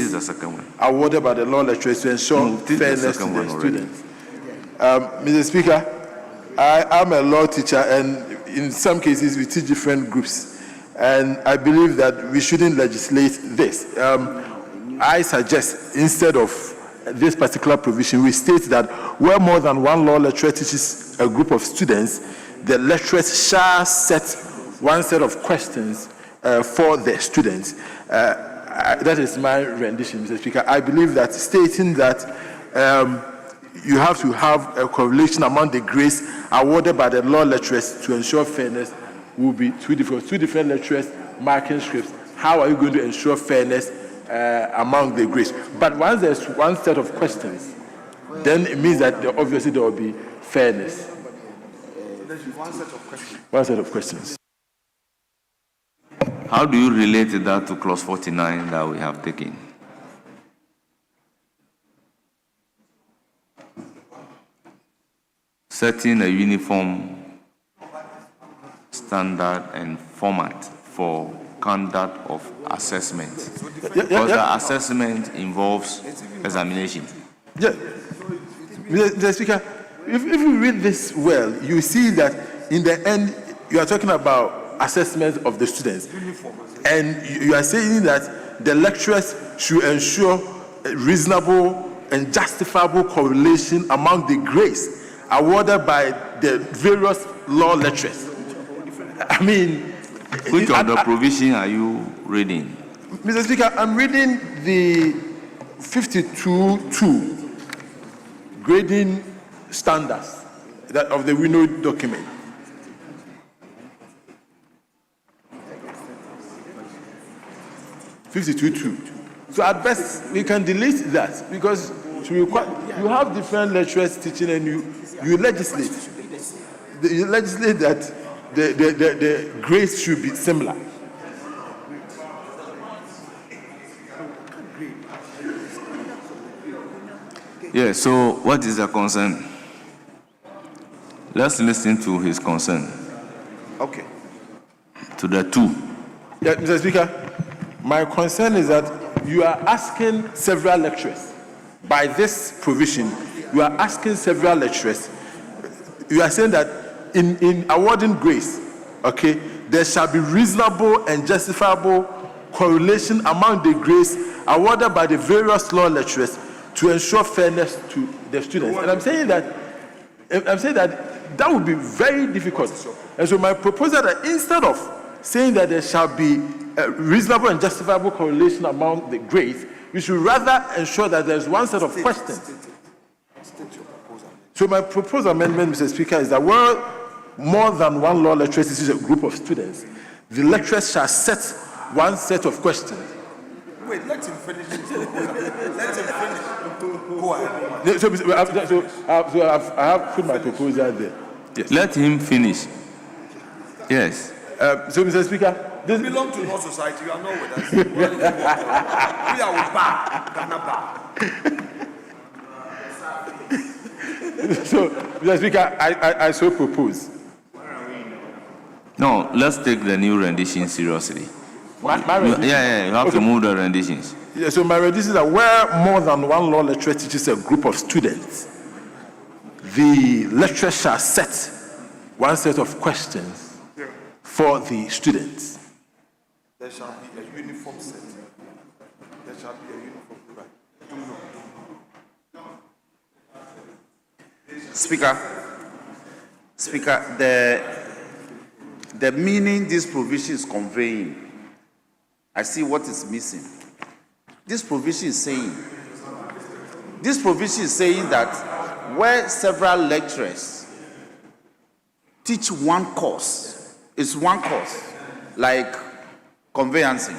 awarded by the law lecturers to ensure fairness to the students. Mr. Speaker, I am a law teacher, and in some cases we teach different groups, and I believe that we shouldn't legislate this. I suggest, instead of this particular provision, we state that where more than one law lecturer teaches a group of students, the lecturers shall set one set of questions for the students. That is my rendition, Mr. Speaker. I believe that stating that you have to have a correlation among the grades awarded by the law lecturers to ensure fairness will be two different lecturers marking scripts. How are you going to ensure fairness among the grades? But once there's one set of questions, then it means that obviously there will be fairness. One set of questions. One set of questions. How do you relate that to clause 49 that we have taken? Setting a uniform standard and format for conduct of assessment. Because the assessment involves examination. Yeah. Mr. Speaker, if you read this well, you see that in the end, you are talking about assessment of the students. And you are saying that the lecturers should ensure a reasonable and justifiable correlation among the grades awarded by the various law lecturers. I mean, which of the provision are you reading? Mr. Speaker, I'm reading the 52.2 grading standards of the window document. So at best, we can delete that because you have different lecturers teaching and you legislate. You legislate that the grades should be similar. Yeah, so what is the concern? Let's listen to his concern. Okay. To the two. Yeah, Mr. Speaker, my concern is that you are asking several lecturers. By this provision, you are asking several lecturers. You are saying that in awarding grades, okay, there shall be reasonable and justifiable correlation among the grades awarded by the various law lecturers to ensure fairness to the students. And I'm saying that would be very difficult. And so my proposal that instead of saying that there shall be a reasonable and justifiable correlation among the grades, we should rather ensure that there's one set of questions. So my proposed amendment, Mr. Speaker, is that where more than one law lecturer teaches a group of students, the lecturers shall set one set of questions. Wait, let him finish. Let him finish. Go ahead. So I have put my proposal there. Yes. Let him finish. Yes. So, Mr. Speaker, you belong to Law Society. You are not with us. We are with Bar, Ghana Bar. So, Mr. Speaker, I so propose. No, let's take the new rendition seriously. My rendition? Yeah, you have to move the renditions. Yeah, so my rendition is that where more than one law lecturer teaches a group of students, the lecturer shall set one set of questions for the students. There shall be a uniform set. There shall be a uniform. Speaker, the meaning this provision is conveying, I see what is missing. This provision is saying that where several lecturers teach one course, it's one course, like conveyancing.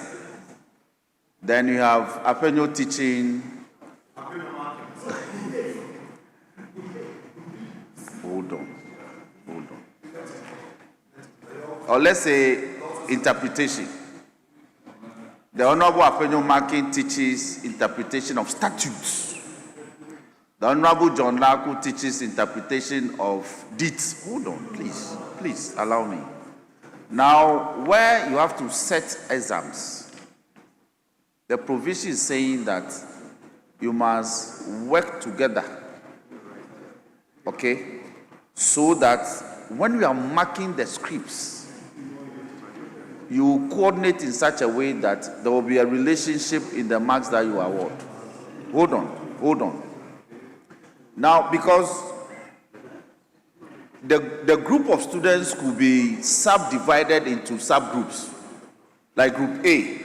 Then you have Apenyo teaching. Hold on. Or let's say interpretation. The Honorable Apenyo Markin teaches interpretation of statutes. The Honorable John Laku teaches interpretation of deeds. Hold on, please allow me. Now, where you have to set exams, the provision is saying that you must work together, okay, so that when you are marking the scripts, you coordinate in such a way that there will be a relationship in the marks that you award. Hold on. Now, because the group of students could be subdivided into subgroups, like Group A,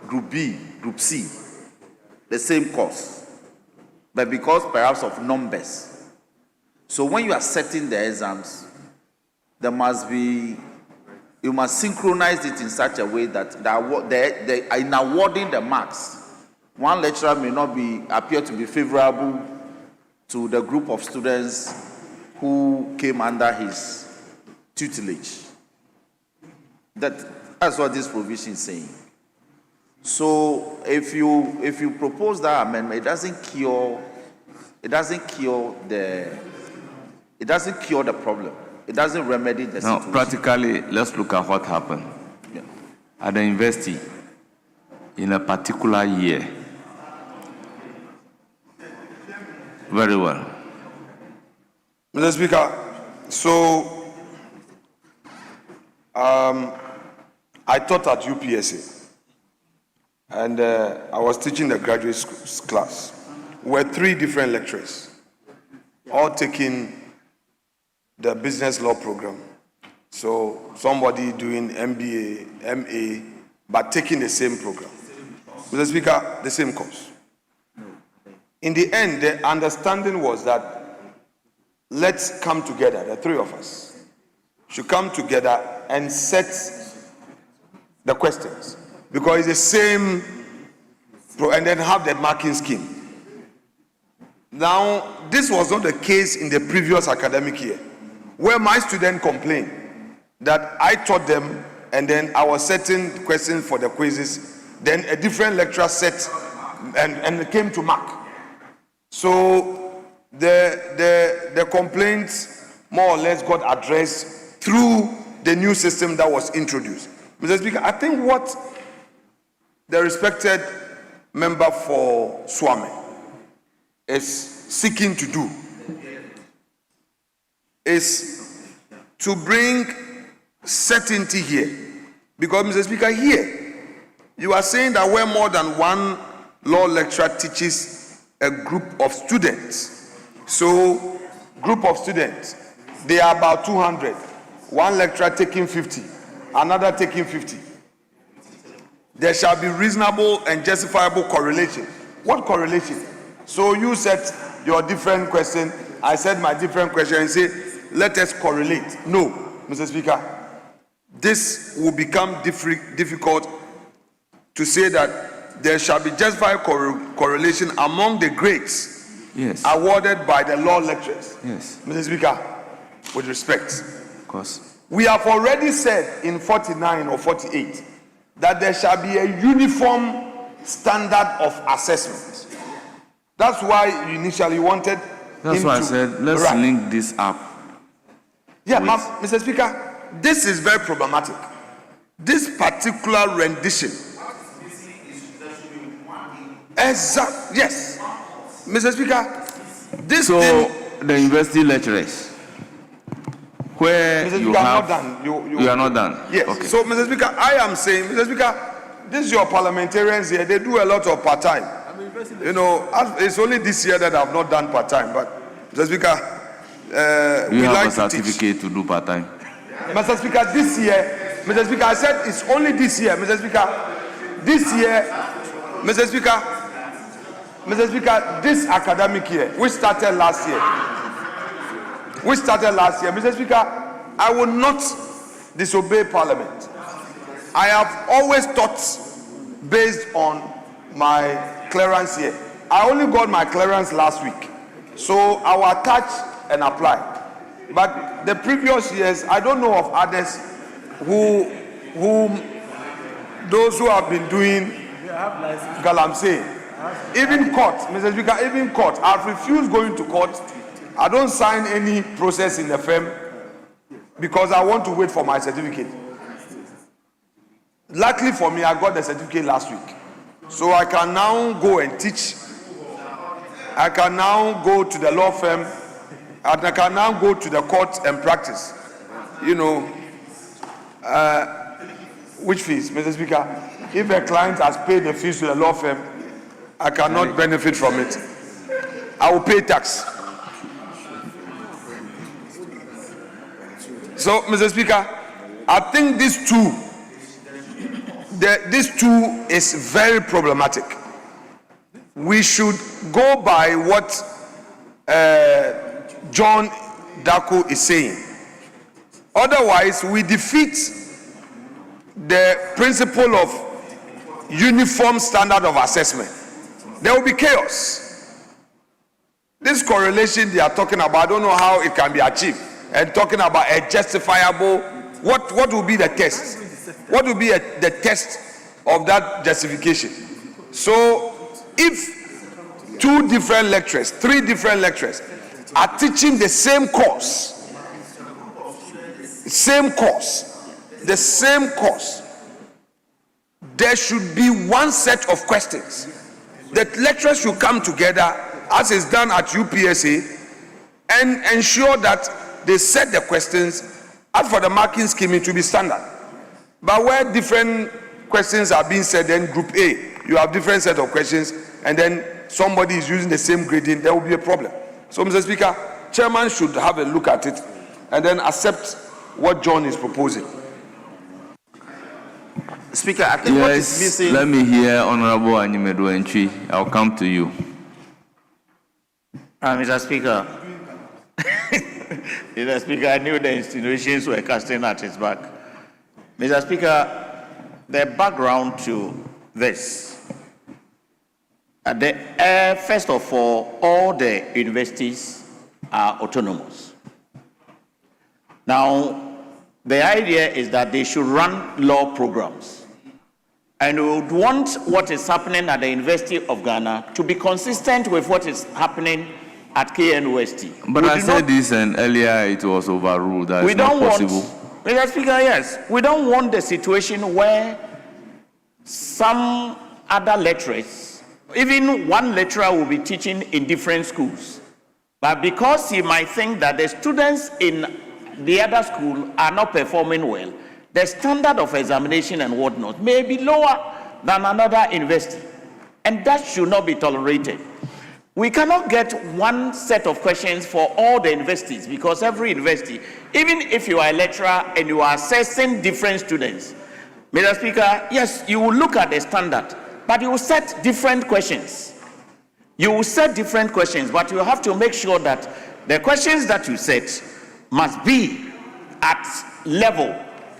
Group B, Group C, the same course, but because perhaps of numbers. So when you are setting the exams, you must synchronize it in such a way that in awarding the marks, one lecturer may not appear to be favorable to the group of students who came under his tutelage. That's what this provision is saying. So if you propose that amendment, it doesn't cure the problem. It doesn't remedy the situation. Now, practically, let's look at what happened at the university in a particular year. Very well. Mr. Speaker, so I taught at UPSA, and I was teaching the graduate class. We were 3 different lecturers, all taking the business law program. So somebody doing MBA, MA, but taking the same program. Mr. Speaker, the same course. In the end, the understanding was that let's come together, the 3 of us should come together and set the questions, because it's the same, and then have the marking scheme. Now, this was not the case in the previous academic year, where my student complained that I taught them and then I was setting questions for the quizzes, then a different lecturer set and came to mark. So the complaints more or less got addressed through the new system that was introduced. Mr. Speaker, I think what the respected member for Swami is seeking to do is to bring certainty here. Because, Mr. Speaker, here, you are saying that where more than one law lecturer teaches a group of students. So, group of students, they are about 200. One lecturer taking 50, another taking 50. There shall be reasonable and justifiable correlation. What correlation? So you said your different question, I said my different question, and say, let us correlate. No, Mr. Speaker, this will become difficult to say that there shall be justified correlation among the grades awarded by the law lecturers. Yes. Mr. Speaker, with respect, of course, we have already said in 49 or 48 that there shall be a uniform standard of assessment. That's why you initially wanted. That's why I said let's link this up. Yeah, Mr. Speaker, this is very problematic. This particular rendition. Exactly. Yes, Mr. Speaker. This the university lecturers, where Mr. Speaker, you have not done. You are not done. Yes. Okay. So, Mr. Speaker, I am saying, Mr. Speaker, this is your parliamentarians here. They do a lot of part-time. You know, it's only this year that I've not done part-time. But, Mr. Speaker, you we have like a certificate to do part-time. Mr. Speaker, this year, Mr. Speaker, I said it's only this year, Mr. Speaker. This year, Mr. Speaker, this academic year, which started last year, Mr. Speaker, I will not disobey Parliament. I have always taught based on my clearance here. I only got my clearance last week, so I will attach and apply. But the previous years, I don't know of others those who have been doing galamsey Even court, Mr. Speaker, even court. I've refused going to court. I don't sign any process in the firm because I want to wait for my certificate. Luckily for me, I got the certificate last week. So I can now go and teach. I can now go to the law firm. And I can now go to the court and practice. You know, which fees, Mr. Speaker? If a client has paid the fees to the law firm, I cannot benefit from it. I will pay tax. So, Mr. Speaker, I think this too is very problematic. We should go by what John Dako is saying. Otherwise, we defeat the principle of uniform standard of assessment. There will be chaos. This correlation they are talking about, I don't know how it can be achieved. And talking about a justifiable, what will be the test? What will be the test of that justification? So, if 2 different lecturers, 3 different lecturers are teaching the same course, the same course, there should be one set of questions. The lecturers should come together, as is done at UPSA, and ensure that they set the questions. As for the marking scheme, it will be standard. But where different questions are being said, then Group A, you have different set of questions, and then somebody is using the same grading, there will be a problem. So, Mr. Speaker, Chairman should have a look at it and then accept what John is proposing. Speaker, I think what is missing... Let me hear Honorable Anyimedu Entry. I'll come to you. Mr. Speaker, Mr. Speaker, I knew the insinuations were casting at his back. Mr. Speaker, the background to this. First of all the universities are autonomous. Now, the idea is that they should run law programs. And we would want what is happening at the University of Ghana to be consistent with what is happening at KNUST. But I said this and earlier it was overruled. That is not possible. Mr. Speaker, yes. We don't want the situation where some other lecturers, even one lecturer will be teaching in different schools. But because he might think that the students in the other school are not performing well, the standard of examination and whatnot may be lower than another university. And that should not be tolerated. We cannot get one set of questions for all the universities because every university, even if you are a lecturer and you are assessing different students, Mr. Speaker, yes, you will look at the standard, but you will set different questions. You will set different questions, but you have to make sure that the questions that you set must be at level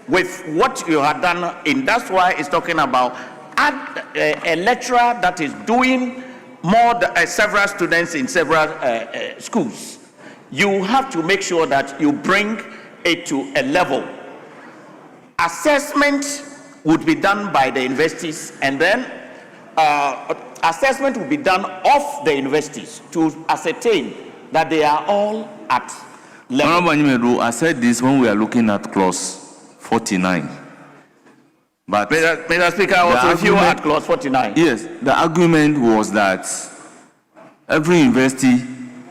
with what you have done in. That's why it's talking about a lecturer that is doing more than several students in several schools. You have to make sure that you bring it to a level. Assessment would be done by the universities, and then assessment will be done of the universities to ascertain that they are all at level. I said this when we are looking at clause 49. But Mr. Speaker, I was with you at clause 49. Yes, the argument was that every university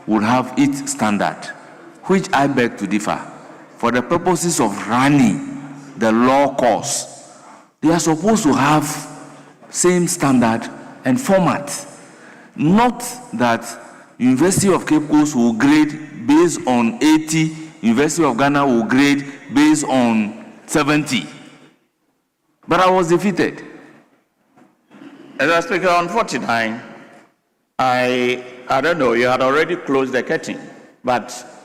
would have its standard, which I beg to differ. For the purposes of running the law course, they are supposed to have same standard and format. Not that University of Cape Coast will grade based on 80, University of Ghana will grade based on 70. But I was defeated. Mr. Speaker, on 49, I don't know, you had already closed the curtain,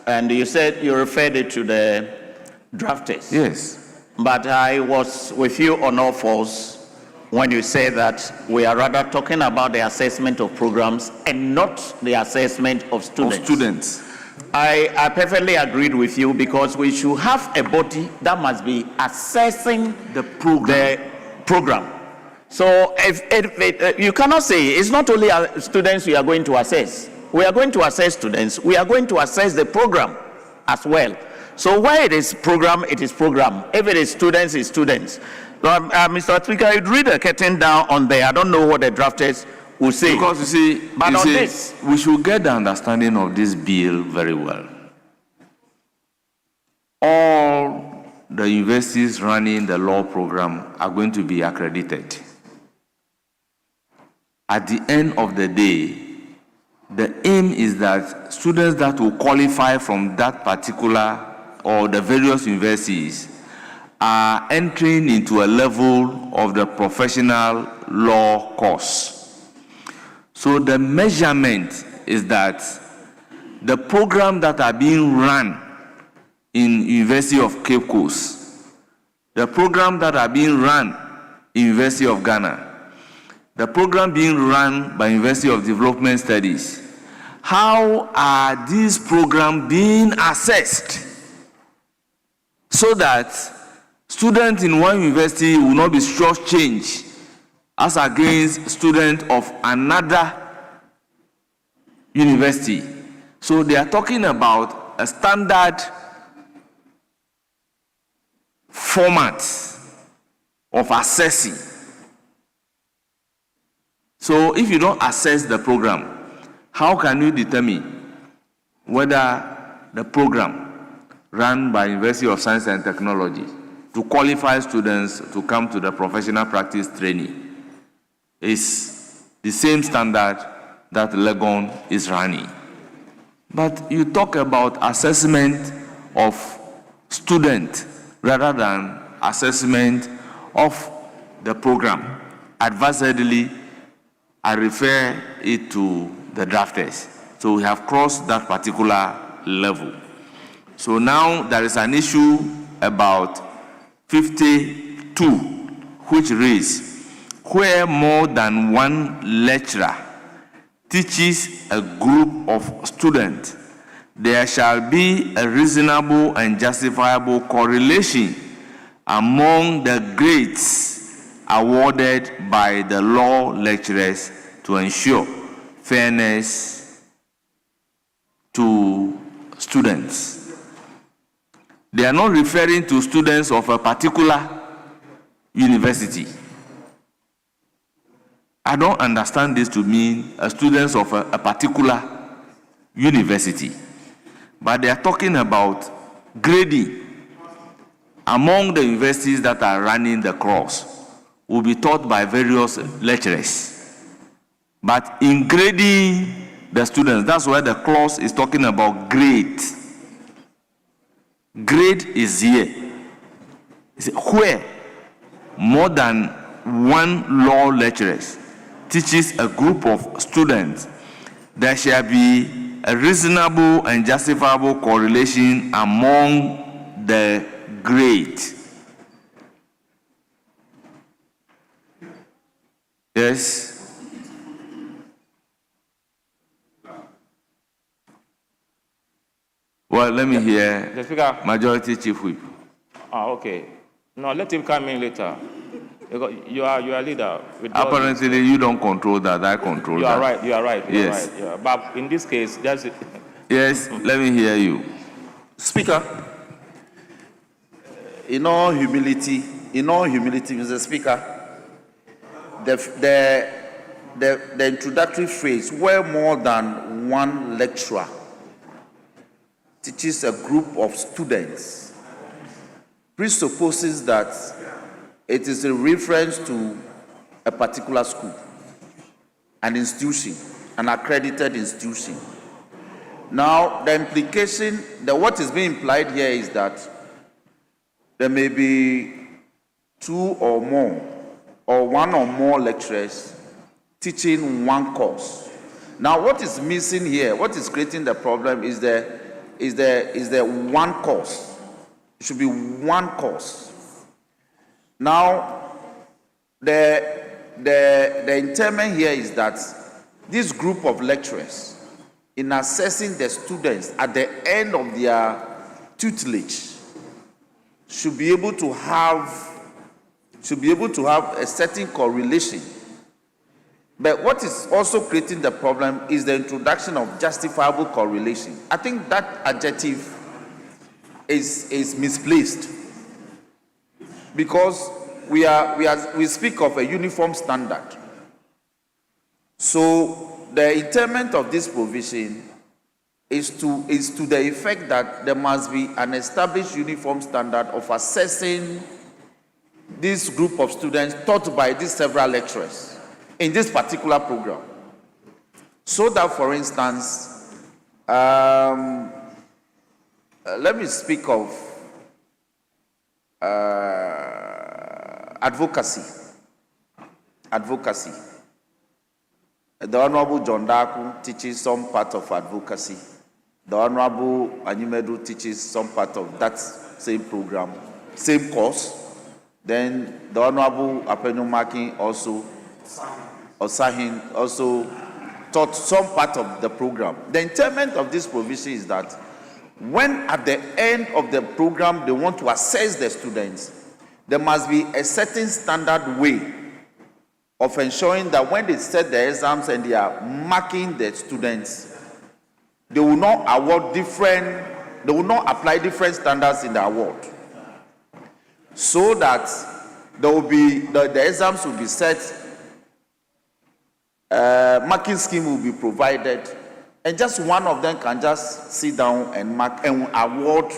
and you said you referred it to the drafters. Yes. But I was with you on all fours when you said that we are rather talking about the assessment of programs and not the assessment of students. I perfectly agreed with you because we should have a body that must be assessing the program. So you cannot say it's not only students we are going to assess. We are going to assess students. We are going to assess the program as well. So where it is program, it is program. If it is students, it's students. Mr. Speaker, you'd read the curtain down on there. I don't know what the drafters will say. Because you see, but on this, we should get the understanding of this bill very well. All the universities running the law program are going to be accredited. At the end of the day, the aim is that students that will qualify from that particular or the various universities are entering into a level of the professional law course. So the measurement is that the program that are being run in University of Cape Coast, the program that are being run in University of Ghana, the program being run by University of Development Studies, how are these programs being assessed so that students in one university will not be shortchanged as against students of another university? So they are talking about a standard format of assessing. So if you don't assess the program, how can you determine whether the program run by University of Science and Technology to qualify students to come to the professional practice training is the same standard that Legon is running? But you talk about assessment of student rather than assessment of the program. Advisedly, I refer it to the drafters. So we have crossed that particular level. So now there is an issue about 52, which reads, where more than one lecturer teaches a group of students, there shall be a reasonable and justifiable correlation among the grades awarded by the law lecturers to ensure fairness to students. They are not referring to students of a particular university. I don't understand this to mean students of a particular university, but they are talking about grading among the universities that are running the course will be taught by various lecturers. But in grading the students, that's why the clause is talking about grade. Grade is here. It's where more than one law lecturers teaches a group of students, there shall be a reasonable and justifiable correlation among the grades. Yes. Well, let me hear The Speaker. Majority Chief Whip. Okay. No, let him come in later. Because you are leader. Apparently, you don't control that. I control that. You are right. You are right. You Yes. are right. Yeah. But in this case, just Yes. Let me hear you. Speaker, in all humility, Mr. Speaker, the introductory phrase, where more than one lecturer teaches a group of students, presupposes that it is a reference to a particular school, an institution, an accredited institution. Now, the implication, what is being implied here is that there may be two or more, or one or more lecturers teaching one course. Now, what is missing here, what is creating the problem is the one course. It should be one course. Now, the intent here is that this group of lecturers, in assessing the students at the end of their tutelage, should be able to have should be able to have a certain correlation. But what is also creating the problem is the introduction of justifiable correlation. I think that adjective is misplaced, because we speak of a uniform standard. So the intent of this provision is to the effect that there must be an established uniform standard of assessing this group of students taught by these several lecturers in this particular program. So that, for instance, let me speak of advocacy. Advocacy. The Honorable John Daku teaches some part of advocacy. The Honorable Animedu teaches some part of that same program, same course. Then the Honorable Apenyo Makin also, Osahin also taught some part of the program. The intent of this provision is that when at the end of the program they want to assess the students, there must be a certain standard way of ensuring that when they set the exams and they are marking the students, they will not apply different standards in the award. So that there will be the exams will be set, marking scheme will be provided, and just one of them can just sit down and mark and award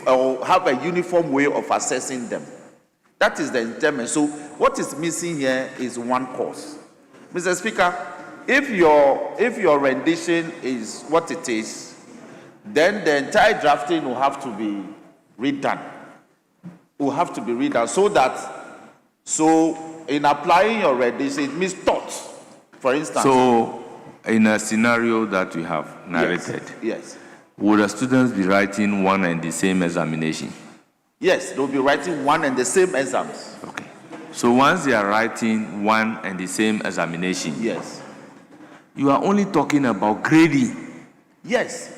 or have a uniform way of assessing them. That is the intent. So what is missing here is one course. Mr. Speaker, if your rendition is what it is, then the entire drafting will have to be redone. So in applying your rendition, it means taught, for instance. So in a scenario that you have narrated, yes. Would the students be writing one and the same examination? Yes, they'll be writing one and the same exams. Okay. So once they are writing one and the same examination, yes, you are only talking about grading. Yes.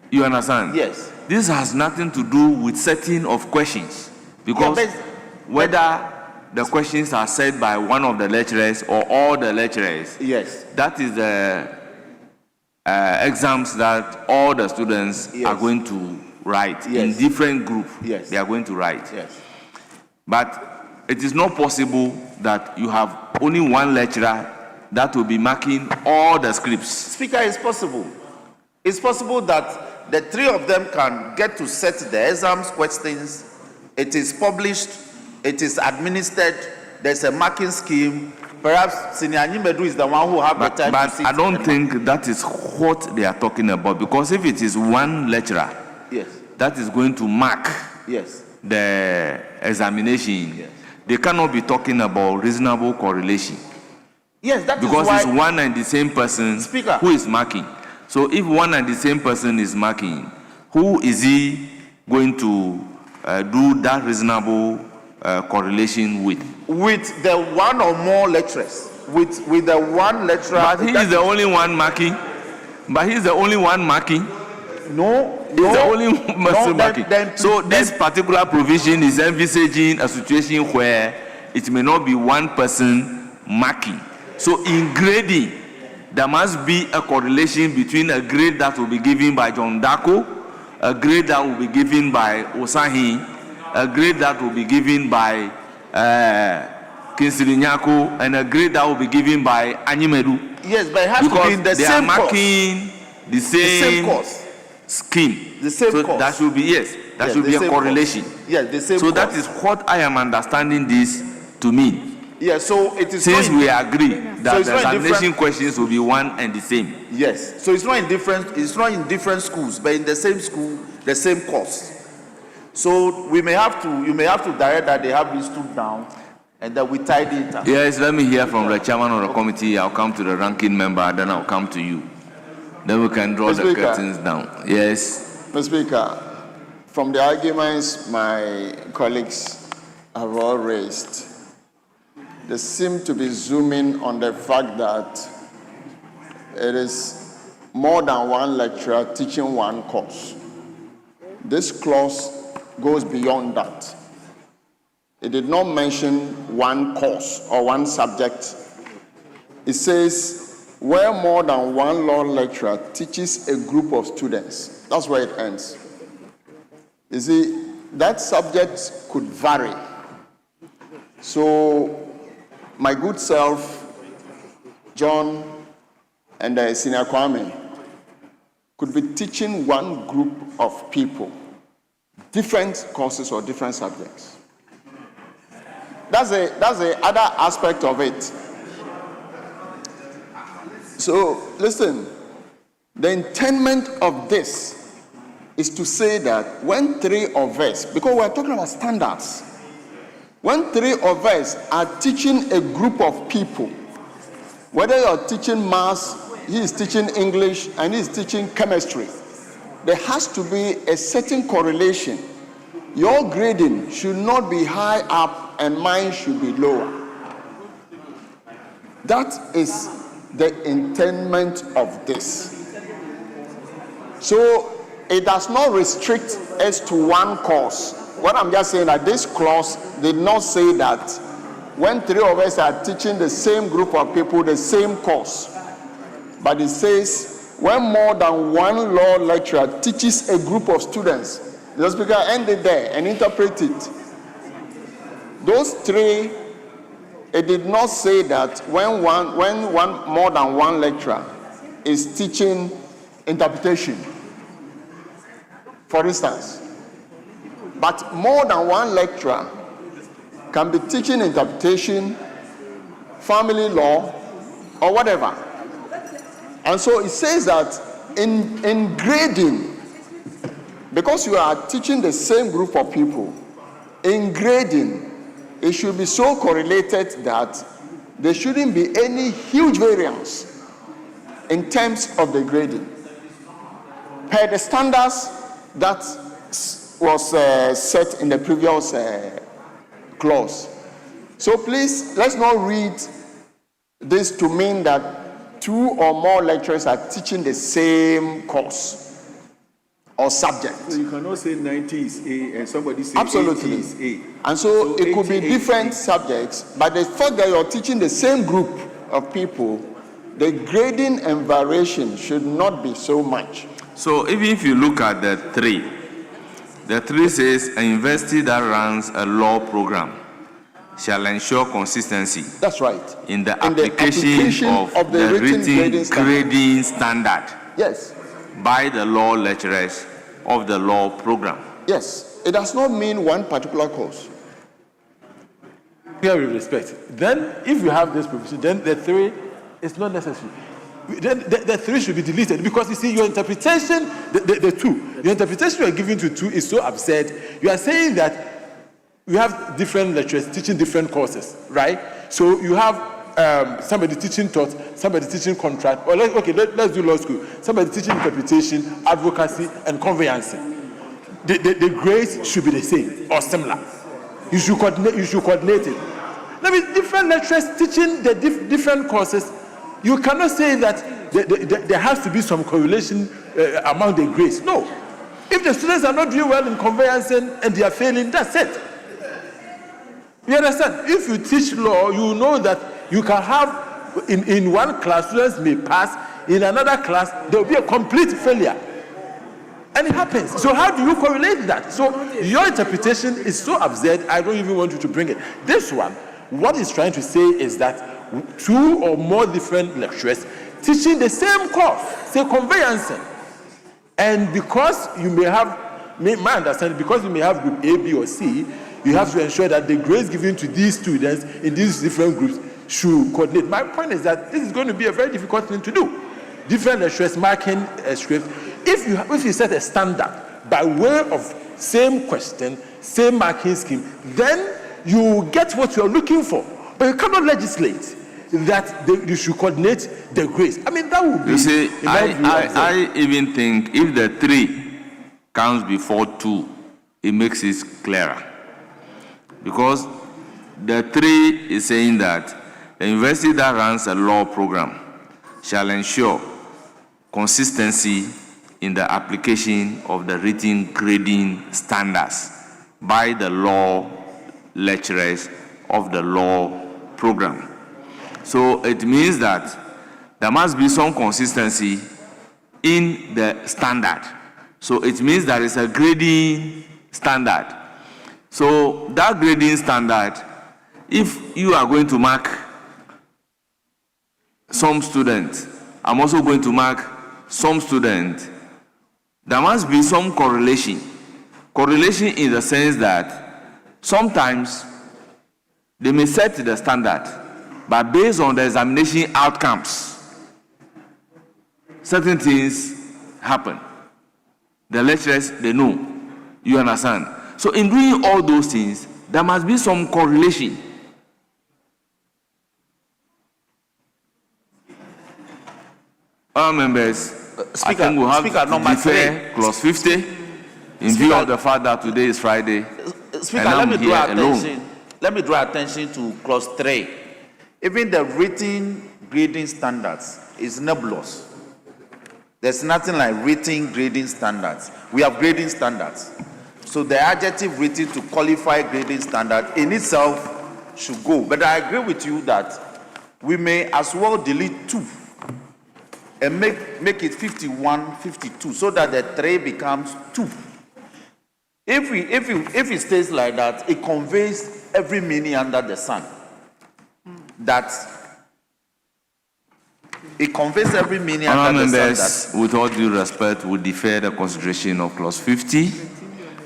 You understand? Yes. This has nothing to do with setting of questions, because whether the questions are set by one of the lecturers or all the lecturers, yes, that is the exams that all the students are going to write in different groups. Yes. They are going to write. Yes. But it is not possible that you have only one lecturer that will be marking all the scripts. Speaker, it's possible. It's possible that the three of them can get to set the exams questions. It is published. It is administered. There's a marking scheme. Perhaps Senior Animedu is the one who have the time to sit. But I don't think that is what they are talking about, because if it is one lecturer, yes, that is going to mark, yes, the examination, yes, they cannot be talking about reasonable correlation. Yes, that because is why it's one and the same person Speaker, who is marking. So if one and the same person is marking, who is he going to do that reasonable correlation with? With the one or more lecturers. With the one lecturer. But he is the only one marking. No, he's the only person marking. So this particular provision is envisaging a situation where it may not be one person marking. So in grading, there must be a correlation between a grade that will be given by John Dako, a grade that will be given by Osahin, a grade that will be given by Kinsley Nyako, and a grade that will be given by Animedu. Yes, but it has to be in the they same are marking course. The same course. Scheme. The same so course. That should be, yes, that should be a correlation. Course. Yes, the same So course. that is what I am understanding this to mean. Yes, so it is. Since we agree that so the examination questions will be one and the same. Yes, so it's not in different schools, but in the same school, the same course. So you may have to direct that they have been stood down and that we tidy it up. Yes, let me hear from the chairman of the committee. I'll come to the ranking member, then I'll come to you. Then we can draw the curtains down. Yes. Mr. Speaker, from the arguments my colleagues have all raised, they seem to be zooming on the fact that it is more than one lecturer teaching one course. This clause goes beyond that. it did not mention one course or one subject. It says, where more than one law lecturer teaches a group of students. That's where it ends. You see, that subject could vary. So, my good self, John, and Senior Kwame could be teaching one group of people different courses or different subjects. That's the other aspect of it. So, listen, the intent of this is to say that when three of us, because we're talking about standards, when three of us are teaching a group of people, whether you're teaching maths, he is teaching English, and he is teaching chemistry, there has to be a certain correlation. Your grading should not be high up and mine should be lower. That is the intent of this. So it does not restrict us to one course. What I'm just saying that this clause did not say that when three of us are teaching the same group of people the same course, but it says when more than one law lecturer teaches a group of students. The speaker ended there and interpret it. Those three, it did not say that when more than one lecturer is teaching interpretation, for instance. But more than one lecturer can be teaching interpretation, family law, or whatever. And so it says that in grading, because you are teaching the same group of people, in grading, it should be so correlated that there shouldn't be any huge variance in terms of the grading. Per the standards that was set in the previous clause. So please, let's not read this to mean that two or more lecturers are teaching the same course or subject. So you cannot say 90 is A and somebody say Absolutely. 80 is A. And so it could be different subjects, but the fact that you're teaching the same group of people, the grading and variation should not be so much. So even if you look at the three says a university that runs a law program shall ensure consistency. That's right. In the application of the written grading standard. Yes. By the law lecturers of the law program. Yes. It does not mean one particular course. Here with respect. Then, if you have this provision, then the three is not necessary. Then the three should be deleted because you see, your interpretation, your interpretation you are giving to two is so absurd. You are saying that we have different lecturers teaching different courses, right? So you have somebody teaching tort, somebody teaching contract, or let's do law school. Somebody teaching interpretation, advocacy, and conveyancing. The grades should be the same or similar. You should coordinate it. I mean, different lecturers teaching the different courses. You cannot say that there has to be some correlation among the grades. No. If the students are not doing well in conveyancing and they are failing, that's it. You understand? If you teach law, you know that you can have, in one class, students may pass, in another class, there will be a complete failure. And it happens. So how do you correlate that? So your interpretation is so absurd, I don't even want you to bring it. This one, what it's trying to say is that two or more different lecturers teaching the same course, say conveyancing. And because you may have, my understanding, because you may have group A, B, or C, you have to ensure that the grades given to these students in these different groups should coordinate. My point is that this is going to be a very difficult thing to do. Different lecturers marking a script. If you set a standard by way of same question, same marking scheme, then you get what you're looking for. But you cannot legislate that you should coordinate the grades. I mean, that would be... You see, I even think if the three comes before two, it makes it clearer. Because the three is saying that the university that runs a law program shall ensure consistency in the application of the written grading standards by the law lecturers of the law program. So it means that there must be some consistency in the standard. So it means there is a grading standard. So that grading standard, if you are going to mark some students, I'm also going to mark some students, there must be some correlation. Correlation in the sense that sometimes they may set the standard, but based on the examination outcomes, certain things happen. The lecturers, they know. You understand? So in doing all those things, there must be some correlation. Our members, I think we'll have to defer clause 50 in view of the fact that today is Friday. Speaker, let me draw attention to clause 3. Even the written grading standards is nebulous. There's nothing like written grading standards. We have grading standards. So the adjective written to qualify grading standard in itself should go. But I agree with you that we may as well delete 2 and make it 51, 52, so that the 3 becomes 2. If it stays like that, it conveys every meaning under the sun. It conveys every meaning under the sun. With all due respect, we defer the consideration of clause 50.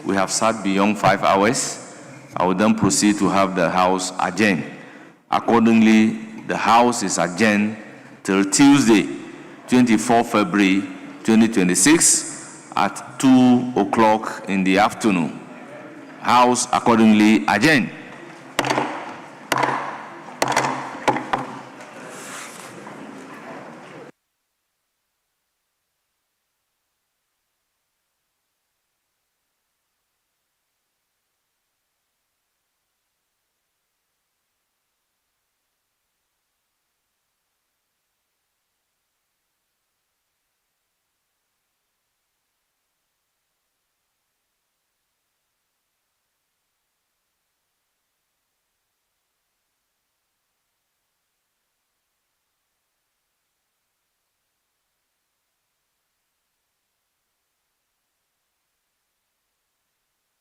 We have sat beyond 5 hours. I will then proceed to have the House adjourned. Accordingly, the House is adjourned till Tuesday, 24 February 2026 at 2 o'clock in the afternoon. House accordingly adjourned.